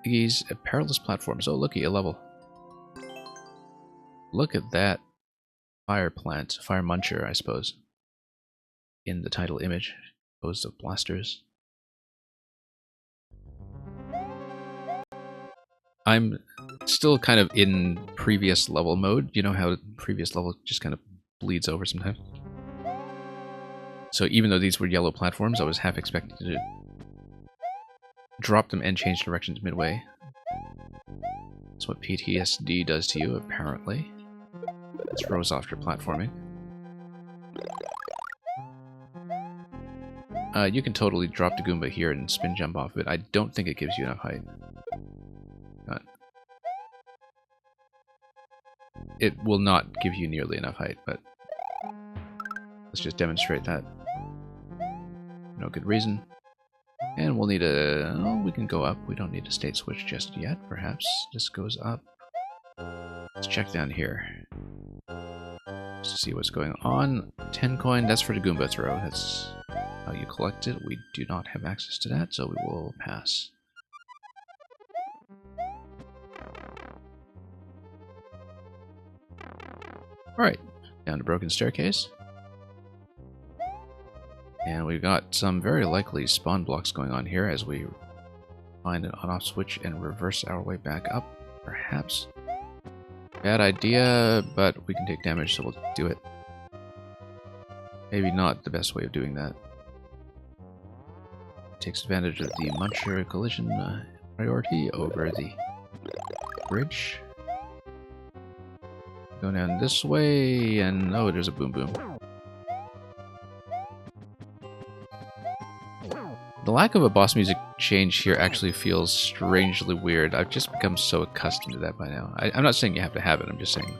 These perilous platforms. Oh, looky, a level. Look at that fire plant, fire muncher, I suppose, in the title image, composed of blasters. I'm still kind of in previous level mode. You know how previous level just kind of bleeds over sometimes? So even though these were yellow platforms, I was half expecting to drop them and change directions midway. That's what PTSD does to you, apparently. It throws off your platforming. You can totally drop the Goomba here and spin jump off it. I don't think it gives you enough height. It will not give you nearly enough height, but let's just demonstrate that. No good reason. And we'll need a... Oh, we can go up. We don't need a state switch just yet, perhaps. This goes up. Let's check down here. Just to see what's going on. 10 coin, that's for the Goomba throw. That's how you collect it. We do not have access to that, so we will pass. Alright, down to Broken Staircase. And we've got some very likely spawn blocks going on here as we find an on-off switch and reverse our way back up, perhaps. Bad idea, but we can take damage, so we'll do it. Maybe not the best way of doing that. Takes advantage of the Muncher collision priority over the bridge. Go down this way, and oh, there's a Boom Boom. The lack of a boss music change here actually feels strangely weird. I've just become so accustomed to that by now. I'm not saying you have to have it, I'm just saying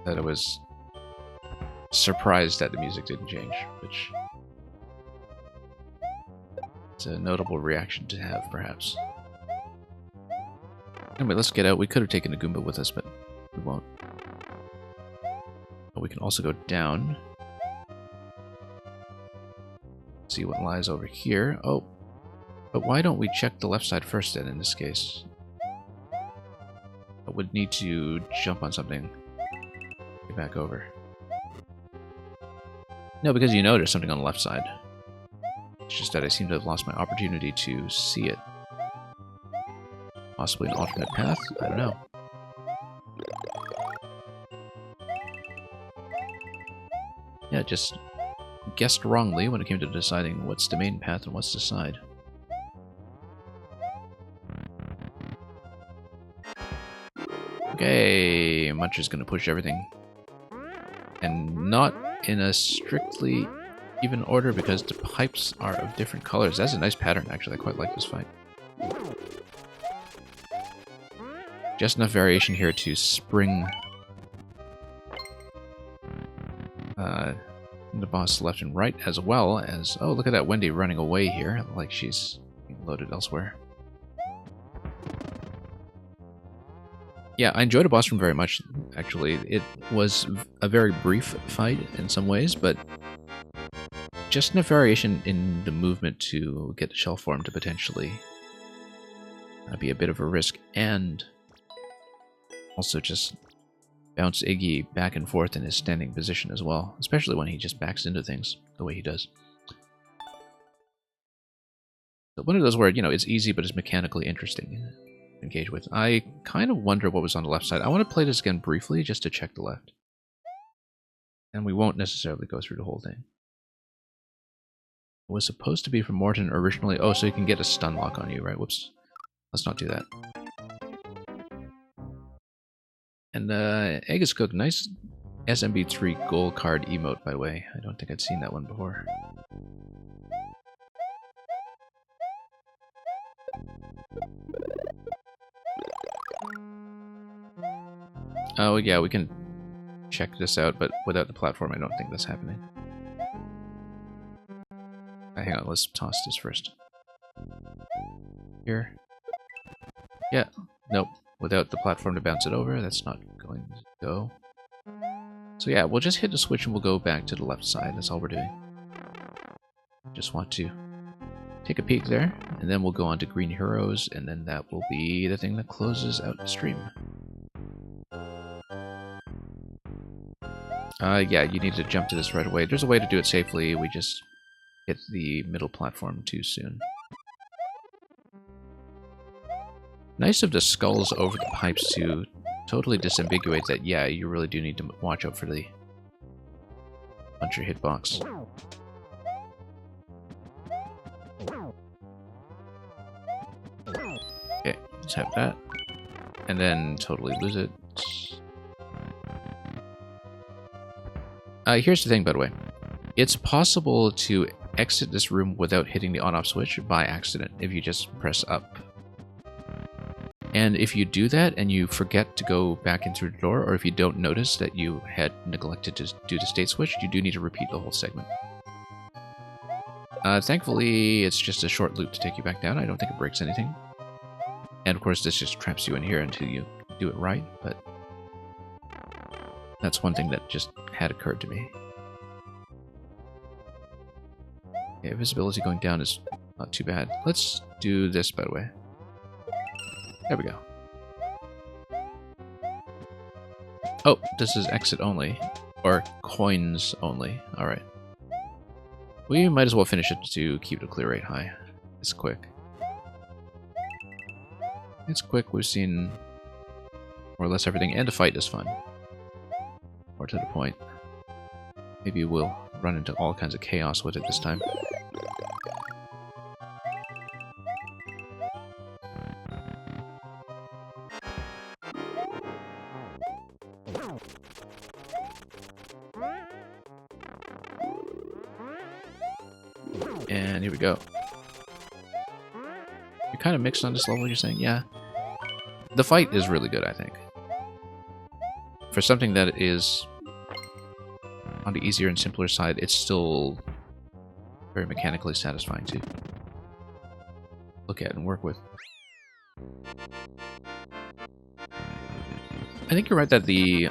that I was surprised that the music didn't change, which is a notable reaction to have, perhaps. Anyway, let's get out. We could have taken a Goomba with us, but we won't. But we can also go down. See what lies over here. Oh, but why don't we check the left side first then, in this case? I would need to jump on something. Get back over. No, because you know there's something on the left side. It's just that I seem to have lost my opportunity to see it. Possibly an alternate path? I don't know. Yeah, just guessed wrongly when it came to deciding what's the main path and what's the side. Okay, Muncher's gonna push everything. And not in a strictly even order because the pipes are of different colors. That's a nice pattern, actually. I quite like this fight. Just enough variation here to spring the boss left and right, as well as... Oh, look at that Wendy running away here, like she's being loaded elsewhere. Yeah, I enjoyed the boss room very much, actually. It was a very brief fight in some ways, but just enough variation in the movement to get the shell form to potentially be a bit of a risk, and also just bounce Iggy back and forth in his standing position as well, especially when he just backs into things the way he does. So one of those where, you know, it's easy but it's mechanically interesting to engage with. I kind of wonder what was on the left side. I want to play this again briefly just to check the left. And we won't necessarily go through the whole thing. It was supposed to be from Morton originally. Oh, so you can get a stun lock on you, right? Whoops. Let's not do that. And egg is cooked. Nice SMB3 gold card emote, by the way. I don't think I'd seen that one before. Oh yeah, we can check this out, but without the platform I don't think that's happening. Hang on, let's toss this first. Here. Yeah, nope. Without the platform to bounce it over, that's not going to go. So yeah, we'll just hit the switch and we'll go back to the left side. That's all we're doing. Just want to take a peek there, and then we'll go on to Green Heroes, and then that will be the thing that closes out the stream. Yeah, you need to jump to this right away. There's a way to do it safely, we just hit the middle platform too soon. Nice of the skulls over the pipes to totally disambiguate that, yeah, you really do need to watch out for the puncher hitbox. Okay, let's have that. And then totally lose it. Here's the thing, by the way. It's possible to exit this room without hitting the on-off switch by accident if you just press up. And if you do that and you forget to go back in through the door, or if you don't notice that you had neglected to do the state switch, you do need to repeat the whole segment. Thankfully, it's just a short loop to take you back down. I don't think it breaks anything. And of course, this just traps you in here until you do it right, but that's one thing that just had occurred to me. Okay, visibility going down is not too bad. Let's do this, by the way. There we go. Oh, this is exit only. Or coins only. Alright. We might as well finish it to keep the clear rate high. It's quick. It's quick, we've seen more or less everything, and the fight is fun. More to the point. Maybe we'll run into all kinds of chaos with it this time. And here we go. You're kind of mixed on this level, you're saying? Yeah. The fight is really good, I think. For something that is on the easier and simpler side, it's still very mechanically satisfying to look at and work with. I think you're right that the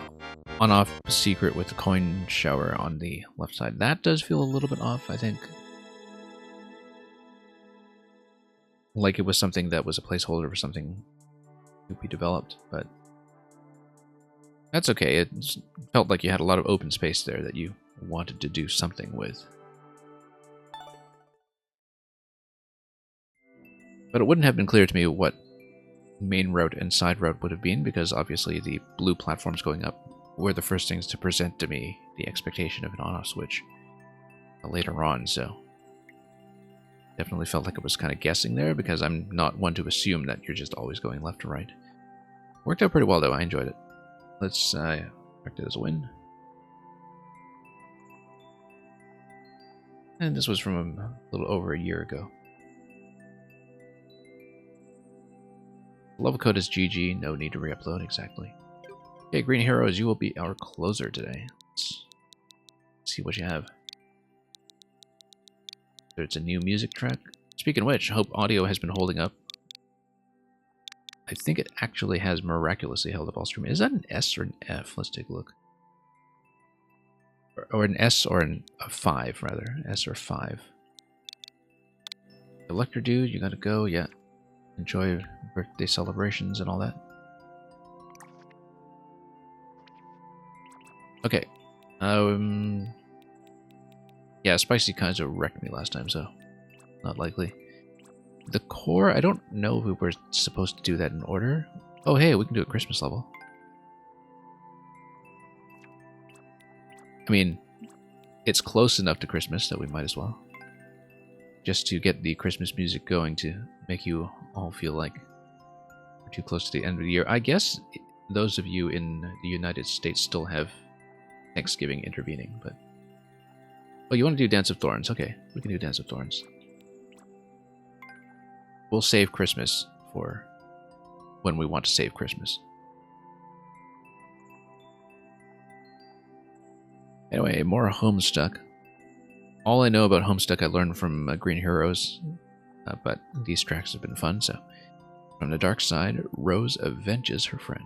on-off secret with the coin shower on the left side, that does feel a little bit off, I think. Like it was something that was a placeholder for something to be developed, but that's okay. It felt like you had a lot of open space there that you wanted to do something with. But it wouldn't have been clear to me what main route and side route would have been, because obviously the blue platforms going up were the first things to present to me the expectation of an on-off switch later on, so definitely felt like I was kind of guessing there, because I'm not one to assume that you're just always going left or right. Worked out pretty well, though. I enjoyed it. Let's mark it as a win. And this was from a little over a year ago. Level code is GG. No need to re-upload, exactly. Okay, Green Heroes, you will be our closer today. Let's see what you have. It's a new music track. Speaking of which, I hope audio has been holding up. I think it actually has miraculously held up all stream. Is that an S or an F? Let's take a look. Or an S or a 5, rather. S or 5. Electro Dude, you gotta go. Yeah. Enjoy birthday celebrations and all that. Okay. Yeah, Spicy Kaiser wrecked me last time, so not likely. The core, I don't know if we were supposed to do that in order. Oh, hey, we can do a Christmas level. I mean, it's close enough to Christmas that we might as well. Just to get the Christmas music going to make you all feel like we're too close to the end of the year. I guess those of you in the United States still have Thanksgiving intervening, but... Oh, you want to do Dance of Thorns? Okay, we can do Dance of Thorns. We'll save Christmas for when we want to save Christmas. Anyway, more Homestuck. All I know about Homestuck I learned from Green Heroes, but these tracks have been fun, so... From the dark side, Rose avenges her friend.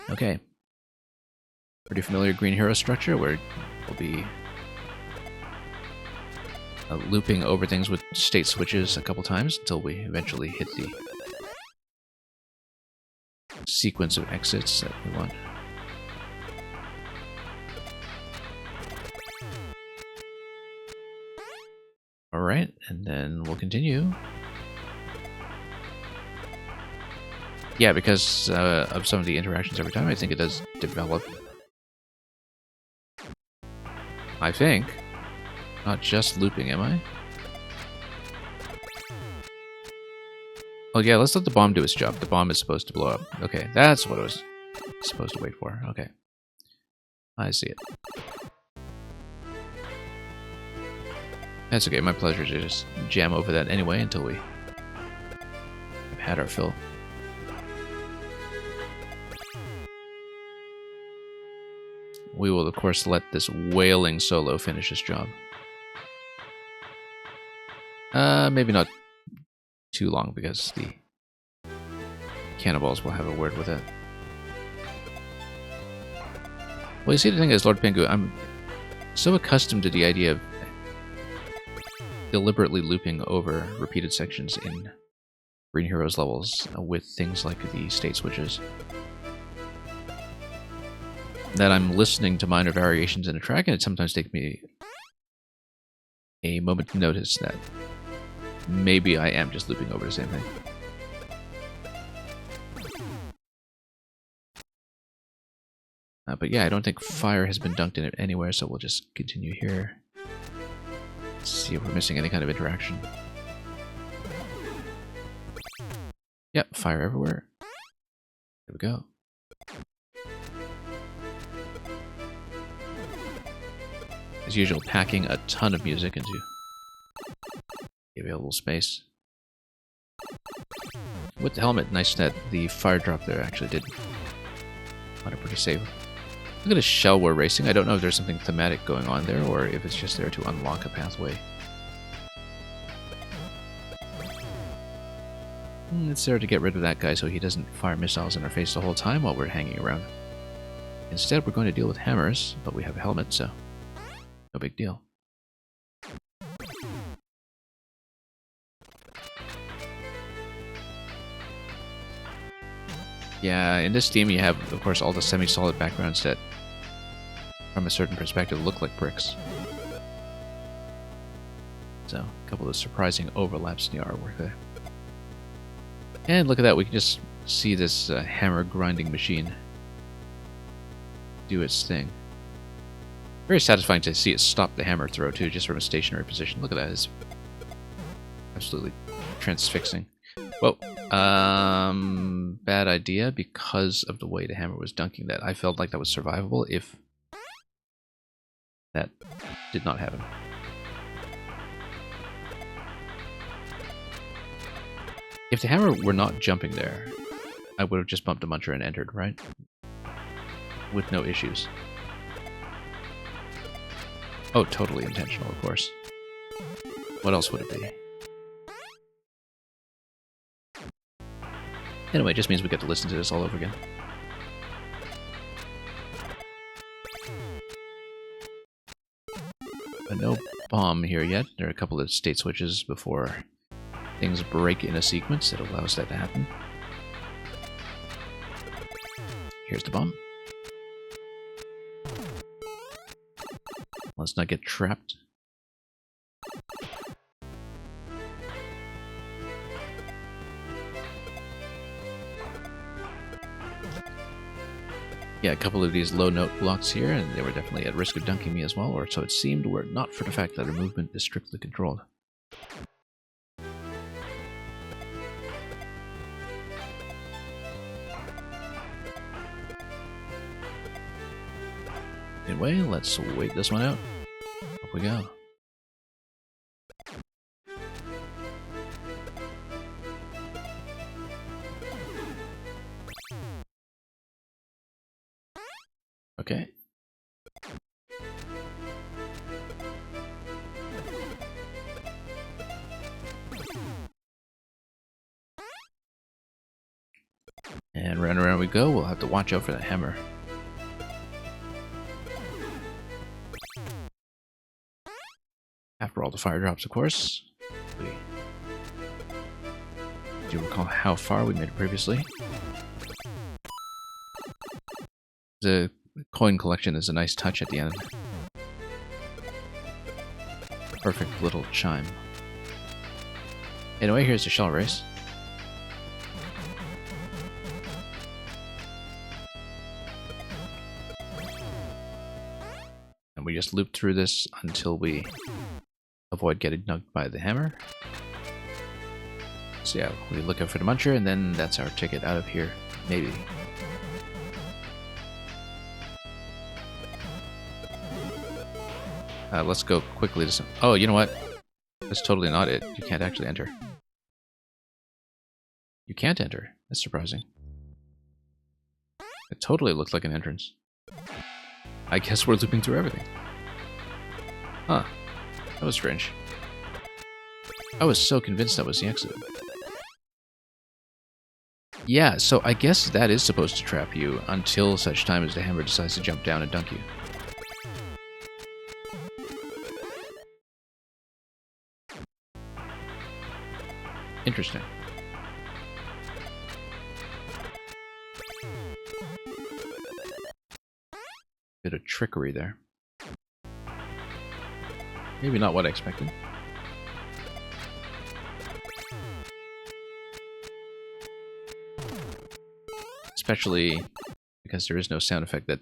Okay. Pretty familiar Green Hero structure where we'll be looping over things with state switches a couple times until we eventually hit the sequence of exits that we want. Alright, and then we'll continue. Yeah, because of some of the interactions every time, I think it does develop. I think. Not just looping, am I? Oh yeah, let's let the bomb do its job. The bomb is supposed to blow up. Okay, that's what I was supposed to wait for. Okay. I see it. That's okay, my pleasure to just jam over that anyway until we have had our fill. We will, of course, let this wailing solo finish his job. Maybe not too long, because the Cannibals will have a word with it. Well, you see, the thing is, Lord Pingu, I'm so accustomed to the idea of deliberately looping over repeated sections in Green Heroes levels with things like the state switches, that I'm listening to minor variations in a track, and it sometimes takes me a moment to notice that maybe I am just looping over the same thing. But yeah, I don't think fire has been dunked in it anywhere, so we'll just continue here. See if we're missing any kind of interaction. Yep, fire everywhere. There we go. As usual, packing a ton of music into the available space. With the helmet, nice that the fire drop there actually did a pretty safe. Look at a shell we're racing. I don't know if there's something thematic going on there, or if it's just there to unlock a pathway. It's there to get rid of that guy so he doesn't fire missiles in our face the whole time while we're hanging around. Instead, we're going to deal with hammers, but we have a helmet, so no big deal. Yeah, in this theme you have, of course, all the semi-solid backgrounds that, from a certain perspective, look like bricks. So, a couple of surprising overlaps in the artwork there. And look at that, we can just see this hammer grinding machine do its thing. Very satisfying to see it stop the hammer throw, too, just from a stationary position. Look at that, it's absolutely transfixing. Whoa. Bad idea because of the way the hammer was dunking that. I felt like that was survivable if that did not happen. If the hammer were not jumping there, I would have just bumped a muncher and entered, right? With no issues. Oh, totally intentional, of course. What else would it be? Anyway, it just means we get to listen to this all over again. But no bomb here yet. There are a couple of state switches before things break in a sequence that allows that to happen. Here's the bomb. Let's not get trapped. Yeah, a couple of these low note blocks here, and they were definitely at risk of dunking me as well, or so it seemed, were it not for the fact that our movement is strictly controlled. Anyway, let's wait this one out. Up we go. Okay. And round and round we go. We'll have to watch out for that hammer. After all the fire drops, of course. Do you recall how far we made it previously? The coin collection is a nice touch at the end. Perfect little chime. Anyway, here's the shell race. And we just loop through this until we avoid getting nugged by the hammer. So yeah, we look out for the muncher, and then that's our ticket out of here. Maybe. Let's go quickly to some... Oh, you know what? That's totally not it. You can't actually enter. You can't enter. That's surprising. It totally looked like an entrance. I guess we're looping through everything. Huh. That was strange. I was so convinced that was the exit. Yeah, so I guess that is supposed to trap you until such time as the hammer decides to jump down and dunk you. Interesting. Bit of trickery there. Maybe not what I expected. Especially because there is no sound effect that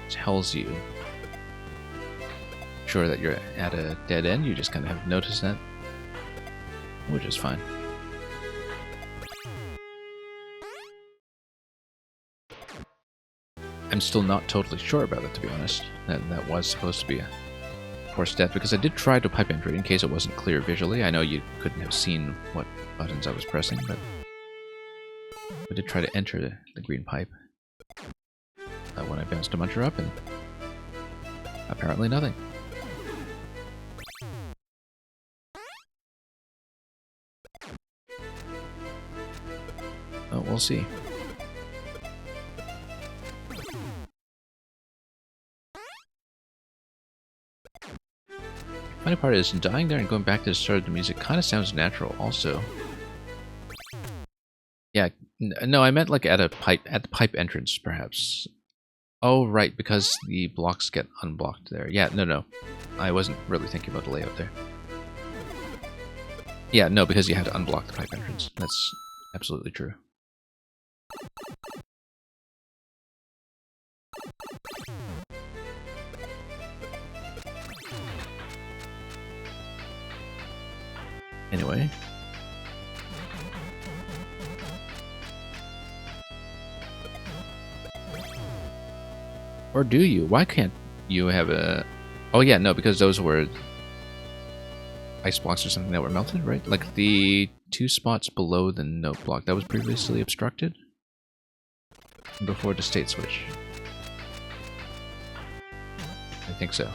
tells you sure that you're at a dead end. You just kind of have noticed that, which is fine. I'm still not totally sure about it, to be honest. That was supposed to be a forced death, because I did try to pipe enter it in case it wasn't clear visually. I know you couldn't have seen what buttons I was pressing, but I did try to enter the green pipe when I bounced a muncher up, and apparently nothing. Oh, we'll see. Funny part is, dying there and going back to the start of the music kind of sounds natural also. Yeah, no, I meant like at the pipe entrance, perhaps. Oh, right, because the blocks get unblocked there. Yeah, no. I wasn't really thinking about the layout there. Yeah, no, because you have to unblock the pipe entrance. That's absolutely true. Anyway. Or do you? Why can't you have a... Oh yeah, no, because those were ice blocks or something that were melted, right? Like the 2 spots below the note block, that was previously obstructed? Before the state switch. I think so.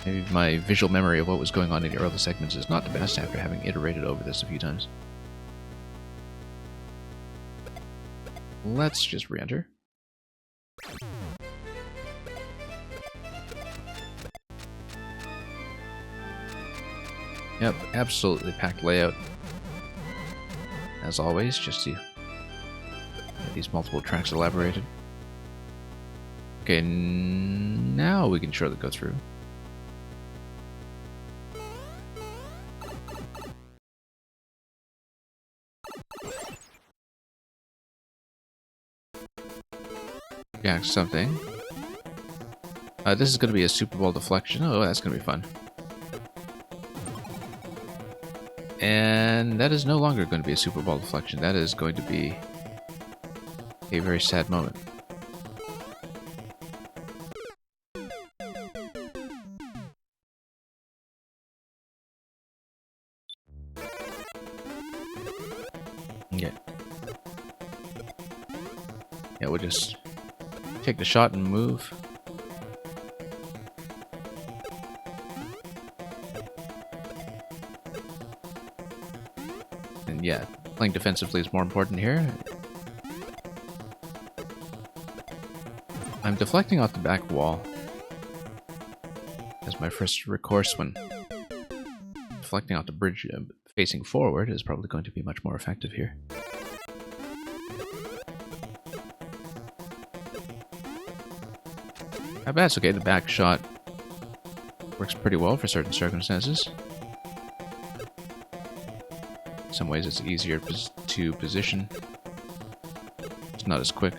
Maybe my visual memory of what was going on in the early segments is not the best after having iterated over this a few times. Let's just re-enter. Yep, absolutely packed layout. As always, just to get these multiple tracks elaborated. Okay, now we can surely go through. Yeah, something. This is going to be a Super Ball deflection. Oh, that's going to be fun. And that is no longer going to be a Super Ball deflection. That is going to be a very sad moment. Yeah. Yeah, we'll just take the shot and move. And yeah, playing defensively is more important here. I'm deflecting off the back wall as my first recourse when deflecting off the bridge facing forward is probably going to be much more effective here. But that's okay, the back shot works pretty well for certain circumstances. In some ways it's easier to position. It's not as quick.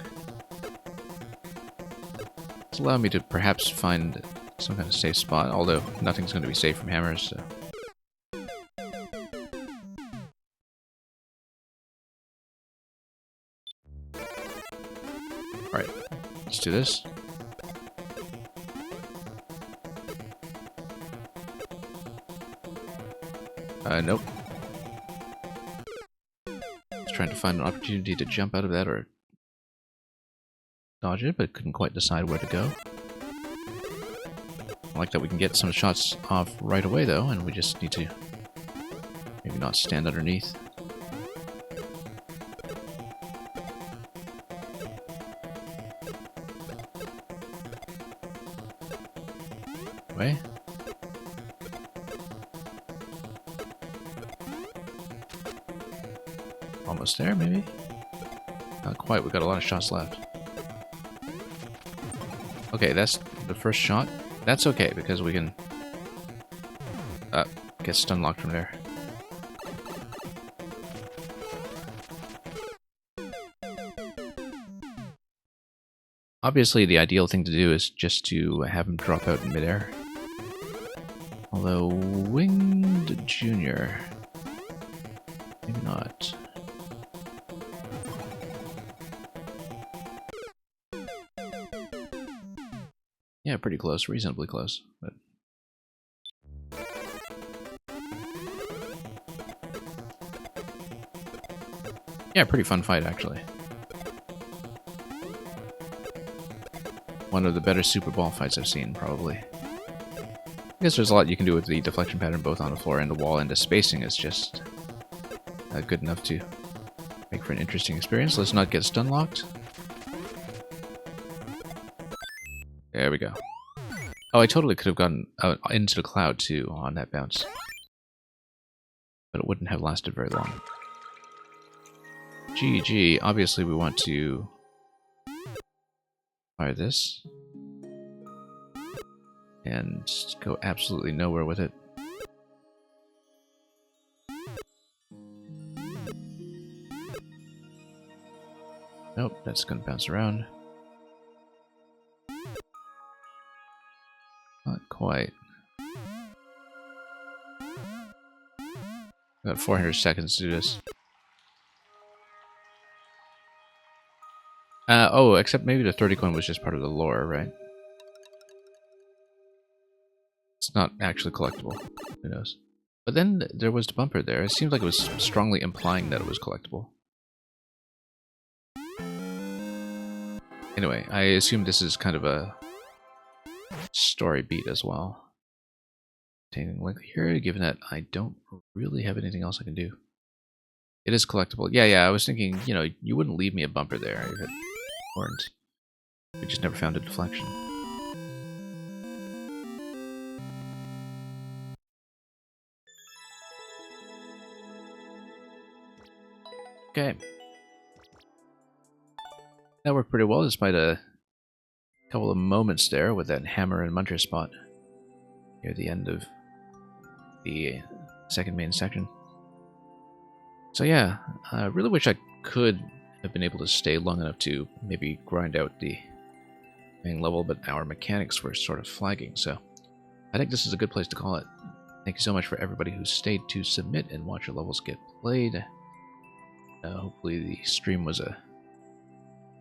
It's allowed me to perhaps find some kind of safe spot, although nothing's going to be safe from hammers, so... Alright, let's do this. Nope. Just trying to find an opportunity to jump out of that or dodge it, but couldn't quite decide where to go. I like that we can get some shots off right away, though, and we just need to maybe not stand underneath. Way. Almost there, maybe? Not quite, we've got a lot of shots left. Okay, that's the first shot. That's okay, because we can get stun locked from there. Obviously, the ideal thing to do is just to have him drop out in midair. Although, Winged Junior... maybe not. Yeah, pretty close, reasonably close, but... yeah, pretty fun fight, actually. One of the better Super Ball fights I've seen, probably. I guess there's a lot you can do with the deflection pattern, both on the floor and the wall, and the spacing is just good enough to make for an interesting experience. Let's not get stun locked. There we go. Oh, I totally could have gotten out into the cloud, too, on that bounce. But it wouldn't have lasted very long. GG. Obviously, we want to fire this. And go absolutely nowhere with it. Nope, that's going to bounce around. Not quite. Got 400 seconds to do this. Oh, except maybe the 30 coin was just part of the lore, right? It's not actually collectible. Who knows? But then there was the bumper there. It seems like it was strongly implying that it was collectible. Anyway, I assume this is kind of a story beat as well. Obtaining link here, given that I don't really have anything else I can do. It is collectible. Yeah, I was thinking, you know, you wouldn't leave me a bumper there if it weren't. We just never found a deflection. Okay. That worked pretty well, despite a couple of moments there with that hammer and muncher spot near the end of the second main section. So yeah, I really wish I could have been able to stay long enough to maybe grind out the main level, but our mechanics were sort of flagging, so I think this is a good place to call it. Thank you so much for everybody who stayed to submit and watch your levels get played. Hopefully the stream was a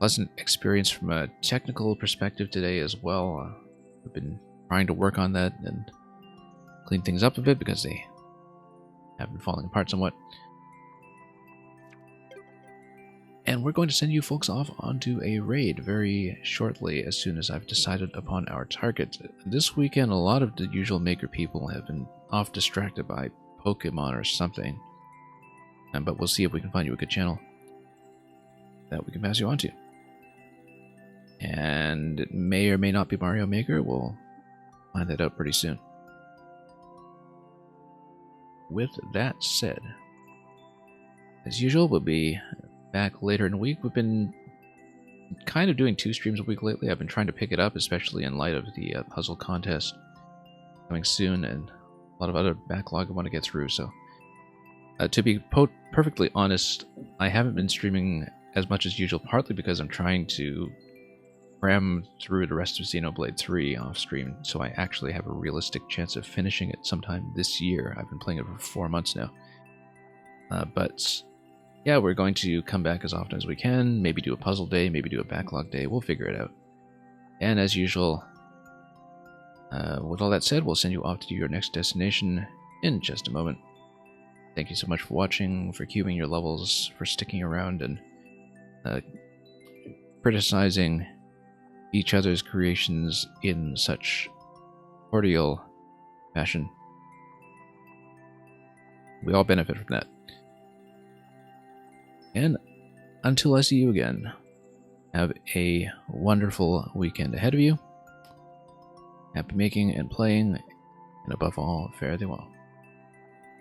pleasant experience from a technical perspective today as well. We've been trying to work on that and clean things up a bit because they have been falling apart somewhat. And we're going to send you folks off onto a raid very shortly as soon as I've decided upon our target. This weekend, a lot of the usual Maker people have been off distracted by Pokemon or something. But we'll see if we can find you a good channel that we can pass you on to. And it may or may not be Mario Maker. We'll find that out pretty soon. With that said, as usual, we'll be back later in the week. We've been kind of doing 2 streams a week lately. I've been trying to pick it up, especially in light of the puzzle contest coming soon and a lot of other backlog I want to get through. So, to be perfectly honest, I haven't been streaming as much as usual, partly because I'm trying to cram through the rest of Xenoblade 3 off stream, so I actually have a realistic chance of finishing it sometime this year. I've been playing it for 4 months now. But yeah, we're going to come back as often as we can, maybe do a puzzle day, maybe do a backlog day, we'll figure it out. And as usual, with all that said, we'll send you off to your next destination in just a moment. Thank you so much for watching, for cubing your levels, for sticking around and criticizing each other's creations in such cordial fashion. We all benefit from that. And until I see you again, have a wonderful weekend ahead of you. Happy making and playing, and above all, fare thee well.